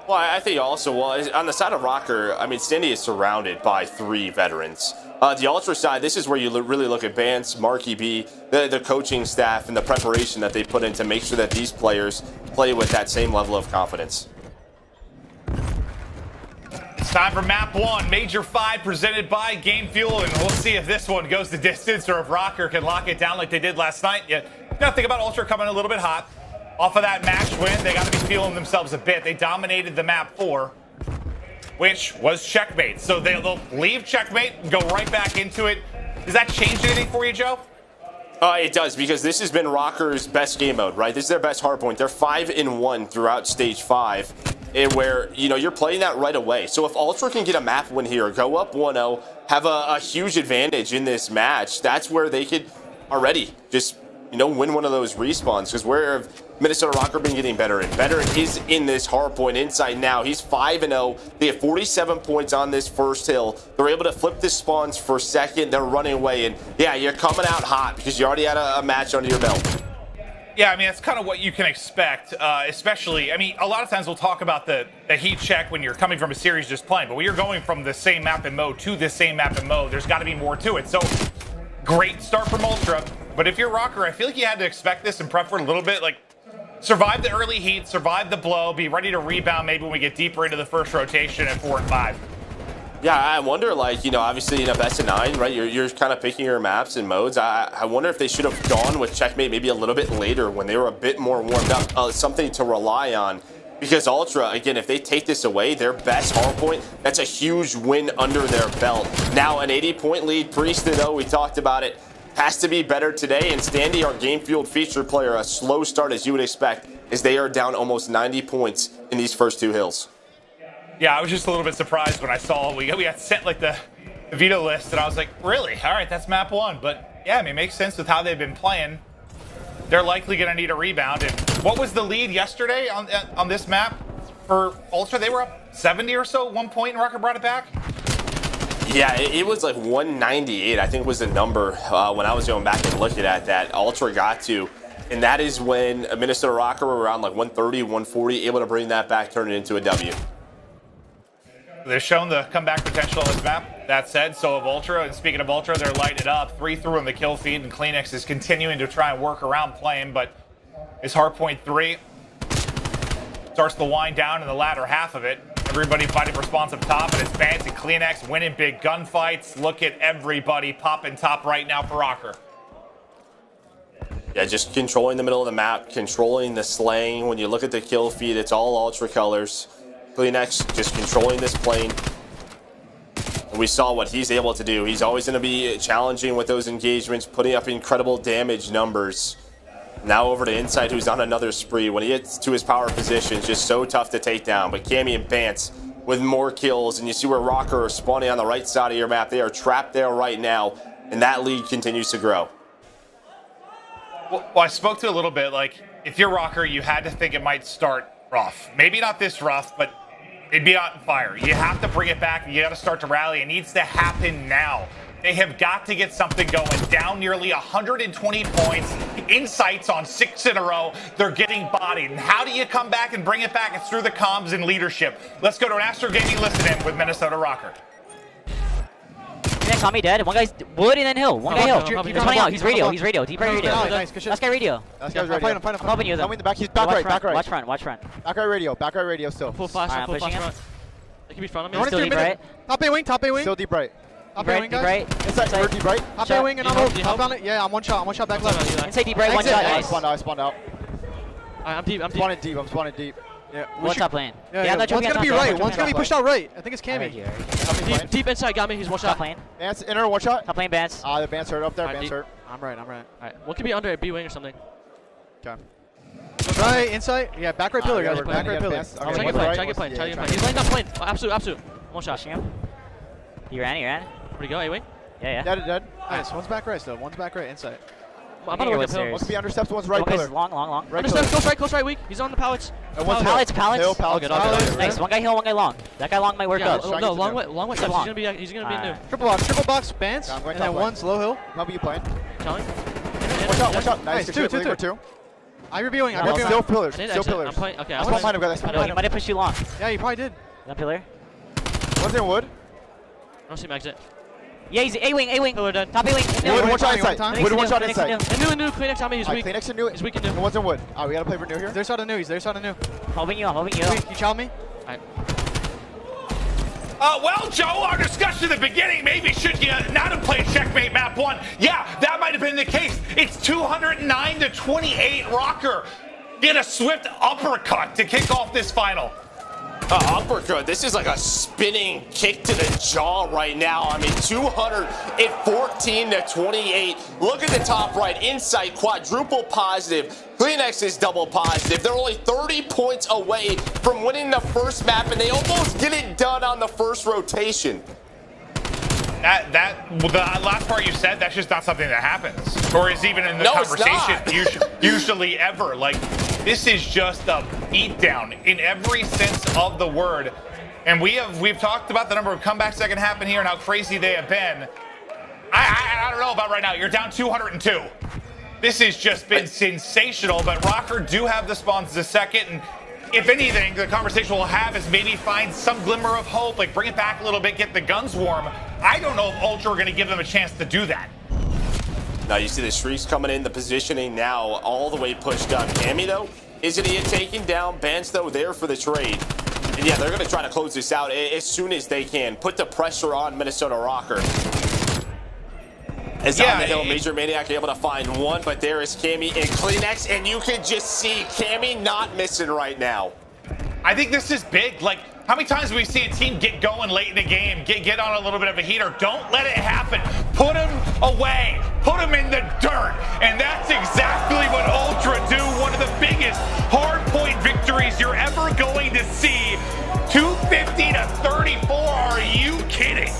Well, I think also, on the side of Rocker, I mean, Standy is surrounded by 3 veterans. The Ultra side, this is where you really look at Vance, Marky B, the coaching staff, and the preparation that they put in to make sure that these players play with that same level of confidence. It's time for map 1, Major 5, presented by Game Fuel, and we'll see if this one goes the distance or if Rocker can lock it down like they did last night. You got to think about Ultra coming a little bit hot. Off of that match win, they got to be feeling themselves a bit. They dominated the map 4, which was Checkmate. So they'll leave Checkmate and go right back into it. Does that change anything for you, Joe? It does, because this has been Rocker's best game mode, right? This is their best hardpoint. They're 5-1 throughout Stage 5, where you're playing that right away. So if Ultra can get a map win here, go up 1-0, have a huge advantage in this match, that's where they could already just win one of those respawns, because where have Minnesota Rocker been getting better and better is in this hardpoint inside now. He's 5-0. They have 47 points on this first hill. They're able to flip the spawns for second. They're running away, and yeah, you're coming out hot because you already had a match under your belt. Yeah, I mean, that's kind of what you can expect, especially, I mean, a lot of times we'll talk about the heat check when you're coming from a series just playing, but when you're going from the same map and mode to the same map and mode, there's got to be more to it. So, great start from Ultra, but if you're Rocker, I feel like you had to expect this and prep for it a little bit, like, survive the early heat, survive the blow, be ready to rebound maybe when we get deeper into the first rotation at 4 and 5. Yeah, I wonder, like, obviously in a best of 9, right, you're kind of picking your maps and modes. I wonder if they should have gone with Checkmate maybe a little bit later when they were a bit more warmed up, something to rely on. Because Ultra, again, if they take this away, their best hardpoint, that's a huge win under their belt. Now, an 80-point lead, Priest, though, we talked about it, has to be better today. And Standy, our game field feature player, a slow start as you would expect, as they are down almost 90 points in these first 2 hills. Yeah, I was just a little bit surprised when I saw we got sent like the veto list, and I was like, really? All right, that's map 1. But yeah, I mean, it makes sense with how they've been playing. They're likely going to need a rebound. And what was the lead yesterday on this map for Ultra? They were up 70 or so at one point, and Rocker brought it back. Yeah, it was like 198, I think was the number when I was going back and looking at that. Ultra got to. And that is when Minnesota Rocker were around like 130, 140, able to bring that back, turn it into a W. They've shown the comeback potential on this map. That said, so have Ultra. And speaking of Ultra, they're lighting it up. 3 through in the kill feed, and Kleenex is continuing to try and work around playing, but his hardpoint 3 starts to wind down in the latter half of it. Everybody fighting for spawns up top, and it's Vance and Kleenex winning big gunfights. Look at everybody popping top right now for Rocker. Yeah, just controlling the middle of the map, controlling the slaying. When you look at the kill feed, it's all Ultra colors. Kleenex just controlling this plane. And we saw what he's able to do. He's always going to be challenging with those engagements, putting up incredible damage numbers. Now over to Insight, who's on another spree. When he gets to his power position, it's just so tough to take down. But Cammy and Vance with more kills. And you see where Rocker are spawning on the right side of your map. They are trapped there right now. And that lead continues to grow. Well, I spoke to a little bit, like, if you're Rocker, you had to think it might start rough. Maybe not this rough, but it'd be on fire. You have to bring it back. You got to start to rally. It needs to happen now. They have got to get something going. Down nearly 120 points. Insights on 6 in a row. They're getting bodied. And how do you come back and bring it back? It's through the comms and leadership. Let's go to an Astro Gaming listen-in with Minnesota Rocker. Next on me dead. One guy's wood and then hill. One guy hill. He's running out. He's radio. He's radio. Deep right radio. Last guy radio. Last guy's radio. I'm helping you. Coming in the back. He's back right. Back right. Watch front. Watch front. Back right radio. Back right radio still. Full flash. I'm Full pushing flash him. front. They can be front of me. Still deep right. Top A wing. Top A wing. Still deep right. Top A wing, guys. Inside. We're deep right. Top A wing and I'm hooked on it. Yeah, I'm one shot. I'm one shot back left. Inside deep right. One shot. I spawned out. I spawned out. I'm deep. I'm spawning deep. I'm spawning deep. Yeah. One top lane. Yeah, one's gonna be right. One's gonna be pushed out right. I think it's Cammy. Deep inside. Got me. He's one shot. Top lane. Vance, inner one shot. Top lane Vance. The Vance hurt up there. Vance hurt. I'm right. Alright. What could be under a B wing or something? Okay. Right, inside. Yeah, back right pillar, guys. Back right pillar. Try to get plane. He's laying down plane. Absolute. One shot. He ran. Where'd he go? A wing? Yeah. Dead. Nice. One's back right still. One's back right inside. I'm about to look at pillar. One could be under steps, one's right pillar. Long. Right pillar. Close right, weak. He's on the pallets. Pallets. Hill, pallets. Nice. One guy hill, one guy long. That guy long might work out. No, long way. He's gonna be new. Triple box, Vance, and then one's low hill. How about you playing? Telling. One shot. Nice. Two. I'm reviewing. Still pillars. I'm playing. Okay. I spawned behind him. He might have pushed you long. Yeah, you probably did. That pillar. One's in wood. I don't see him exit. Yeah, he's A-wing. Pillar dead. Top A-wing. Wood, one shot inside. Wood, one shot inside. And new. Kleenex on me. He's weak. Kleenex and new. He's weak and new. One's in wood. We gotta play for new here. There's out of new. I'm helping you. You chow me? Alright. Well, Joe, our discussion at the beginning, maybe should you not have played Checkmate Map 1? Yeah, that might have been the case. It's 209 to 28. Rocker get a swift uppercut to kick off this final. Uppercut. This is like a spinning kick to the jaw right now. I mean, 214 to 28. Look at the top right. Insight quadruple positive. Kleenex is double positive. They're only 30 points away from winning the first map, and they almost get it done on the first rotation. The last part you said, that's just not something that happens, or is even in the conversation usually ever. Like, this is just a beatdown in every sense of the word. And we've talked about the number of comebacks that can happen here and how crazy they have been. I don't know about right now. You're down 202. This has just been sensational, but Rocker do have the spawns as a second, and if anything, the conversation we'll have is maybe find some glimmer of hope, like bring it back a little bit, get the guns warm. I don't know if Ultra are going to give them a chance to do that. Now you see the streaks coming in, the positioning now all the way pushed up. Cammy, though, is it taking down Bans, though, there for the trade. And yeah, they're going to try to close this out as soon as they can. Put the pressure on Minnesota Rocker. As on the hill, Major Maniac able to find one, but there is Cammy and Kleenex, and you can just see Cammy not missing right now. I think this is big. Like, how many times have we seen a team get going late in the game, get on a little bit of a heater? Don't let it happen. Put them away. Put them in the dirt. And that's exactly what Ultra do. One of the biggest hardpoint victories you're ever going to see. 250 to 34. Are you kidding?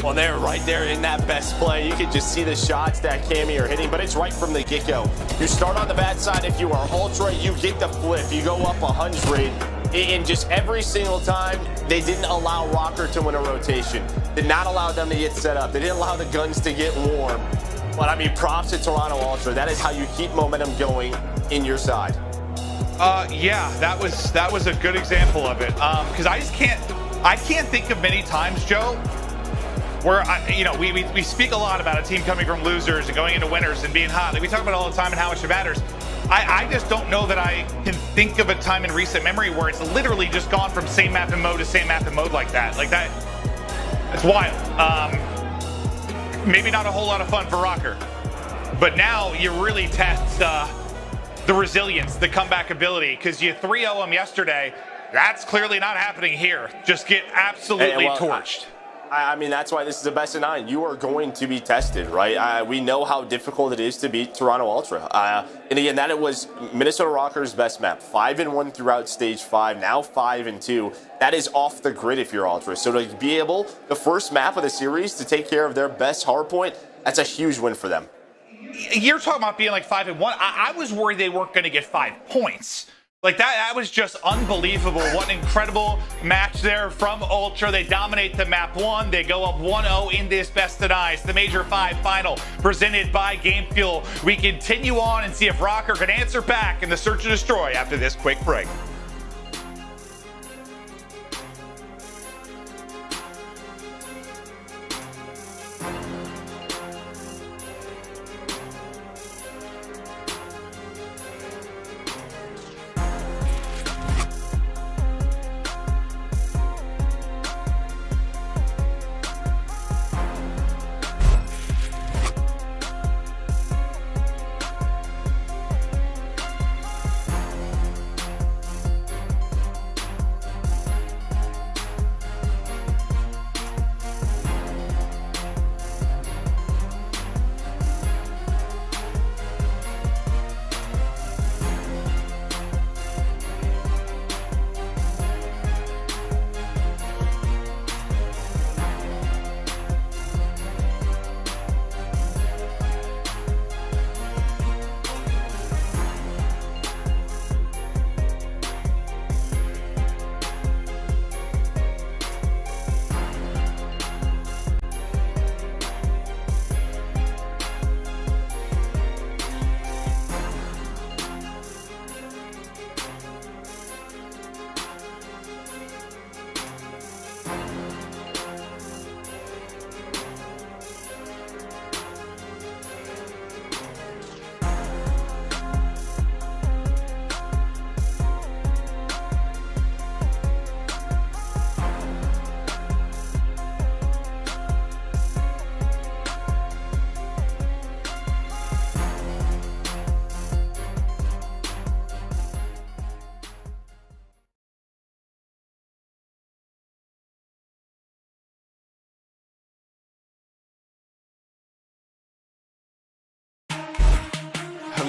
Well, they're right there in that best play. You can just see the shots that Cammy are hitting, but it's right from the get-go. You start on the bad side. If you are Ultra, you get the flip. You go up 100. And just every single time, they didn't allow Rocker to win a rotation. Did not allow them to get set up. They didn't allow the guns to get warm. But, I mean, props to Toronto Ultra. That is how you keep momentum going in your side. Yeah, that was a good example of it. Because I can't think of many times, Joe, where we speak a lot about a team coming from losers and going into winners and being hot. Like, we talk about it all the time and how much it matters. I just don't know that I can think of a time in recent memory where it's literally just gone from same map and mode to same map and mode like that. Like that, it's wild. Maybe not a whole lot of fun for Rocker, but now you really test the resilience, the comeback ability, because you 3-0 them yesterday. That's clearly not happening here. Just get absolutely torched. I mean, that's why this is the best of 9. You are going to be tested, right? We know how difficult it is to beat Toronto Ultra. And again, that it was Minnesota Rocker's best map. 5-1 throughout stage 5, now 5-2. That is off the grid if you're Ultra. So to be able, the first map of the series, to take care of their best hardpoint, that's a huge win for them. You're talking about being like 5-1. I was worried they weren't going to get 5 points. Like, that was just unbelievable. What an incredible match there from Ultra. They dominate the map 1. They go up 1-0 in this best of 9. It's the Major 5 final presented by Game Fuel. We continue on and see if Rocker can answer back in the search and destroy after this quick break.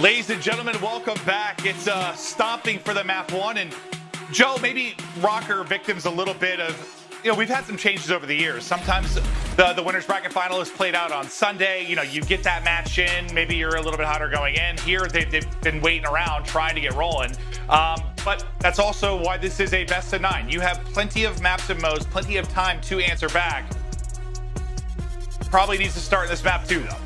Ladies and gentlemen, welcome back. It's stomping for the map 1. And Joe, maybe Rocker victims a little bit of you know, we've had some changes over the years. Sometimes the winners bracket final is played out on Sunday. You know, you get that match in. Maybe you're a little bit hotter going in. Here, they've been waiting around trying to get rolling. But that's also why this is a best of 9. You have plenty of maps and modes, plenty of time to answer back. Probably needs to start in this map too, though.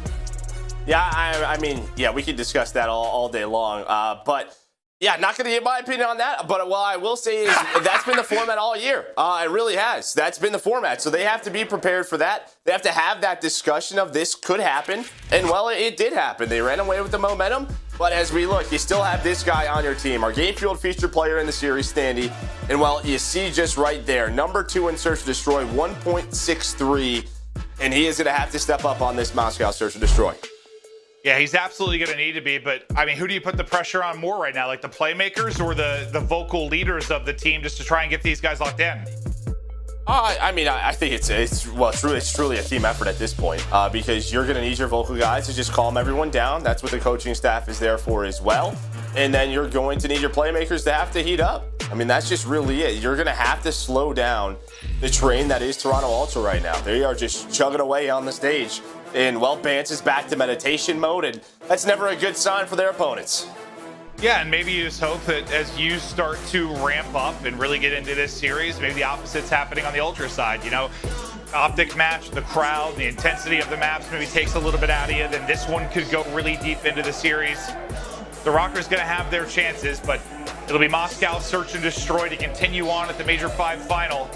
Yeah, I mean, yeah, we could discuss that all day long. But yeah, not going to give my opinion on that. But what I will say is that's been the format all year. It really has. That's been the format. So they have to be prepared for that. They have to have that discussion of this could happen. And, well, it did happen. They ran away with the momentum. But as we look, you still have this guy on your team, our Game Fueled featured player in the series, Standy. And, well, you see just right there, number 2 in Search and Destroy, 1.63. And he is going to have to step up on this Moscow Search and Destroy. Yeah, he's absolutely going to need to be, but I mean, who do you put the pressure on more right now? Like the playmakers or the vocal leaders of the team just to try and get these guys locked in? I mean, I think it's truly a team effort at this point because you're going to need your vocal guys to just calm everyone down. That's what the coaching staff is there for as well. And then you're going to need your playmakers to have to heat up. I mean, that's just really it. You're going to have to slow down the train that is Toronto Ultra right now. They are just chugging away on the stage. And, well, Bance is back to meditation mode, and that's never a good sign for their opponents. Yeah, and maybe you just hope that as you start to ramp up and really get into this series, maybe the opposite's happening on the Ultra side. You know, Optic match, the crowd, the intensity of the maps maybe takes a little bit out of you. Then this one could go really deep into the series. The Rockers going to have their chances, but it'll be Moscow Search and Destroy to continue on at the Major 5 final.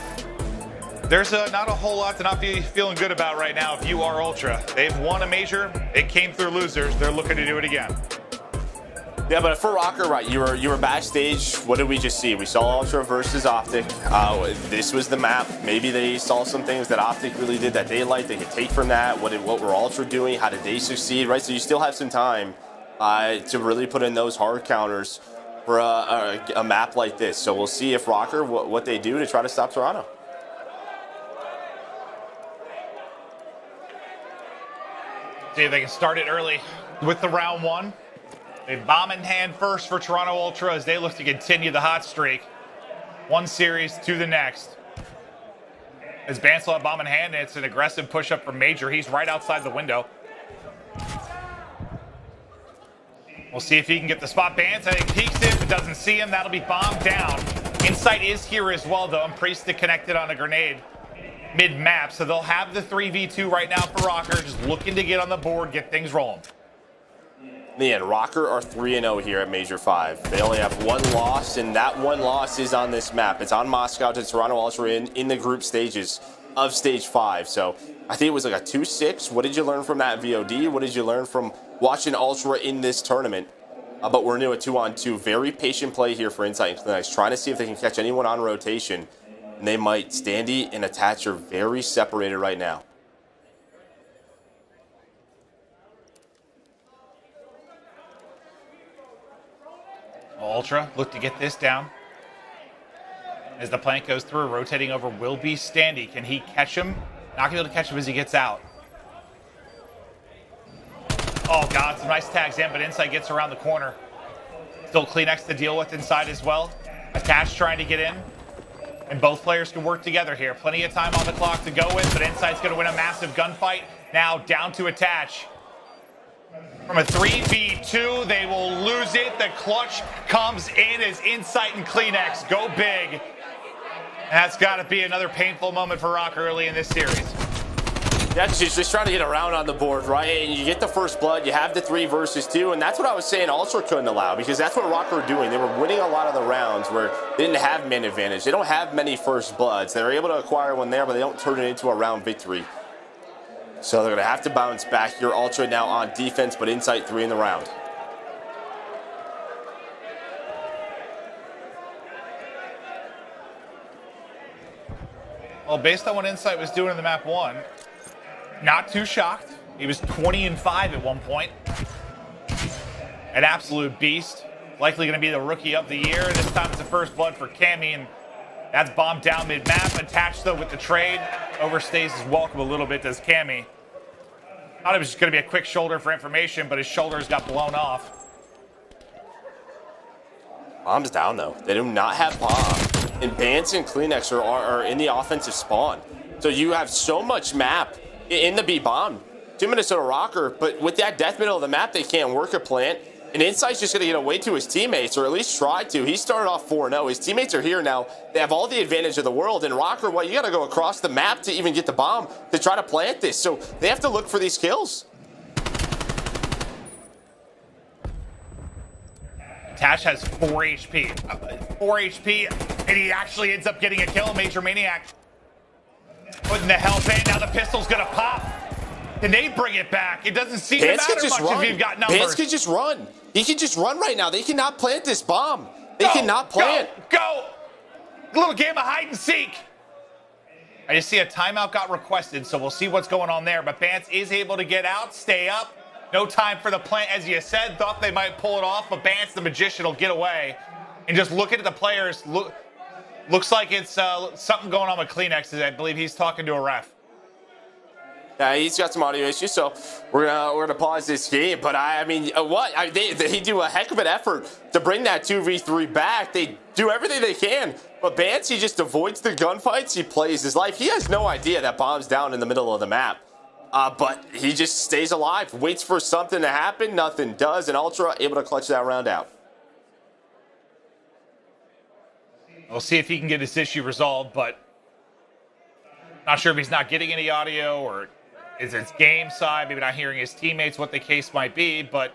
There's not a whole lot to not be feeling good about right now if you are Ultra. They've won a major. It came through losers. They're looking to do it again. Yeah, but for Rocker, right, you were backstage. What did we just see? We saw Ultra versus Optic. This was the map. Maybe they saw some things that Optic really did that they liked. They could take from that. What were Ultra doing? How did they succeed, right? So you still have some time to really put in those hard counters for a map like this. So we'll see if Rocker, what they do to try to stop Toronto. See if they can start it early with the round 1. A bomb in hand first for Toronto Ultra as they look to continue the hot streak. One series to the next. As Bance will have bomb in hand, and it's an aggressive push-up from Major. He's right outside the window. We'll see if he can get the spot. Bance, I think, peeks it, but doesn't see him. That'll be bombed down. Insight is here as well, though, and Priest connected on a grenade mid-map, so they'll have the 3v2 right now for Rocker, just looking to get on the board, get things rolling. Man, Rocker are 3-0 here at Major 5. They only have 1 loss, and that 1 loss is on this map. It's on Moscow to Toronto Ultra in the group stages of Stage 5. So I think it was like a 2-6. What did you learn from that VOD? What did you learn from watching Ultra in this tournament? But we're new at 2-on-2. Very patient play here for Insight and Clinics, trying to see if they can catch anyone on rotation. And they might. Standy and Attach are very separated right now. Ultra look to get this down. As the plank goes through, rotating over will be Standy. Can he catch him? Not going to be able to catch him as he gets out. Oh, God, some nice tags in, but Insight gets around the corner. Still Kleenex to deal with inside as well. Attach trying to get in. And both players can work together here. Plenty of time on the clock to go with, but Insight's going to win a massive gunfight. Now down to Attach. From a 3v2, they will lose it. The clutch comes in as Insight and Kleenex go big. And that's got to be another painful moment for Rock early in this series. Yeah, she's just trying to get around on the board, right? And you get the first blood, you have the 3 versus 2, and that's what I was saying Ultra couldn't allow, because that's what Rock were doing. They were winning a lot of the rounds where they didn't have man advantage. They don't have many first bloods. They were able to acquire one there, but they don't turn it into a round victory. So they're going to have to bounce back here. Ultra now on defense, but Insight 3 in the round. Well, based on what Insight was doing in the map 1, not too shocked. He was 20-5 at one point. An absolute beast. Likely going to be the rookie of the year. This time it's the first blood for Cammy, and that's bombed down mid-map. Attached, though, with the trade. Overstays his welcome a little bit, does Cammy. Thought it was just going to be a quick shoulder for information, but his shoulders got blown off. Bomb's down, though. They do not have bomb. and Bance and Kleenex are in the offensive spawn. So you have so much map in the B bomb to Minnesota Rocker, but with that death middle of the map, they can't work a plant. And Insight's just going to get away to his teammates, or at least try to. He started off 4-0. His teammates are here now. They have all the advantage of the world. And Rocker, well, you got to go across the map to even get the bomb to try to plant this. So they have to look for these kills. Tash has 4 HP. 4 HP, and he actually ends up getting a kill. Major Maniac putting the help in. Now the pistol's going to pop. Can they bring it back? It doesn't seem to matter much if you've got numbers. Bance can just run. He can just run right now. They cannot plant this bomb. They cannot plant. Go! A little game of hide and seek. I just see a timeout got requested, so we'll see what's going on there. But Bance is able to get out, stay up. No time for the plant, as you said. Thought they might pull it off, but Bance, the magician, will get away. And just looking at the players, looks like it's something going on with Kleenex. I believe he's talking to a ref. Yeah, he's got some audio issues, so we're gonna pause this game. But I mean, they do a heck of an effort to bring that 2v3 back. They do everything they can, but Bance, he just avoids the gunfights. He plays his life. He has no idea that bomb's down in the middle of the map, but he just stays alive, waits for something to happen. Nothing does, and Ultra able to clutch that round out. We'll see if he can get this issue resolved, but not sure if he's not getting any audio or is it's game side, maybe not hearing his teammates, what the case might be, but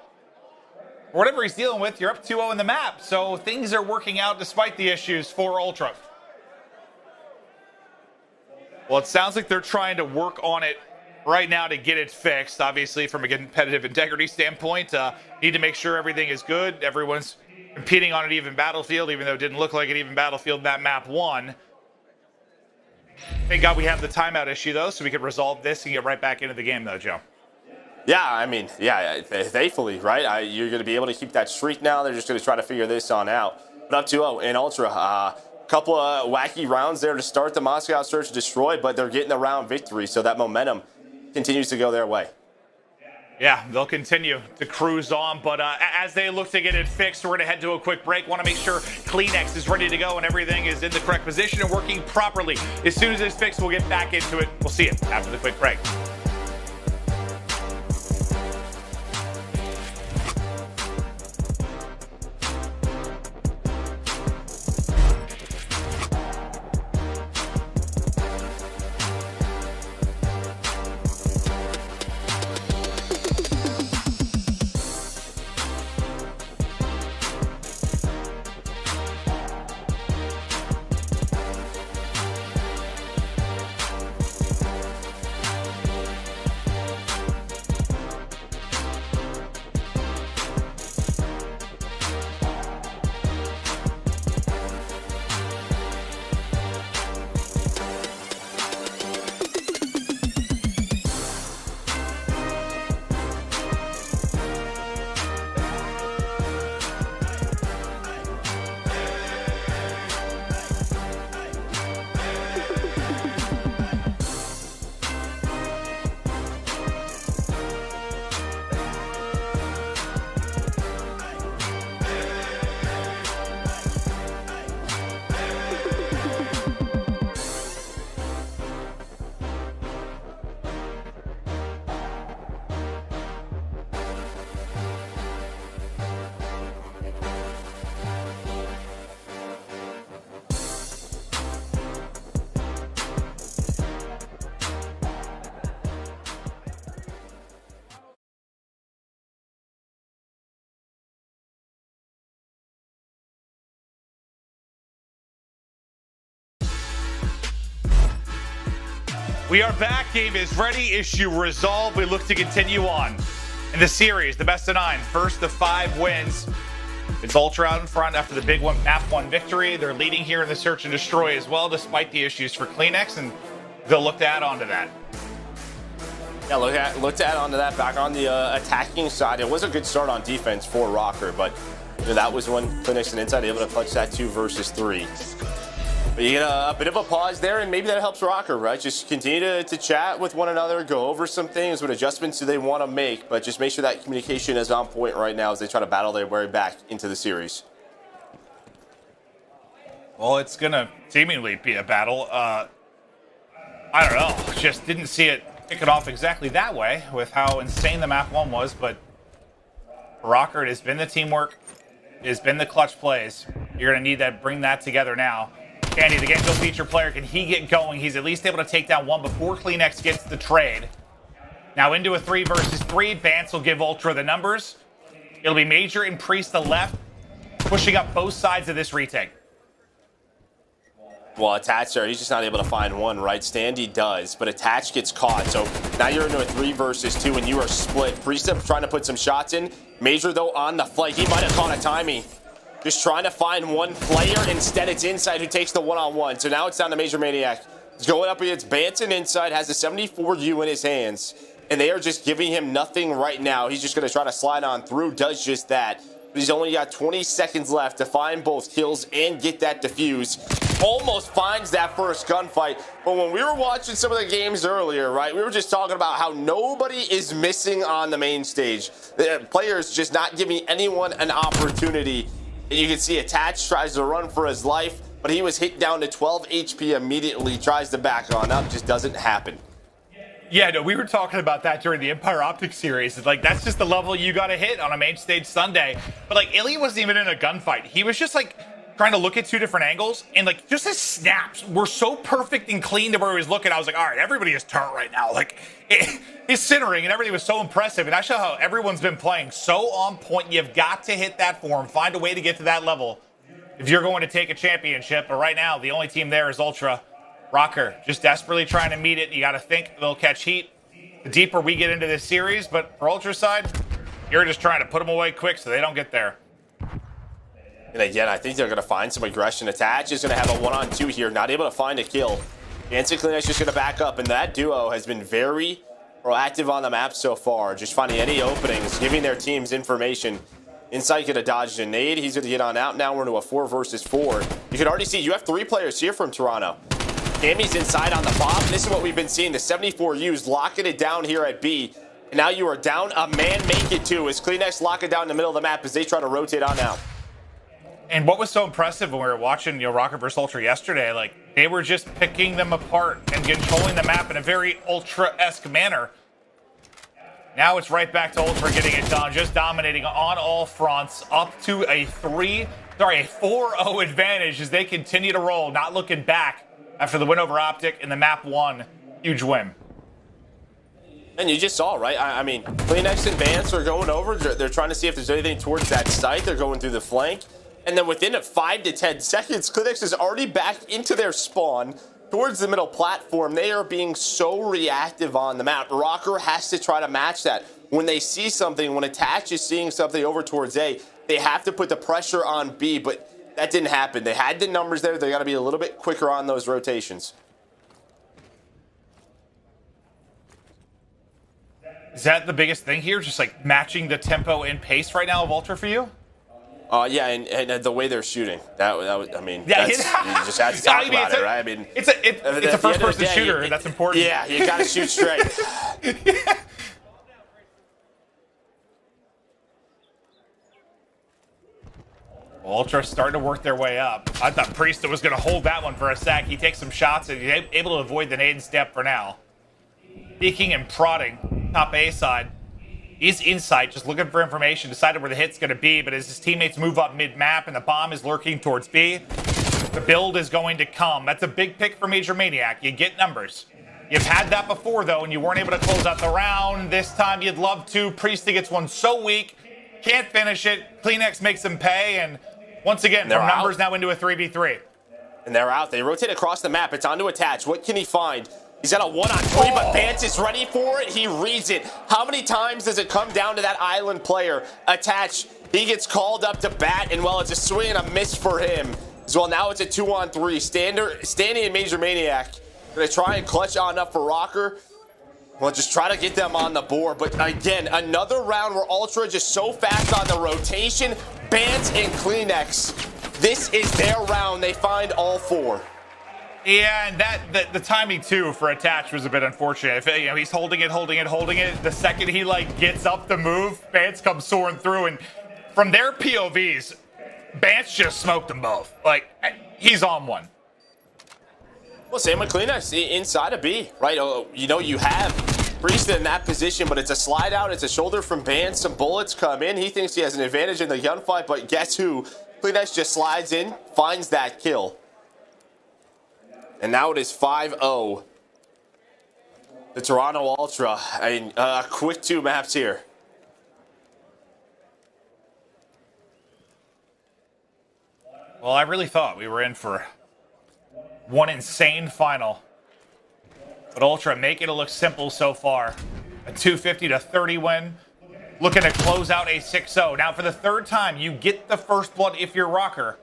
whatever he's dealing with, you're up 2-0 in the map, so things are working out despite the issues for Ultra. Well, it sounds like they're trying to work on it right now to get it fixed. Obviously, from a competitive integrity standpoint, need to make sure everything is good. Everyone's competing on an even battlefield, even though it didn't look like an even battlefield that map won. Thank God we have the timeout issue, though, so we can resolve this and get right back into the game, though, Joe. Yeah, I mean, yeah, thankfully, right? You're going to be able to keep that streak now. They're just going to try to figure this on out. But up 2-0 in Ultra. A couple of wacky rounds there to start the Moscow Search and Destroy, but they're getting a round victory, so that momentum continues to go their way. Yeah, they'll continue to cruise on, but as they look to get it fixed, we're going to head to a quick break. Want to make sure Kleenex is ready to go and everything is in the correct position and working properly. As soon as it's fixed, we'll get back into it. We'll see you after the quick break. We are back. Game is ready. Issue resolved. We look to continue on in the series. The best of 9. First of 5 wins. It's Ultra out in front after the big map 1 victory. They're leading here in the search and destroy as well, despite the issues for Kleenex, and they'll look to add on to that. Yeah, look to add on to that. Back on the attacking side, it was a good start on defense for Rocker, but that was when Kleenex and Inside able to clutch that 2 versus 3. But you get a bit of a pause there, and maybe that helps Rocker, right? Just continue to chat with one another, go over some things, what adjustments do they want to make, but just make sure that communication is on point right now as they try to battle their way back into the series. Well, it's going to seemingly be a battle. I don't know. Just didn't see it kick it off exactly that way with how insane the map 1 was. But for Rocker, it has been the teamwork. It has been the clutch plays. You're going to need to bring that together now. Candy, the game's feature player, can he get going? He's at least able to take down 1 before CleanX gets the trade. Now into a 3 versus 3. Bance will give Ultra the numbers. It'll be Major and Priest the left, pushing up both sides of this retake. Well, Attach there, he's just not able to find one, right? Standy does, but Attach gets caught. So now you're into a 3 versus 2 and you are split. Priest trying to put some shots in. Major, though, on the flight. He might have caught a timing. Just trying to find one player. Instead, it's Inside who takes the one-on-one. So now it's down to Major Maniac. He's going up against Banton Inside, has the 74U in his hands. And they are just giving him nothing right now. He's just going to try to slide on through, does just that. But he's only got 20 seconds left to find both kills and get that defuse. Almost finds that first gunfight. But when we were watching some of the games earlier, right, we were just talking about how nobody is missing on the main stage. The players just not giving anyone an opportunity. And you can see Attach tries to run for his life, but he was hit down to 12 HP immediately, tries to back on up, just doesn't happen. Yeah, no, we were talking about that during the Empire Optics series. It's like, that's just the level you got to hit on a main stage Sunday. But, like, Illy wasn't even in a gunfight. He was just, like, trying to look at 2 different angles. And, like, just his snaps were so perfect and clean to where he was looking. I was like, all right, everybody is turret right now. Like, his centering and everything was so impressive. And that's how everyone's been playing so on point. You've got to hit that form, find a way to get to that level if you're going to take a championship. But right now, the only team there is Ultra. Rocker just desperately trying to meet it. You got to think they'll catch heat the deeper we get into this series. But for Ultra's side, you're just trying to put them away quick so they don't get there. And again, I think they're going to find some aggression. Attach is going to have a 1-on-2 here, not able to find a kill. Nancy CleanX just going to back up, and that duo has been very proactive on the map so far, just finding any openings, giving their teams information. Inside could have dodged a nade. He's going to get on out. Now we're into a 4 versus 4. You can already see you have 3 players here from Toronto. Tammy's inside on the bomb. This is what we've been seeing. The 74U's locking it down here at B. And now you are down a man, make it 2 as CleanX lock it down in the middle of the map as they try to rotate on out. And what was so impressive when we were watching, Rocket vs. Ultra yesterday, like, they were just picking them apart and controlling the map in a very Ultra-esque manner. Now it's right back to Ultra getting it done, just dominating on all fronts, up to a 4-0 advantage as they continue to roll, not looking back after the win over Optic in the map 1. Huge win. And you just saw, right? I mean, CleanX and Vance are going over. They're trying to see if there's anything towards that site. They're going through the flank. And then within 5 to 10 seconds, CleanX is already back into their spawn towards the middle platform. They are being so reactive on the map. Rocker has to try to match that. When they see something, when Attach is seeing something over towards A, they have to put the pressure on B, but that didn't happen. They had the numbers there. They got to be a little bit quicker on those rotations. Is that the biggest thing here? Just like matching the tempo and pace right now of Ultra for you? Yeah, and the way they're shooting. That was, I mean, you just have to talk about it, right? I mean, it's a first-person shooter. That's important. Yeah, you got to shoot straight. Ultra starting to work their way up. I thought Priest was going to hold that one for a sec. He takes some shots and he's able to avoid the nade step for now. Peeking and prodding, top A side. He's inside, just looking for information, decided where the hit's going to be, but as his teammates move up mid-map and the bomb is lurking towards B, the build is going to come. That's a big pick for Major Maniac. You get numbers. You've had that before, though, and you weren't able to close out the round. This time you'd love to. Priest gets one so weak, can't finish it. CleanX makes him pay, and once again, from numbers now into a 3v3. And they're out. They rotate across the map. It's on to Attach. What can he find? He's got a 1-on-3, but Vance is ready for it. He reads it. How many times does it come down to that island player? Attach. He gets called up to bat, and well, it's a swing and a miss for him. As well, now it's a 2-on-3. Standing and Major Maniac going to try and clutch on up for Rocker. Well, just try to get them on the board. But again, another round where Ultra just so fast on the rotation. Vance and CleanX. This is their round. They find all 4. Yeah, and the timing too for Attach was a bit unfortunate. If, he's holding it. The second he gets up to move, Vance comes soaring through, and from their POVs, Bance just smoked them both. Like, he's on one. Well, same with Kleenex inside of B, right? You know, you have Priest in that position, but it's a slide out. It's a shoulder from Bance. Some bullets come in. He thinks he has an advantage in the gunfight, but guess who? Kleenex just slides in, finds that kill. And now it is 5-0. The Toronto Ultra. I mean, quick 2 maps here. Well, I really thought we were in for one insane final. But Ultra making it look simple so far. A 250-30 win. Looking to close out a 6-0. Now, for the 3rd time, you get the first blood if you're Rocker.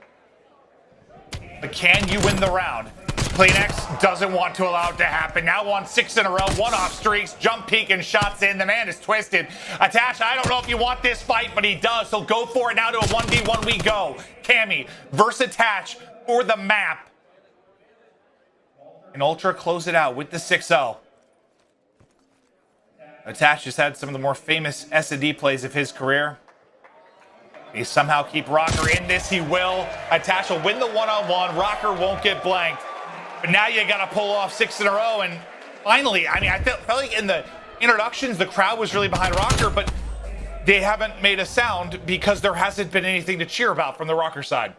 But can you win the round? Kleenex doesn't want to allow it to happen. Now on 6 in a row, 1-off streaks, jump peek and shots in. The man is twisted. Attach, I don't know if you want this fight, but he does. So go for it now to a 1v1 we go. Cammy versus Attach for the map. And Ultra close it out with the 6-0. Attach just had some of the more famous S&D plays of his career. He somehow keep Rocker in this. He will. Attach will win the one-on-one. Rocker won't get blanked. But now you got to pull off 6 in a row. And finally, I mean, I felt like in the introductions, the crowd was really behind Rocker, but they haven't made a sound because there hasn't been anything to cheer about from the Rocker side.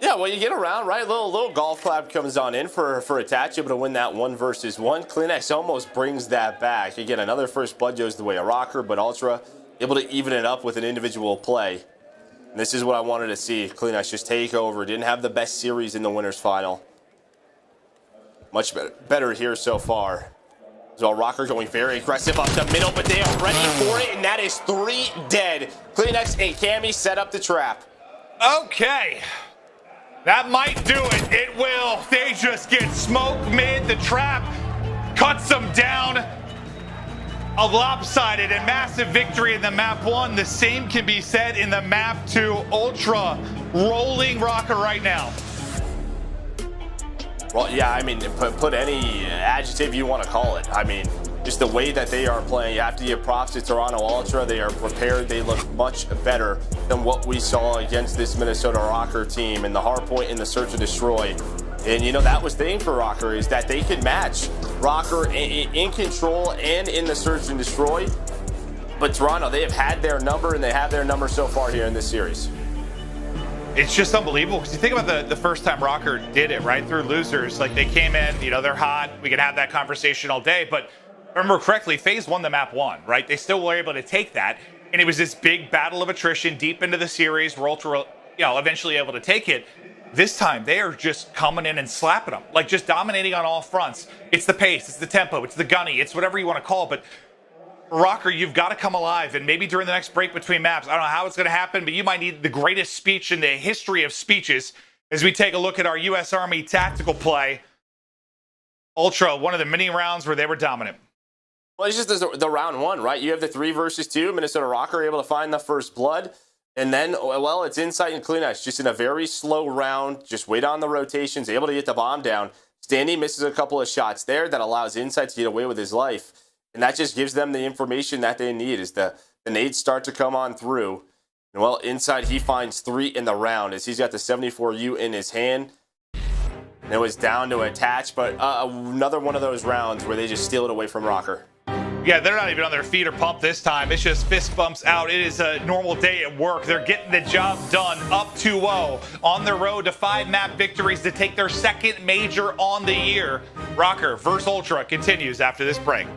Yeah, well, you get around, right? Little golf clap comes on in for Attach, able to win that 1 versus 1. Kleenex almost brings that back. Again, another first blood goes the way of Rocker, but Ultra able to even it up with an individual play. And this is what I wanted to see. Kleenex just take over. Didn't have the best series in the winners final. Much better here so far. So Rocker going very aggressive up the middle, but they are ready for it, and that is 3 dead. Kleenex and Cammy set up the trap. Okay. That might do it. It will. They just get smoked mid. The trap cuts them down. A lopsided and massive victory in the map 1. The same can be said in the map 2. Ultra rolling Rocker right now. Well, yeah, I mean, put any adjective you want to call it. I mean, just the way that they are playing, you have to give props to Toronto Ultra. They are prepared. They look much better than what we saw against this Minnesota Rocker team and the hard point in the search and destroy. And, you know, that was the thing for Rocker is that they could match Rocker in control and in the search and destroy. But Toronto, they have had their number, and they have their number so far here in this series. It's just unbelievable because you think about the first time Rocker did it, right, through losers. Like, they came in, you know, they're hot. We can have that conversation all day. But remember correctly, FaZe won the map 1, right? They still were able to take that. And it was this big battle of attrition deep into the series where Ultra, you know, eventually able to take it. This time, they are just coming in and slapping them, like just dominating on all fronts. It's the pace, it's the tempo, it's the gunny, it's whatever you want to call it. But Rocker, you've got to come alive, and maybe during the next break between maps, I don't know how it's going to happen, but you might need the greatest speech in the history of speeches as we take a look at our U.S. Army tactical play. Ultra, one of the many rounds where they were dominant. Well, it's just the round 1, right? You have the 3 versus 2. Minnesota Rocker able to find the first blood. And then, well, it's Insight and Kleenex just in a very slow round. Just wait on the rotations, able to get the bomb down. Standy misses a couple of shots there that allows Insight to get away with his life. And that just gives them the information that they need as the nades start to come on through. And, well, Insight, he finds 3 in the round as he's got the 74U in his hand. And it was down to Attach, but another one of those rounds where they just steal it away from Rocker. Yeah, they're not even on their feet or pumped this time. It's just fist bumps out. It is a normal day at work. They're getting the job done, up 2-0 on their road to 5 map victories to take their 2nd major on the year. Rocker versus Ultra continues after this break.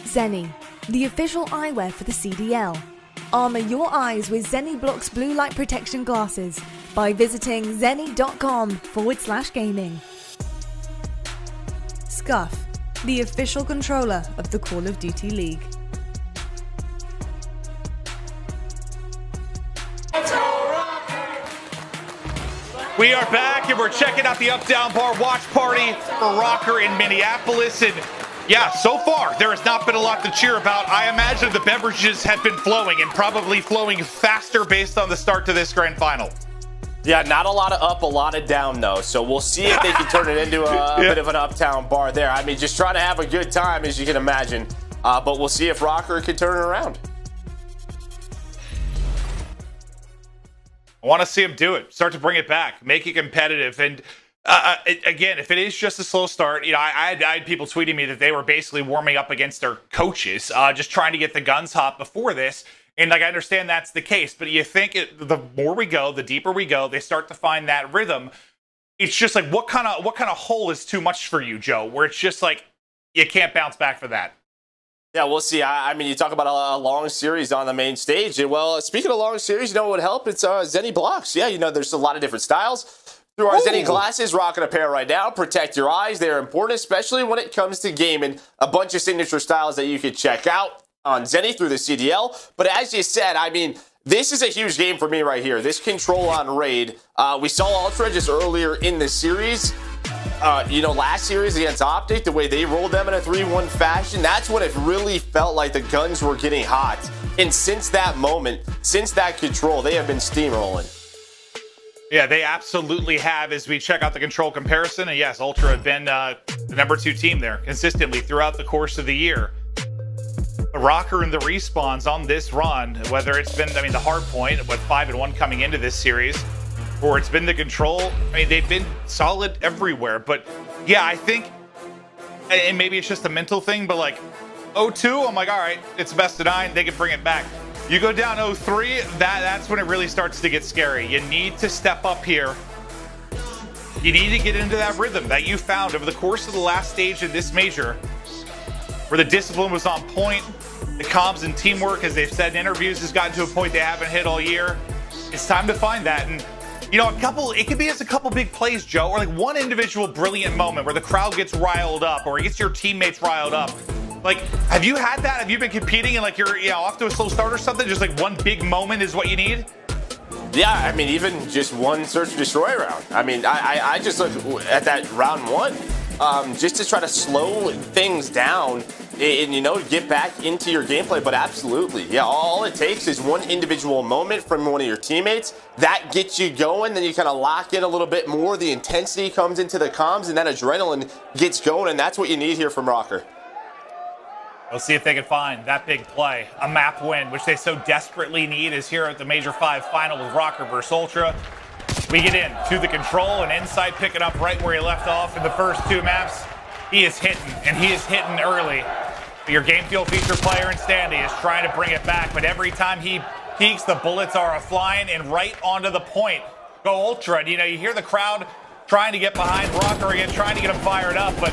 Zenni, the official eyewear for the CDL. Armor your eyes with Zenni Blocks blue light protection glasses by visiting zenni.com/gaming. Scuff, the official controller of the Call of Duty League. We are back and we're checking out the Up Down Bar watch party for Rocker in Minneapolis. And yeah, so far there has not been a lot to cheer about. I imagine the beverages have been flowing and probably flowing faster based on the start to this grand final. Yeah, not a lot of up, a lot of down, though. So we'll see if they can turn it into a bit of an uptown bar there. I mean, just trying to have a good time, as you can imagine. But we'll see if Rocker can turn it around. I want to see him do it. Start to bring it back. Make it competitive. And again, if it is just a slow start, you know, I had people tweeting me that they were basically warming up against their coaches, just trying to get the guns hot before this. And like, I understand that's the case, but you think the more we go, the deeper we go, they start to find that rhythm. It's just like, what kind of hole is too much for you, Joe? Where it's just like you can't bounce back for that. Yeah, we'll see. I mean, you talk about a long series on the main stage. And, well, speaking of long series, you know what would help? It's Zenni Blocks. Yeah, you know, there's a lot of different styles. Through our Zenni glasses, rocking a pair right now. Protect your eyes. They're important, especially when it comes to gaming. A bunch of signature styles that you can check out on Zenni through the CDL. But as you said, I mean, this is a huge game for me right here. This control on Raid. We saw Ultra just earlier in the series. You know, last series against Optic, the way they rolled them in a 3-1 fashion, that's when it really felt like the guns were getting hot. And since that moment, since that control, they have been steamrolling. Yeah, they absolutely have as we check out the control comparison. And yes, Ultra have been the #2 team there consistently throughout the course of the year. The Rocker and the respawns on this run, whether it's been, I mean, the hard point with 5-1 coming into this series, or it's been the control. I mean, they've been solid everywhere. But yeah, I think, and maybe it's just a mental thing, but like 0-2, I'm like, all right, it's best of 9. They can bring it back. You go down 0-3, that's when it really starts to get scary. You need to step up here. You need to get into that rhythm that you found over the course of the last stage of this major, where the discipline was on point. The comms and teamwork, as they've said in interviews, has gotten to a point they haven't hit all year. It's time to find that. And you know, it could be just a couple big plays, Joe, or like one individual brilliant moment where the crowd gets riled up or it gets your teammates riled up. Like, have you had that? Have you been competing and like you're off to a slow start or something? Just like one big moment is what you need? Yeah, I mean, even just one search and destroy round. I mean, I just look at that round 1 just to try to slow things down and, you know, get back into your gameplay. But absolutely, yeah, all it takes is one individual moment from one of your teammates. That gets you going, then you kind of lock in a little bit more. The intensity comes into the comms, and that adrenaline gets going, and that's what you need here from Rocker. We'll see if they can find that big play. A map win, which they so desperately need, is here at the Major 5 final with Rocker versus Ultra. We get in to the control, and Inside picking up right where he left off in the first 2 maps. He is hitting, and he is hitting early. Your game field feature player in Standy is trying to bring it back, but every time he peeks, the bullets are flying and right onto the point. Go Ultra, and you know, you hear the crowd trying to get behind Rocker again, trying to get him fired up, but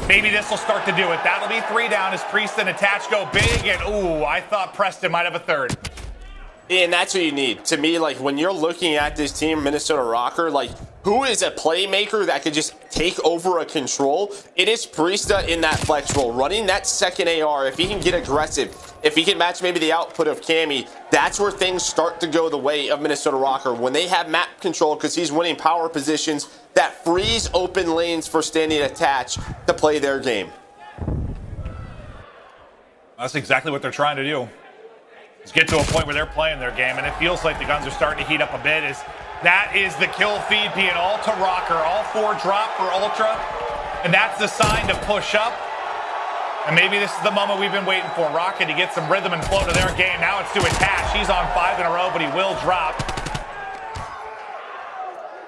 maybe this will start to do it. That'll be 3 down as Priest and Attach go big, and ooh, I thought Preston might have a 3rd. And that's what you need. To me, like, when you're looking at this team, Minnesota Rocker, like, who is a playmaker that could just take over a control? It is Priesta in that flex role, running that second AR. If he can get aggressive, if he can match maybe the output of Cammy, that's where things start to go the way of Minnesota Rocker. When they have map control, because he's winning power positions, that frees open lanes for Standing Attach to play their game. That's exactly what they're trying to do. Is get to a point where they're playing their game, and it feels like the guns are starting to heat up a bit. That is the kill feed being all to Rocker. All 4 drop for Ultra, and that's the sign to push up. And maybe this is the moment we've been waiting for. Rocket to get some rhythm and flow to their game. Now it's to Attach. He's on 5 in a row, but he will drop.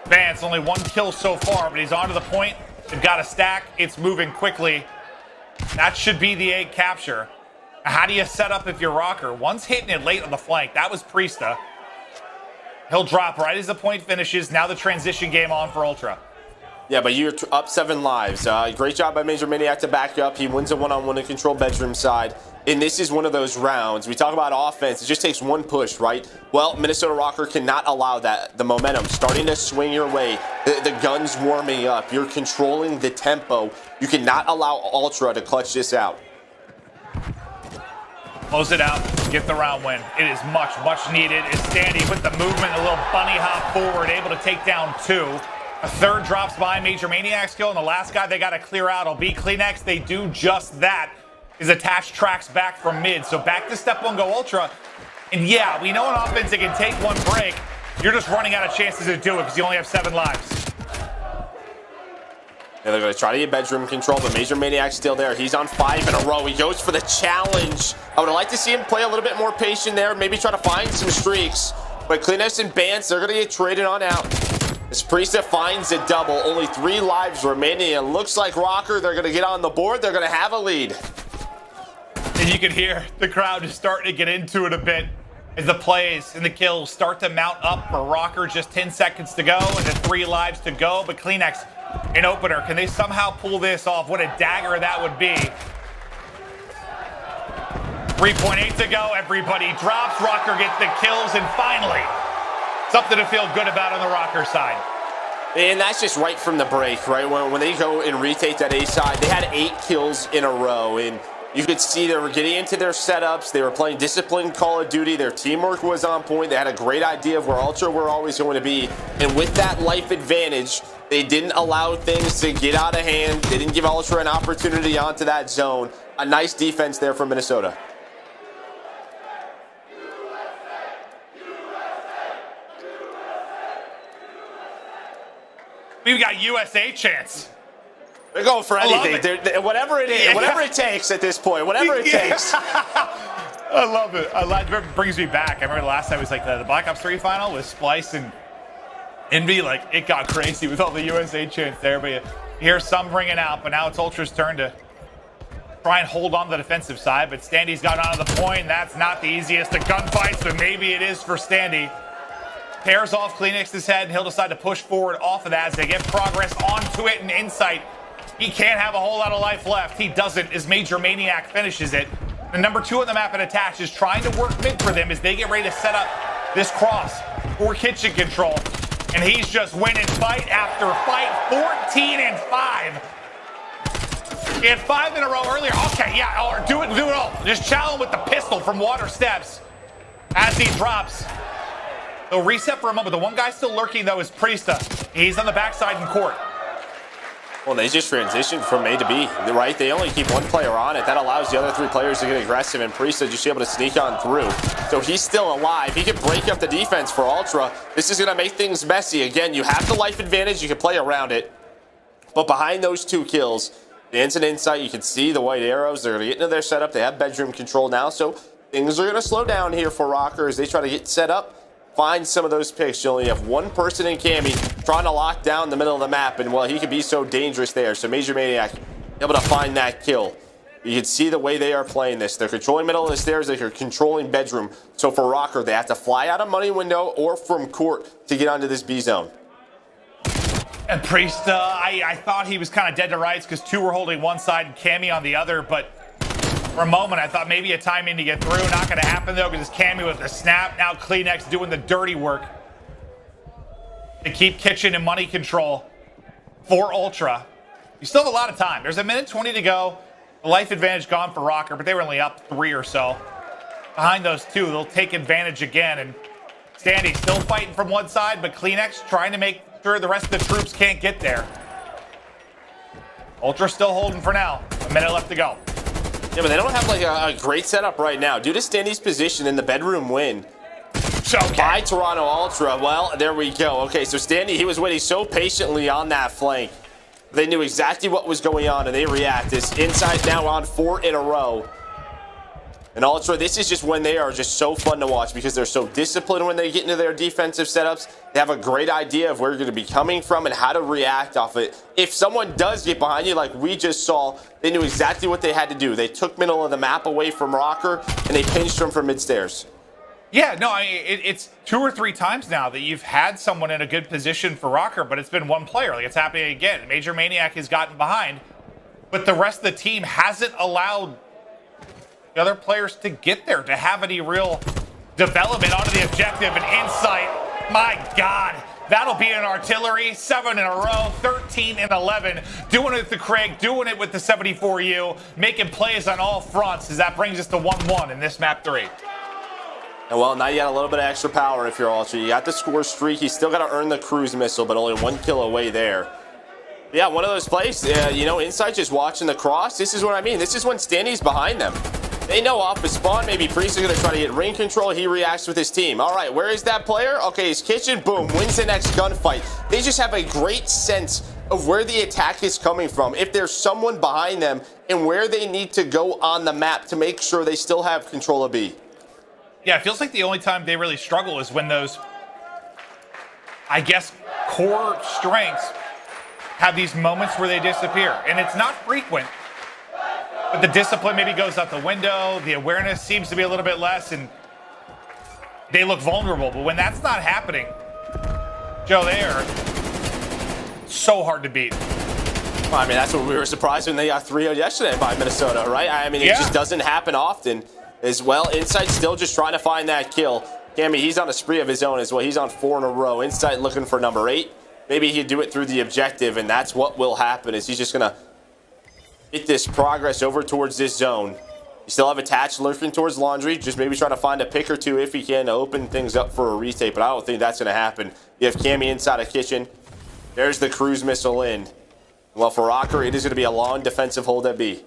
Vance, only 1 kill so far, but he's onto the point. They've got a stack. It's moving quickly. That should be the egg capture. How do you set up if you're Rocker? One's hitting it late on the flank. That was Priesta. He'll drop right as the point finishes. Now the transition game on for Ultra. Yeah, but you're up 7 lives. Great job by Major Maniac to back up. He wins a one-on-one in control bedroom side. And this is one of those rounds. We talk about offense. It just takes one push, right? Well, Minnesota Rocker cannot allow that. The momentum starting to swing your way. The gun's warming up. You're controlling the tempo. You cannot allow Ultra to clutch this out. Close it out. Get the round win. It is much, much needed. Is Standy with the movement, a little bunny hop forward, able to take down 2. A third drops by Major Maniac's kill, and the last guy they got to clear out will be Kleenex. They do just that. His attached tracks back from mid. So back to step 1, go Ultra. And yeah, we know in offense it can take one break. You're just running out of chances to do it because you only have 7 lives. Yeah, they're going to try to get bedroom control, but Major Maniac's still there. He's on 5 in a row. He goes for the challenge. I would like to see him play a little bit more patient there, maybe try to find some streaks. But Kleenex and Bance, they're going to get traded on out. As Priesta finds a double, only 3 lives remaining. It looks like Rocker, they're going to get on the board. They're going to have a lead. And you can hear the crowd just starting to get into it a bit as the plays and the kills start to mount up for Rocker. Just 10 seconds to go and the 3 lives to go. But Kleenex, an opener. Can they somehow pull this off? What a dagger that would be. 3.8 to go. Everybody drops. Rocker gets the kills. And finally, something to feel good about on the Rocker side. And that's just right from the break, right? When they go and retake that A side, they had 8 kills in a row. And you could see they were getting into their setups. They were playing disciplined Call of Duty. Their teamwork was on point. They had a great idea of where Ultra were always going to be. And with that life advantage, they didn't allow things to get out of hand. They didn't give Ultra an opportunity onto that zone. A nice defense there from Minnesota. We've got USA chance. They're going for anything. Whatever it is, whatever it takes at this point, whatever it takes. I love it. It brings me back. I remember the last time it was like the Black Ops 3 final with Splice and Envy. Like, it got crazy with all the USA chants there. But you hear some bringing out, but now it's Ultra's turn to try and hold on the defensive side. But Standy's got onto the point. And that's not the easiest of gunfights, but maybe it is for Standy. Pairs off Kleenex's head, and he'll decide to push forward off of that as they get progress onto it and Insight. He can't have a whole lot of life left. He doesn't as Major Maniac finishes it. The number 2 on the map and attached is trying to work mid for them as they get ready to set up this cross for kitchen control. And he's just winning fight after fight, 14 and 5. He had 5 in a row earlier. Okay, yeah, or do it all. Just challenge with the pistol from Water Steps as he drops. They'll reset for a moment. The one guy still lurking, though, is Priesta. He's on the backside in court. Well, they just transitioned from A to B, right? They only keep 1 player on it. That allows the other 3 players to get aggressive, and Priesta just able to sneak on through. So he's still alive. He can break up the defense for Ultra. This is going to make things messy. Again, you have the life advantage. You can play around it. But behind those 2 kills, Dance and Insight, you can see the white arrows. They're going to get into their setup. They have bedroom control now, so things are going to slow down here for Rocker as they try to get set up. Find some of those picks. You only have 1 person in Cammy trying to lock down the middle of the map, and well, he could be so dangerous there. So Major Maniac able to find that kill. You can see the way they are playing this. They're controlling middle of the stairs. They're controlling bedroom. So for Rocker, they have to fly out of money window or from court to get onto this B zone. And Priesta, I thought he was kind of dead to rights because 2 were holding one side and Cammy on the other, but for a moment, I thought maybe a timing to get through. Not going to happen, though, because it's Cammy with the snap. Now Kleenex doing the dirty work to keep kitchen and money control for Ultra. You still have a lot of time. There's 1:20 to go. The life advantage gone for Rocker, but they were only up 3 or so. Behind those 2, they'll take advantage again. And Standy still fighting from one side, but Kleenex trying to make sure the rest of the troops can't get there. Ultra still holding for now. 1 minute left to go. Yeah, but they don't have like a great setup right now. Due to Standy's position in the bedroom win by Toronto Ultra, well, there we go. Okay, so Standy, he was waiting so patiently on that flank. They knew exactly what was going on, and they react. This Inside now on 4 in a row. And Ultra, this is just when they are just so fun to watch because they're so disciplined when they get into their defensive setups. They have a great idea of where you're going to be coming from and how to react off it. If someone does get behind you like we just saw, they knew exactly what they had to do. They took middle of the map away from Rocker, and they pinched him from mid-stairs. Yeah, no, I mean, it's 2 or 3 times now that you've had someone in a good position for Rocker, but it's been one player. Like, it's happening again. Major Maniac has gotten behind, but the rest of the team hasn't allowed the other players to get there, to have any real development onto the objective and insight. My God, that'll be an artillery. 7 in a row, 13 and 11. Doing it with the Craig, doing it with the 74U, making plays on all fronts as that brings us to 1-1 in this map 3. And well, now you got a little bit of extra power if you're Ultra. You got the score streak. You still got to earn the cruise missile, but only 1 kill away there. Yeah, one of those plays, you know, Insight just watching the cross. This is what I mean. This is when Standy's behind them. They know off the spawn, maybe Priest is going to try to get ring control. He reacts with his team. All right, where is that player? Okay, his kitchen, boom, wins the next gunfight. They just have a great sense of where the attack is coming from, if there's someone behind them, and where they need to go on the map to make sure they still have control of B. Yeah, it feels like the only time they really struggle is when those, I guess, core strengths have these moments where they disappear. And it's not frequent, but the discipline maybe goes out the window. The awareness seems to be a little bit less, and they look vulnerable. But when that's not happening, Joe, they are so hard to beat. Well, I mean, that's what we were surprised when they got 3-0 yesterday by Minnesota, right? I mean, it just doesn't happen often as well. Insight still just trying to find that kill. Cammy, he's on a spree of his own as well. He's on 4 in a row. Insight looking for number 8. Maybe he can do it through the objective, and that's what will happen, is he's just going to get this progress over towards this zone. You still have attached lurking towards Laundry, just maybe trying to find a pick or two if he can to open things up for a retake, but I don't think that's going to happen. You have Cammy inside a kitchen. There's the cruise missile in. Well, for Rocker, it is going to be a long defensive hold at B.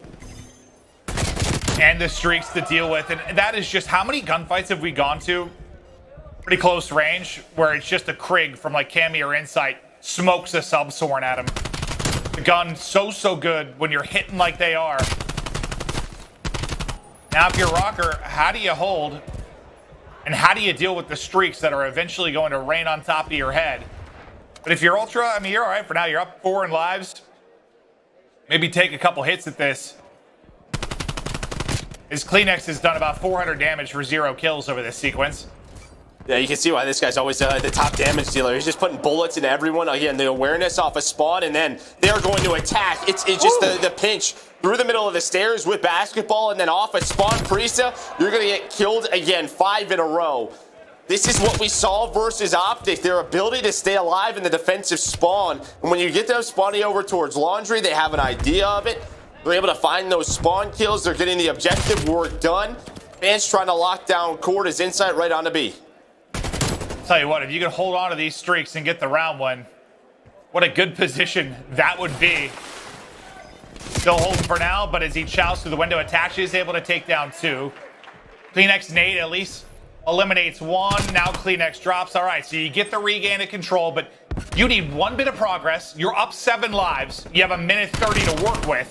And the streaks to deal with, and that is just, how many gunfights have we gone to pretty close range where it's just a Krig from like Cammy or Insight smokes a Subsorn at him. The gun so good when you're hitting like they are. Now if you're Rocker, how do you hold and how do you deal with the streaks that are eventually going to rain on top of your head? But if you're Ultra, I mean, you're all right for now. You're up 4 in lives. Maybe take a couple hits at this. His Kleenex has done about 400 damage for 0 kills over this sequence. Yeah, you can see why this guy's always the top damage dealer. He's just putting bullets into everyone. Again, the awareness off a spawn, and then they're going to attack. It's just the pinch through the middle of the stairs with basketball, and then off a spawn, Priesta, you're going to get killed again, 5 in a row. This is what we saw versus Optic, their ability to stay alive in the defensive spawn. And when you get them spawning over towards Laundry, they have an idea of it. They're able to find those spawn kills. They're getting the objective work done. Fans trying to lock down Court as Insight right on to B. Tell you what, if you can hold on to these streaks and get the round one, what a good position that would be. Still holding for now, but as he chows through the window, attaches, able to take down 2. Kleenex Nate at least eliminates 1. Now Kleenex drops. All right, so you get the regain of control, but you need 1 bit of progress. You're up 7 lives. You have a minute 30 to work with.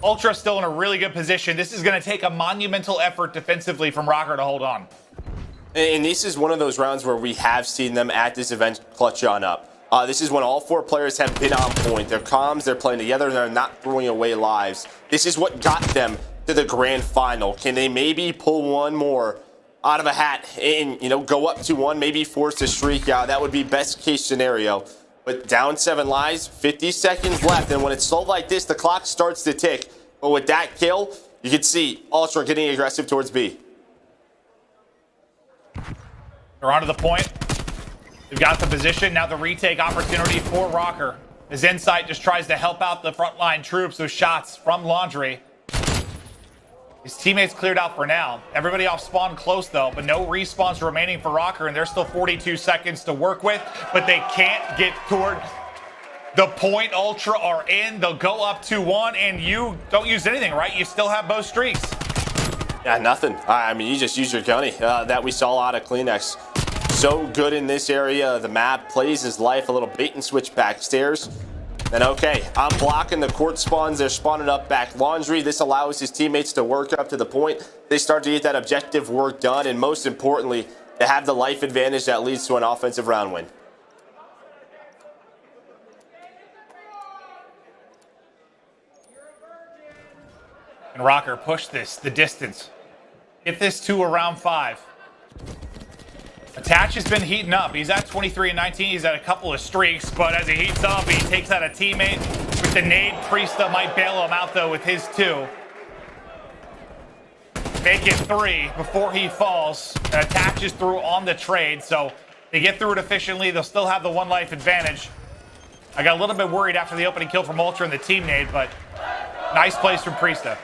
Ultra still in a really good position. This is going to take a monumental effort defensively from Rocker to hold on. And this is one of those rounds where we have seen them at this event clutch on up. This is when all 4 players have been on point. They're comms, they're playing together, they're not throwing away lives. This is what got them to the grand final. Can they maybe pull one more out of a hat and, you know, go up to 1, maybe force a streak out? That would be best case scenario. But down 7 lives, 50 seconds left, and when it's slow like this, the clock starts to tick. But with that kill, you can see Ultra getting aggressive towards B. They're onto the point. They've got the position. Now the retake opportunity for Rocker. His Insight just tries to help out the frontline troops with shots from Laundry. His teammates cleared out for now. Everybody off spawn close though, but no respawns remaining for Rocker, and there's still 42 seconds to work with, but they can't get toward the point. Ultra are in. They'll go up 2-1, and you don't use anything, right? You still have both streaks. Yeah, nothing. I mean, you just use your gunny that we saw out of Kleenex. So good in this area. The map plays his life. A little bait and switch backstairs. Then, okay, I'm blocking the Court spawns. They're spawning up back Laundry. This allows his teammates to work up to the point. They start to get that objective work done, and most importantly, to have the life advantage that leads to an offensive round win. And Rocker push this the distance. Get this to around 5. Tatch has been heating up. He's at 23 and 19. He's at a couple of streaks, but as he heats up, he takes out a teammate with the nade. Priesta might bail him out, though, with his 2. Make it 3 before he falls. Attaches through on the trade, so they get through it efficiently. They'll still have the 1 life advantage. I got a little bit worried after the opening kill from Ultra and the team nade, but nice plays from Priesta.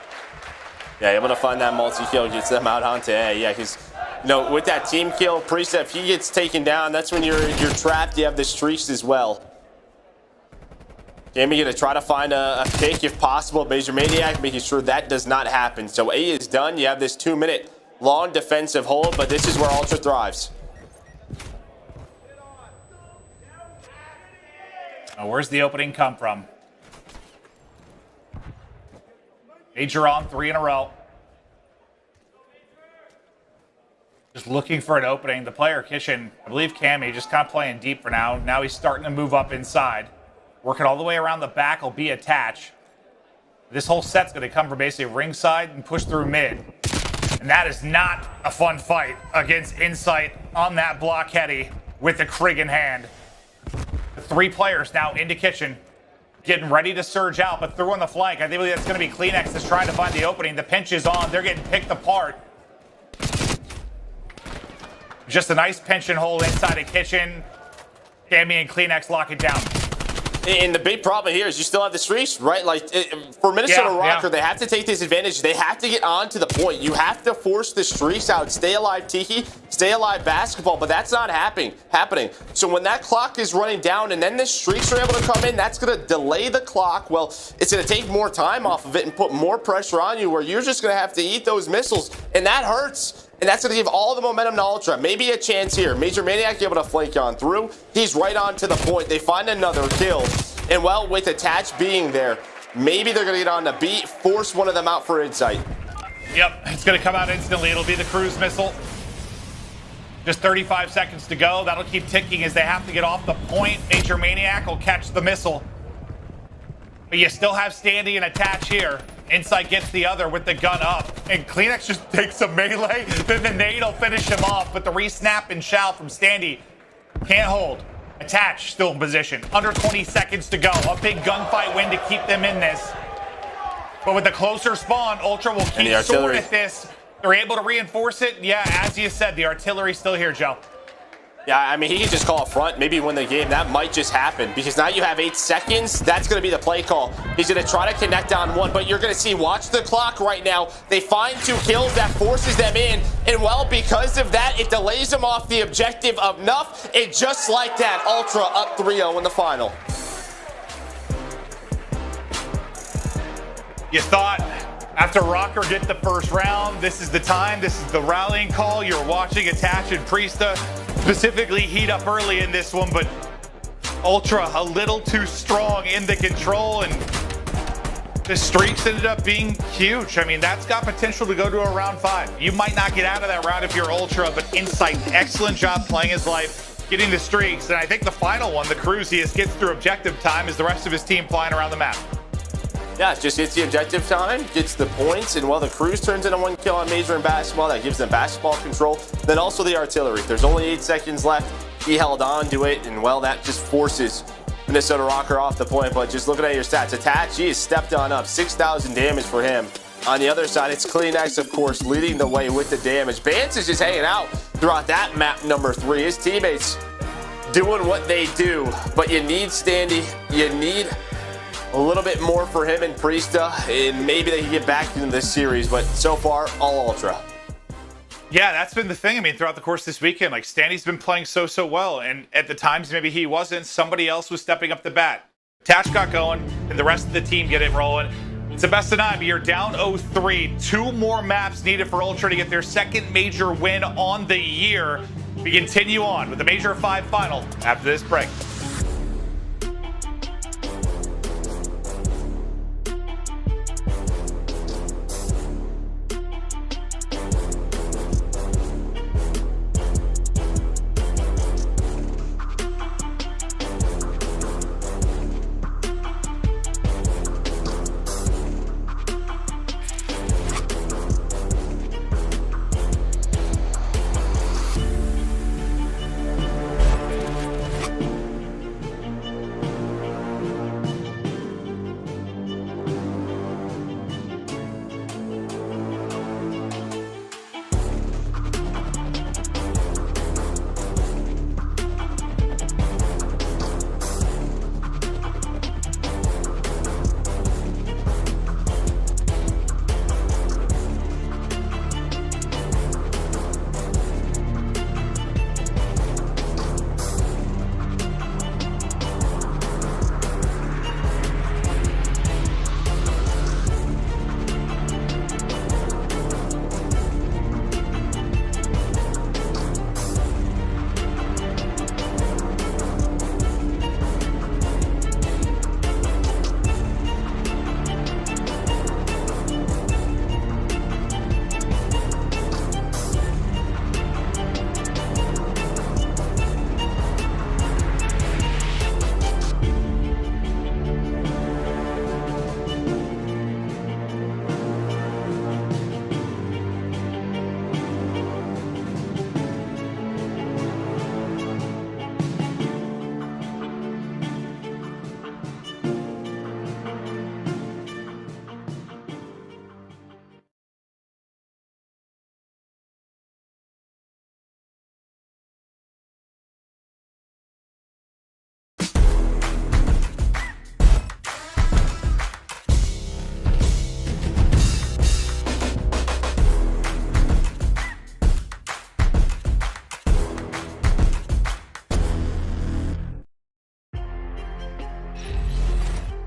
Yeah, able to find that multi-kill, gets them out onto A. Yeah, because, you know, with that team kill, Priesta, if he gets taken down, that's when you're trapped. You have the streaks as well. Jamie going to try to find a pick if possible. Major Maniac making sure that does not happen. So A is done. You have this 2-minute long defensive hold, but this is where Ultra thrives. Now, where's the opening come from? Major on 3 in a row. Just looking for an opening. The player Kitchen, I believe Cammy, just kind of playing deep for now. Now he's starting to move up inside. Working all the way around the back will be Attach. This whole set's going to come from basically ringside and push through mid. And that is not a fun fight against Insight on that block heady with the Krig in hand. The 3 players now into Kitchen, getting ready to surge out, but through on the flank. I think that's going to be Kleenex that's trying to find the opening. The pinch is on. They're getting picked apart. Just a nice pinch and hold inside of Kitchen. Cammy and Kleenex lock it down. And the big problem here is you still have the streaks, right? Like, for Minnesota Rocker, they have to take this advantage. They have to get on to the point. You have to force the streaks out. Stay alive, Tiki. Stay alive, basketball. But that's not happening. So when that clock is running down and then the streaks are able to come in, that's going to delay the clock. Well, it's going to take more time off of it and put more pressure on you where you're just going to have to eat those missiles. And that hurts. And that's going to give all the momentum to Ultra. Maybe a chance here. Major Maniac able to flank on through. He's right on to the point. They find another kill. And, well, with Attach being there, maybe they're going to get on the beat, force one of them out for Insight. Yep, it's going to come out instantly. It'll be the cruise missile. Just 35 seconds to go. That'll keep ticking as they have to get off the point. Major Maniac will catch the missile. But you still have Standy and Attach here. Insight gets the other with the gun up. And Kleenex just takes a melee. Then the nade will finish him off. But the re-snap and shout from Standy can't hold. Attach still in position. Under 20 seconds to go. A big gunfight win to keep them in this. But with the closer spawn, Ultra will keep sword at this. They're able to reinforce it. Yeah, as you said, the artillery's still here, Joe. Yeah, I mean, he can just call a front, maybe win the game. That might just happen because now you have 8 seconds. That's going to be the play call. He's going to try to connect on 1, but you're going to see, watch the clock right now. They find 2 kills. That forces them in. And, well, because of that, it delays them off the objective enough. And just like that, Ultra up 3-0 in the final. You thought after Rocker get the first round, this is the time, this is the rallying call. You're watching Attach and Priesta specifically heat up early in this one, but Ultra a little too strong in the control, and the streaks ended up being huge. I mean, that's got potential to go to a round 5. You might not get out of that round if you're Ultra, but Insight, excellent job playing his life, getting the streaks, and I think the final one, the cruise, he gets through objective time as the rest of his team flying around the map. Yeah, just gets the objective time, gets the points, and while the cruise turns into 1 kill on Major and basketball, that gives them basketball control. Then also the artillery. There's only 8 seconds left. He held on to it, and, well, that just forces Minnesota Rocker off the point. But just looking at your stats, Attach, he has stepped on up. 6,000 damage for him. On the other side, it's Kleenex, of course, leading the way with the damage. Bance is just hanging out throughout that map number 3. His teammates doing what they do, but you need Standy. You need a little bit more for him and Priesta, and maybe they can get back into this series, but so far, all Ultra. Yeah, that's been the thing. I mean, throughout the course of this weekend, like, Standy's been playing so well, and at the times maybe he wasn't, somebody else was stepping up the bat. Attach got going, and the rest of the team get it rolling. It's the best of 9, but you're down 0-3. 2 more maps needed for Ultra to get their second major win on the year. We continue on with the Major 5 final after this break.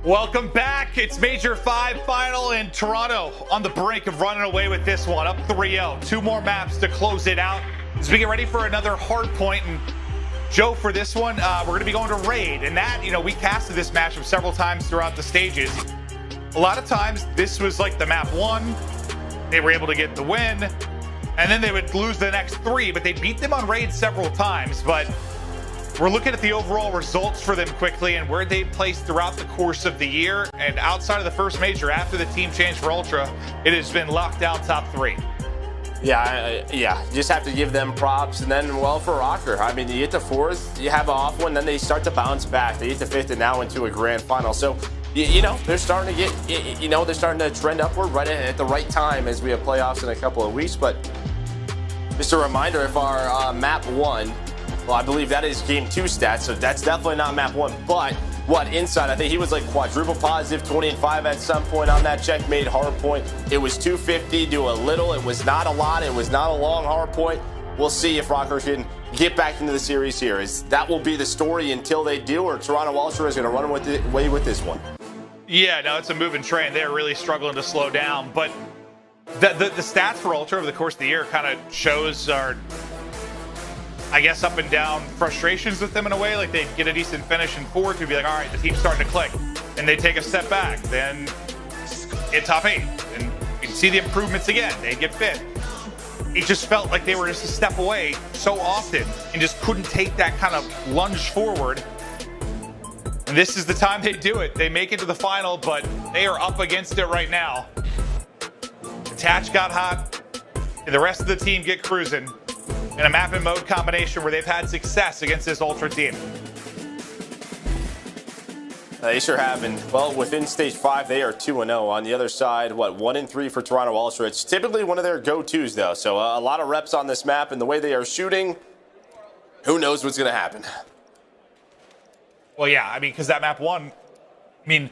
Welcome back. It's Major 5 final in Toronto on the brink of running away with this one, up 3-0. 2 more maps to close it out as we get ready for another hard point. And Joe, for this one, we're going to be going to Raid. And that, we casted this matchup several times throughout the stages. A lot of times, this was like the map 1. They were able to get the win. And then they would lose the next 3, but they beat them on Raid several times. But we're looking at the overall results for them quickly and where they placed throughout the course of the year. And outside of the first major, after the team change for Ultra, it has been locked down top 3. Yeah, you just have to give them props. And then, well, for Rocker, I mean, you get to 4th, you have an off one, then they start to bounce back. They get to 5th and now into a grand final. So, they're starting to get, they're starting to trend upward right at the right time as we have playoffs in a couple of weeks. But just a reminder, if our map 1, well, I believe that is game 2 stats, so that's definitely not map 1. But inside, I think he was like quadruple positive, 20 and 5 at some point on that checkmate hard point. It was 250 to a little. It was not a lot. It was not a long hard point. We'll see if Rocker can get back into the series here. That will be the story until they do, or Toronto Ultra is going to run away with this one. Yeah, no, it's a moving train. They're really struggling to slow down. But the stats for Ultra over the course of the year kind of shows our, I guess, up and down frustrations with them in a way. Like, they'd get a decent finish in 4th, we'd be like, all right, the team's starting to click. And they take a step back, then get top 8. And you can see the improvements again. They get 5th. It just felt like they were just a step away so often and just couldn't take that kind of lunge forward. And this is the time they do it. They make it to the final, but they are up against it right now. Attach got hot, and the rest of the team get cruising in a map and mode combination where they've had success against this Ultra team. They sure have. And, well, within stage 5, they are 2-0. On the other side, 1-3 for Toronto Ultra. It's typically one of their go-tos, though. So a lot of reps on this map, and the way they are shooting, who knows what's going to happen. Well, yeah, I mean, because that map 1, I mean,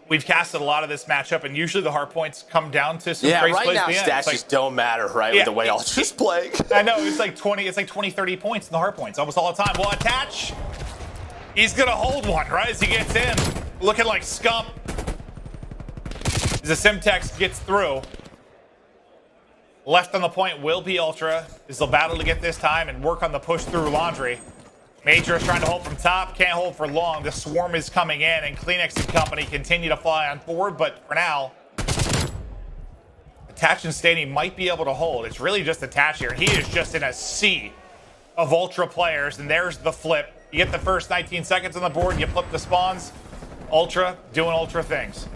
we've casted a lot of this matchup, and usually the hard points come down to some crazy right plays now at the end. stats just don't matter, right, with the way Ultra's playing. I know, it's like 20, 30 points in the hard points almost all the time. Well, Attach, he's going to hold one, right, as he gets in, looking like scum. As the Simtex gets through, left on the point will be Ultra, as they'll battle to get this time and work on the push through Laundry. Major is trying to hold from top, can't hold for long. The swarm is coming in, and Kleenex and company continue to fly on forward, but for now, Attach and Staney might be able to hold. It's really just Attach here. He is just in a sea of Ultra players, and there's the flip. You get the first 19 seconds on the board, you flip the spawns. Ultra doing Ultra things.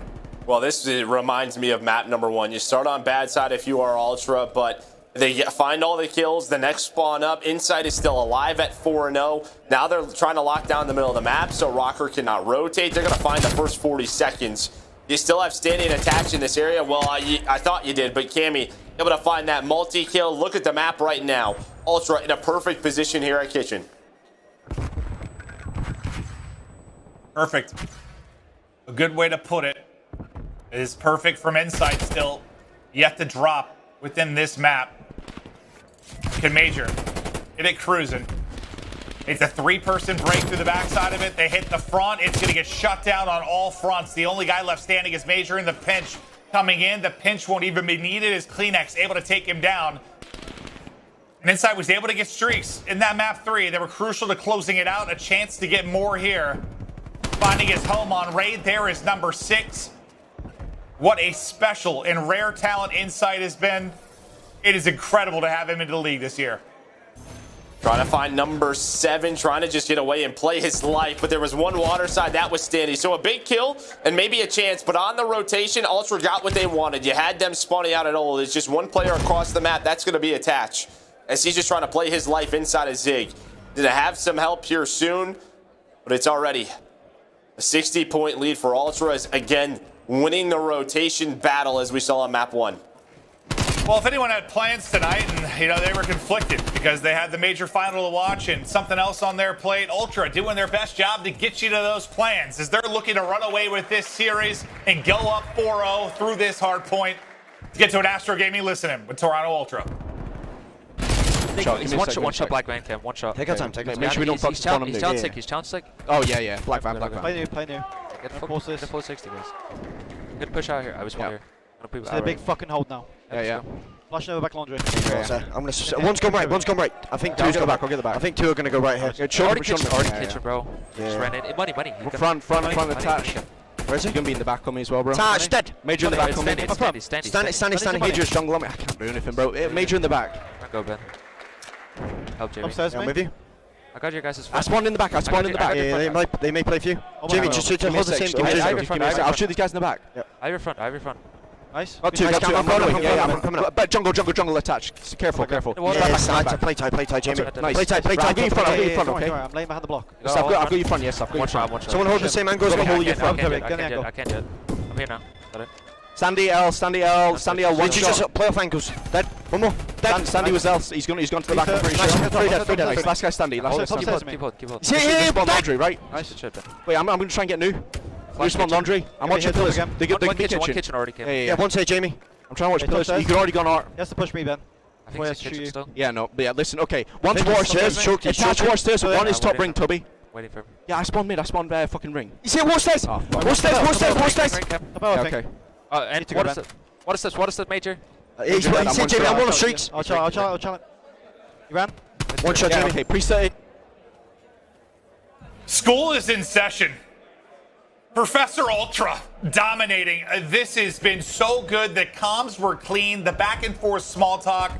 Well, this reminds me of map number 1. You start on bad side if you are Ultra, but they find all the kills. The next spawn up. Inside is still alive at 4-0. Now they're trying to lock down the middle of the map so Rocker cannot rotate. They're going to find the first 40 seconds. You still have Standing Attach in this area. Well, I thought you did, but Cammy able to find that multi-kill. Look at the map right now. Ultra in a perfect position here at Kitchen. Perfect. A good way to put it. It is perfect from inside still. Yet to drop within this map. Can Major get it cruising. It's a 3-person break through the backside of it. They hit the front. It's going to get shut down on all fronts. The only guy left standing is Major in the pinch. Coming in, the pinch won't even be needed as Kleenex able to take him down. And Inside was able to get streaks in that map 3. They were crucial to closing it out. A chance to get more here. Finding his home on Raid. There is number 6. What a special and rare talent Inside has been. It is incredible to have him into the league this year. Trying to find number 7, trying to just get away and play his life, but there was one water side, that was Standy. So a big kill and maybe a chance, but on the rotation, Ultra got what they wanted. You had them spawning out at all. It's just one player across the map. That's going to be Attach, as he's just trying to play his life inside of Zig. Did it have some help here soon, but it's already a 60-point lead for Ultra, as again, winning the rotation battle as we saw on map 1. Well, if anyone had plans tonight, and they were conflicted because they had the major final to watch and something else on their plate, Ultra doing their best job to get you to those plans as they're looking to run away with this series and go up 4-0 through this hard point to get to an Astro Gaming listening with Toronto Ultra. He's one shot black man cam, one shot. Take our time, take our time. Make sure we don't focus on him. He's challenge stick, Oh yeah, black van. Play new. Get the 460, guys. Good push out here. I was one here. It's a big fucking hold now. Yeah. Flash over back laundry. I'm gonna. One's gone right. One's gone right. I think two's go back. I'll get the back. I think two are gonna go right here. Already kitchen, bro. Just ran in. Money. Front attach. Where is he? He's gonna be in the back on me as well, bro. Touch dead. Major in the back on me. Standing. Major is jungle on me. I can't do anything, bro. Major in the back. Go, Ben. Help Jamie. Upstairs, I'm with you. I got your guys' I spawned in the back. Yeah, they may play for you. Jamie, just hold the same. I'll shoot these guys in the back. I have your front. Nice. Got two. I'm coming up. But jungle attach. Careful. Yeah, play tight, Jamie. Nice. Play tight. I'll get you front, okay? I'm laying behind the block. Yes, I've got you front, yes. I've got you front. One shot. Someone hold the same angle as I'm holding you front. I can't jet. I'm here now. Got it. Sandy L, one shot. Just play off ankles. Dead. One more. Dead. Sandy was L. He's gone to the back. I'm pretty sure. Three dead. Last guy Sandy. Keep hold. Here, laundry, right? Nice shit, Ben. Wait, I'm gonna try and get new. New spawn laundry. I'm watching pillars. They One kitchen already came. Yeah, one say Jamie. I'm trying to watch pillars. You could already gone art. He has to push me, Ben. I think it's kitchen still. Yeah, no. But yeah, listen. Okay, one's water stairs. Attach water stairs. One is top ring, Tubby. Waiting for him. Yeah, I spawned mid. I spawned fucking ring. You see water stairs? Water stairs. Okay. And what is that, Major? He said Jamie, I'm on the streets. I'll challenge. You ran? One shot, Jamie. Okay, preset. School is in session. Professor Ultra dominating. This has been so good. The comms were clean. The back and forth small talk.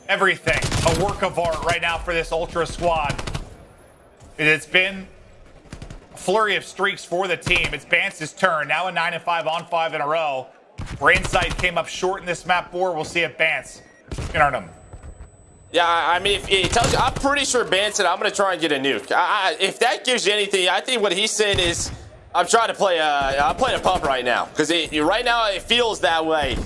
Everything. A work of art right now for this Ultra squad. It's been a flurry of streaks for the team. It's Bance's turn. Now a 9-5 on 5 in a row. Where Insight came up short in this map 4. We'll see if Bance can earn them. Yeah, I mean, if it tells you, I'm pretty sure Bance said, I'm going to try and get a nuke. If that gives you anything, I think what he's saying is, I'm trying to play I'm playing a pump right now. Because right now it feels that way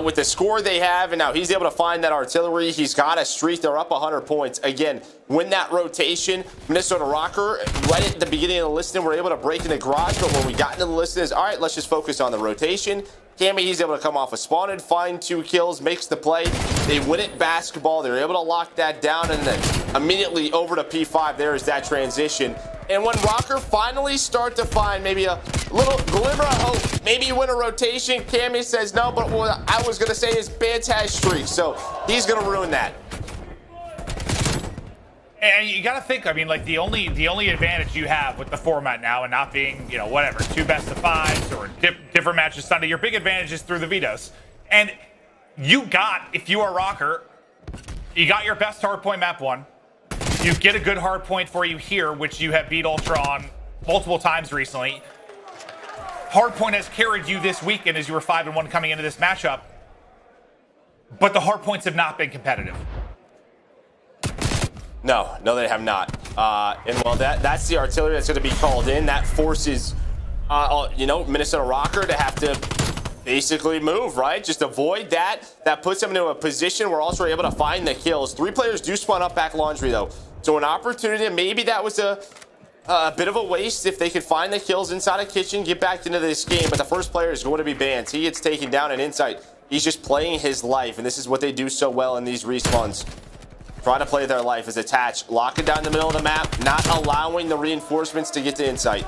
with the score they have. And now he's able to find that artillery. He's got a streak. They're up 100 points. Again, win that rotation. Minnesota Rocker, right at the beginning of the listing, were able to break into garage. But when we got into the listing, is all right, let's just focus on the rotation. Cammy, he's able to come off a spawned, find 2 kills, makes the play. They win it basketball. They're able to lock that down, and then immediately over to P5. There is that transition. And when Rocker finally start to find maybe a little glimmer of hope, maybe you win a rotation, Cammy says no, but what I was going to say is Bance has streaks, so he's going to ruin that. And you got to think, I mean, like the only advantage you have with the format now and not being, you know, whatever, 2 best-of-5s or different matches Sunday, your big advantage is through the vetoes. And you got, if you are Rocker, you got your best hardpoint map 1. You get a good hard point for you here, which you have beat Ultra on multiple times recently. Hardpoint has carried you this weekend as you were 5-1 coming into this matchup. But the hardpoints have not been competitive. No, they have not. And well, that's the artillery that's going to be called in. That forces, Minnesota Rocker to have to basically move, right? Just avoid that. That puts them into a position where also we're able to find the kills. 3 players do spawn up back laundry, though. So an opportunity, maybe that was a bit of a waste if they could find the kills inside a kitchen, get back into this game. But the first player is going to be Bance. He gets taken down in Insight. He's just playing his life, and this is what they do so well in these respawns. Trying to play their life as attached. Lock it down the middle of the map, not allowing the reinforcements to get to Insight.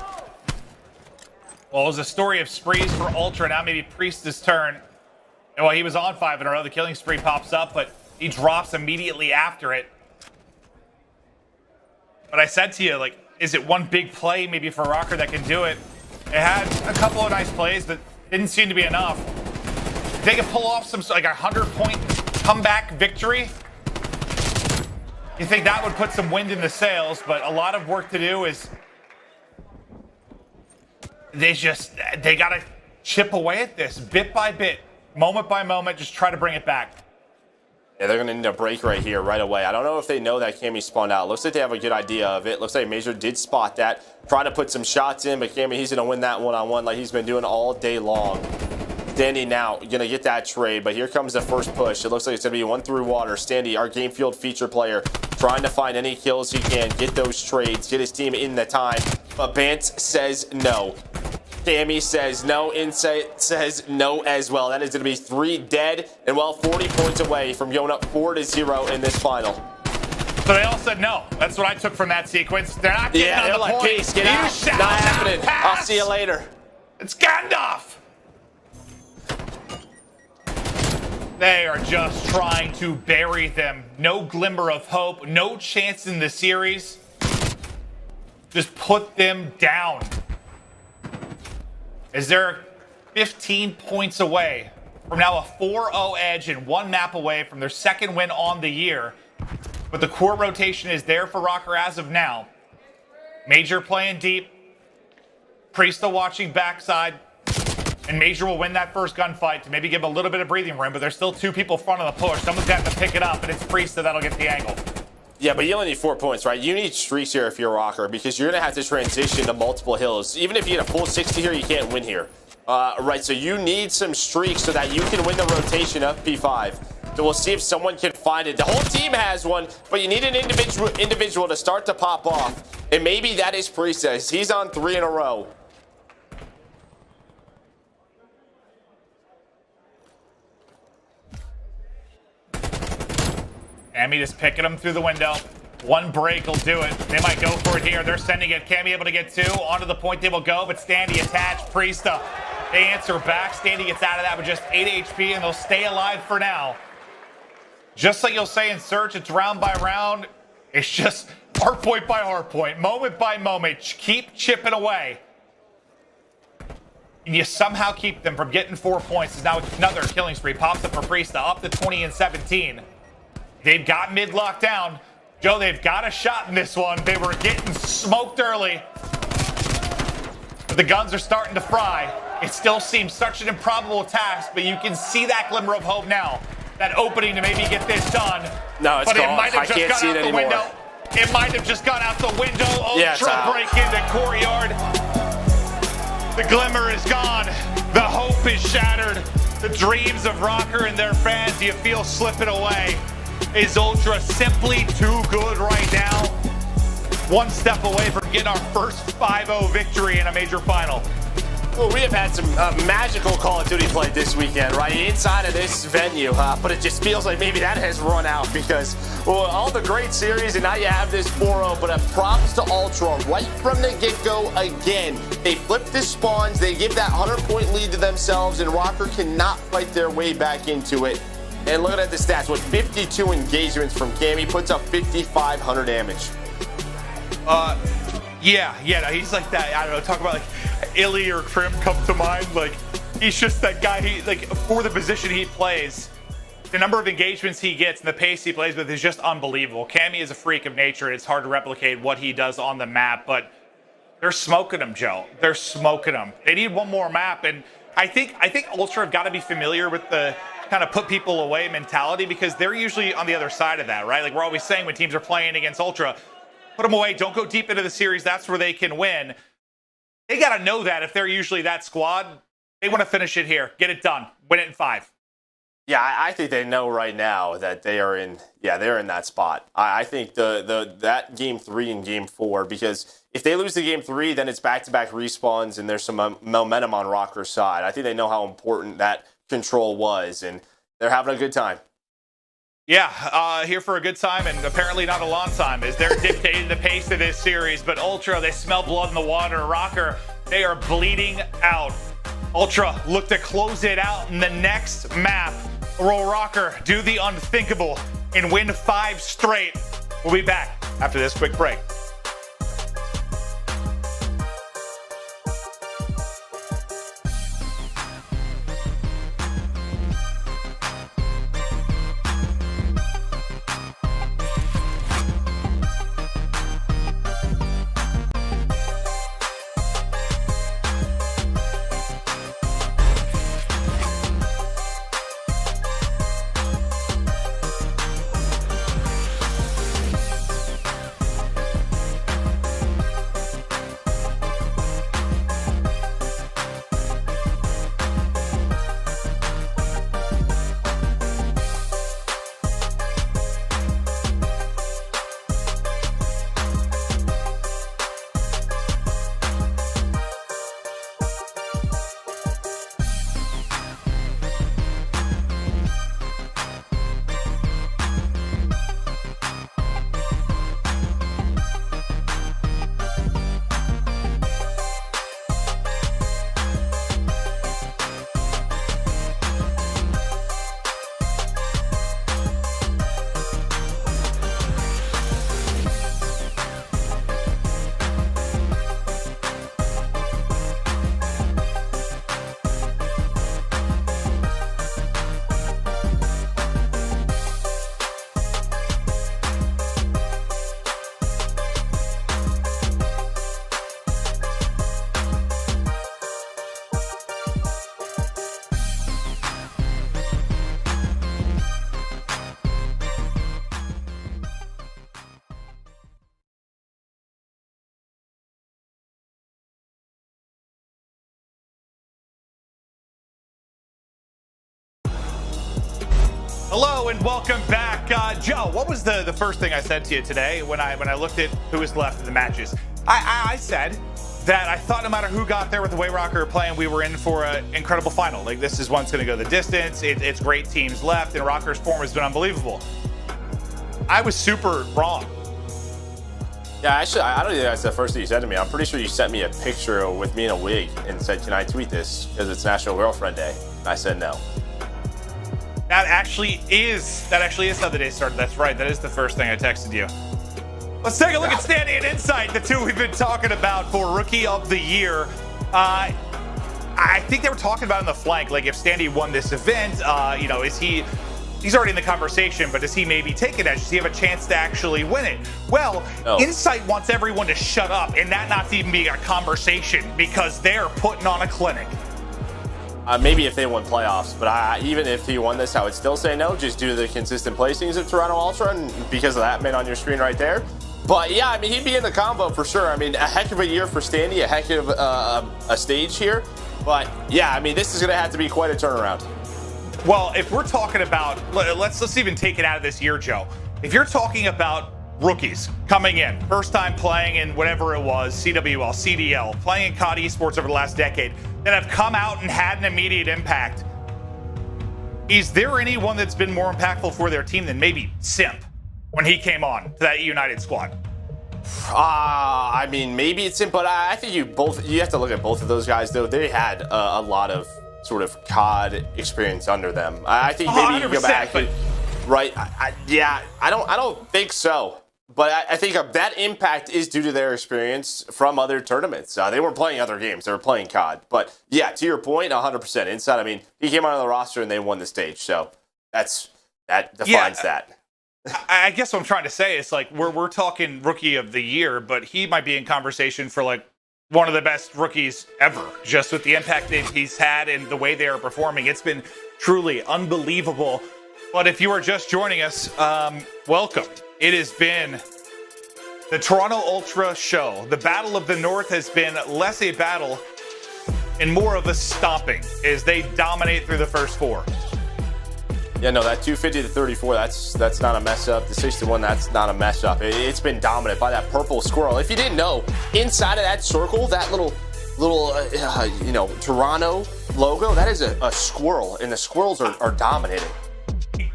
Well, it was a story of sprees for Ultra. Now maybe Priest's turn. And while he was on 5 in a row, the killing spree pops up, but he drops immediately after it. But I said to you, like, is it one big play maybe for Rocker that can do it? It had a couple of nice plays, but didn't seem to be enough. If they could pull off some, like, 100-point comeback victory, you think that would put some wind in the sails, but a lot of work to do is they got to chip away at this bit by bit, moment by moment, just try to bring it back. Yeah, they're going to need a break right here, right away. I don't know if they know that Cammy spawned out. Looks like they have a good idea of it. Looks like Major did spot that. Trying to put some shots in, but Cammy, he's going to win that one-on-one like he's been doing all day long. Standy now going to get that trade, but here comes the first push. It looks like it's going to be 1 through water. Standy, our game field feature player, trying to find any kills he can, get those trades, get his team in the time. But Bance says no. Cammy says no. Insight says no as well. That is going to be 3 dead and, well, 40 points away from going up 4-0 in this final. So they all said no. That's what I took from that sequence. They're not getting on they're the like, point. peace, get out. shall Not happening. pass. I'll see you later. It's Gandalf. They are just trying to bury them. No glimmer of hope. No chance in the series. Just put them down. As they're 15 points away from now a 4-0 edge and 1 map away from their second win on the year. But the core rotation is there for Rocker as of now. Major playing deep. Priesta watching backside. And Major will win that first gunfight to maybe give a little bit of breathing room, but there's still 2 people front of the push. Someone's got to pick it up, and it's Priesta that'll get the angle. Yeah, but you only need 4 points, right? You need streaks here if you're a Rocker, because you're going to have to transition to multiple hills. Even if you get a full 60 here, you can't win here. Right, so you need some streaks so that you can win the rotation of P5. So we'll see if someone can find it. The whole team has one, but you need an individual to start to pop off. And maybe that is Priesta. He's on 3 in a row. Cammy just picking them through the window. 1 break will do it. They might go for it here. They're sending it. Cammy able to get 2. Onto the point they will go, but Standy attached. Priesta, they answer back. Standy gets out of that with just 8 HP, and they'll stay alive for now. Just like you'll say in Search, it's round by round. It's just hard point by hard point, moment by moment. Keep chipping away. And you somehow keep them from getting 4 points. It's now another killing spree. Pops up for Priesta, up to 20 and 17. They've got mid locked down. Joe, they've got a shot in this one. They were getting smoked early. But the guns are starting to fry. It still seems such an improbable task, but you can see that glimmer of hope now. That opening to maybe get this done. No, it's but gone. It might have I just can't gone see out it the anymore. window. It might have just gone out the window. Yeah, it's Ultra out. break into courtyard. The glimmer is gone. The hope is shattered. The dreams of Rocker and their fans, you feel slipping away. Is Ultra simply too good right now? 1 step away from getting our first 5-0 victory in a major final. Well, we have had some magical Call of Duty play this weekend, right? Inside of this venue, but it just feels like maybe that has run out because, well, all the great series, and now you have this 4-0, but props to Ultra right from the get-go again. They flip the spawns, they give that 100-point lead to themselves, and Rocker cannot fight their way back into it. And looking at the stats, with 52 engagements from Cammy, puts up 5,500 damage. Yeah, no, he's like that. I don't know. Talk about like Illy or Crim come to mind. Like he's just that guy. He like for the position he plays, the number of engagements he gets and the pace he plays with is just unbelievable. Cammy is a freak of nature, and it's hard to replicate what he does on the map. But they're smoking him, Joe. They're smoking him. They need one more map, and I think Ultra have got to be familiar with the kind of put people away mentality because they're usually on the other side of that, right? Like we're always saying when teams are playing against Ultra, put them away, don't go deep into the series, that's where they can win. They got to know that if they're usually that squad, they want to finish it here, get it done, win it in 5. Yeah, I think they know right now that they are in, they're in that spot. I think that game 3 and game 4, because if they lose the game 3, then it's back-to-back respawns and there's some momentum on Rocker's side. I think they know how important that control was, and they're having a good time. Yeah, here for a good time and apparently not a long time as they're dictating the pace of this series. But Ultra, they smell blood in the water. Rocker, they are bleeding out. Ultra look to close it out in the next map. Will Rocker do the unthinkable and win 5 straight? We'll be back after this quick break. Hello and welcome back. Joe, what was the first thing I said to you today when I looked at who was left in the matches? I said that I thought no matter who got there with the way Rocker were playing, we were in for an incredible final. Like, this is one that's going to go the distance. It's great teams left, and Rocker's form has been unbelievable. I was super wrong. Yeah, actually, I don't think that's the first thing you said to me. I'm pretty sure you sent me a picture with me in a wig and said, can I tweet this? Because it's National Girlfriend Day. And I said no. That actually is how the day started. That's right. That is the first thing I texted you. Let's take a look at Standing and Insight, the two we've been talking about for Rookie of the Year. I think they were talking about in the flank, like if Standy won this event, you know, he's already in the conversation, but does he maybe take it? Does he have a chance to actually win it? Well, Insight wants everyone to shut up and that not to even be a conversation because they're putting on a clinic. Maybe if they won playoffs, but even if he won this, I would still say no, just due to the consistent placings of Toronto Ultra and because of that man on your screen right there. But yeah, I mean, he'd be in the combo for sure. I mean, a heck of a year for Standy, a heck of a stage here. But yeah, I mean, this is going to have to be quite a turnaround. Well, if we're talking about, let's even take it out of this year, Joe. If you're talking about rookies coming in, first time playing in whatever it was, CWL, CDL, playing in COD esports over the last decade, that have come out and had an immediate impact, is there anyone that's been more impactful for their team than maybe Simp when he came on to that United squad? I mean, maybe it's Simp, but I think you have to look at both of those guys, though. They had a lot of sort of COD experience under them. I think maybe you go back, but right? Yeah, I don't think so. But I think that impact is due to their experience from other tournaments. They weren't playing other games; they were playing COD. But yeah, to your point, 100% Inside. I mean, he came onto the roster and they won the stage, so that defines that. I guess what I'm trying to say is like we're talking Rookie of the Year, but he might be in conversation for like one of the best rookies ever, just with the impact that he's had and the way they are performing. It's been truly unbelievable. But if you are just joining us, welcome. It has been the Toronto Ultra show. The Battle of the North has been less a battle and more of a stomping as they dominate through the first four. Yeah, no, that 250 to 34, that's not a mess up. The 61, that's not a mess up. It's been dominant by that purple squirrel. If you didn't know, inside of that circle, that little you know, Toronto logo, that is a squirrel, and the squirrels are dominating.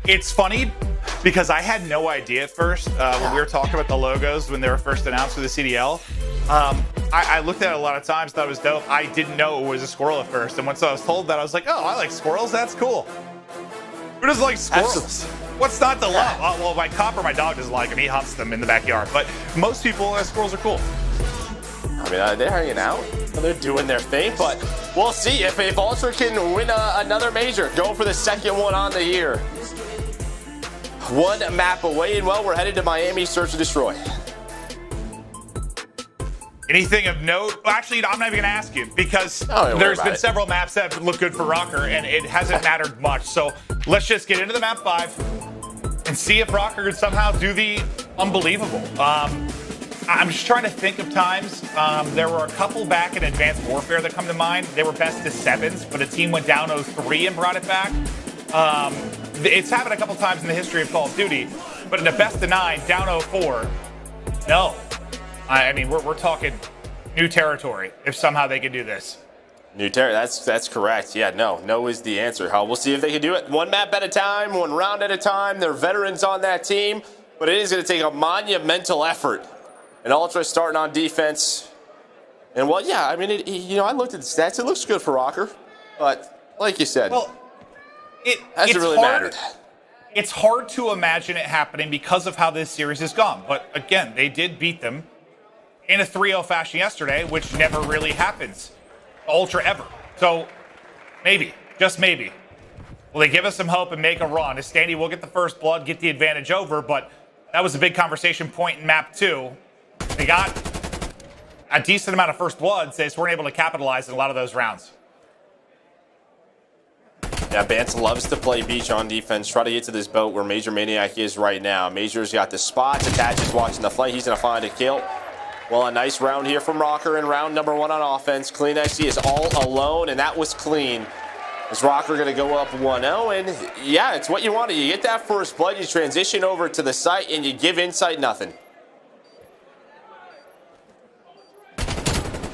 It's funny because I had no idea at first when we were talking about the logos when they were first announced for the CDL. I looked at it a lot of times, thought it was dope. I didn't know it was a squirrel at first, and once I was told that, I was like, oh, I like squirrels. That's cool. Who doesn't like squirrels? Absolutely. What's not to love? Well, my Copper, my dog, doesn't like them. He hunts them in the backyard. But most people, squirrels are cool. I mean, they're hanging out. They're doing their thing. But we'll see if Ultra can win another major. Go for the second one on the year. One map away, and well, we're headed to Miami, search and destroy. Anything of note? Actually, I'm not even going to ask you because there's been several maps that have looked good for Rocker, and it hasn't mattered much. So let's just get into the map 5 and see if Rocker can somehow do the unbelievable. I'm just trying to think of times. There were a couple back in Advanced Warfare that come to mind. They were best of 7s, but a team went down 0-3 and brought it back. It's happened a couple times in the history of Call of Duty, but in a best of 9, down 0-4, no. I mean, we're talking new territory if somehow they can do this. New territory, that's correct. Yeah, no is the answer. We'll see if they can do it one map at a time, one round at a time. They're veterans on that team, but it is going to take a monumental effort. And Ultra starting on defense. And well, yeah, I mean, I looked at the stats. It looks good for Rocker, but like you said, it hasn't really mattered. It's hard to imagine it happening because of how this series has gone. But again, they did beat them in a 3-0 fashion yesterday, which never really happens Ultra ever. So maybe, just maybe, will they give us some hope and make a run? As Standy will get the first blood, get the advantage over, but that was a big conversation point in map 2. They got a decent amount of first bloods. They just weren't able to capitalize in a lot of those rounds. Yeah, Bance loves to play beach on defense. Try to get to this boat where Major Maniac is right now. Major's got the spots. Attach is watching the flank. He's going to find a kill. Well, a nice round here from Rocker in round number 1 on offense. Clean XC is all alone, and that was clean. Is Rocker going to go up 1-0? And yeah, it's what you wanted. You get that first blood, you transition over to the site, and you give Insight nothing.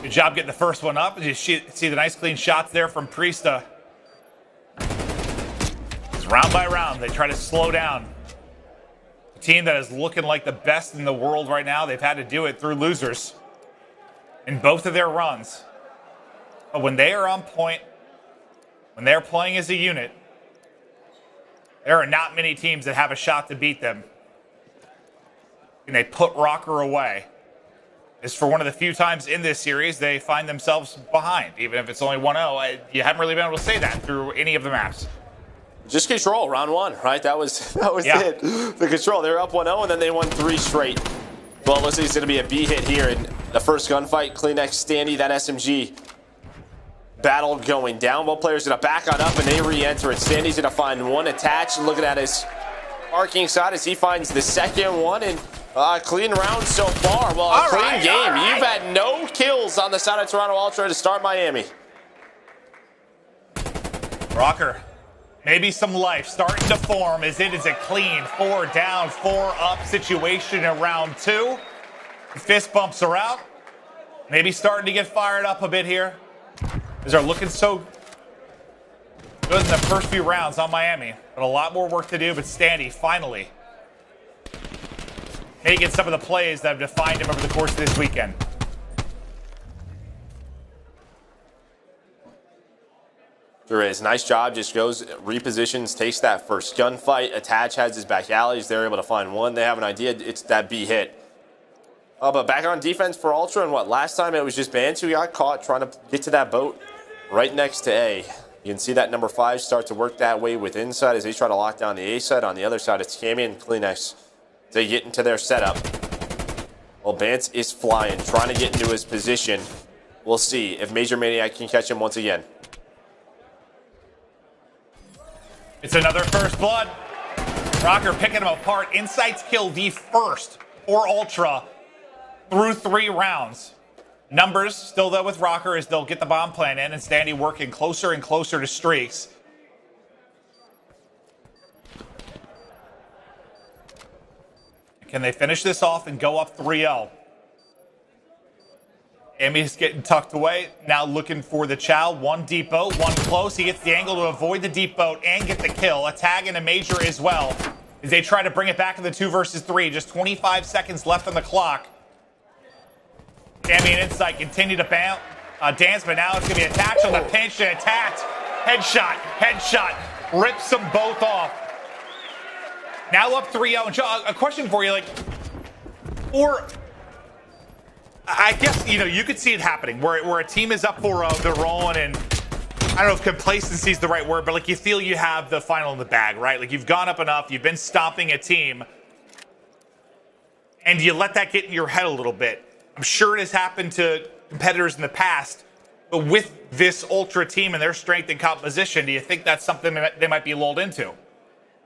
Good job getting the first one up. You see the nice clean shots there from Priesta. It's round by round, they try to slow down. A team that is looking like the best in the world right now. They've had to do it through losers in both of their runs. But when they are on point, when they're playing as a unit, there are not many teams that have a shot to beat them. And they put Rocker away. It's for one of the few times in this series they find themselves behind. Even if it's only 1-0, you haven't really been able to say that through any of the maps. Just control, round one, right? That was it. The control, they were up 1-0, and then they won 3 straight. Well, it looks like it's going to be a B hit here in the first gunfight. Kleenex, Standy, that SMG battle going down. Both players going to back on up, and they re-enter it. Standy's going to find one attached. Looking at his arcing side as he finds the second one, and clean round so far. Well, a clean game. You've had no kills on the side of Toronto Ultra to start Miami. Rocker, maybe some life starting to form as it is a clean 4 down, 4 up situation in round 2. Fist bumps are out. Maybe starting to get fired up a bit here. These are looking so good in the first few rounds on Miami. But a lot more work to do, but Standy finally making some of the plays that have defined him over the course of this weekend. There is. Nice job. Just goes, repositions, takes that first gunfight. Attach has his back alleys. They're able to find one. They have an idea. It's that B hit. But back on defense for Ultra, and last time it was just Bans who got caught trying to get to that boat right next to A. You can see that number 5 start to work that way with Inside as they try to lock down the A side. On the other side, it's Cammy and Kleenex. They get into their setup. Well, Bance is flying, trying to get into his position. We'll see if Major Maniac can catch him once again. It's another first blood. Rocker picking him apart. Insight's kill D first for Ultra through 3 rounds. Numbers still though with Rocker as they'll get the bomb plan in, and Standy working closer and closer to streaks. Can they finish this off and go up 3-0? Emmy's getting tucked away. Now looking for the Chow. One deep boat, one close. He gets the angle to avoid the deep boat and get the kill. A tag and a major as well as they try to bring it back to the 2 versus 3. Just 25 seconds left on the clock. Cammy and Insight continue to dance, but now it's going to be attached on the pinch and attacked. Headshot, headshot. Rips them both off. Now up 3-0. And a question for you, or I guess, you could see it happening where a team is up 4-0, they're rolling, and I don't know if complacency is the right word, but you feel you have the final in the bag, right? You've gone up enough, you've been stomping a team, and you let that get in your head a little bit. I'm sure it has happened to competitors in the past, but with this Ultra team and their strength and composition, do you think that's something that they might be lulled into?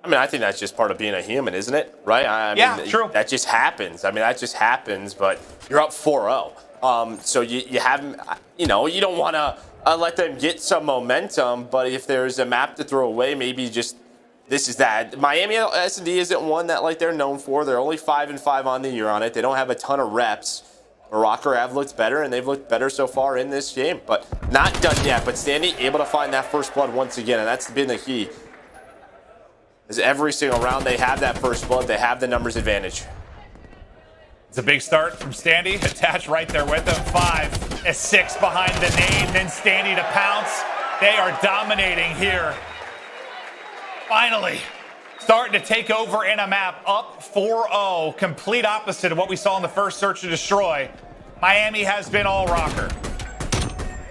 I mean, I think that's just part of being a human, isn't it? Right? I mean, true. That just happens. I mean, that just happens, but you're up 4-0. So you haven't, you don't want to let them get some momentum, but if there's a map to throw away, maybe just this is that. Miami S&D isn't one that they're known for. They're only 5-5 on the year on it. They don't have a ton of reps. Rocker have looked better, and they've looked better so far in this game, but not done yet. But Standy able to find that first blood once again, and that's been the key. Is every single round they have that first blood, they have the numbers advantage. It's a big start from Standy. Attached right there with him. 5 as 6 behind the name. Then Standy to pounce. They are dominating here. Finally, starting to take over in a map. Up 4-0. Complete opposite of what we saw in the first search and destroy. Miami has been all Rocker.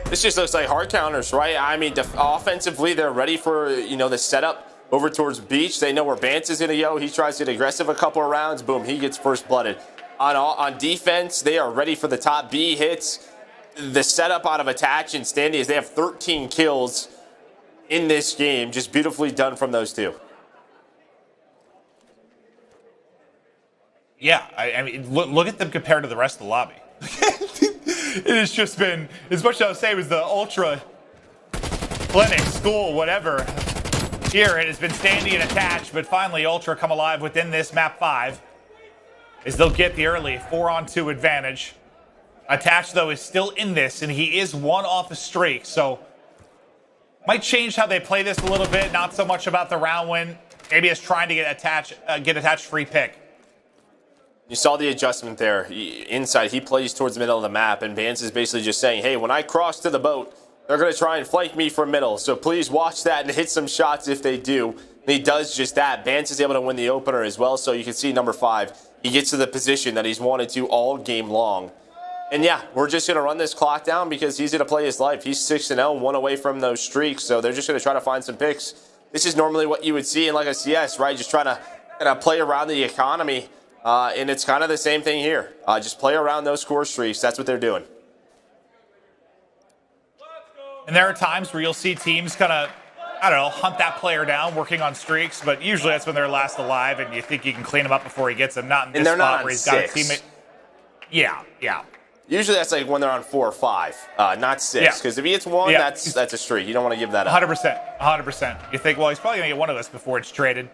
This just looks like hard counters, right? I mean, offensively, they're ready for, the setup over towards Beach. They know where Bance is going to go. He tries to get aggressive a couple of rounds. Boom, he gets first blooded. On defense, they are ready for the top B hits. The setup out of Attach and Standy is they have 13 kills in this game. Just beautifully done from those two. Yeah, I mean, look at them compared to the rest of the lobby. It has just been, as much as I was saying, was the Ultra clinic, school, whatever. Here it has been Standy and attached, but finally Ultra come alive within this map 5 as they'll get the early 4-on-2 advantage. Attached, though, is still in this, and he is 1 off a streak, so might change how they play this a little bit. Not so much about the round win. Maybe it's trying to get attached free pick. You saw the adjustment there. Inside, he plays towards the middle of the map, and Vance is basically just saying, hey, when I cross to the boat, they're going to try and flank me from middle, so please watch that and hit some shots if they do. And he does just that. Vance is able to win the opener as well, so you can see number 5. He gets to the position that he's wanted to all game long. And yeah, we're just going to run this clock down because he's going to play his life. He's 6-0, 1 away from those streaks, so they're just going to try to find some picks. This is normally what you would see in like a CS, right? Just trying to kind of play around the economy, and it's kind of the same thing here. Just play around those score streaks. That's what they're doing. And there are times where you'll see teams kind of, I don't know, hunt that player down, working on streaks, but usually that's when they're last alive, and you think you can clean him up before he gets them. Not in this spot where he's got a teammate. Yeah. Usually that's like when they're on 4 or 5, not 6. Because if he hits 1, that's a streak. You don't want to give that up. 100%. You think, well, he's probably going to get one of us before it's traded.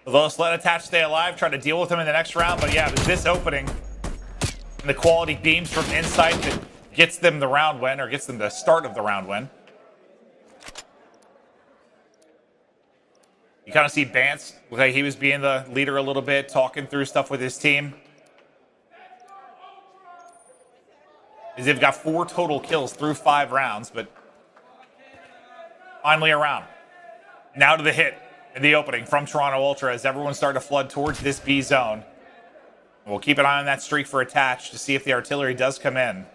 They'll just let Attach stay alive, try to deal with him in the next round. But yeah, it was this opening and the quality beams from Insight that gets them the round win, or gets them the start of the round win. You kind of see Vance, like he was being the leader a little bit, talking through stuff with his team. As they've got 4 total kills through 5 rounds, but finally a round. Now to the hit in the opening from Toronto Ultra as everyone's starting to flood towards this B zone. We'll keep an eye on that streak for Attach to see if the artillery does come in.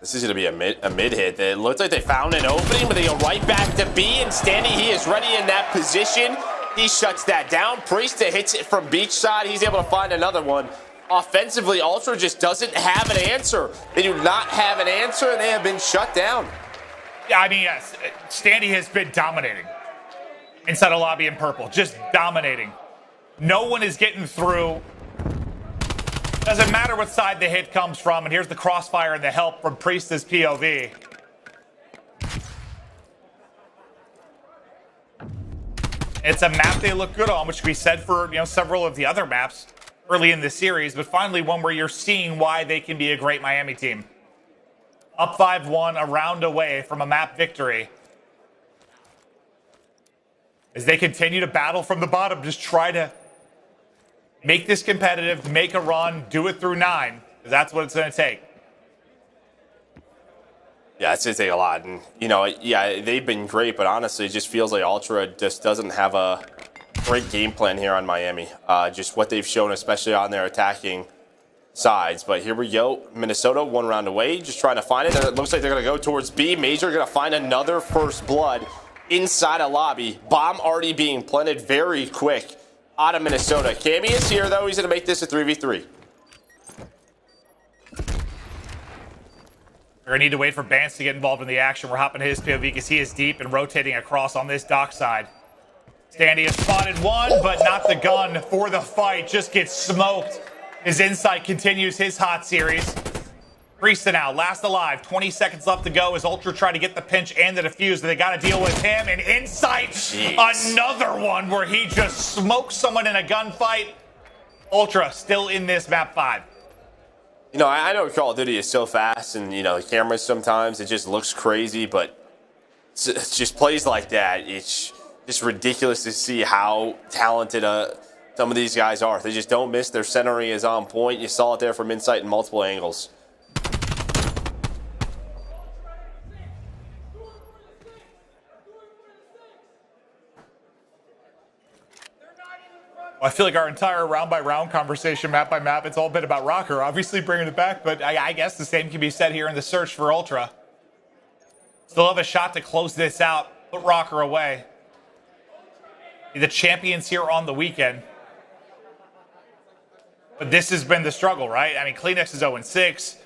This is going to be a mid hit. It looks like they found an opening, but they go right back to B, and Standy, he is ready in that position. He shuts that down. Priest hits it from beach side. He's able to find another one. Offensively, Ultra just doesn't have an answer. They do not have an answer, and they have been shut down. Yeah, I mean, yes, Standy has been dominating inside a lobby in purple. Just dominating. No one is getting through. Doesn't matter what side the hit comes from, and here's the crossfire and the help from Priest's POV. It's a map they look good on, which we said for several of the other maps early in the series, but finally one where you're seeing why they can be a great Miami team. Up 5-1, a round away from a map victory. As they continue to battle from the bottom, just try to make this competitive, make a run, do it through 9, because that's what it's going to take. Yeah, it's going to take a lot. And, yeah, they've been great, but honestly, it just feels like Ultra just doesn't have a great game plan here on Miami. Just what they've shown, especially on their attacking sides. But here we go. Minnesota, 1 round away, just trying to find it. It looks like they're going to go towards B. Major going to find another first blood inside a lobby. Bomb already being planted very quick out of Minnesota. Cammy is here, though. He's going to make this a 3v3. We're going to need to wait for Bance to get involved in the action. We're hopping to his POV because he is deep and rotating across on this dock side. Standy has spotted one, but not the gun for the fight. Just gets smoked. His Insight continues his hot series. Priesta now, last alive. 20 seconds left to go as Ultra try to get the pinch and the defuse. They got to deal with him. And Insight, another one where he just smokes someone in a gunfight. Ultra still in this map 5. I know Call of Duty is so fast, and, the cameras sometimes, it just looks crazy, but it's just plays like that. It's just ridiculous to see how talented some of these guys are. They just don't miss. Their centering is on point. You saw it there from Insight in multiple angles. I feel like our entire round-by-round conversation, map-by-map, it's all been about Rocker, obviously bringing it back, but I guess the same can be said here in the search for Ultra. Still have a shot to close this out, put Rocker away. Be the champions here on the weekend. But this has been the struggle, right? I mean, Kleenex is 0-6.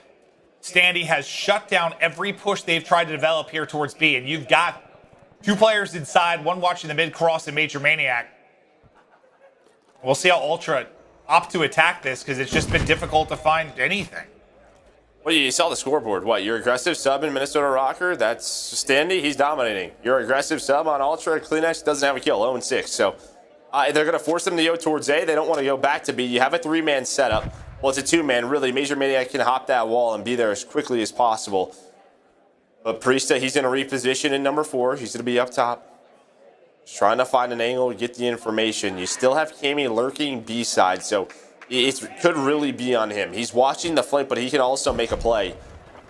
Standy has shut down every push they've tried to develop here towards B, and you've got 2 players inside, one watching the mid-cross and Major Maniac. We'll see how Ultra opt to attack this because it's just been difficult to find anything. Well, you saw the scoreboard. What, your aggressive sub in Minnesota Rocker? That's Standy. He's dominating. Your aggressive sub on Ultra, Kleenex, doesn't have a kill, 0-6. So they're going to force them to go towards A. They don't want to go back to B. You have a 3-man setup. Well, it's a 2-man, really. Major Maniac can hop that wall and be there as quickly as possible. But Priesta, he's going to reposition in number 4. He's going to be up top. Just trying to find an angle to get the information. You still have Cammy lurking B side, so it could really be on him. He's watching the flank, but he can also make a play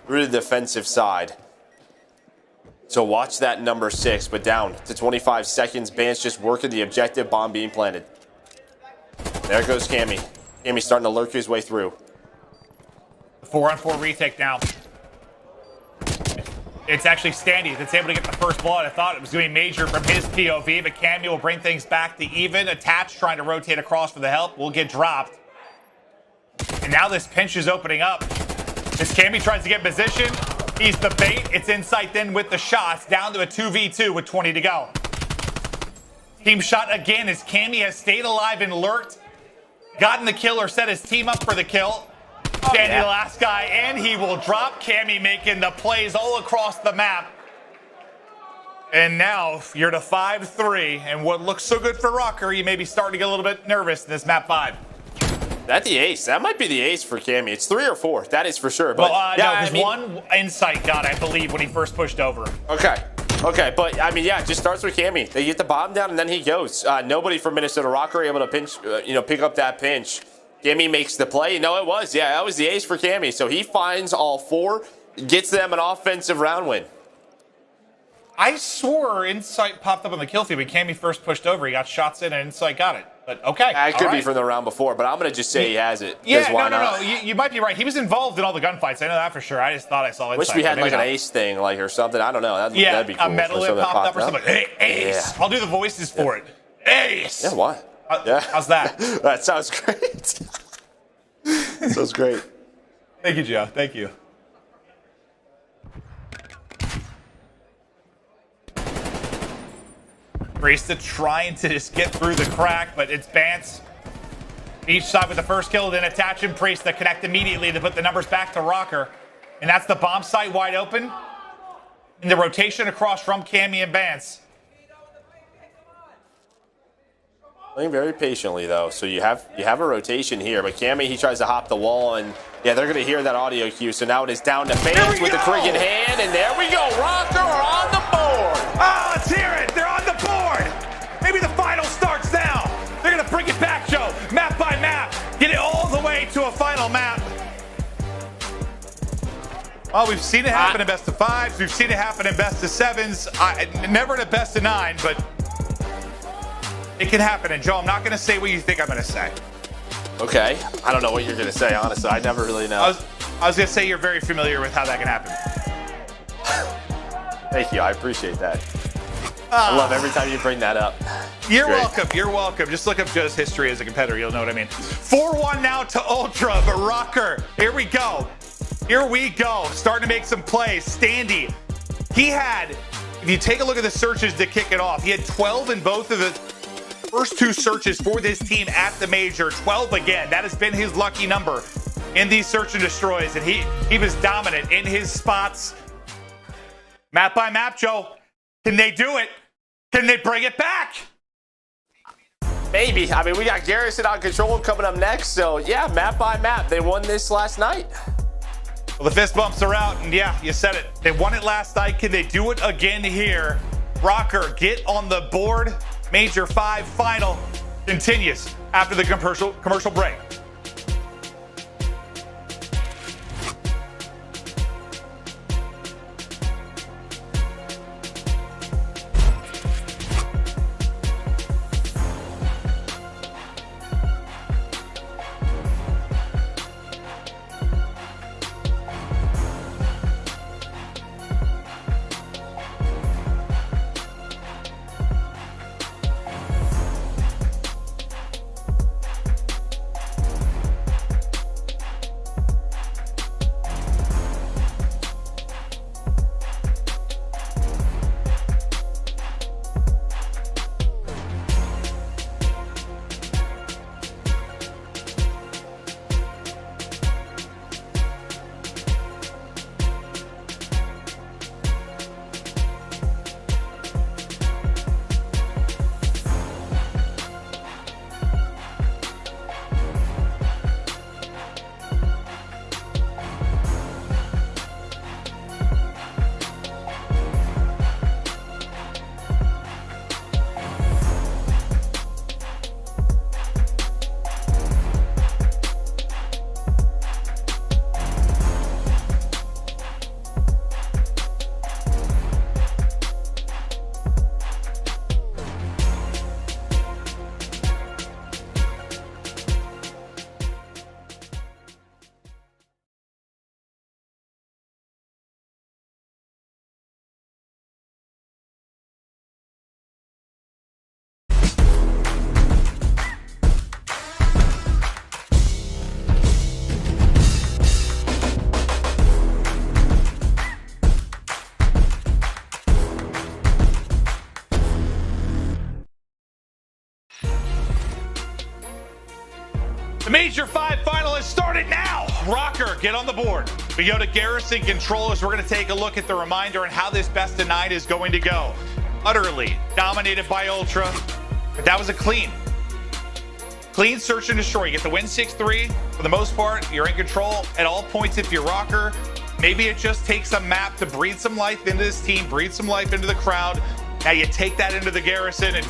through the defensive side. So watch that number 6, but down to 25 seconds. Bance just working the objective, bomb being planted. There goes Cammy. Cammy starting to lurk his way through. 4-on-4 retake now. It's actually Standy that's able to get the first blood. I thought it was doing Major from his POV, but Cammy will bring things back to even. Attach trying to rotate across for the help. Will get dropped. And now this pinch is opening up. As Cammy tries to get position, he's the bait. It's Insight then with the shots. Down to a 2v2 with 20 to go. Team shot again as Cammy has stayed alive and lurked. Gotten the kill or set his team up for the kill. Standy the last guy, and he will drop. Cammy making the plays all across the map. And now you're to 5-3, and what looks so good for Rocker, you may be starting to get a little bit nervous in this map 5. That's the ace. That might be the ace for Cammy. It's 3 or 4. That is for sure. But well, no, because one Insight got, I believe, when he first pushed over. Okay. Okay, but I mean, yeah, it just starts with Cammy. They get the bomb down, and then he goes. Nobody from Minnesota Rocker able to pinch, pick up that pinch. Cammy makes the play. No, it was. Yeah, that was the ace for Cammy. So he finds all 4, gets them an offensive round win. I swore Insight popped up on the kill feed when Cammy first pushed over. He got shots in, and Insight got it. But okay. It could be from the round before, but I'm going to just say he has it. Yeah, no. You might be right. He was involved in all the gunfights. I know that for sure. I just thought I saw Insight. Wish we had like an ace thing, like or something. I don't know. That'd be cool. A medal that popped up or something. Hey, ace. Yeah. I'll do the voices for it. Ace. Yeah, what? How's that? That sounds great. Sounds great. Thank you, Joe. Thank you. Priesta trying to just get through the crack, but it's Bance. Each side with the first kill, then Attach and Priesta connect immediately to put the numbers back to Rocker. And that's the bomb site wide open. And the rotation across from Cammy and Bance. Playing very patiently, though. So you have a rotation here, but Cammy, he tries to hop the wall, and yeah, they're going to hear that audio cue. So now it is down to Bance with the cricket hand, and there we go. Rocker are on the board. Oh, let's hear it. They're on the board. Maybe the final starts now. They're going to bring it back, Joe, map by map. Get it all the way to a final map. Well, we've seen it happen in best of 5s. We've seen it happen in best of 7s. Never in a best of 9, but it can happen. And Joe, I'm not going to say what you think I'm going to say. Okay. I don't know what you're going to say, honestly. I never really know. I was going to say you're very familiar with how that can happen. Thank you. I appreciate that. I love every time you bring that up. You're welcome. You're welcome. Just look up Joe's history as a competitor. You'll know what I mean. 4-1 now to Ultra, but Rocker, here we go. Here we go. Starting to make some plays. Standy, he had, if you take a look at the searches to kick it off, he had 12 in both of the first 2 searches for this team at the major. 12 again. That has been his lucky number in these search and destroys, and he was dominant in his spots. Map by map, Joe. Can they do it? Can they bring it back? Maybe. I mean, we got Garrison on control coming up next, so yeah, map by map. They won this last night. Well, the fist bumps are out, and yeah, you said it. They won it last night. Can they do it again here? Rocker, get on the board. Major 5 final continues after the commercial break. get on the board. We go to Garrison Control as we're going to take a look at the reminder and how this best of 9 is going to go. Utterly dominated by Ultra, but that was a clean search and destroy. You get the win 6-3. For the most part, you're in control at all points if you're Rocker. Maybe it just takes a map to breathe some life into this team, breathe some life into the crowd. Now you take that into the Garrison and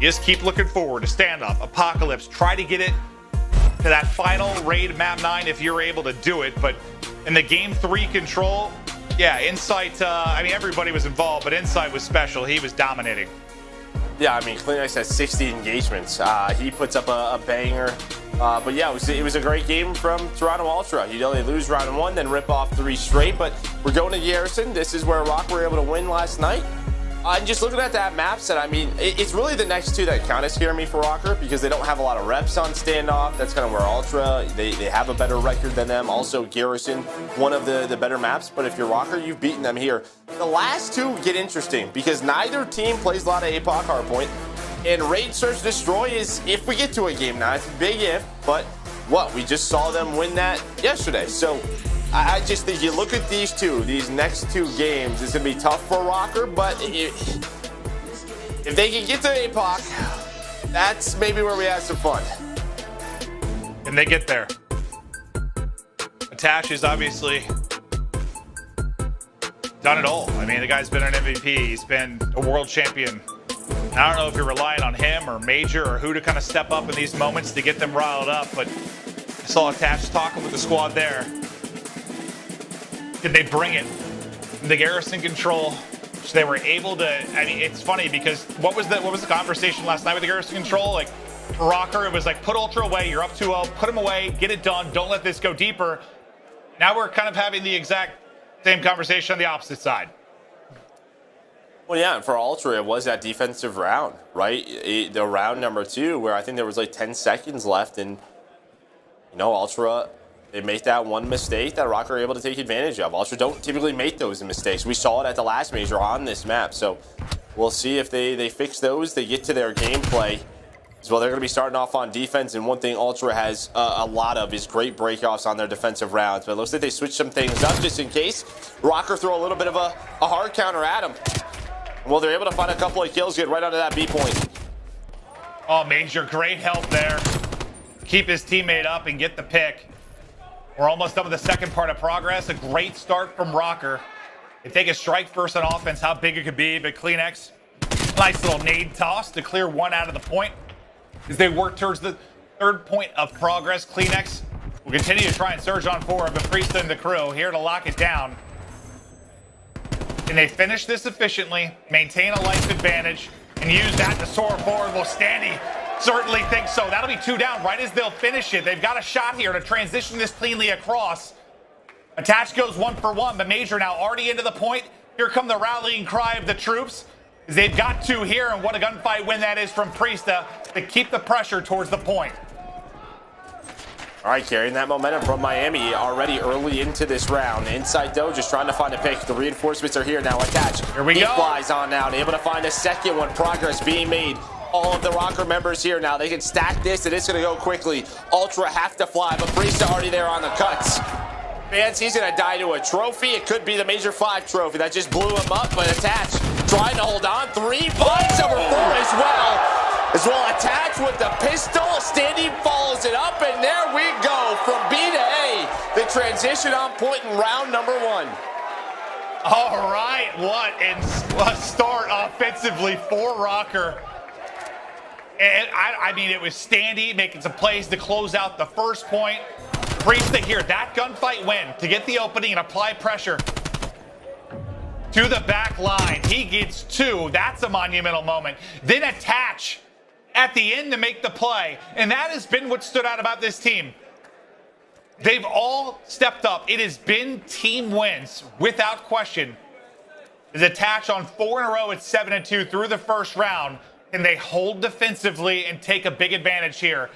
you just keep looking forward to Standoff, Apocalypse. Try to get it to that final raid map 9 if you're able to do it. But in the game 3 control, yeah, Insight, I mean, everybody was involved, but Insight was special. He was dominating. Yeah, I mean, Kleenex has 60 engagements. He puts up a banger. But yeah, it was a great game from Toronto Ultra. You know, they lose round 1, then rip off 3 straight. But we're going to Garrison. This is where Rock were able to win last night. And just looking at that map set, I mean, it's really the next 2 that kind of scare me for Rocker because they don't have a lot of reps on Standoff. That's kind of where Ultra, they have a better record than them. Also, Garrison, one of the better maps. But if you're Rocker, you've beaten them here. The last 2 get interesting because neither team plays a lot of APOC hardpoint. And Raid Search Destroy is, if we get to a game now, it's a big if, but what? We just saw them win that yesterday. So I just think you look at these next 2 games, it's going to be tough for Rocker, but if they can get to APOC, that's maybe where we have some fun. And they get there. Atash is obviously done it all. I mean, the guy's been an MVP. He's been a world champion. I don't know if you're relying on him or Major or who to kind of step up in these moments to get them riled up, but I saw Atash talking with the squad there. Did they bring it? The Garrison Control, so they were able to. I mean, it's funny because what was the conversation last night with the Garrison Control? Like, for Rocker, it was like, put Ultra away, you're up 2-0, put him away, get it done, don't let this go deeper. Now we're kind of having the exact same conversation on the opposite side. Well, yeah, and for Ultra, it was that defensive round, right? The round number 2, where I think there was like 10 seconds left, and, you know, Ultra, they make that one mistake that Rocker are able to take advantage of. Ultra don't typically make those mistakes. We saw it at the last major on this map, so we'll see if they fix those, they get to their gameplay. As well, they're going to be starting off on defense, and one thing Ultra has a lot of is great breakoffs on their defensive rounds. But it looks like they switched some things up just in case Rocker throw a little bit of a hard counter at him. Well, they're able to find a couple of kills, get right onto that B point. Oh, Major, great help there. Keep his teammate up and get the pick. We're almost done with the second part of progress. A great start from Rocker. They take a strike first on offense, how big it could be, but Kleenex, nice little nade toss to clear 1 out of the point. As they work towards the 3rd point of progress, Kleenex will continue to try and surge on forward, but Priest and the crew here to lock it down. Can they finish this efficiently, maintain a life advantage, and use that to soar forward? Well, Standy certainly thinks so. That'll be 2 down right as they'll finish it. They've got a shot here to transition this cleanly across. Attach goes 1 for 1, but Major now already into the point. Here come the rallying cry of the troops. They've got 2 here, and what a gunfight win that is from Priesta to keep the pressure towards the point. All right, carrying that momentum from Miami already early into this round. Inside, though, just trying to find a pick. The reinforcements are here now. Attached. Here we go. He flies on now, able to find a second one. Progress being made. All of the Rocker members here now. They can stack this, and it's going to go quickly. Ultra have to fly, but Priesta already there on the cuts. Fans, he's going to die to a trophy. It could be the Major 5 trophy that just blew him up, but Attached trying to hold on. 3 finds number 4 as well. As well, Attached with the pistol. Standy follows it up, and there we go. From B to A, the transition on point in round number 1. All right, what a start offensively for Rocker. And I mean, it was Standy making some plays to close out the first point. Priest here, that gunfight win to get the opening and apply pressure to the back line. He gets 2. That's a monumental moment. Then Attach at the end to make the play. And that has been what stood out about this team. They've all stepped up. It has been team wins without question. Is Attach on 4 in a row at 7-2 through the first round. And they hold defensively and take a big advantage here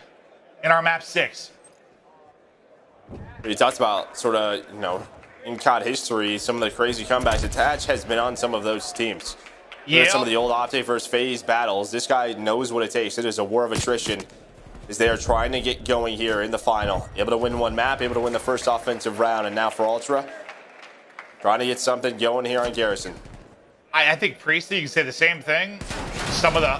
in our map 6. You talked about sort of, you know, in COD history, some of the crazy comebacks. Attach has been on some of those teams. Yeah. Some of the old Optic versus FaZe battles. This guy knows what it takes. It is a war of attrition. as they are trying to get going here in the final. Able to win one map, able to win the first offensive round, and now for Ultra, trying to get something going here on Garrison. I think Priestley, you can say the same thing. Some of the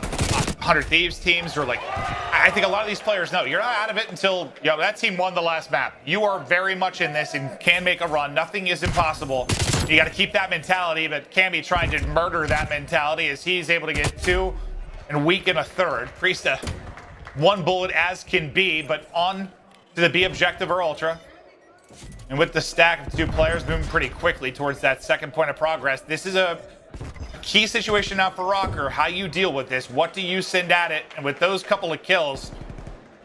100 Thieves teams are like, I think a lot of these players know you're not out of it until that team won the last map. You are very much in this and can make a run. Nothing is impossible. You got to keep that mentality, but Camby trying to murder that mentality as he's able to get 2 and weaken a 3rd. Priesta, 1 bullet as can be, but on to the B objective or Ultra. And with the stack of 2 players moving pretty quickly towards that 2nd point of progress, this is a key situation now for Rocker. How you deal with this? What do you send at it? And with those couple of kills,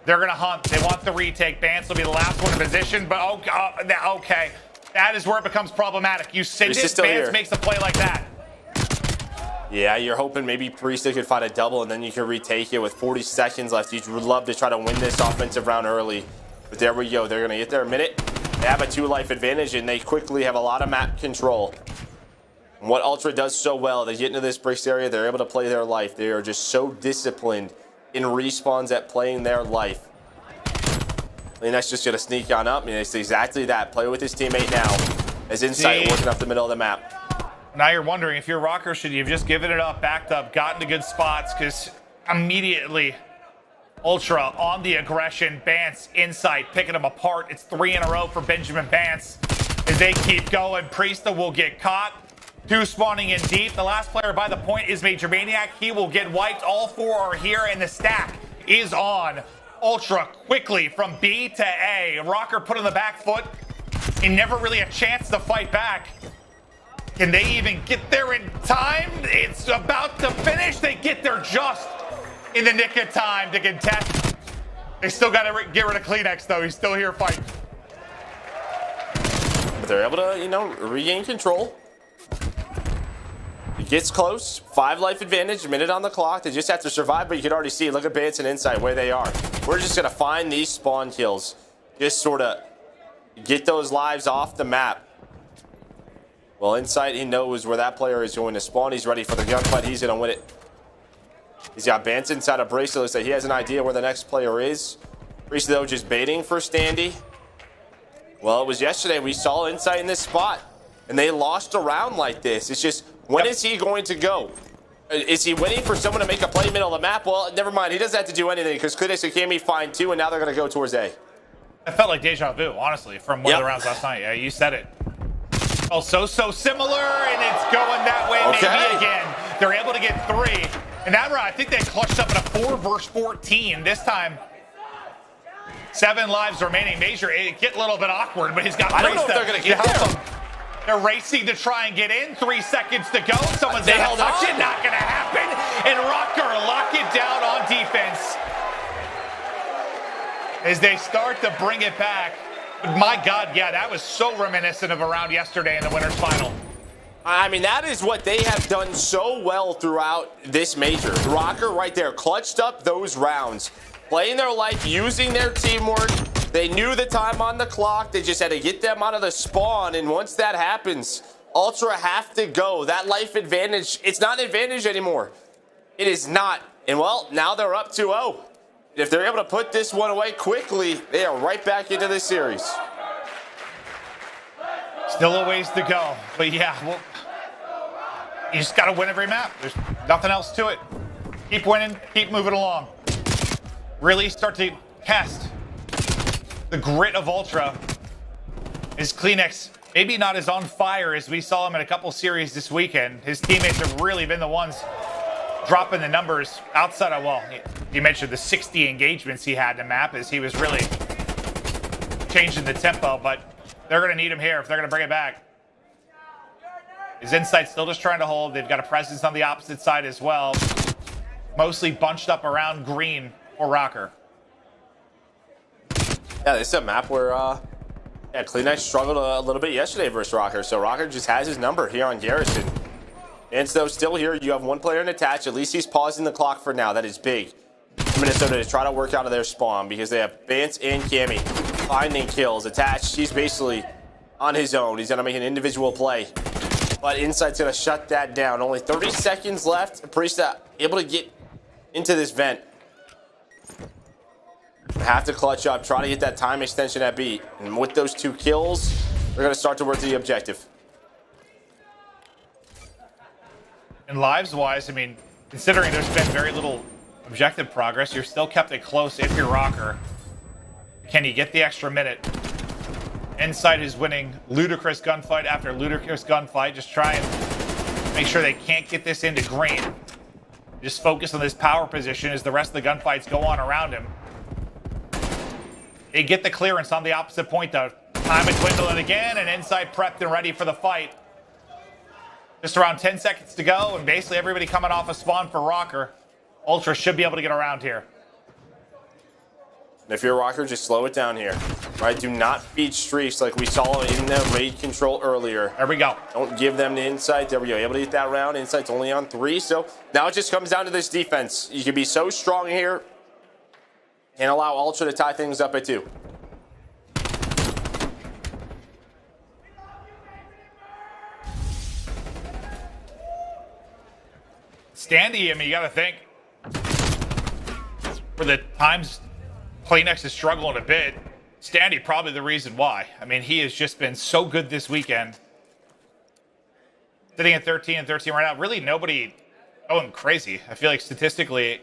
they're going to hunt. They want the retake. Bance will be the last one in position, but okay. That is where it becomes problematic. You send it, Bance makes a play like that. Yeah, you're hoping maybe Priesta could find a double and then you can retake it with 40 seconds left. You would love to try to win this offensive round early. But there we go. They're going to get their minute. They have a 2-life advantage and they quickly have a lot of map control. And what Ultra does so well, they get into this bricks area, they're able to play their life. They are just so disciplined in respawns at playing their life. And that's just going to sneak on up. I mean, it's exactly that. Play with his teammate now as Insight working up the middle of the map. Now you're wondering if you're Rocker, should you have just given it up, backed up, gotten to good spots? Because immediately, Ultra on the aggression. Bance, Insight, picking them apart. It's 3 in a row for Benjamin Bance. As they keep going, Priesta will get caught. 2 spawning in deep. The last player by the point is Major Maniac. He will get wiped. All 4 are here, and the stack is on Ultra quickly from B to A. Rocker put on the back foot and never really a chance to fight back. Can they even get there in time? It's about to finish. They get there just in the nick of time to contest. They still got to get rid of Kleenex, though. He's still here fighting. But they're able to, regain control. It gets close. 5 life advantage, a minute on the clock. They just have to survive, but you can already see, look at Bance and Insight where they are. We're just going to find these spawn kills. Just sort of get those lives off the map. Well, Insight, he knows where that player is going to spawn. He's ready for the gunfight. He's going to win it. He's got Bance inside a bracelet. Looks like he has an idea where the next player is. Priest, though, just baiting for Standy. Well, it was yesterday. We saw Insight in this spot, and they lost a round like this. It's just, when is he going to go? Is he waiting for someone to make a play middle of the map? Well, never mind. He doesn't have to do anything because Kleenex and Cammy find 2, and now they're going to go towards A. It felt like deja vu, honestly, from one of the rounds last night. Yeah, you said it. Oh, so similar, and it's going that way maybe again. They're able to get 3. And that round, I think they clutched up in a 4 versus 14. This time, 7 lives remaining. Major, it get a little bit awkward, but he's got I don't know if they're going to get there. They're racing to try and get in. 3 seconds to go. Someone's going to touch it. Not going to happen. And Rocker lock it down on defense as they start to bring it back. But my God, yeah, that was so reminiscent of a round yesterday in the winners final. I mean, that is what they have done so well throughout this major. Rocker right there clutched up those rounds, playing their life, using their teamwork. They knew the time on the clock. They just had to get them out of the spawn. And once that happens, Ultra have to go. That life advantage, it's not an advantage anymore. It is not. And well, now they're up 2-0. If they're able to put this one away quickly, they are right back into this series. Still a ways to go. But yeah, well, you just got to win every map. There's nothing else to it. Keep winning, keep moving along. Really start to test the grit of Ultra. Is Kleenex maybe not as on fire as we saw him in a couple series this weekend? His teammates have really been the ones dropping the numbers outside of, well, you mentioned the 60 engagements he had in the map as he was really changing the tempo, but they're going to need him here if they're going to bring it back. His Insight still just trying to hold. They've got a presence on the opposite side as well. Mostly bunched up around green for Rocker. Yeah, this is a map where Kleenex struggled a little bit yesterday versus Rocker, so Rocker just has his number here on Garrison. And so still here, you have 1 player in attach. At least he's pausing the clock for now. That is big. Minnesota to try to work out of their spawn because they have Bance and Cammy finding kills. Attached, he's basically on his own. He's going to make an individual play. But Insight's going to shut that down. Only 30 seconds left. Priesta able to get into this vent. Have to clutch up, try to get that time extension at B. And with those 2 kills, they're going to start to work to the objective. And lives-wise, I mean, considering there's been very little objective progress, you're still kept it close if you're Rocker. Can you get the extra minute? Insight is winning ludicrous gunfight after ludicrous gunfight. Just try and make sure they can't get this into green. Just focus on this power position as the rest of the gunfights go on around him. They get the clearance on the opposite point, though. Time is dwindling again, and Insight prepped and ready for the fight. Just around 10 seconds to go, and basically everybody coming off a spawn for Rocker. Ultra should be able to get around here. And if you're a Rocker, just slow it down here. Right? Do not feed streaks like we saw in the raid control earlier. There we go. Don't give them the Insight. There we go. Able to get that round. Insight's only on 3, so now it just comes down to this defense. You can be so strong here and allow Ultra to tie things up at 2. Standy, I mean, you got to think, for the times Playnex is struggling a bit, Standy probably the reason why. I mean, he has just been so good this weekend. Sitting at 13 and 13 right now, really nobody going crazy. I feel like statistically,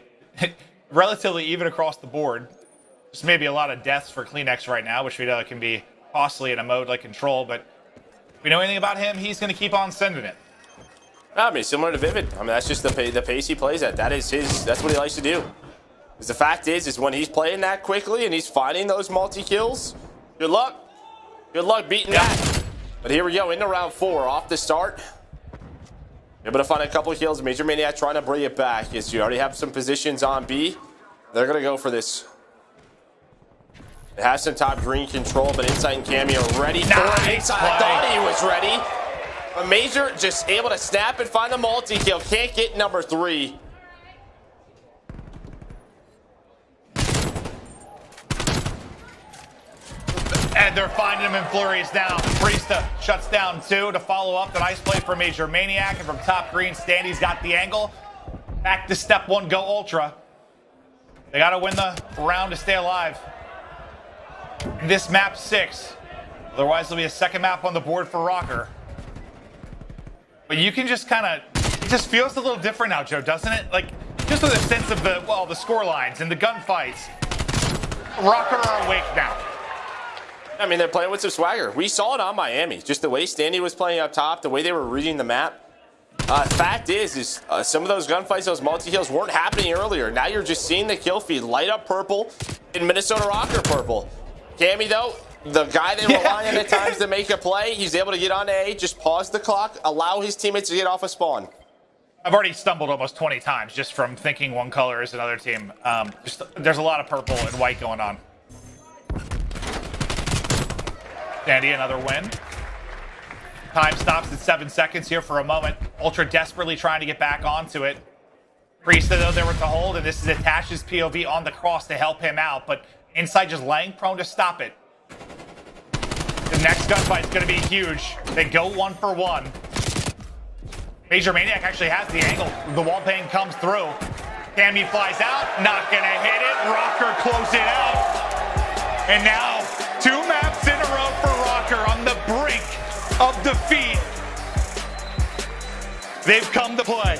relatively even across the board. Just maybe a lot of deaths for Kleenex right now, which we know can be costly in a mode like Control, but if we know anything about him, he's going to keep on sending it. I mean, similar to Vivid. I mean, that's just the pace he plays at. That's what he likes to do. Because the fact is when he's playing that quickly and he's finding those multi-kills, good luck. Good luck beating that. But here we go, into round 4, off the start. Able to find a couple of kills. Major Maniac trying to bring it back. Yes, you already have some positions on B. They're going to go for this. It has some top green control, but Insight and Cameo ready for it. Insight, I thought he was ready. A Major just able to snap and find the multi-kill. Can't get number 3. And they're finding him in flurries now. Priesta shuts down 2 to follow up. The nice play for Major Maniac. And from top green, Standy's got the angle. Back to step 1, go Ultra. They got to win the round to stay alive. And this map 6. Otherwise, there'll be a second map on the board for Rocker. But you can just kind of, it just feels a little different now, Joe, doesn't it? Like, just with a sense of the score lines and the gunfights. Rocker are awake now. I mean, they're playing with some swagger. We saw it on Miami. Just the way Standy was playing up top, the way they were reading the map. Fact is some of those gunfights, those multi-kills weren't happening earlier. Now you're just seeing the kill feed light up purple and Minnesota Rocker purple. Cammy, though, the guy they rely on at times to make a play, he's able to get on A, just pause the clock, allow his teammates to get off a spawn. I've already stumbled almost 20 times just from thinking one color is another team. There's a lot of purple and white going on. Standy, another win. Time stops at 7 seconds here for a moment. Ultra desperately trying to get back onto it. Priesta, though, there with the hold, and this is Attash's POV on the cross to help him out, but Inside just laying prone to stop it. The next gunfight is going to be huge. They go 1 for 1. Major Maniac actually has the angle. The wall bang comes through. Cammy flies out, not going to hit it. Rocker close it out. And now 2 maps in a row for Rocker on the brink of defeat. They've come to play.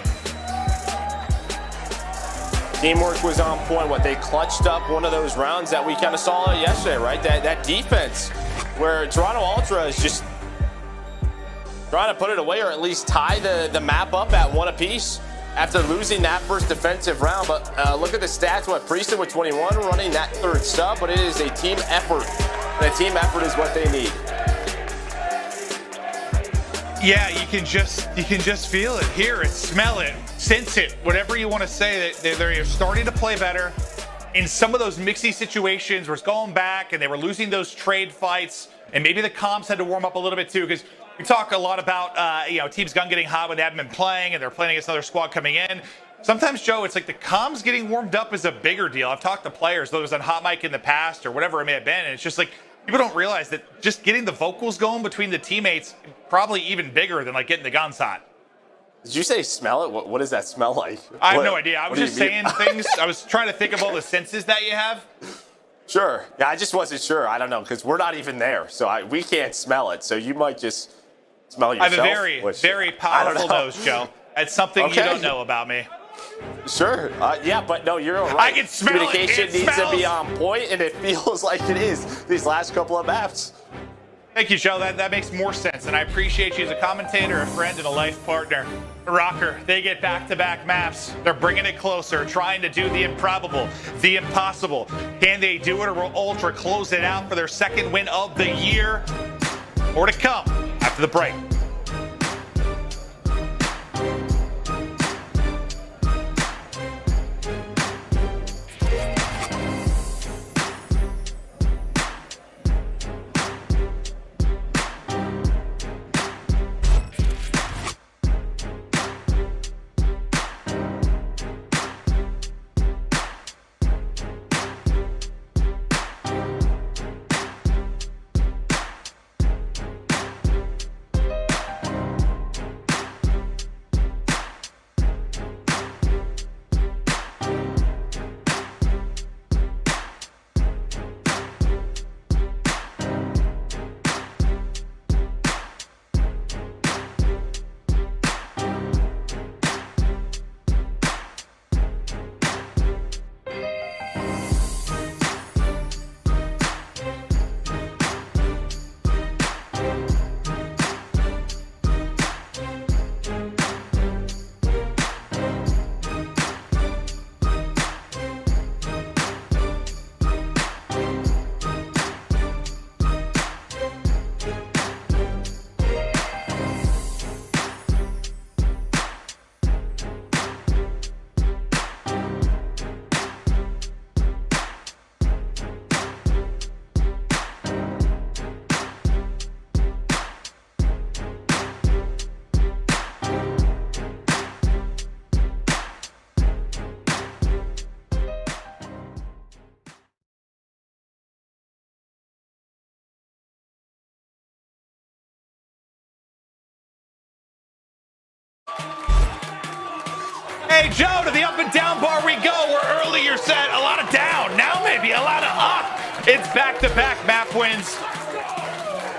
Teamwork was on point. What they clutched up one of those rounds that we kind of saw yesterday, right? That defense where Toronto Ultra is just trying to put it away or at least tie the map up at 1 apiece after losing that first defensive round. But look at the stats. What, Priesta with 21 running that 3rd sub, but it is a team effort. And a team effort is what they need. Yeah, you can just feel it, hear it, smell it, sense it, whatever you want to say. That they're starting to play better in some of those mixy situations where it's going back and they were losing those trade fights, and maybe the comms had to warm up a little bit too, because we talk a lot about teams gun getting hot when they haven't been playing and they're playing against another squad coming in. Sometimes, Joe, it's like the comms getting warmed up is a bigger deal. I've talked to players, those on hot mic in the past or whatever it may have been, and it's just like people don't realize that just getting the vocals going between the teammates probably even bigger than like getting the guns hot. Did you say smell it? What does that smell like? I have no idea. I was just saying things. I was trying to think of all the senses that you have. Sure. Yeah, I just wasn't sure. I don't know, because we're not even there, so we can't smell it. So you might just smell yourself. I have a very, very powerful nose, Joe. That's something you don't know about me. Sure. Yeah, but no, you're all right. I can smell Communication it. needs to be on point, and it feels like it is these last couple of maps. Thank you, Joe. That makes more sense, and I appreciate you as a commentator, a friend, and a life partner. Rocker, they get back-to-back maps. They're bringing it closer, trying to do the improbable, the impossible. Can they do it, or will Ultra close it out for their second win of the year? More to come after the break. Hey, Joe, to the up and down bar we go, where earlier said a lot of down, now maybe a lot of up. It's back-to-back map wins.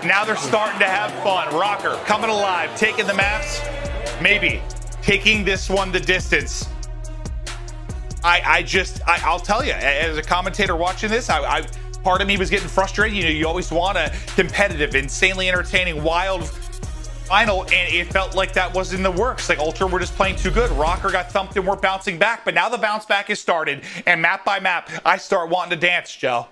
Now they're starting to have fun. Rocker coming alive, taking the maps, maybe taking this one the distance. I'll tell you, as a commentator watching this, part of me was getting frustrated. You know, you always want a competitive, insanely entertaining, wild final, and it felt like that was in the works. Like Ultra were just playing too good. Rocker got thumped and we're bouncing back, but now the bounce back has started, and map by map, I start wanting to dance, Joe.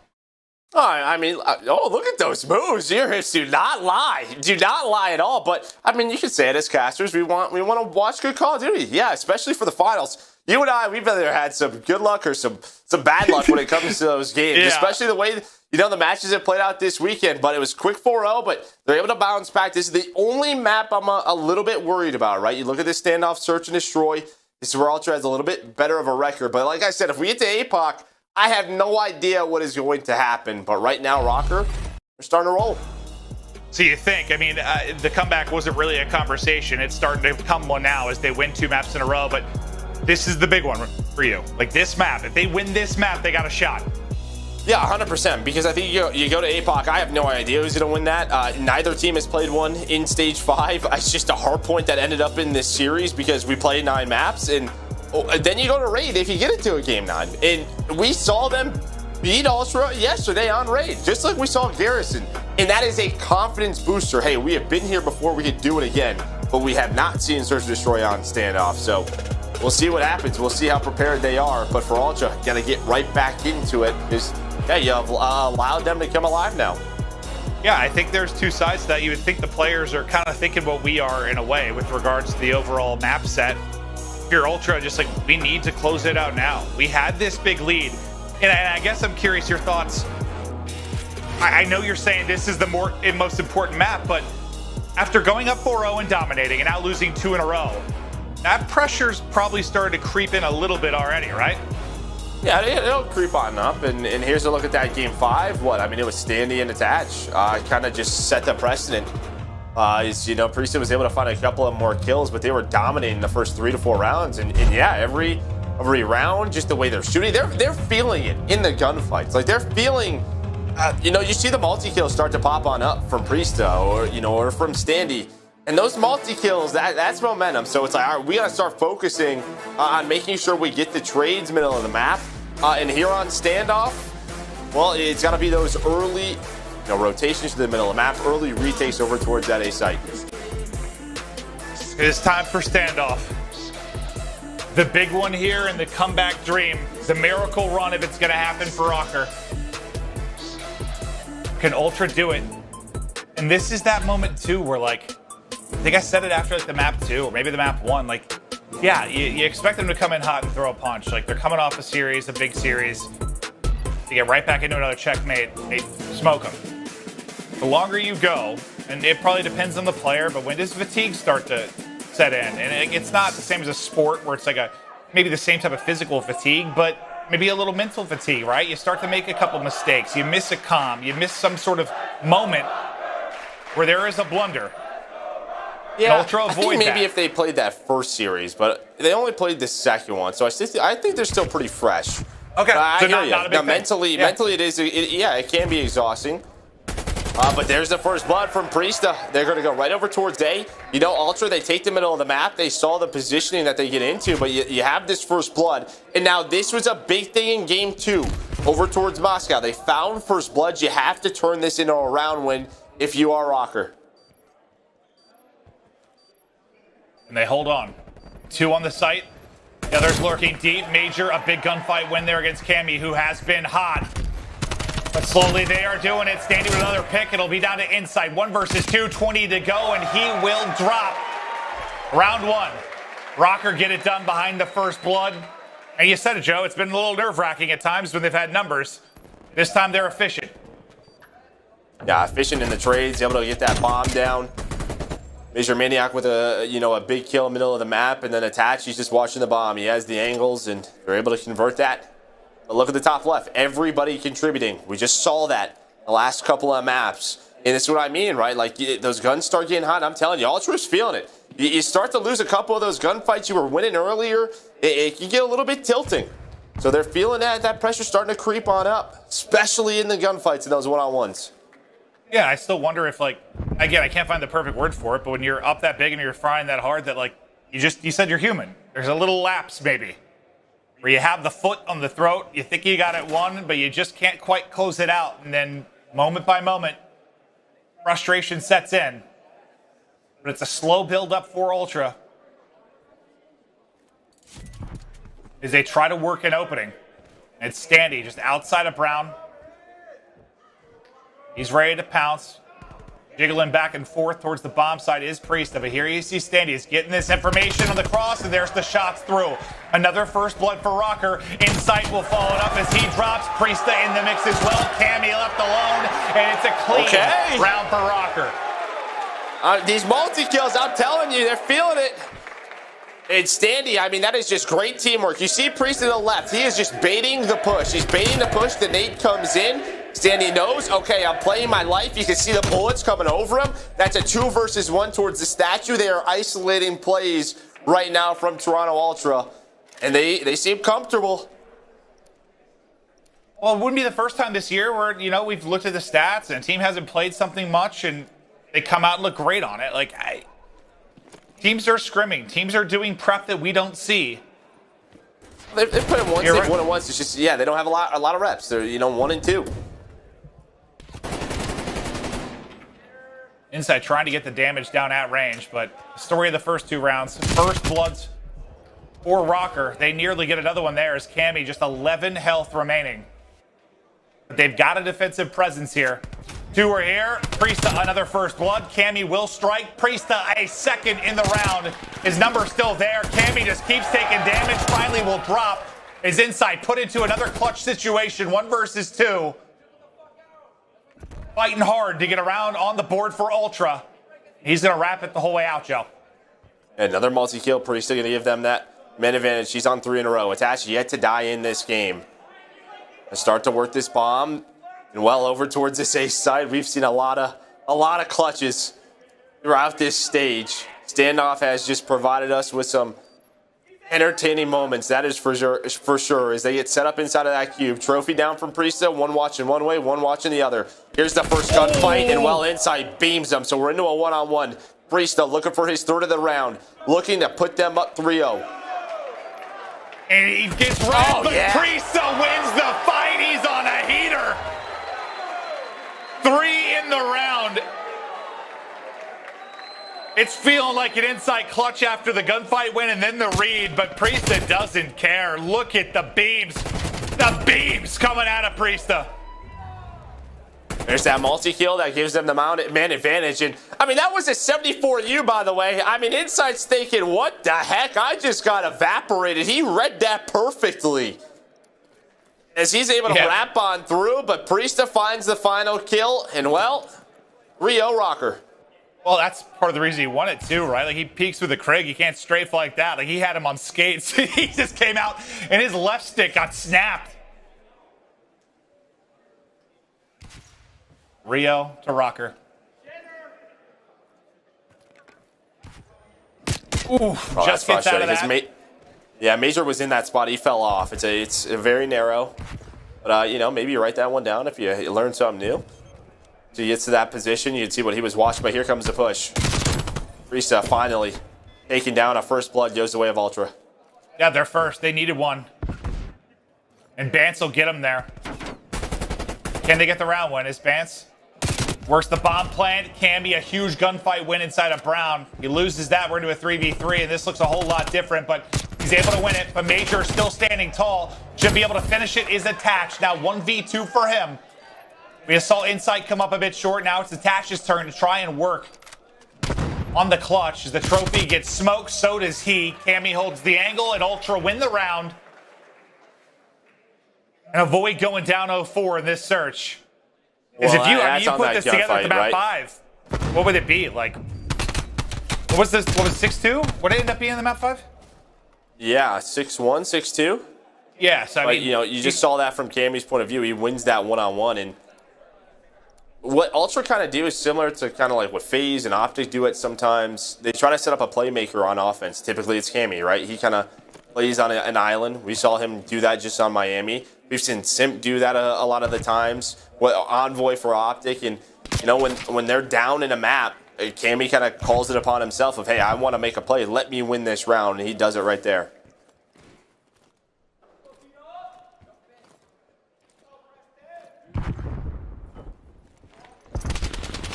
Oh, I mean, oh, look at those moves. Your hips do not lie. Do not lie at all. But, I mean, you could say it as casters. We want to watch good Call of Duty. Yeah, especially for the finals. You and I, we've either had some good luck or some bad luck when it comes to those games, especially the way, you know, the matches have played out this weekend. But it was quick 4-0, but they're able to bounce back. This is the only map I'm a little bit worried about, right? You look at this standoff, search and destroy. This is where Ultra has a little bit better of a record. But like I said, if we get to APOC, I have no idea what is going to happen. But right now, Rocker, they're starting to roll. So you think, I mean, the comeback wasn't really a conversation. It's starting to become one now as they win 2 maps in a row. But this is the big one for you. Like this map, if they win this map, they got a shot. Yeah, 100%. Because I think you go to APOC, I have no idea who's going to win that. Neither team has played one in Stage 5. It's just a hard point that ended up in this series because we played 9 maps. And then you go to Raid if you get it to a Game 9. And we saw them beat Ultra yesterday on Raid, just like we saw Garrison. And that is a confidence booster. Hey, we have been here before, we could do it again. But we have not seen Search and Destroy on standoff. So we'll see what happens. We'll see how prepared they are. But for Ultra, got to get right back into it. Because, yeah, you have allowed them to come alive now. Yeah, I think there's 2 sides to that. You would think the players are kind of thinking what we are in a way with regards to the overall map set. If you're Ultra, just like, we need to close it out now. We had this big lead. And I guess I'm curious your thoughts. I know you're saying this is the most important map, but after going up 4-0 and dominating and now losing 2 in a row, that pressure's probably started to creep in a little bit already, right? Yeah, it'll creep on up. And here's a look at that Game 5. What? I mean, it was Standy and Attach. Kind of just set the precedent. You know, Priesthood was able to find a couple of more kills, but they were dominating the first 3 to 4 rounds. And yeah, every every round, just the way they're shooting. They're feeling it in the gunfights. Like they're feeling, you know, you see the multi-kills start to pop on up from Priesta or, you know, or from Standy. And those multi-kills, that's momentum. So it's like, all right, we got to start focusing on making sure we get the trades middle of the map. And here on standoff, well, it's got to be those early, you know, rotations to the middle of the map, early retakes over towards that A site. It is time for standoff. The big one here and the comeback dream, the miracle run if it's going to happen for Rocker. Can Ultra do it? And this is that moment too where, like, I think I said it after like the map 2 or maybe the map 1, like, yeah, you expect them to come in hot and throw a punch. Like, they're coming off a series, a big series. You get right back into another checkmate, they smoke them. The longer you go, and it probably depends on the player, but when does fatigue start to set in? And it's not the same as a sport where it's like maybe the same type of physical fatigue, but maybe a little mental fatigue, right? You start to make a couple mistakes. You miss a comm. You miss some sort of moment where there is a blunder. Yeah, Ultra I think maybe if they played that first series, but they only played the second one, so I think they're still pretty fresh. Okay, I so hear not a big now, mentally it is. Yeah, it can be exhausting. But there's the first blood from Priesta. They're going to go right over towards A. You know, Ultra, they take the middle of the map. They saw the positioning that they get into, but you have this first blood. And now this was a big thing in Game 2 over towards Moscow. They found first blood. You have to turn this into a round win if you are Rocker. And they hold on. 2 on the site. The other's lurking deep. Major, a big gunfight win there against Cammy, who has been hot. But slowly they are doing it. Standing with another pick. It'll be down to inside. 1 versus 2. 20 to go, and he will drop. Round 1. Rocker get it done behind the first blood. And you said it, Joe. It's been a little nerve-wracking at times when they've had numbers. This time they're efficient. Yeah, efficient in the trades. Able to get that bomb down. Major Maniac with a big kill in the middle of the map, and then Attach, he's just watching the bomb. He has the angles, and they're able to convert that. But look at the top left. Everybody contributing. We just saw that the last couple of maps. And it's what I mean, right? Like, those guns start getting hot. I'm telling you, Ultra's feeling it. You start to lose a couple of those gunfights you were winning earlier, it can get a little bit tilting. So they're feeling that pressure's starting to creep on up, especially in the gunfights and those one-on-ones. Yeah, I still wonder if, like, again, I can't find the perfect word for it, but when you're up that big and you're frying that hard, that, like, you said you're human. There's a little lapse, maybe, where you have the foot on the throat, you think you got it won, but you just can't quite close it out. And then, moment by moment, frustration sets in. But it's a slow build-up for Ultra as they try to work an opening. And it's Standy just outside of Brown. He's ready to pounce. Jiggling back and forth towards the bomb side is Priesta, but here you see Standy is getting this information on the cross, and there's the shots through. Another first blood for Rocker. Insight will follow it up as he drops. Priesta in the mix as well. Cammy left alone, and it's a clean round for Rocker. These multi-kills, I'm telling you, they're feeling it. And Standy, I mean, that is just great teamwork. You see Priest to the left. He is just baiting the push. He's baiting the push. The nade comes in. Standy knows, okay, I'm playing my life. You can see the bullets coming over him. That's a 2 versus 1 towards the statue. They are isolating plays right now from Toronto Ultra, and they seem comfortable. Well, it wouldn't be the first time this year where, you know, we've looked at the stats and a team hasn't played something much and they come out and look great on it. Like, teams are scrimming. Teams are doing prep that we don't see. They put in once, they've won it once. It's just, yeah, they don't have a lot of reps. They're, 1 and 2. Inside trying to get the damage down at range, but the story of the first 2 rounds. First bloods for Rocker. They nearly get another one there as Cammy just 11 health remaining. But they've got a defensive presence here. 2 are here. Priesta, another first blood. Cammy will strike. Priesta, a second in the round. His number's still there. Cammy just keeps taking damage. Finally will drop. His inside put into another clutch situation. 1 versus 2. Fighting hard to get around on the board for Ultra. He's going to wrap it the whole way out, Joe. Another multi-kill. Priesta going to give them that man advantage. He's on 3 in a row. Attach yet to die in this game. Start to work this bomb. And well over towards this ace side, we've seen a lot of clutches throughout this stage. Standoff has just provided us with some Entertaining moments, that is for sure, as they get set up inside of that cube. Trophy down from Priesta, one watching one way, one watching the other. Here's the first gunfight, and well inside beams them, so we're into a one-on-one. Priesta looking for his third of the round, looking to put them up 3-0. And he gets right, but Priesta wins the fight. He's on a heater. 3 in the round. It's feeling like an inside clutch after the gunfight win and then the read, but Priesta doesn't care. Look at the beams. The beams coming out of Priesta. There's that multi-kill that gives them the man advantage. And, I mean, that was a 74U, by the way. I mean, Inside's thinking, what the heck? I just got evaporated. He read that perfectly. As he's able to wrap on through, but Priesta finds the final kill. And, well, 3-0 Rocker. Well, that's part of the reason he won it, too, right? Like, he peeks with a Krig. He can't strafe like that. Like, he had him on skates. He just came out, and his left stick got snapped. Rio to Rocker. Ooh, just gets out of that. Yeah, Major was in that spot. He fell off. It's a very narrow. But, you know, maybe you write that one down if you learn something new. So he gets to that position. You can see what he was watching, but here comes the push. Priesta finally taking down a first blood, goes the way of Ultra. Yeah, they're first. They needed one. And Bance will get them there. Can they get the round win? Is Bance? Works the bomb plant. Can be a huge gunfight win inside of Brown. He loses that. We're into a 3v3, and this looks a whole lot different, but he's able to win it. But Major is still standing tall. Should be able to finish it. Is attached. Now 1v2 for him. We saw Insight come up a bit short. Now it's Attach's turn to try and work on the clutch. As the trophy gets smoked, so does he. Cammy holds the angle, and Ultra win the round. And avoid going down 0-4 in this search. Because Well, if you put this together at the map 5, what would it be? Like, what was this? What was 6-2? What did it end up being in the map 5? Yeah, 6-1, 6-2. Yeah, so I mean, you know, you just saw that from Cammy's point of view. He wins that one-on-one, and what Ultra kind of do is similar to kind of like what FaZe and Optic do it sometimes. They try to set up a playmaker on offense. Typically, it's Cammy, right? He kind of plays on an island. We saw him do that just on Miami. We've seen Simp do that a lot of the times. Envoy for Optic, and you know when they're down in a map, Cammy kind of calls it upon himself of, hey, I want to make a play. Let me win this round, and he does it right there.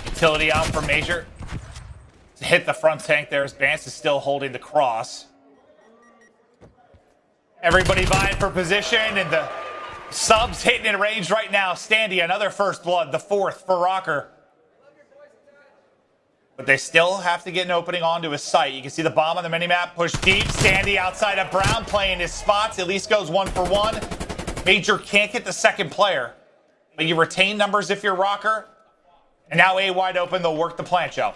Utility out for Major. To hit the front tank there as Bance is still holding the cross. Everybody vying for position, and the subs hitting in range right now. Standy, another first blood, the 4th for Rocker. But they still have to get an opening onto his site. You can see the bomb on the minimap, push deep. Standy outside of Brown playing his spots. At least goes 1 for 1. Major can't get the second player, but you retain numbers if you're Rocker. And now A wide open, they'll work the plant show.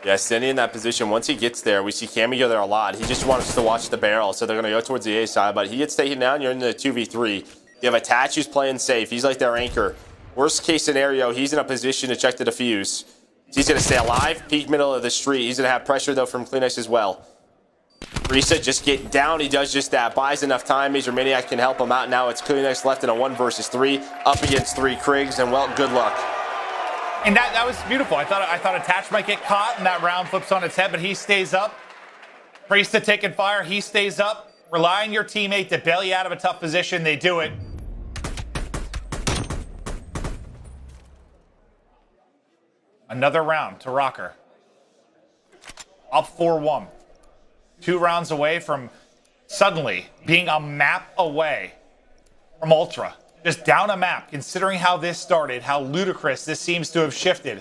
Yeah, Standy in that position. Once he gets there, we see Cammy go there a lot. He just wants to watch the barrel, so they're going to go towards the A side. But he gets taken down. You're in the 2v3. You have Attach who's playing safe. He's like their anchor. Worst case scenario, he's in a position to check the defuse. He's going to stay alive, peak middle of the street. He's going to have pressure, though, from Kleenex as well. Priesta just get down. He does just that. Buys enough time. Major Maniac can help him out. Now it's Kleenex left in a 1 versus 3. Up against 3 Krigs, and, well, good luck. And that was beautiful. I thought Attach might get caught, and that round flips on its head, but he stays up. Priesta taking fire. He stays up. Rely on your teammate to bail you out of a tough position. They do it. Another round to Rocker. Up 4-1. 2 rounds away from suddenly being a map away from Ultra. Just down a map, considering how this started, how ludicrous this seems to have shifted.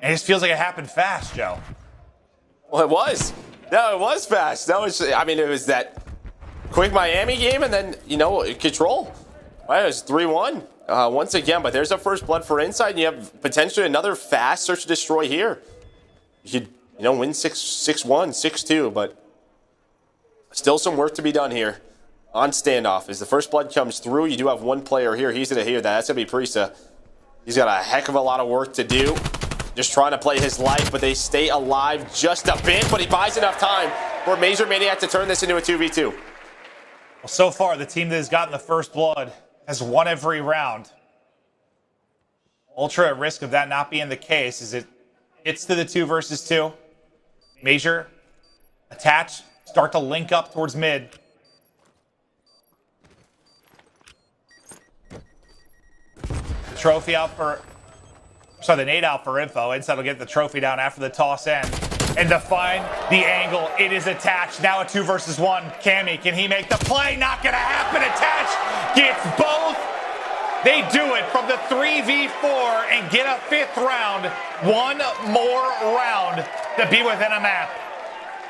And it just feels like it happened fast, Joe. Well, it was. No, it was fast. It was that quick Miami game, and then, you know, control. Right, it was 3-1 once again, but there's a first blood for Inside, and you have potentially another fast search and destroy here. You could, you know, win 6-1, 6-2, but still some work to be done here on standoff. As the first blood comes through, you do have one player here. He's going to hear that. That's going to be Priesta. He's got a heck of a lot of work to do. just trying to play his life, but they stay alive just a bit, but he buys enough time for Major Maniac to turn this into a 2v2. Well, so far, the team that has gotten the first blood has won every round. Ultra at risk of that not being the case as it hits to the 2 versus 2. Major, attach, start to link up towards mid. The trophy out for, sorry, the nade out for info. Inside will get the trophy down after the toss end. And to find the angle, it is attached. Now a 2 versus 1. Cammy, can he make the play? Not gonna happen. Attach gets both. They do it from the 3v4 and get a 5th round. One more round to be within a map.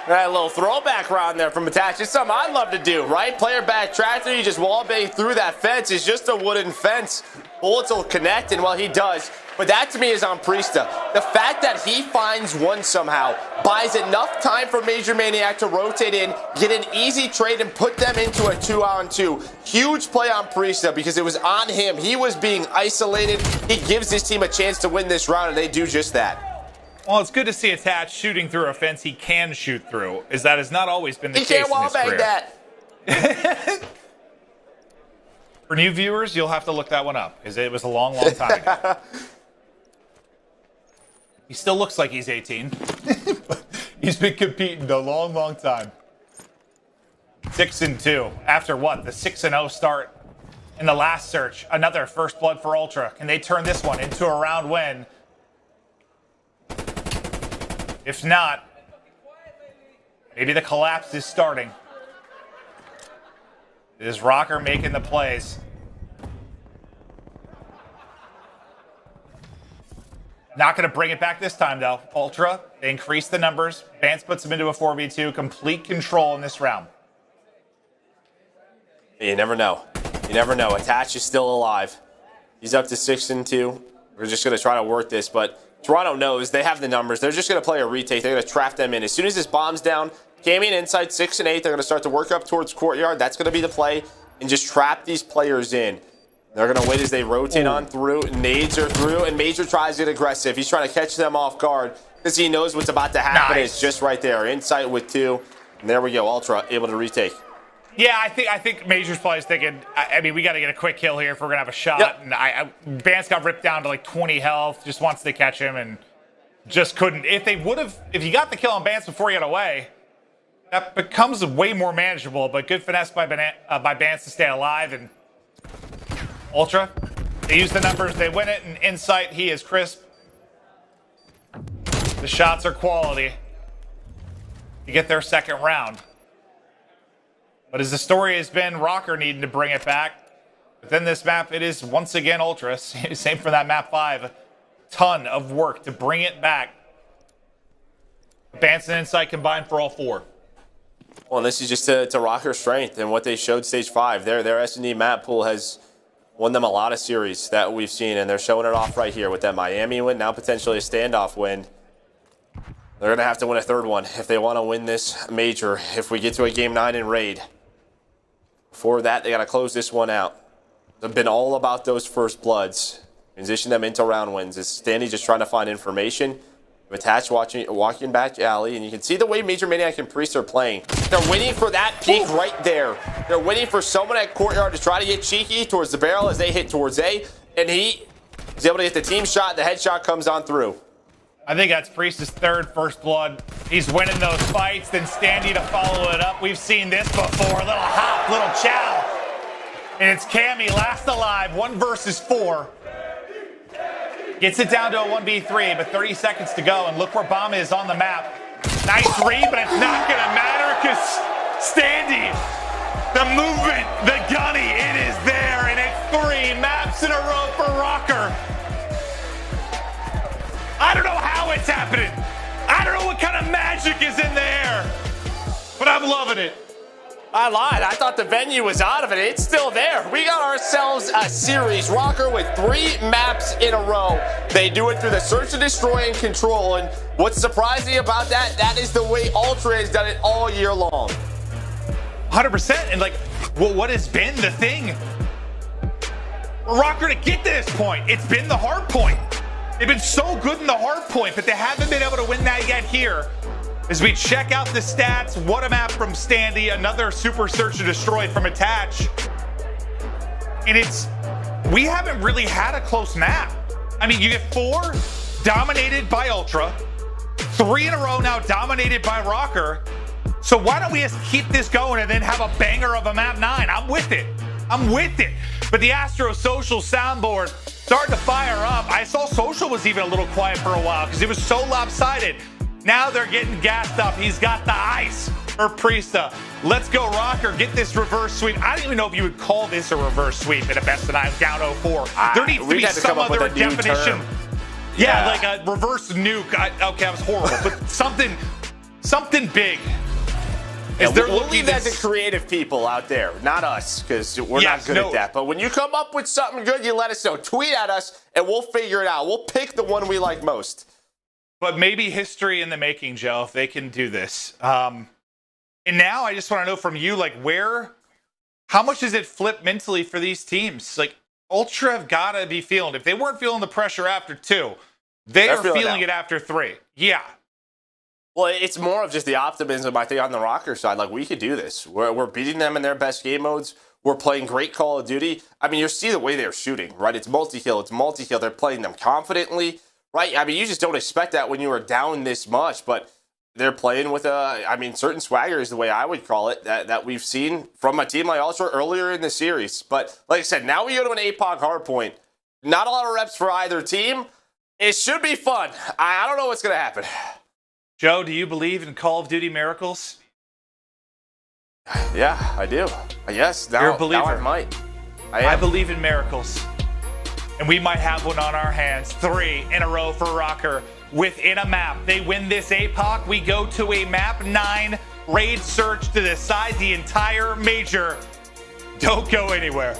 That little throwback round there from Attach. It's something I'd love to do, right? Player back tractor, you just wallbang through that fence. It's just a wooden fence. Bullets will connect, and well, he does. But that to me is on Priesta. The fact that he finds one somehow, buys enough time for Major Maniac to rotate in, get an easy trade, and put them into a 2-on-2. Huge play on Priesta because it was on him. He was being isolated. He gives his team a chance to win this round, and they do just that. Well, it's good to see Attach shooting through a fence he can shoot through, as that has not always been the case in his career. He can't wallbang that. For new viewers, you'll have to look that one up, because it was a long, long time ago. He still looks like he's 18. He's been competing a long, long time. 6-2. After what? The 6-0 start in the last search. Another first blood for Ultra. Can they turn this one into a round win? If not, maybe the collapse is starting. It is Rocker making the plays. Not going to bring it back this time, though. Ultra, they increase the numbers. Vance puts him into a 4v2. Complete control in this round. You never know. You never know. Attach is still alive. He's up to 6-2. We're just going to try to work this, but Toronto knows they have the numbers. They're just going to play a retake. They're going to trap them in. As soon as this bomb's down, Cammy and inside 6 and 8, they're going to start to work up towards courtyard. That's going to be the play, and just trap these players in. They're going to wait as they rotate on through. Nades are through, and Major tries to get aggressive. He's trying to catch them off guard because he knows what's about to happen. Nice. It's just right there. Insight with 2. And there we go. Ultra able to retake. Yeah, I think Major's probably thinking, I mean, we got to get a quick kill here if we're going to have a shot. Yep. And Vance got ripped down to like 20 health, just wants to catch him and just couldn't. If you got the kill on Vance before he got away, that becomes way more manageable, but good finesse by Vance to stay alive. And Ultra, they use the numbers, they win it, and Insight, he is crisp. The shots are quality to get their second round. But as the story has been, Rocker needing to bring it back. Within this map, it is once again Ultra. Same for that map 5. A ton of work to bring it back. Vance and Insight combined for all 4. Well, and this is just to Rocker's strength and what they showed stage 5. Their S&D map pool has won them a lot of series that we've seen, and they're showing it off right here with that Miami win, now potentially a standoff win. They're going to have to win a 3rd one if they want to win this major, if we get to a Game 9 in Raid. Before that, they got to close this one out. They've been all about those first bloods. Transition them into round wins. It's Standy just trying to find information. Attach walking back alley, and you can see the way Major Maniac and Priest are playing. They're waiting for that peek right there. They're waiting for someone at courtyard to try to get cheeky towards the barrel as they hit towards A, and he is able to get the team shot. The headshot comes on through. I think that's Priest's 3rd first blood. He's winning those fights, then Standy to follow it up. We've seen this before. A little hop, little chow. And it's Cammy, last alive, 1 versus 4. Gets it down to a 1v3, but 30 seconds to go, and look where Bomb is on the map. Nice read, but it's not going to matter because Standy, the movement, the gunny, it is there, and it's 3 maps in a row for Rocker. I don't know how it's happening. I don't know what kind of magic is in the air, but I'm loving it. I lied. I thought the venue was out of it. It's still there. We got ourselves a series. Rocker with 3 maps in a row. They do it through the search and destroy and control. And what's surprising about that, that is the way Ultra has done it all year long. 100%. And like, well, what has been the thing? Rocker to get to this point. It's been the hard point. They've been so good in the hard point, but they haven't been able to win that yet here. As we check out the stats, what a map from Standy, another super search and destroy from Attach. And we haven't really had a close map. I mean, you get 4 dominated by Ultra, 3 in a row now dominated by Rocker. So why don't we just keep this going and then have a banger of a map 9? I'm with it. I'm with it. But the Astro Social soundboard starting to fire up. I saw Social was even a little quiet for a while because it was so lopsided. Now they're getting gassed up. He's got the ice for Priesta. Let's go, Rocker. Get this reverse sweep. I don't even know if you would call this a reverse sweep in a best of 9 down 0-4. There needs to be some other definition. Yeah, like a reverse nuke. Okay, that was horrible, but something big. Yeah, we'll leave that to creative people out there, not us, because we're not good at that. But when you come up with something good, you let us know. Tweet at us, and we'll figure it out. We'll pick the one we like most. But maybe history in the making, Joe, if they can do this. And now I just want to know from you, like, how much does it flip mentally for these teams? Like, Ultra have got to be feeling. If they weren't feeling the pressure after 2, they're feeling it after 3. Yeah. Well, it's more of just the optimism, I think, on the Rocker side. Like, we could do this. We're beating them in their best game modes. We're playing great Call of Duty. I mean, you see the way they're shooting, right? It's multi-kill. It's multi-kill. They're playing them confidently, right? I mean, you just don't expect that when you are down this much. But they're playing with certain swagger is the way I would call it, that we've seen from a team like Ultra earlier in the series. But like I said, now we go to an APOC hardpoint. Not a lot of reps for either team. It should be fun. I don't know what's going to happen. Joe, do you believe in Call of Duty miracles? Yeah, I do. Yes, You're a believer. Now I might. I believe in miracles. And we might have one on our hands. 3 in a row for Rocker within a map. They win this APOC. We go to a map 9 raid search to decide the entire major. Don't go anywhere.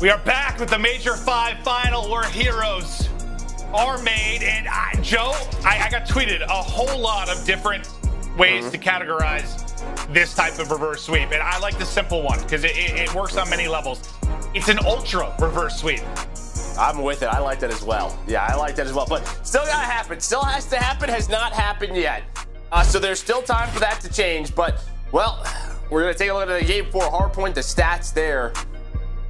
We are back with the Major 5 final. We're heroes. are made. And Joe, I got tweeted a whole lot of different ways to categorize this type of reverse sweep. And I like the simple one because it works on many levels. It's an ultra reverse sweep. I'm with it. I like that as well. Yeah, I like that as well. But still gotta happen. Still has to happen. Has not happened yet. So there's still time for that to change. But, well, we're going to take a look at the game 4 hardpoint, the stats there.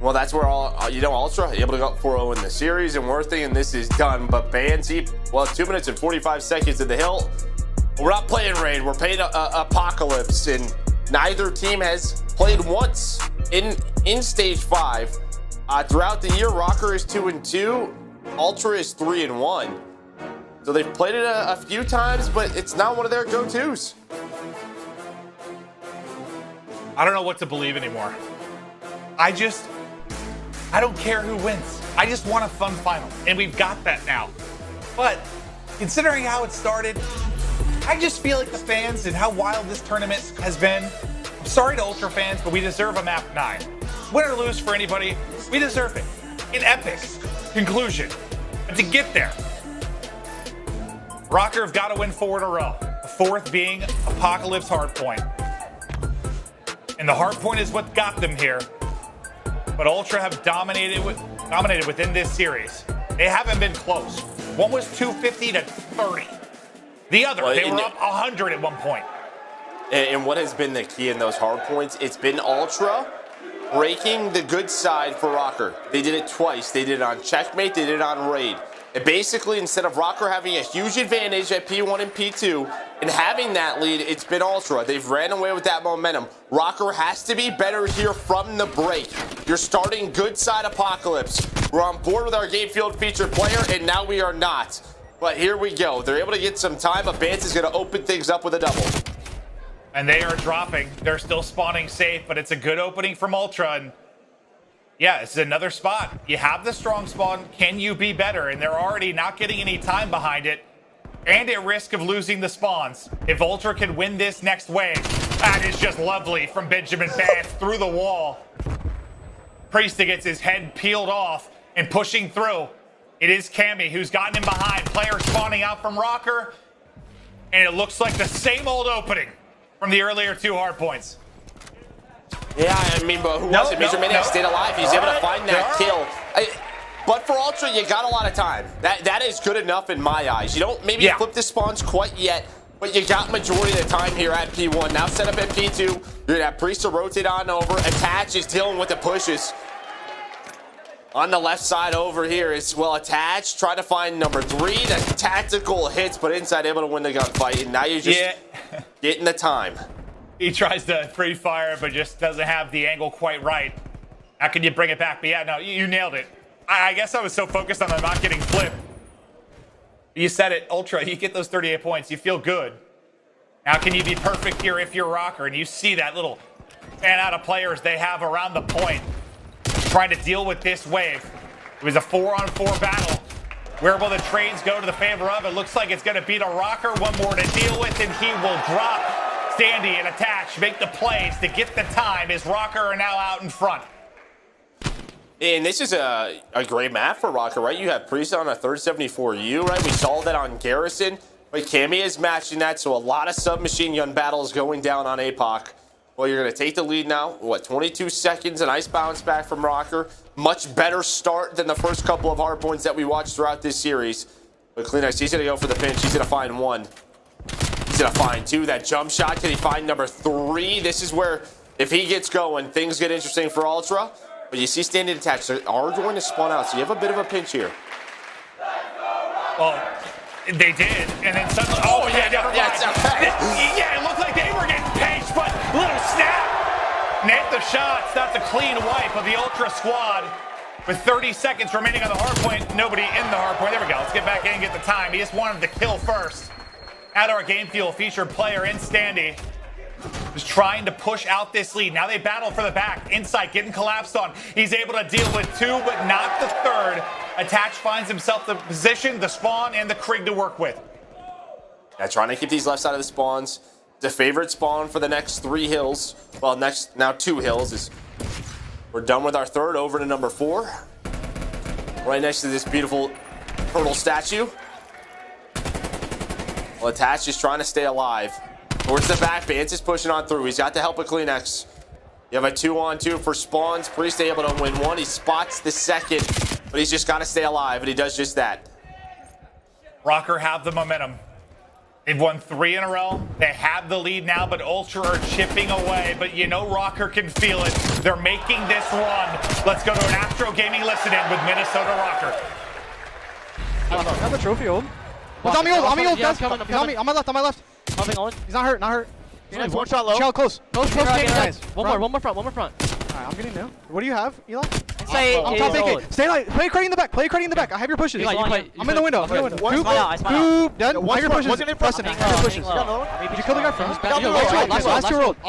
Well, that's where Ultra able to go up 4-0 in the series, and we're thinking this is done. But Banshee, well, 2 minutes and 45 seconds in the hill. We're not playing Raid. We're playing Apocalypse, and neither team has played once in Stage 5. Throughout the year, Rocker is 2-2, Ultra is 3-1. So they've played it a few times, but it's not one of their go-tos. I don't know what to believe anymore. I don't care who wins. I just want a fun final, and we've got that now. But considering how it started, I just feel like the fans and how wild this tournament has been. I'm sorry to Ultra fans, but we deserve a map 9. Win or lose for anybody, we deserve it. An epic conclusion. But to get there, Rocker have got to win 4 in a row. The 4th being Apocalypse Hardpoint. And the Hardpoint is what got them here. But Ultra have dominated within this series. They haven't been close. One was 250 to 30. The other, they were up 100 at one point. And what has been the key in those hardpoints? It's been Ultra breaking the good side for Rocker. They did it twice. They did it on Checkmate. They did it on Raid. And basically, instead of Rocker having a huge advantage at P1 and P2 and having that lead, it's been Ultra. They've ran away with that momentum. Rocker has to be better here from the break. You're starting good side Apocalypse. We're on board with our game field featured player, and now we are not. But here we go. They're able to get some time, but Bance is going to open things up with a double. And they are dropping. They're still spawning safe, but it's a good opening from Ultra. And yeah, it's another spot. You have the strong spawn. Can you be better? And they're already not getting any time behind it. And at risk of losing the spawns. If Ultra can win this next wave, that is just lovely from Benjamin Bance through the wall. Priesta gets his head peeled off and pushing through. It is Cammy who's gotten him behind. Player spawning out from Rocker. And it looks like the same old opening from the earlier 2 hardpoints. Yeah, I mean, but who was it? Major Maniac stayed alive. He's able to find that kill. But for Ultra, you got a lot of time. That is good enough in my eyes. You don't maybe flip the spawns quite yet, but you got majority of the time here at P1. Now set up at P2. You're going to have Priesta rotate on over. Attach is dealing with the pushes. On the left side over here is, well, Attach trying to find number 3. The tactical hits, but inside able to win the gunfight. And now you're just getting the time. He tries to free fire, but just doesn't have the angle quite right. How can you bring it back? But yeah, no, you nailed it. I guess I was so focused on them not getting flipped. You said it, Ultra, you get those 38 points. You feel good. How can you be perfect here if you're Rocker? And you see that little fan out of players they have around the point trying to deal with this wave. It was a 4-on-4 battle. Where will the trades go to the favor of? It looks like it's going to beat a Rocker. One more to deal with, and he will drop. Standy and Attach make the plays to get the time as Rocker are now out in front. And this is a great map for Rocker, right? You have Priest on a 374U, right? We saw that on Garrison, but Cammy is matching that, so a lot of submachine gun battles going down on APOC. Well, you're going to take the lead now. What, 22 seconds, a nice bounce back from Rocker. Much better start than the first couple of hardpoints that we watched throughout this series. But Kleenex, he's going to go for the pinch. He's going to find 1. He's going to find 2. That jump shot, can he find number 3? This is where, if he gets going, things get interesting for Ultra. But you see Standing Attached. They are going to spawn out, so you have a bit of a pinch here. Well, they did, and then suddenly, yeah, it looked like they were getting pinched, but little snap. Net the shots. That's a clean wipe of the Ultra squad. With 30 seconds remaining on the hardpoint, nobody in the hardpoint. There we go. Let's get back in and get the time. He just wanted to kill first. At our game field featured player in Standy was trying to push out this lead. Now they battle for the back. Insight getting collapsed on. He's able to deal with 2, but not the 3rd. Attach finds himself the position, the spawn, and the Krieg to work with. Yeah, trying to keep these left side of the spawns. The favorite spawn for the next 3 hills. Well, now 2 hills is we're done with our 3rd over to number 4. Right next to this beautiful Turtle statue. Well, Attach is trying to stay alive. Towards the back, Vance is pushing on through. He's got the help of Kleenex. You have a 2-on-2 for spawns. Priest able to win one. He spots the second, but he's just got to stay alive, and he does just that. Rocker have the momentum. They've won 3 in a row. They have the lead now, but Ultra are chipping away. But you know Rocker can feel it. They're making this run. Let's go to an Astro Gaming listen-in with Minnesota Rocker. I have the trophy ult. What's on me ult? On me ult, guys. He's on me. On my left. On my left. He's not hurt. Not hurt. Nice, one shot low. Shell close. Close. Nice. One more front. Alright, I'm getting new. What do you have, Eli? I'm top AK. Stay light. Play Crane in the back. I have your pushes. I'm in the window. Coop. Dead. I have your pushes. Preston, I have your pushes. Did you kill the guy first? Last two rolled. I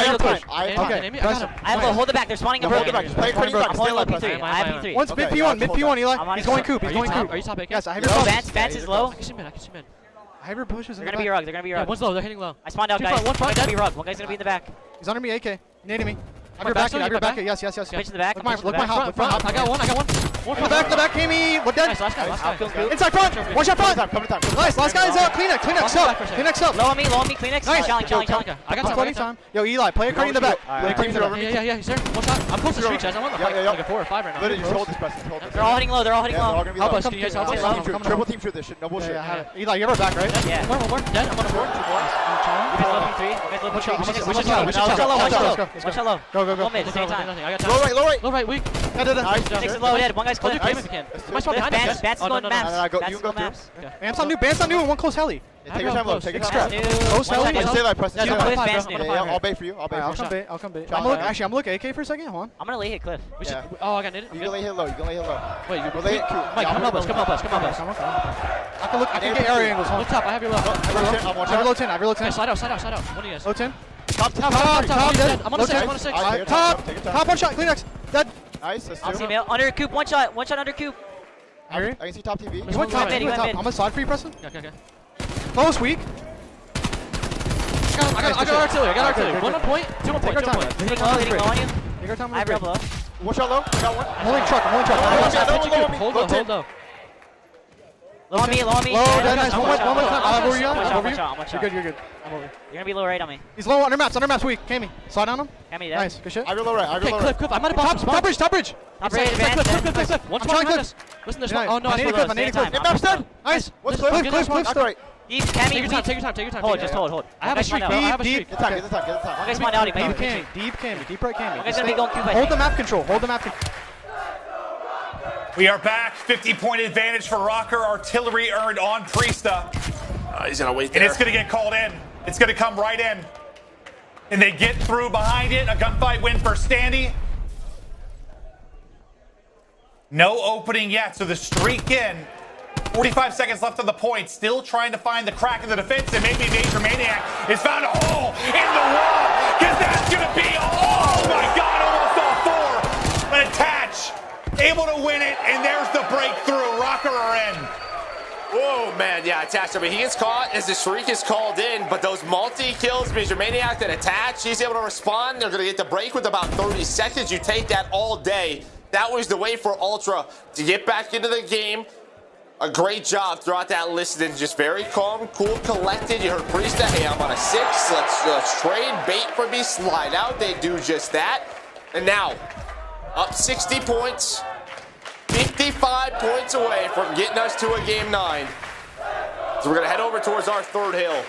have push. Okay. I have to hold the back. They're spawning a broken. Play Crane back. Stay alive. I have P3. One's mid P1. Mid P1, Eli. He's going Coop. Are you top AK? Yes, I have your pushes. Vance is low. I can see mid. I have your pushes. They're gonna be rug. Yeah, one's low. They're hitting low. I spawned out, guys. One front. One's gonna be rug. One guy's gonna be in the back. He's under me, AK. Nading me. I have your back. Yes. Pitch in the back. Look my hop. I got one. In the back, Kami. What dead? Nice, last guy. Inside front. One shot front. Nice. Last guy's Kleenex up. Low on me. Kleenex. Nice. Challenge. I got time. Yo, Eli, play a Crane in the back. Yeah, he's there. One shot. I'm close to streak, guys. I'm on like a 4 or 5 right now. Literally, just hold this, Preston. They're all hitting low. Help us. Can you guys help us? Triple team shoot this shit. No bullshit. Eli, you have our back, right? Yeah. One more. Dead. I'm on a 4. One shot low. Go. One mid, same time. I got time. Low right. Weak. Six is low dead. One guy's clip. Nice. Am I still behind us? Bats is going maps. You can go through. Bam's on new and one close heli. Take your time, low. Take your time. Close heli. Stay alive, Preston. Yeah, I'll bait for you. I'll come bait. I'm gonna look AK for a second. Hold on. I'm gonna lay hit Cliff. Oh, I got it. You can lay hit low. Wait, you lay hit Q. Mike, come help us. I can get area angles. Look top. I have your low. I have low 10. Hey, slide out. One of you guys. Low 10. Top, dead. I'm on a 6. Top, one shot. Kleenex. Dead. Nice. That's I'll see male. Under Coop. One shot under Coop. I can see top TV. He went top. I'm gonna slide for you, Preston. Okay. Close, weak. I got artillery. 1 on point. 2 on point. Hitting low on you. Take our time. I have real low. One shot low. I got one. I'm holding truck. Hold low. Low on me. Low, dead, nice. One more time. I'm over you. You're good. I'm over you. You're gonna be low right on me. He's low under maps, weak. Kami. Slide on him. Kami dead. Nice, good shit. I go low right. Cliff. I might have Top bridge. Top bridge. Cliff. One shot behind us. Listen, there's one. Oh, no, I need a cliff. Map's dead. Nice. What's Cliff. Straight. Take your time. Hold. I have a streak, bro. Deep. Get the time. One guy's spawned out. Deep right Kami. One guy's gonna be going Coop. Hold the map control. We are back. 50-point advantage for Rocker. Artillery earned on Priesta. He's going to wait there. And it's going to get called in. It's going to come right in. And they get through behind it. A gunfight win for Standy. No opening yet, so the streak in. 45 seconds left on the point. Still trying to find the crack in the defense, and maybe Major Maniac has found a hole in the wall. Because that's going to be, oh my God, almost all 4. An attach. Able to win it, and there's the breakthrough. Rocker are in. Whoa, man, yeah, Attach. I mean, he gets caught as the Shriek is called in, but those multi-kills, Major Maniac that Attach, he's able to respond. They're going to get the break with about 30 seconds. You take that all day. That was the way for Ultra to get back into the game. A great job throughout that listen. Just very calm, cool, collected. You heard Priesta, hey, I'm on a 6. Let's trade. Bait for me, slide out. They do just that. And now, up 60 points. 55 points away from getting us to a game 9. So we're going to head over towards our 3rd hill.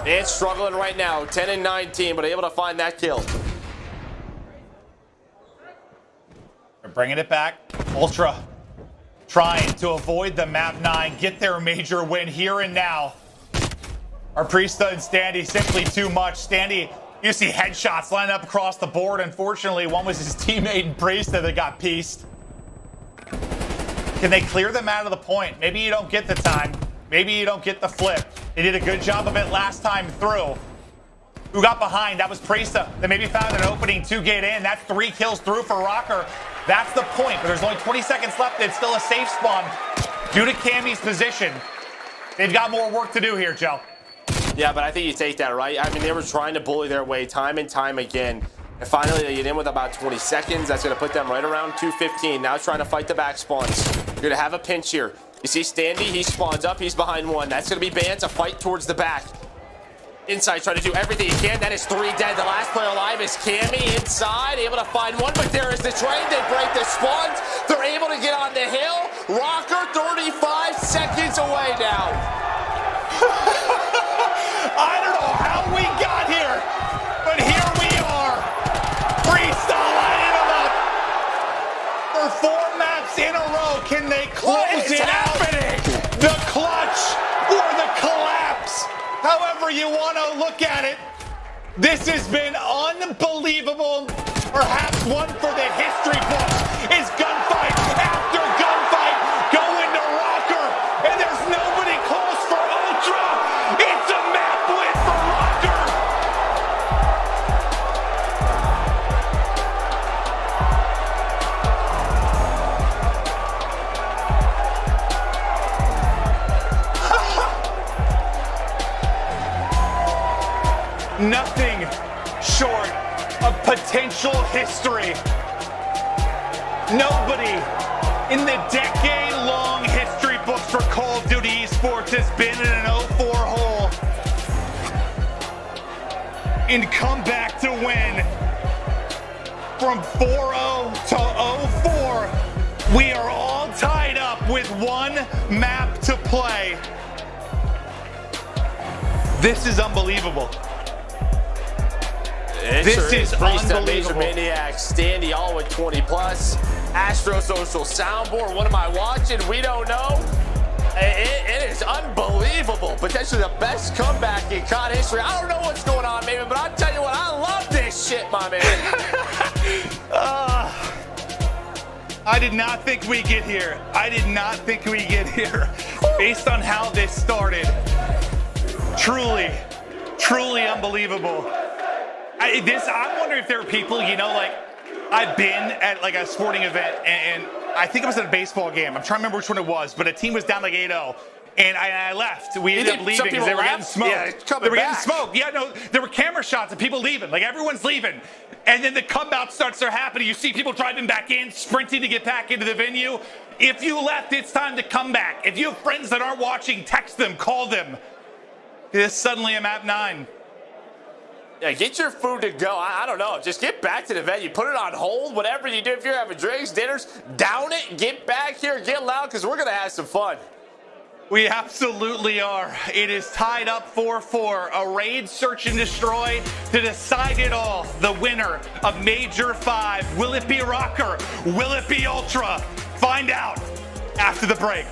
And struggling right now, 10 and 19, but able to find that kill. They're bringing it back. Ultra trying to avoid the map 9, get their major win here and now. Our Priesta and Standy simply too much. Standy, you see headshots lining up across the board. Unfortunately, one was his teammate in Priesta that got pieced. Can they clear them out of the point? Maybe you don't get the time. Maybe you don't get the flip. They did a good job of it last time through. Who got behind? That was Priesta. They maybe found an opening to get in. That's 3 kills through for Rocker. That's the point, but there's only 20 seconds left. It's still a safe spawn due to Kami's position. They've got more work to do here, Joe. Yeah, but I think you take that, right? I mean, they were trying to bully their way time and time again. And finally, they get in with about 20 seconds. That's going to put them right around 2:15. Now trying to fight the back spawns. You're going to have a pinch here. You see Standy, he spawns up, he's behind one. That's going to be Bans, a fight towards the back. Inside, trying to do everything he can. That is 3 dead. The last player alive is Cammy inside, able to find one, but there is the train. They break the spawns. They're able to get on the hill. Rocker 35 seconds away now. I don't know how we got here, but here we are. Freestyle lighting them up. For 4 maps in a row, can they close it out? The clutch or the collapse? However you want to look at it, this has been unbelievable. Perhaps one for the history books is gunfight after gunfight going to Rocker, and there's nobody close for Ultra. It's a map win for Rocker. Nothing short of potential history. Nobody in the decade-long history books for Call of Duty Esports has been in an 0-4 hole and come back to win. From 4-0 to 0-4, we are all tied up with 1 map to play. This is unbelievable. This is unbelievable. Major Maniac, Standy all with 20 plus. Astro Social Soundboard, what am I watching? We don't know. It is unbelievable. Potentially the best comeback in COD history. I don't know what's going on, maybe, but I'll tell you what, I love this shit, my man. I did not think we'd get here. I did not think we'd get here. Based on how this started, truly, truly unbelievable. I wonder if there are people, you know, like, I've been at like a sporting event and I think it was at a baseball game. I'm trying to remember which one it was, but a team was down like 8-0. And I left. We ended up leaving because they were getting smoked. Yeah, they were getting smoked. Yeah, no, there were camera shots of people leaving. Like, everyone's leaving. And then the comeback starts to happen. You see people driving back in, sprinting to get back into the venue. If you left, it's time to come back. If you have friends that aren't watching, text them, call them. It's suddenly a map 9. Yeah, get your food to go. I don't know. Just get back to the venue. Put it on hold. Whatever you do, if you're having drinks, dinners, down it. Get back here. Get loud because we're going to have some fun. We absolutely are. It is tied up 4-4. A raid, search, and destroy to decide it all. The winner of Major 5. Will it be Rocker? Will it be Ultra? Find out after the break.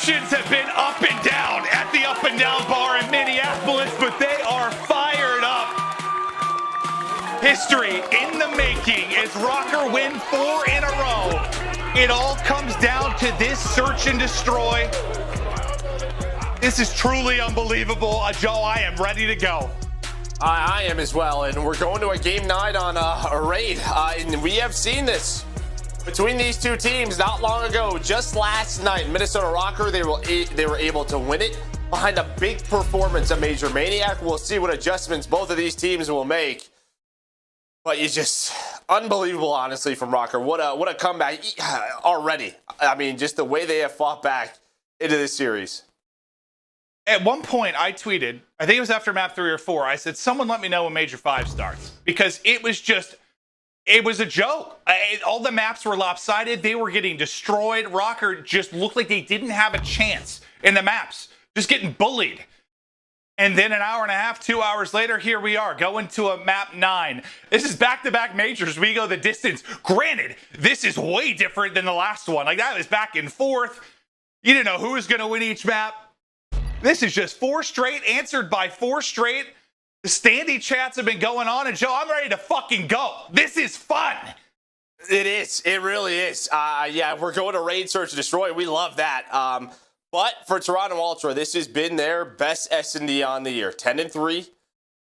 Emotions have been up and down at the Up and Down bar in Minneapolis, but they are fired up. History in the making as Rocker win 4 in a row. It all comes down to this search and destroy. This is truly unbelievable. Joe, I am ready to go. I am as well, and we're going to a game 9 on a raid, and we have seen this between these two teams not long ago. Just last night, Minnesota Rocker, they were able to win it behind a big performance of Major Maniac. We'll see what adjustments both of these teams will make. But it's just unbelievable, honestly, from Rocker. What a comeback already. I mean, just the way they have fought back into this series. At one point, I tweeted, I think it was after map 3 or 4, I said, someone let me know when Major 5 starts. Because it was a joke. All the maps were lopsided. They were getting destroyed. Rocker just looked like they didn't have a chance in the maps. Just getting bullied. And then an hour and a half, 2 hours later, here we are going to a map 9. This is back-to-back majors. We go the distance. Granted, this is way different than the last one. Like, that was back and forth. You didn't know who was going to win each map. This is just 4 straight, answered by 4 straight. The standy chats have been going on, and Joe, I'm ready to fucking go. This is fun. It is. It really is. Yeah, we're going to raid, search, and destroy. We love that. But for Toronto Ultra, this has been their best S&D on the year. 10-3,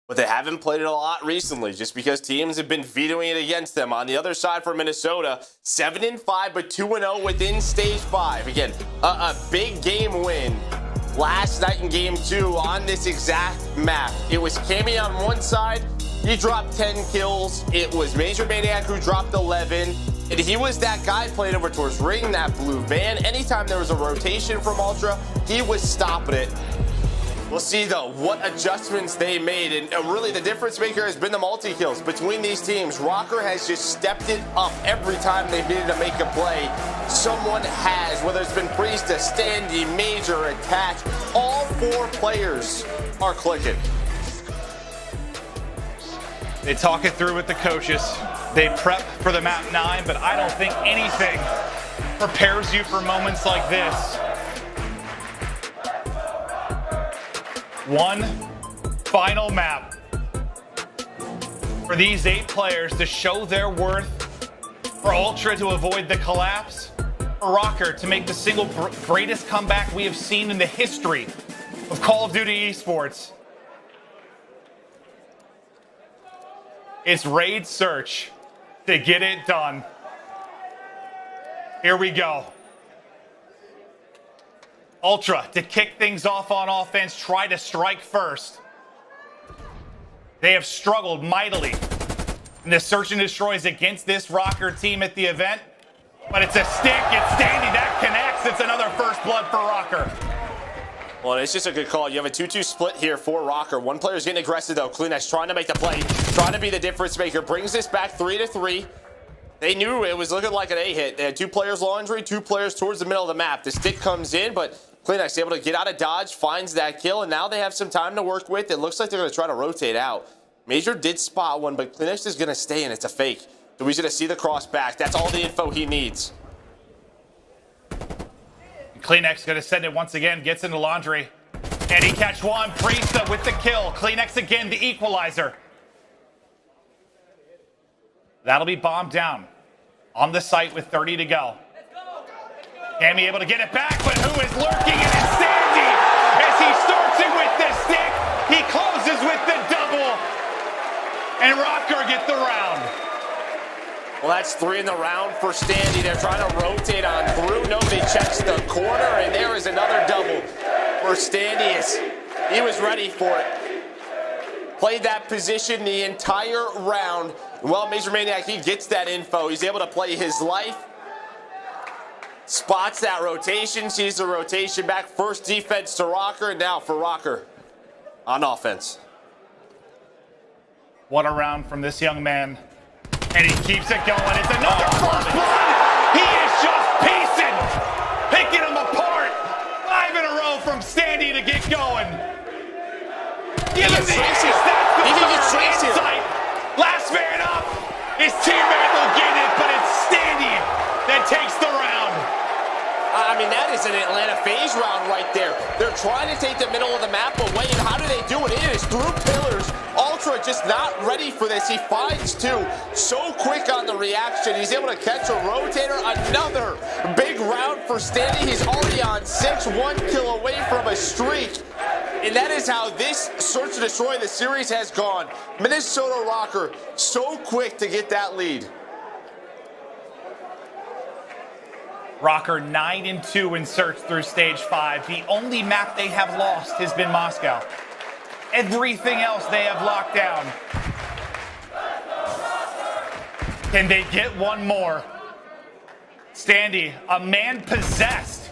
but they haven't played it a lot recently just because teams have been vetoing it against them. On the other side for Minnesota, 7-5, but 2-0 within Stage 5. Again, a big game win last night in Game 2 on this exact map. It was Cammy on one side. He dropped 10 kills. It was Major Maniac who dropped 11. And he was that guy playing over towards Ring, that blue van. Anytime there was a rotation from Ultra, he was stopping it. We'll see, though, what adjustments they made. And really, the difference maker has been the multi-kills between these teams. Rocker has just stepped it up every time they've needed to make a play. Someone has, whether it's been Priesta, Standy, Major, Attach. All 4 players are clicking. They talk it through with the coaches. They prep for the map 9, but I don't think anything prepares you for moments like this. One final map for these 8 players to show their worth, for Ultra to avoid the collapse, for Rocker to make the single greatest comeback we have seen in the history of Call of Duty esports. It's raid search to get it done. Here we go. Ultra to kick things off on offense, try to strike first. They have struggled mightily in the search and destroys against this Rocker team at the event. But it's a stick, it's Standy, that connects. It's another first blood for Rocker. Well, it's just a good call. You have a 2-2 split here for Rocker. One player's getting aggressive, though. Kleenex trying to make the play, trying to be the difference maker. Brings this back 3-3. They knew it was looking like an A hit. They had 2 players low injury, 2 players towards the middle of the map. The stick comes in, but Kleenex able to get out of dodge, finds that kill, and now they have some time to work with. It looks like they're going to try to rotate out. Major did spot one, but Kleenex is going to stay, and it's a fake. So he's going to see the cross back. That's all the info he needs. Kleenex going to send it once again, gets into laundry. And he catch one. Priesta with the kill. Kleenex again, the equalizer. That'll be bombed down on the site with 30 to go. Cammy able to get it back, but who is lurking? It is Standy as he starts it with the stick. He closes with the double. And Rocker get the round. Well, that's 3 in the round for Standy. They're trying to rotate on through. Nobody checks the corner, and there is another double for Standy. He was ready for it. Played that position the entire round. Well, Major Maniac, he gets that info. He's able to play his life. Spots that rotation, sees the rotation back. First defense to Rocker, and now for Rocker on offense. What a round from this young man. And he keeps it going. It's another first blood. He is just piecing, picking them apart. 5 in a row from Standy to get going. Give him the assist. That's the third insight. Last man up. His teammate will get it, but it's Standy that takes the round. I mean, that is an Atlanta phase round right there. They're trying to take the middle of the map away, and how do they do it? It is through pillars. Ultra just not ready for this. He finds two. So quick on the reaction. He's able to catch a rotator. Another big round for Standy. He's already on 6, 1 kill away from a streak. And that is how this search and destroy the series has gone. Minnesota Rocker so quick to get that lead. Rocker 9-2 in search through stage 5. The only map they have lost has been Moscow. Everything else they have locked down. Can they get one more? Standy, a man possessed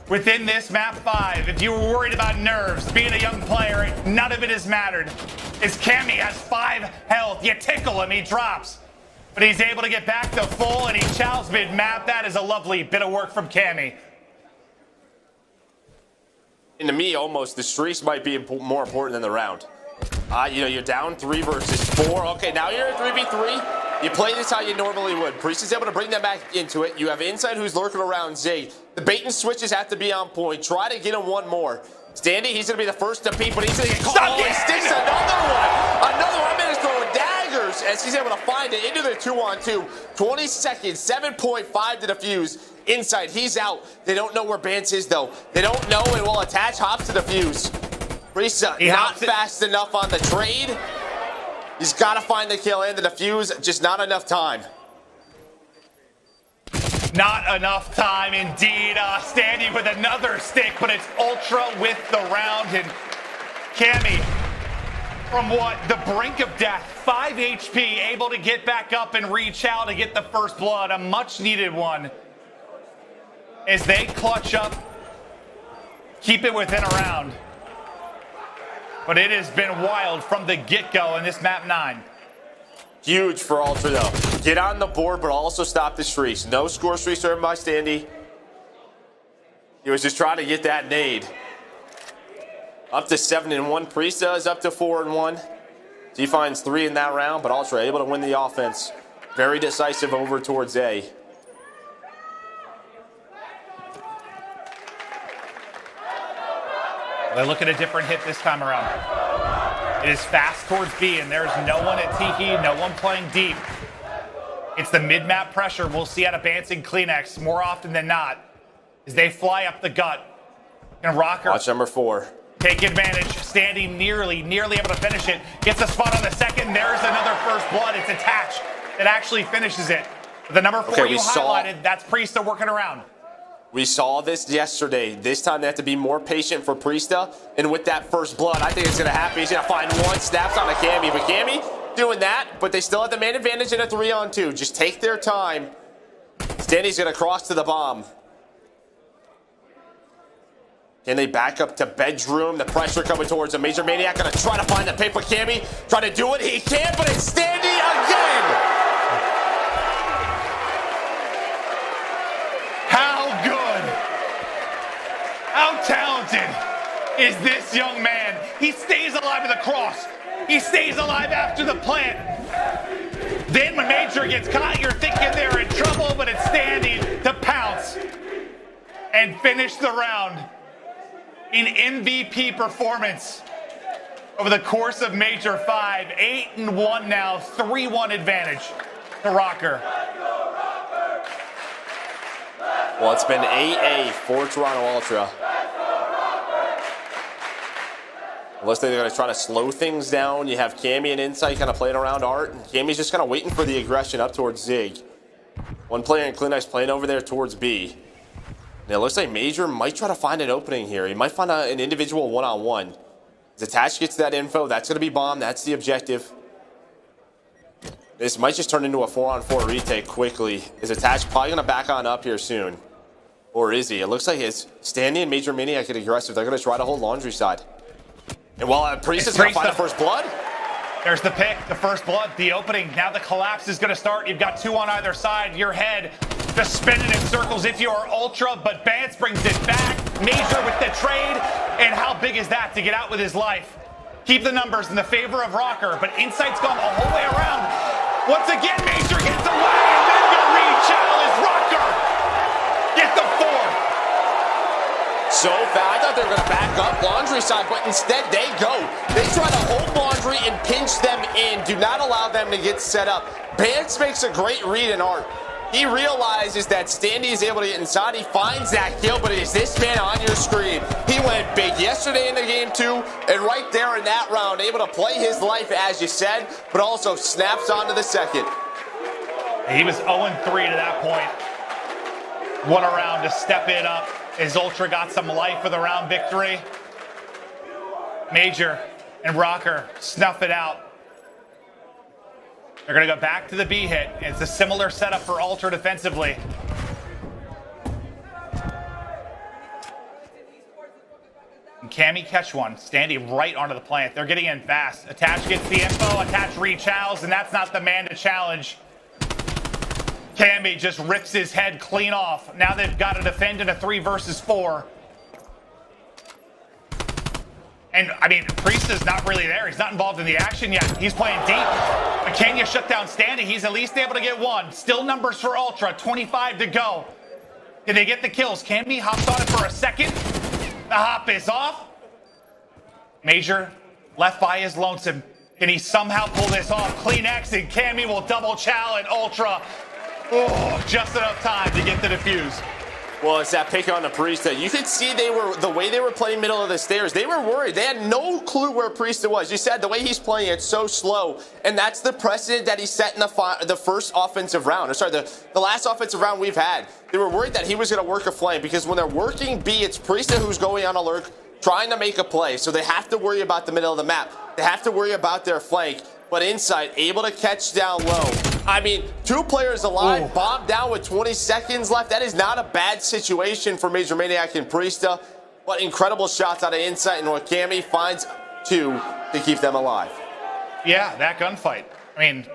within this map 5. If you were worried about nerves, being a young player, none of it has mattered. His Cammy has 5 health. You tickle him, he drops. But he's able to get back to full, and he chows mid-map. That is a lovely bit of work from Cammy. And to me, almost, the streaks might be more important than the round. You know, you're down 3 versus 4. Okay, now you're at 3v3. You play this how you normally would. Priest is able to bring them back into it. You have Inside who's lurking around Zig. The bait and switches have to be on point. Try to get him one more. Standy, he's going to be the first to peep, but he's going to get caught. Oh, he sticks another one. Another one. Man is throwing daggers as he's able to find it into the 2-on-2. 20 seconds, 7.5 to defuse. Inside, he's out. They don't know where Bance is, though. They don't know, and will attach, hops to defuse. Priest not fast enough on the trade. He's got to find the kill and the defuse. Just not enough time. Not enough time, indeed. Standy with another stick, but it's Ultra with the round. And Cammy, from what? The brink of death. 5 HP, able to get back up and reach out to get the first blood. A much-needed one. As they clutch up, keep it within a round. But it has been wild from the get-go in this map 9. Huge for Ultra, though. Get on the board, but also stop the streaks. No score streaks earned by Standy. He was just trying to get that nade. Up to 7-1. Priest is up to 4-1. He finds 3 in that round, but Ultra able to win the offense. Very decisive over towards A. They look at a different hit this time around. It is fast towards B, and there's no one at Tiki, no one playing deep. It's the mid-map pressure we'll see out of Bance and Kleenex more often than not as they fly up the gut. And Rocker. Watch number 4. Take advantage. Standing nearly able to finish it. Gets a spot on the second. There's another first blood. It's attached. It actually finishes it. The number 4 you highlighted, that's Priesta working around. We saw this yesterday. This time they have to be more patient for Priesta. And with that first blood, I think it's going to happen. He's going to find one, snaps on a Cammy. But Cammy doing that, but they still have the man advantage in a 3-on-2. Just take their time. Standy's going to cross to the bomb. Can they back up to bedroom? The pressure coming towards him. Major Maniac going to try to find the pick for Cammy. Try to do it. He can't, but it's Standy again. How talented is this young man? He stays alive with a cross. He stays alive after the plant. Then when Major gets caught, you're thinking they're in trouble, but it's Standy to pounce and finish the round in MVP performance over the course of Major 5. 8-1 now, 3-1 advantage to Rocker. Well, it's been 8-A for Toronto Ultra. Unless they're going to try to slow things down. You have Cammy and Insight kind of playing around Art. And Cammy's just kind of waiting for the aggression up towards Zig. One player in Kleenex playing over there towards B. And it looks like Major might try to find an opening here. He might find an individual one-on-one. As Attach gets that info, that's going to be bomb. That's the objective. This might just turn into a 4-on-4 retake quickly. Is Attach probably going to back on up here soon? Or is he? It looks like his Standy and Major Maniac get aggressive. They're going to try to hold laundry side. And while Priest is going to find the first blood. There's the pick, the first blood, the opening. Now the collapse is going to start. You've got 2 on either side. Your head just spinning in circles if you are Ultra, but Bance brings it back. Major with the trade. And how big is that to get out with his life? Keep the numbers in the favor of Rocker, but Insight's gone the whole way around. Once again, Major gets away, and then the re-challenge. Rocker get the 4. so fast. I thought they were going to back up Laundry side, but instead they go. They try to hold Laundry and pinch them in. Do not allow them to get set up. Bance makes a great read in Art. He realizes that Standy is able to get inside. He finds that kill, but is this man on your screen? He went big yesterday in the game too, and right there in that round, able to play his life as you said, but also snaps onto the second. He was 0-3 to that point. One around to step it up as Ultra got some life for the round victory. Major and Rocker snuff it out. They're going to go back to the B hit. It's a similar setup for Ultra defensively. And Cammy catch one. Standy right onto the plant. They're getting in fast. Attach gets the info. Attach re-chows, and that's not the man to challenge. Cammy just rips his head clean off. Now they've got to defend in a 3 versus 4. And, I mean, Priest is not really there. He's not involved in the action yet. He's playing deep. But Kenya shut down Standy. He's at least able to get one. Still numbers for Ultra. 25 to go. Did they get the kills? Cammy hops on it for a second. The hop is off. Major left by his lonesome. Can he somehow pull this off? Clean exit. Cammy will double chow and Ultra. Oh, just enough time to get the defuse. Well, it's that pick on the Priest that you could see the way they were playing middle of the stairs. They were worried. They had no clue where Priest was. You said the way he's playing it's so slow, and that's the precedent that he set in the first offensive round. Or sorry, the last offensive round we've had. They were worried that he was going to work a flame because when they're working B, it's Priest who's going on alert, trying to make a play. So they have to worry about the middle of the map. They have to worry about their flank. But Insight able to catch down low. I mean, 2 players alive, bombed down with 20 seconds left. That is not a bad situation for Major Maniac and Priesta. But incredible shots out of Insight, and Wakami finds 2 to keep them alive. Yeah, that gunfight. I mean,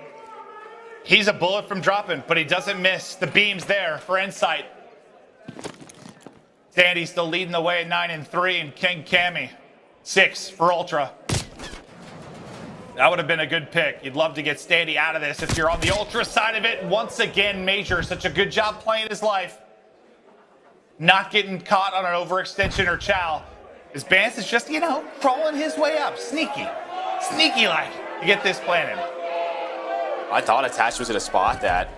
he's a bullet from dropping, but he doesn't miss. The beam's there for Insight. Sandy's still leading the way at 9-3, and King Cammy 6 for Ultra. That would have been a good pick. You'd love to get Standy out of this if you're on the Ultra side of it. Once again, Major, such a good job playing his life. Not getting caught on an overextension or chow. His Bance is just, you know, crawling his way up. Sneaky. Sneaky-like to get this planted. I thought Attach was going to spot that.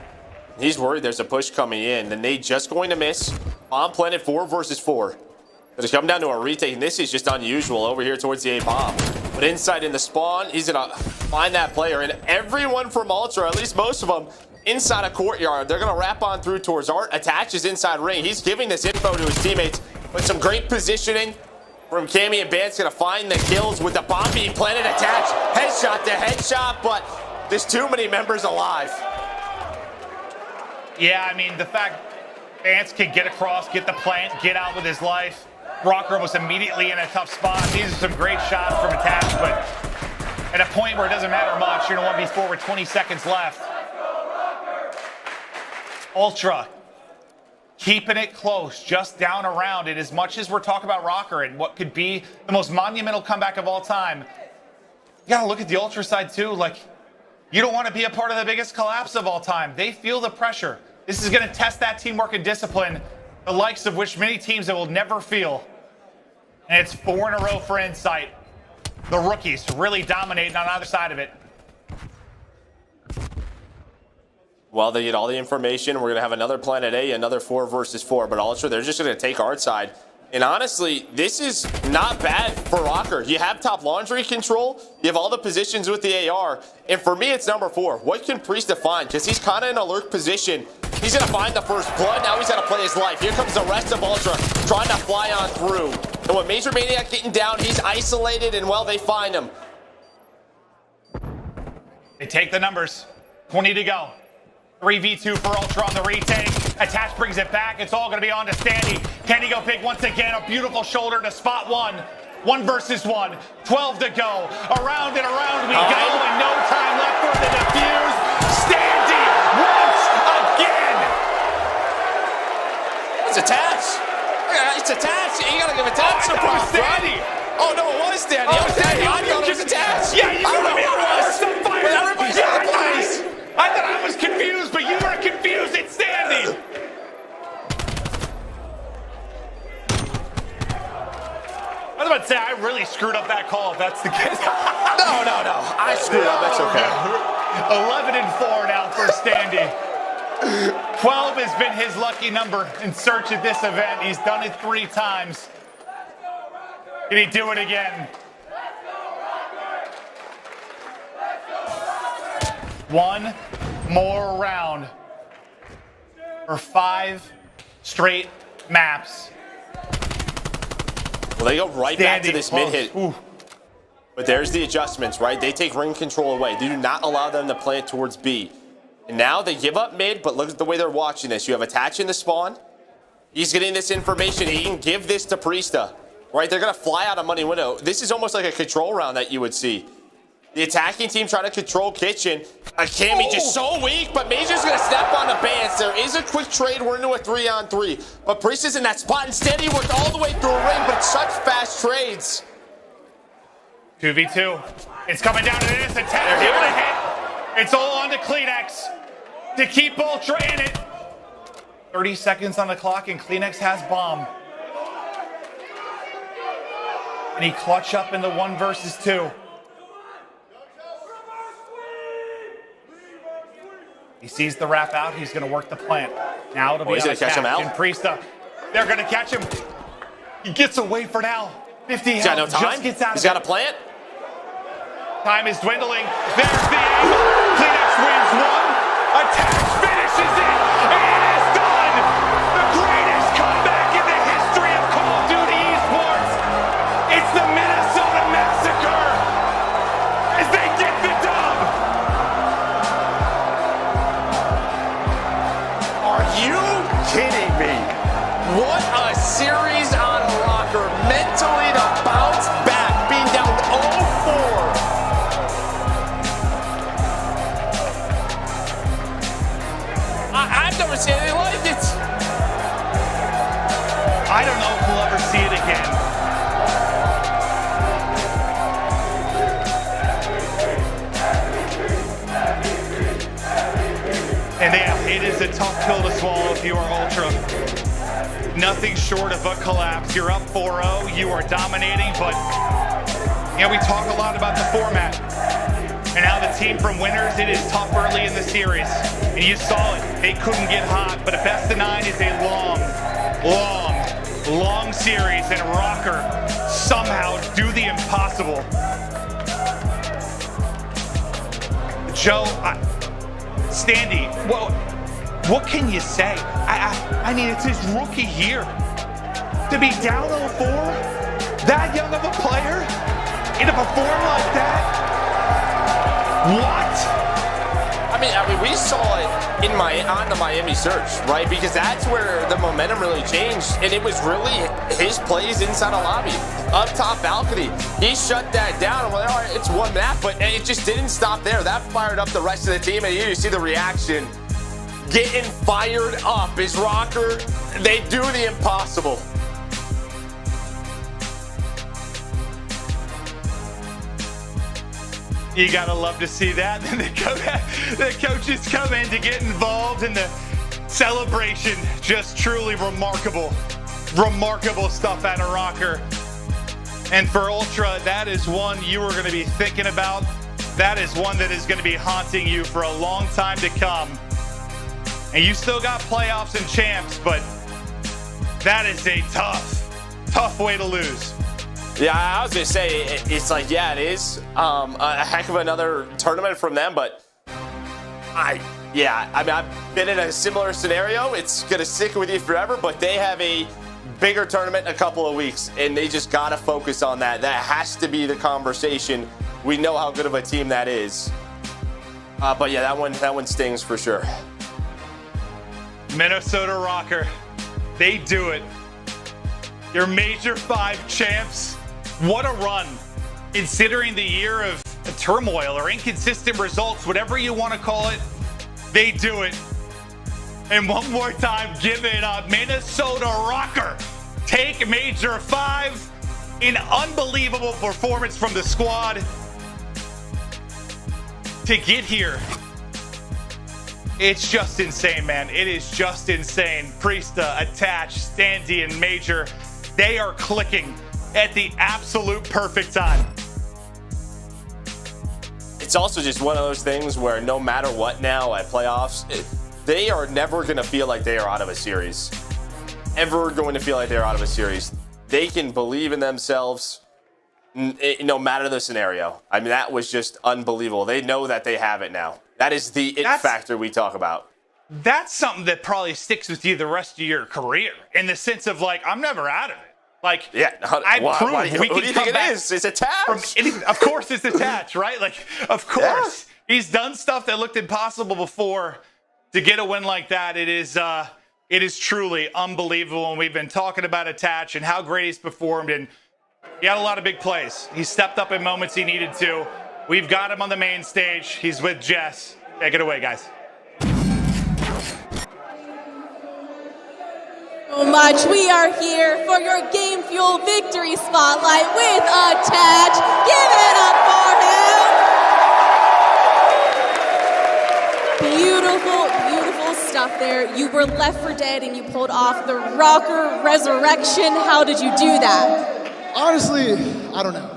He's worried there's a push coming in. The nade just going to miss. Bomb planted 4 versus 4. It's come down to a retake, and this is just unusual over here towards the A bomb. But inside in the spawn, he's going to find that player. And everyone from Ultra, at least most of them, inside a courtyard. They're going to wrap on through towards Art. Attaches inside ring. He's giving this info to his teammates. But some great positioning from Cammy and Bance. Going to find the kills with the bomb being planted. Attach. Headshot to headshot, but there's too many members alive. Yeah, I mean, the fact Bance can get across, get the plant, get out with his life. Rocker was immediately in a tough spot. These are some great shots from Attach, but at a point where it doesn't matter much, you're in a 1v4 with 20 seconds left. Ultra keeping it close, just down around it. As much as we're talking about Rocker and what could be the most monumental comeback of all time, you gotta look at the Ultra side too. Like, you don't want to be a part of the biggest collapse of all time. They feel the pressure. This is going to test that teamwork and discipline, the likes of which many teams that will never feel. And it's 4 in a row for Insight. The rookies really dominating on either side of it. Well, they get all the information. We're going to have another Planet A, another 4 versus 4. But Ultra, they're just going to take Art side. And honestly, this is not bad for Rocker. You have top laundry control. You have all the positions with the AR. And for me, it's number 4. What can Priest find? Because he's kind of in an alert position. He's going to find the first blood. Now he's got to play his life. Here comes the rest of Ultra trying to fly on through. And with Major Maniac getting down, he's isolated, and, well, they find him. They take the numbers. 20 to go. 3v2 for Ultra on the retake. Attach brings it back. It's all going to be on to Standy. Can he go big once again? A beautiful shoulder to spot 1. 1 versus 1. 12 to go. Around and around we go, and no time left for the defuse. Standy once again. It's Attach. It's Attach. You got to give Attach some props, right? Oh, no, it was Standy. Oh, Standy. I thought it was Attach. Yeah, you got me but everybody's in the place. I thought I was confused, but you were confused. It's Standy. about to say, I really screwed up that call if that's the case. No. I screwed up. That's okay. 11-4 now for Standy. 12 has been his lucky number in search at this event. He's done it 3 times. Can he do it again? One more round for 5 straight maps. Well, they go right back to this mid-hit. But there's the adjustments, right? They take ring control away. They do not allow them to plant towards B. And now they give up mid, but look at the way they're watching this. You have Attach in the spawn. He's getting this information. He can give this to Priesta, right? They're going to fly out a money window. This is almost like a control round that you would see. The attacking team trying to control Kitchen. Akami just so weak, but Major's going to step on the bands. There is a quick trade. We're into a 3-on-3. But Priesta's in that spot. Instead, he worked all the way through a ring, but such fast trades. 2v2. It's coming down to this. Attach giving a hit. It's all on to Kleenex to keep Ultra in it. 30 seconds on the clock, and Kleenex has bomb. And he clutch up in the 1 versus 2. He sees the wrap out. He's going to work the plant. Now it'll be he's going to catch him out. And Priesta, they're going to catch him. He gets away for now. 50 He's got no health, time. just gets out He's of got a it. plant. Time is dwindling. There's the angle. Kleenex wins 1. Attach finishes it. And it is done. The greatest comeback in the history of Call of Duty esports. It's the Minnesota Massacre as they get the dub. Are you kidding me? What a series on a rocker. Mentally to bounce back, being down 0-4. I've never seen anything like it. I don't know if we'll ever see it again. And yeah, it is a tough pill to swallow if you are Ultra. Nothing short of a collapse. You're up 4-0. You are dominating, but we talk a lot about the format. And now the team from winners, it is tough early in the series. And you saw it. They couldn't get hot, but a best of 9 is a long series. And Rocker somehow do the impossible. Joe, Standy, well, what can you say? I mean, it's his rookie year. To be down 0-4, that young of a player, and to perform like that? What? I mean, we saw it on the Miami search, right? Because that's where the momentum really changed, and it was really his plays inside a lobby, up top balcony. He shut that down, and we're like, all right, it's 1 map, but it just didn't stop there. That fired up the rest of the team, and you see the reaction getting fired up. Is Rocker, they do the impossible. You gotta love to see that. The coaches come in to get involved in the celebration. Just truly remarkable stuff out of Rocker. And for Ultra, that is one you are gonna be thinking about. That is one that is gonna be haunting you for a long time to come. And you still got playoffs and champs, but that is a tough way to love. Yeah, I was going to say, it's like, yeah, it is a heck of another tournament from them, but I mean, I've been in a similar scenario. It's going to stick with you forever, but they have a bigger tournament in a couple of weeks, and they just got to focus on that. That has to be the conversation. We know how good of a team that is. But yeah, that one stings for sure. Minnesota Rocker, they do it. Your Major 5 champs. What a run, considering the year of turmoil or inconsistent results, whatever you want to call it, they do it. And one more time, give it up. Minnesota Rocker take Major 5. An unbelievable performance from the squad to get here. It's just insane, man. It is just insane. Priesta, Attach, Standy, and Major, they are clicking. at the absolute perfect time. It's also just one of those things where no matter what now at playoffs, they are never going to feel like they are out of a series. Ever going to feel like they're out of a series. They can believe in themselves no matter the scenario. I mean, that was just unbelievable. They know that they have it now. That is the it factor we talk about. That's something that probably sticks with you the rest of your career, in the sense of, like, I'm never out of it. Like, yeah, we can come back. It's attached. Of course it's attached, right? Like, of course. Yeah. He's done stuff that looked impossible before. To get a win like that, it is truly unbelievable. And we've been talking about attach and how great he's performed. And he had a lot of big plays. He stepped up in moments he needed to. We've got him on the main stage. He's with Jess. Take it away, guys. So much. We are here for your Game Fuel Victory Spotlight with Attach. Give it up for him. Beautiful, beautiful stuff there. You were left for dead and you pulled off the Rocker Resurrection. How did you do that? Honestly, I don't know.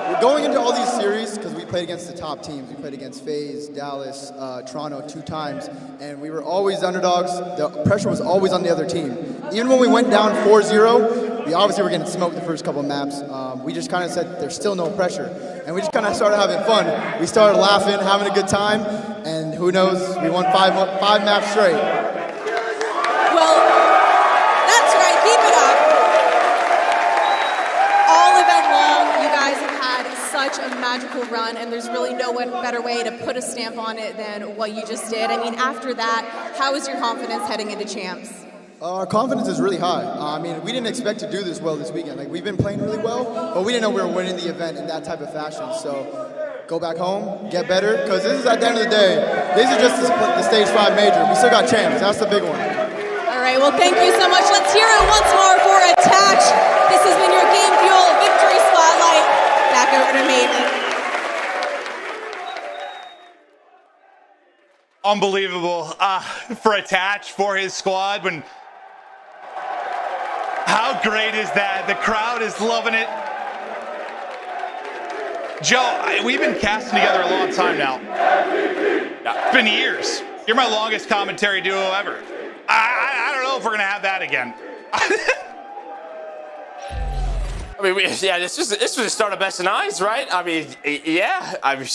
We're going into all these series because we played against the top teams. We played against FaZe, Dallas, Toronto 2 times, and we were always underdogs. The pressure was always on the other team. Even when we went down 4-0, we obviously were getting smoked the first couple of maps. We just kind of said there's still no pressure, and we just kind of started having fun. We started laughing, having a good time, and who knows, we won 5 maps straight. Well, that's right. Keep it up. All event long, you guys have had such a magical run, and there's really no better way to put a stamp on it than what you just did. I mean, after that, how is your confidence heading into champs? Our confidence is really high. I mean, we didn't expect to do this well this weekend. Like, we've been playing really well, but we didn't know we were winning the event in that type of fashion. So go back home, get better, because this is, at the end of the day, this is just the stage 5 major. We still got champs. That's the big one. All right, well, thank you so much. Let's hear it once more for Attach. This has been your Game Fuel Victory Spotlight. Back over to Maven. Unbelievable for Attach, for his squad. How great is that? The crowd is loving it. Joe, we've been casting together a long time now. It's been years. You're my longest commentary duo ever. I don't know if we're going to have that again. I mean, this was the start of Best of Nines, right? I mean, yeah. I mean,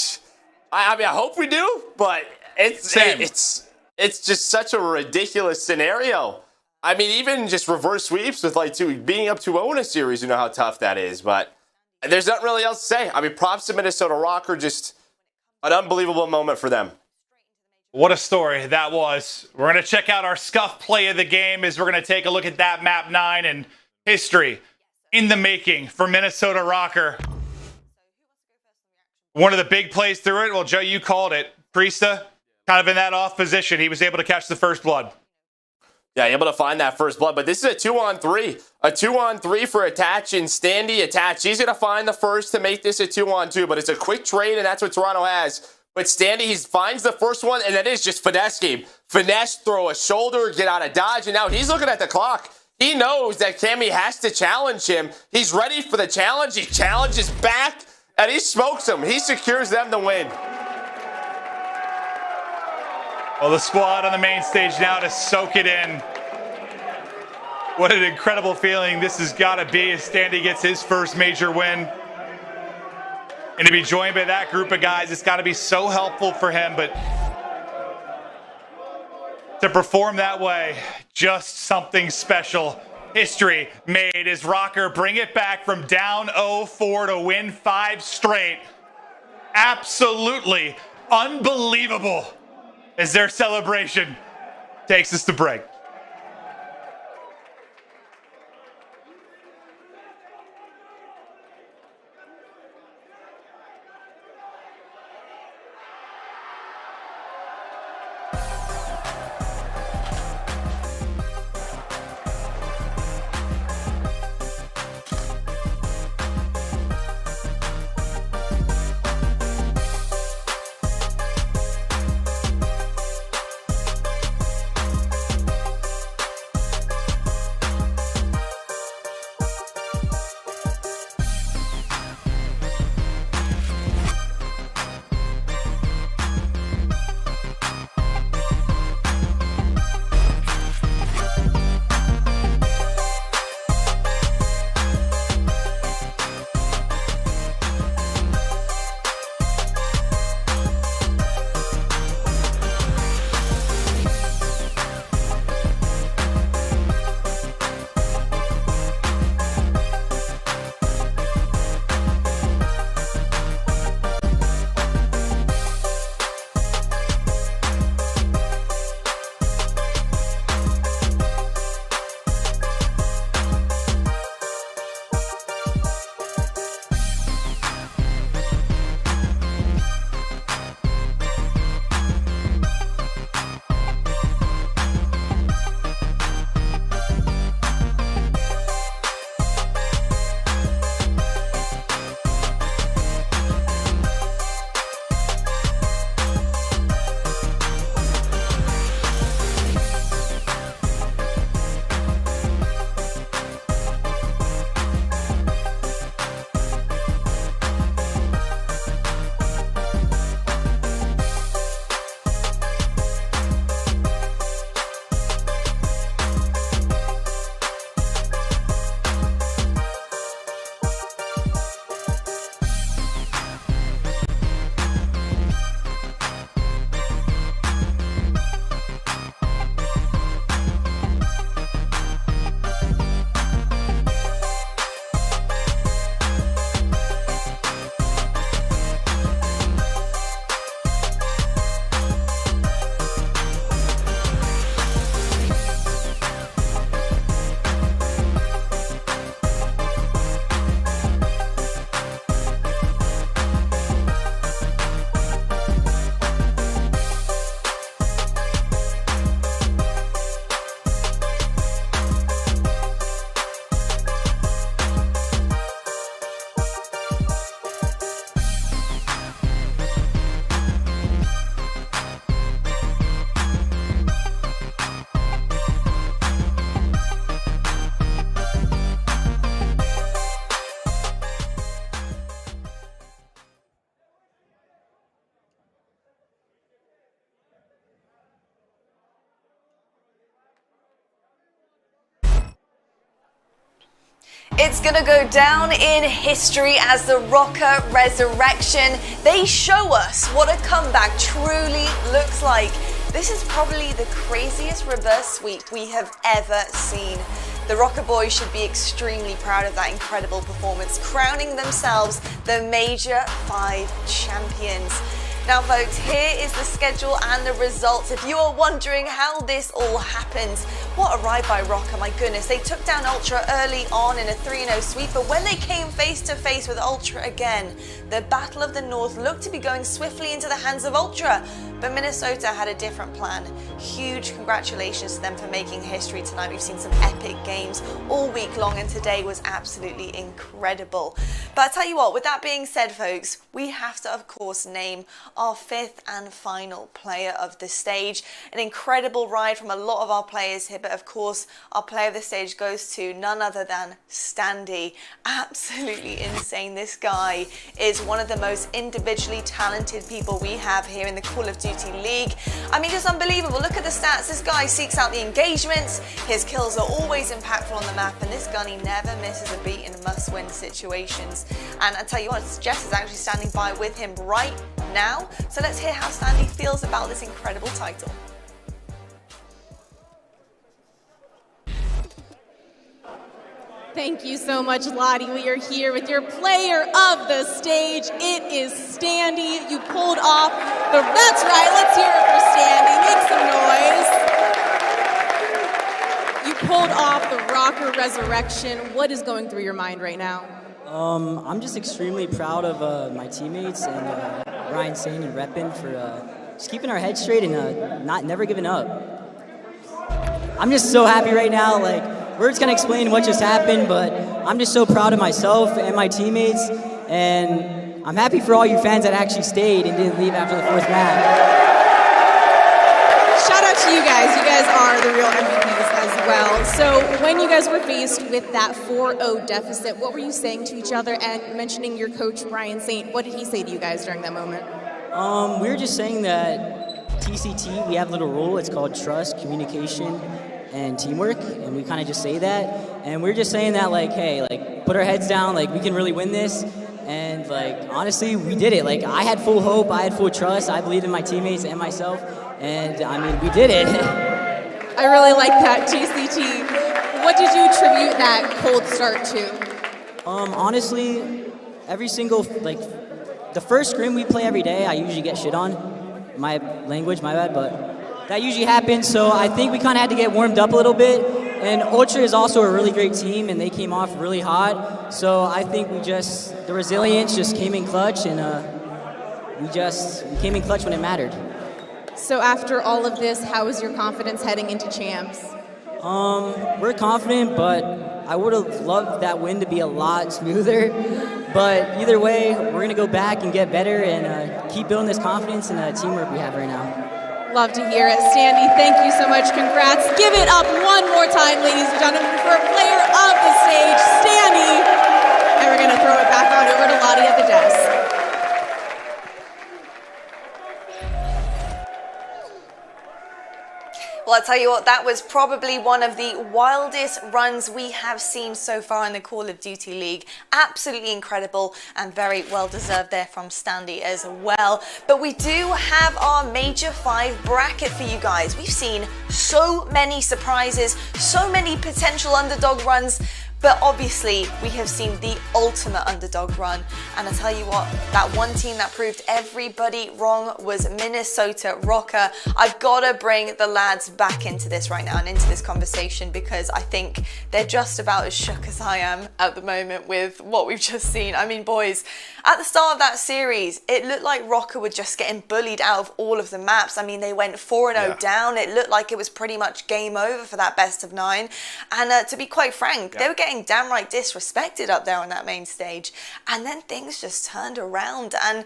I hope we do, but it's just such a ridiculous scenario. I mean, even just reverse sweeps with being up 2-0 in a series, you know how tough that is. But there's nothing really else to say. I mean, props to Minnesota Rocker, just an unbelievable moment for them. What a story that was. We're going to check out our scuff play of the game as we're going to take a look at that map 9 and history in the making for Minnesota Rocker. One of the big plays through it, well, Joe, you called it. Priesta, kind of in that off position. He was able to catch the first blood. Yeah, able to find that first blood, but this is a 2-on-3. A 2-on-3 for Attach and Standy. Attach, he's going to find the first to make this a 2-on-2, but it's a quick trade, and that's what Toronto has. But Standy, he finds the first one, and that is just finesse game. Finesse, throw a shoulder, get out of dodge, and now he's looking at the clock. He knows that Cammy has to challenge him. He's ready for the challenge. He challenges back, and he smokes him. He secures them the win. Well, the squad on the main stage now to soak it in. What an incredible feeling this has got to be as Standy gets his first major win. And to be joined by that group of guys, it's got to be so helpful for him. But to perform that way, just something special. History made as Rocker bring it back from down 0-4 to win 5 straight. Absolutely unbelievable as their celebration takes us to break. It's gonna go down in history as the Rocker Resurrection. They show us what a comeback truly looks like. This is probably the craziest reverse sweep we have ever seen. The Rocker Boys should be extremely proud of that incredible performance, crowning themselves the Major 5 champions. Now folks, here is the schedule and the results. If you are wondering how this all happened, what a ride by Rocker, my goodness. They took down Ultra early on in a 3-0 sweep, but when they came face to face with Ultra again, the Battle of the North looked to be going swiftly into the hands of Ultra. But Minnesota had a different plan. Huge congratulations to them for making history tonight. We've seen some epic games all week long, and today was absolutely incredible. But I tell you what, with that being said, folks, we have to, of course, name our 5th and final player of the stage. An incredible ride from a lot of our players here, but of course, our player of the stage goes to none other than Standy. Absolutely insane. This guy is one of the most individually talented people we have here in the Call of Duty League. I mean, just unbelievable. Look at the stats. This guy seeks out the engagements. His kills are always impactful on the map, and this gun, he never misses a beat in must-win situations. And I tell you what, Jess is actually standing by with him right now. So let's hear how Standy feels about this incredible title. Thank you so much, Lottie. We are here with your player of the stage. It is Standy. You pulled off the... That's right. Let's hear it for Standy. Make some noise. You pulled off the Rocker Resurrection. What is going through your mind right now? I'm just extremely proud of my teammates and Ryan Sane and Reppin for just keeping our heads straight and never giving up. I'm just so happy right now. Like, words can't explain what just happened, but I'm just so proud of myself and my teammates, and I'm happy for all you fans that actually stayed and didn't leave after the 4th match. Shout out to you guys. You guys are the real MVPs as well. So when you guys were faced with that 4-0 deficit, what were you saying to each other? And mentioning your coach, Ryan Saint, what did he say to you guys during that moment? We were just saying that TCT, we have a little rule. It's called trust, communication, and teamwork, and we kind of just say that, and we're just saying that, like, hey, like, put our heads down, like, we can really win this, and, like, honestly, we did it. Like, I had full hope, I had full trust, I believed in my teammates and myself, and, I mean, we did it. I really like that, TCT. What did you attribute that cold start to? Honestly, every single, like, the first scrim we play every day, I usually get shit on. My language, my bad, but that usually happens, so I think we kind of had to get warmed up a little bit. And Ultra is also a really great team, and they came off really hot. So I think the resilience just came in clutch, and we came in clutch when it mattered. So after all of this, how is your confidence heading into champs? We're confident, but I would have loved that win to be a lot smoother. But either way, we're going to go back and get better and keep building this confidence and teamwork we have right now. Love to hear it. Standy, thank you so much. Congrats. Give it up one more time, ladies and gentlemen, for a player of the stage, Standy. And we're going to throw it back on over to Lottie at the desk. Well, I'll tell you what, that was probably one of the wildest runs we have seen so far in the Call of Duty League. Absolutely incredible and very well deserved there from Standy as well. But we do have our Major 5 bracket for you guys. We've seen so many surprises, so many potential underdog runs. But obviously, we have seen the ultimate underdog run. And I tell you what, that one team that proved everybody wrong was Minnesota Rocker. I've got to bring the lads back into this right now and into this conversation, because I think they're just about as shook as I am at the moment with what we've just seen. I mean, boys, at the start of that series, it looked like Rocker were just getting bullied out of all of the maps. I mean, they went 4-0 down. It looked like it was pretty much game over for that best of 9. And to be quite frank, they were getting damn right disrespected up there on that main stage, and then things just turned around. And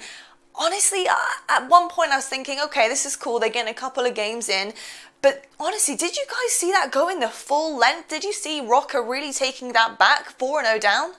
honestly, at one point I was thinking, okay, this is cool, they're getting a couple of games in, but honestly, did you guys see that going the full length? Did you see Rocker really taking that back 4-0 down?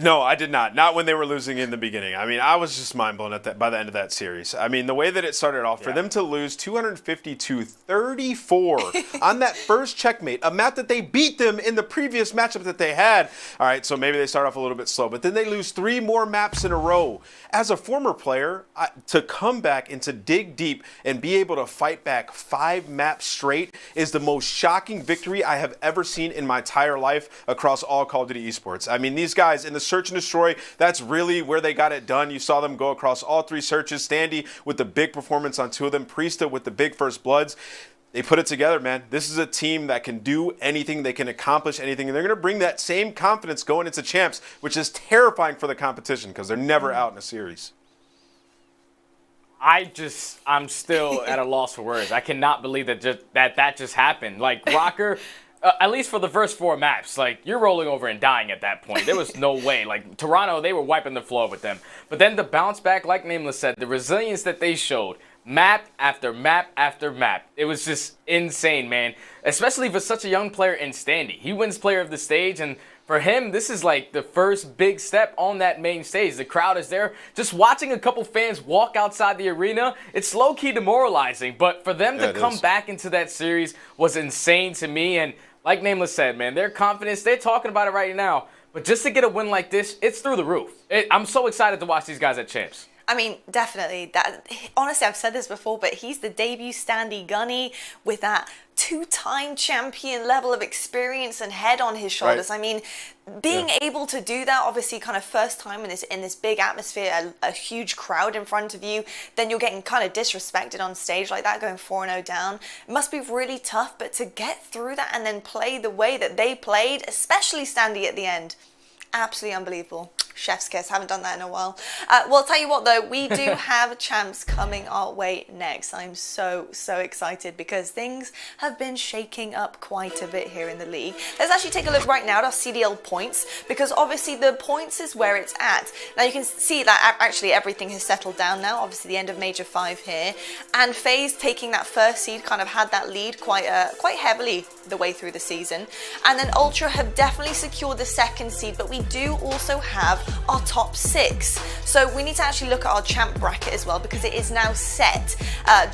No, I did not. Not when they were losing in the beginning. I mean, I was just mind blown at that by the end of that series. I mean, the way that it started off, for them to lose 250-34 on that first checkmate, a map that they beat them in the previous matchup that they had. All right, so maybe they start off a little bit slow, but then they lose 3 more maps in a row. As a former player, to come back and to dig deep and be able to fight back 5 maps straight is the most shocking victory I have ever seen in my entire life across all Call of Duty esports. I mean, these guys in the search and destroy, that's really where they got it done. You saw them go across all 3 searches. Standy with the big performance on 2 of them. Priesta with the big first bloods. They put it together, man. This is a team that can do anything. They can accomplish anything. And they're going to bring that same confidence going into champs, which is terrifying for the competition because they're never out in a series. I'm still at a loss for words. I cannot believe that that just happened. Like, Rocker... at least for the first 4 maps, like, you're rolling over and dying at that point. There was no way. Like, Toronto, they were wiping the floor with them. But then the bounce back, like Nameless said, the resilience that they showed, map after map after map, it was just insane, man. Especially for such a young player in Standy. He wins player of the stage, and for him, this is like the first big step on that main stage. The crowd is there. Just watching a couple fans walk outside the arena, it's low-key demoralizing. But for them to come back into that series was insane to me. And like Nameless said, man, their confidence, they're talking about it right now. But just to get a win like this, it's through the roof. I'm so excited to watch these guys at Champs. I mean, definitely. Honestly, I've said this before, but he's the debut Standy Gunny with that 2-time champion level of experience and head on his shoulders. Right. I mean, being able to do that, obviously, kind of first time in this big atmosphere, a huge crowd in front of you, then you're getting kind of disrespected on stage like that, going 4-0 down. It must be really tough, but to get through that and then play the way that they played, especially Standy at the end, absolutely unbelievable. Chef's kiss. Haven't done that in a while. Well, I'll tell you what, though. We do have champs coming our way next. I'm so excited because things have been shaking up quite a bit here in the league. Let's actually take a look right now at our CDL points because obviously the points is where it's at. Now, you can see that actually everything has settled down now. Obviously, the end of Major 5 here. And FaZe taking that first seed kind of had that lead quite heavily the way through the season. And then Ultra have definitely secured the second seed, but we do also have our top 6. So we need to actually look at our champ bracket as well because it is now set.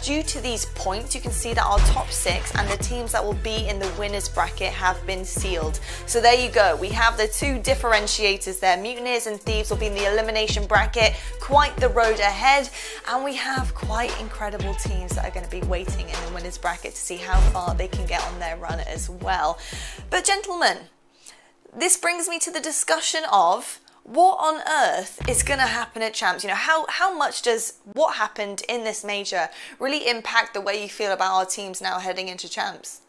Due to these points, you can see that our top 6 and the teams that will be in the winners bracket have been sealed. So there you go. We have the 2 differentiators there. Mutineers and Thieves will be in the elimination bracket. Quite the road ahead. And we have quite incredible teams that are going to be waiting in the winners bracket to see how far they can get on their run as well. But gentlemen, this brings me to the discussion of what on earth is going to happen at Champs? You know, how much does what happened in this major really impact the way you feel about our teams now heading into Champs?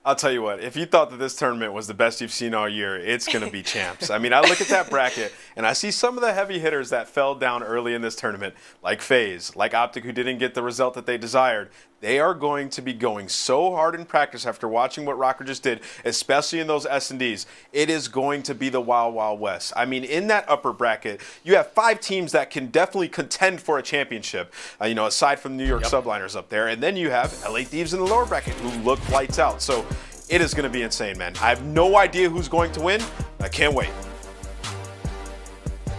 I'll tell you what, if you thought that this tournament was the best you've seen all year, it's going to be Champs. I mean, I look at that bracket, and I see some of the heavy hitters that fell down early in this tournament, like FaZe, like Optic, who didn't get the result that they desired. They are going to be going so hard in practice after watching what Rocker just did, especially in those S&Ds. It is going to be the Wild Wild West. I mean, in that upper bracket, you have 5 teams that can definitely contend for a championship, you know, aside from the New York Subliners up there. And then you have LA Thieves in the lower bracket who look lights out. So it is going to be insane, man. I have no idea who's going to win. I can't wait.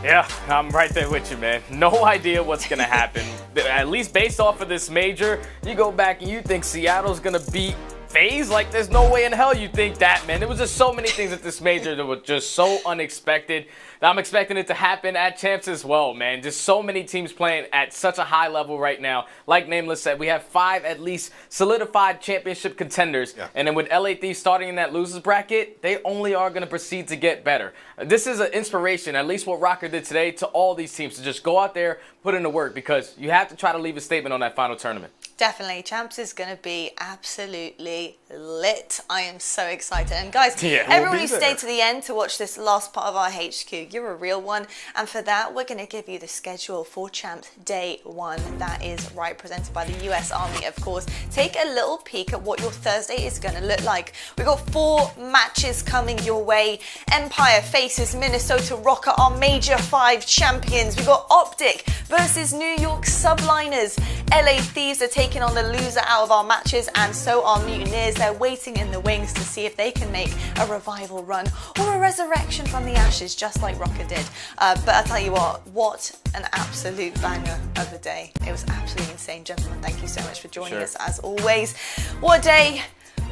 Yeah, I'm right there with you, man. No idea what's going to happen. At least based off of this major, you go back and you think Seattle's going to beat FaZe? Like, there's no way in hell you think that, man. There was just so many things at this major that were just so unexpected. I'm expecting it to happen at Champs as well, man. Just so many teams playing at such a high level right now. Like Nameless said, we have 5 at least solidified championship contenders. Yeah. And then with LA Thieves starting in that losers bracket, they only are going to proceed to get better. This is an inspiration, at least what Rocker did today, to all these teams to just go out there, put in the work, because you have to try to leave a statement on that final tournament. Definitely. Champs is going to be absolutely lit. I am so excited. And guys, everyone who stayed to the end to watch this last part of our HQ, you're a real one. And for that, we're going to give you the schedule for Champs Day 1. That is right, presented by the US Army, of course. Take a little peek at what your Thursday is going to look like. We've got 4 matches coming your way. Empire faces Minnesota Rocker, our Major 5 champions. We've got Optic versus New York Subliners. LA Thieves are taking taking on the loser out of our matches, and so are Mutineers. They're waiting in the wings to see if they can make a revival run or a resurrection from the ashes, just like Rocker did. But I'll tell you what an absolute banger of a day. It was absolutely insane. Gentlemen, thank you so much for joining us as always. What a day,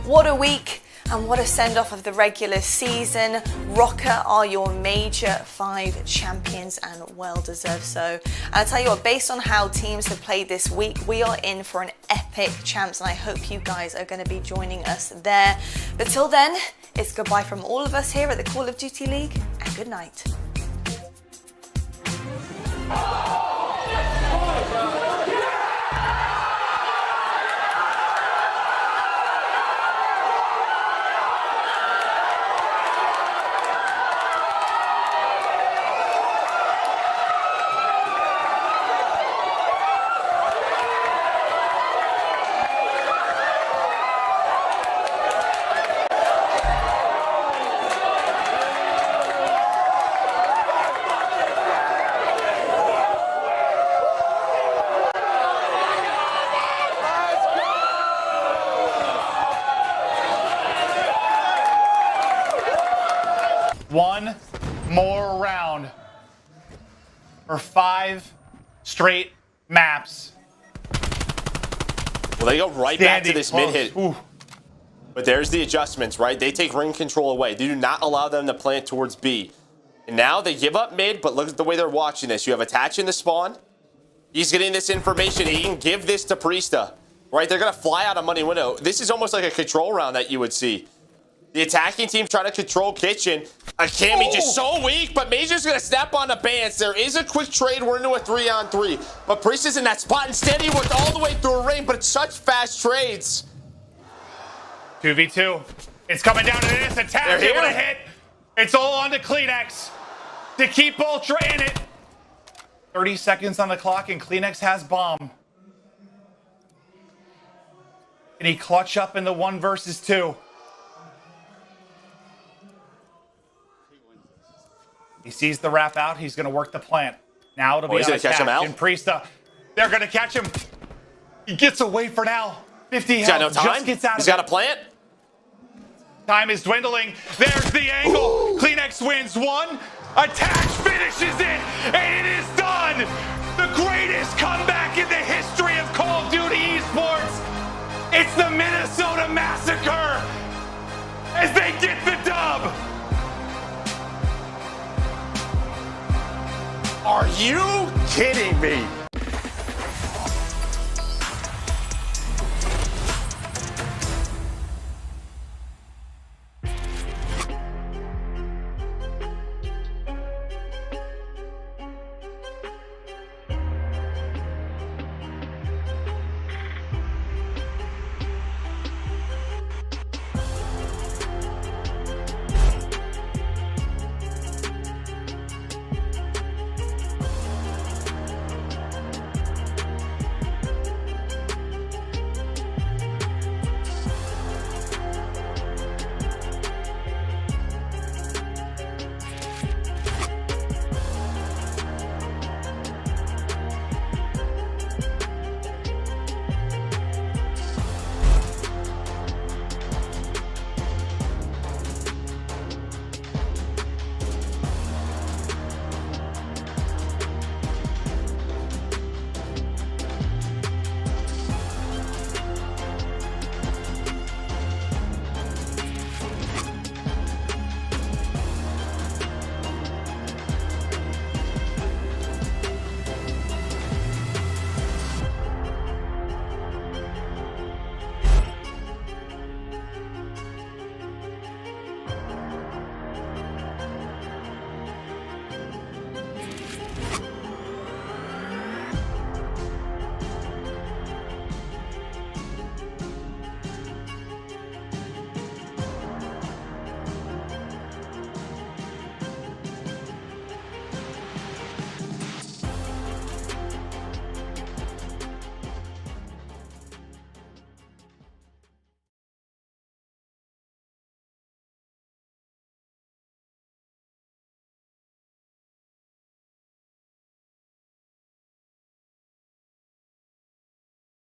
what a week, and what a send-off of the regular season. Rocker are your Major 5 champions, and well-deserved so. And I'll tell you what, based on how teams have played this week, we are in for an epic champs, and I hope you guys are going to be joining us there. But till then, it's goodbye from all of us here at the Call of Duty League, and good night. One more round for 5 straight maps. Well, they go right back to this mid-hit. But there's the adjustments, right? They take ring control away. They do not allow them to plant towards B. And now they give up mid, but look at the way they're watching this. You have Attach in the spawn. He's getting this information. He can give this to Priesta, right? They're going to fly out a money window. This is almost like a control round that you would see. The attacking team trying to control Kitchen. Akami just so weak, but Major's going to snap on the bands. There is a quick trade. We're into a 3-on-3. But Priesta's in that spot. Instead, he worked all the way through a ring, but it's such fast trades. 2v2. It's coming down to this attack. They're able to hit. It's all on to Kleenex to keep Ultra in it. 30 seconds on the clock, and Kleenex has bomb. Can he clutch up in the 1 versus 2? He sees the wrap out. He's going to work the plant. Now it'll be on catch him out. And Priesta, they're going to catch him. He gets away for now. 50 He's health. got no time. Just gets out He's of got it. a plant. Time is dwindling. There's the angle. Kleenex wins 1. Attach finishes it, and it is done. The greatest comeback in the history of Call of Duty esports. It's the Minnesota Massacre as they get the dub. Are you kidding me?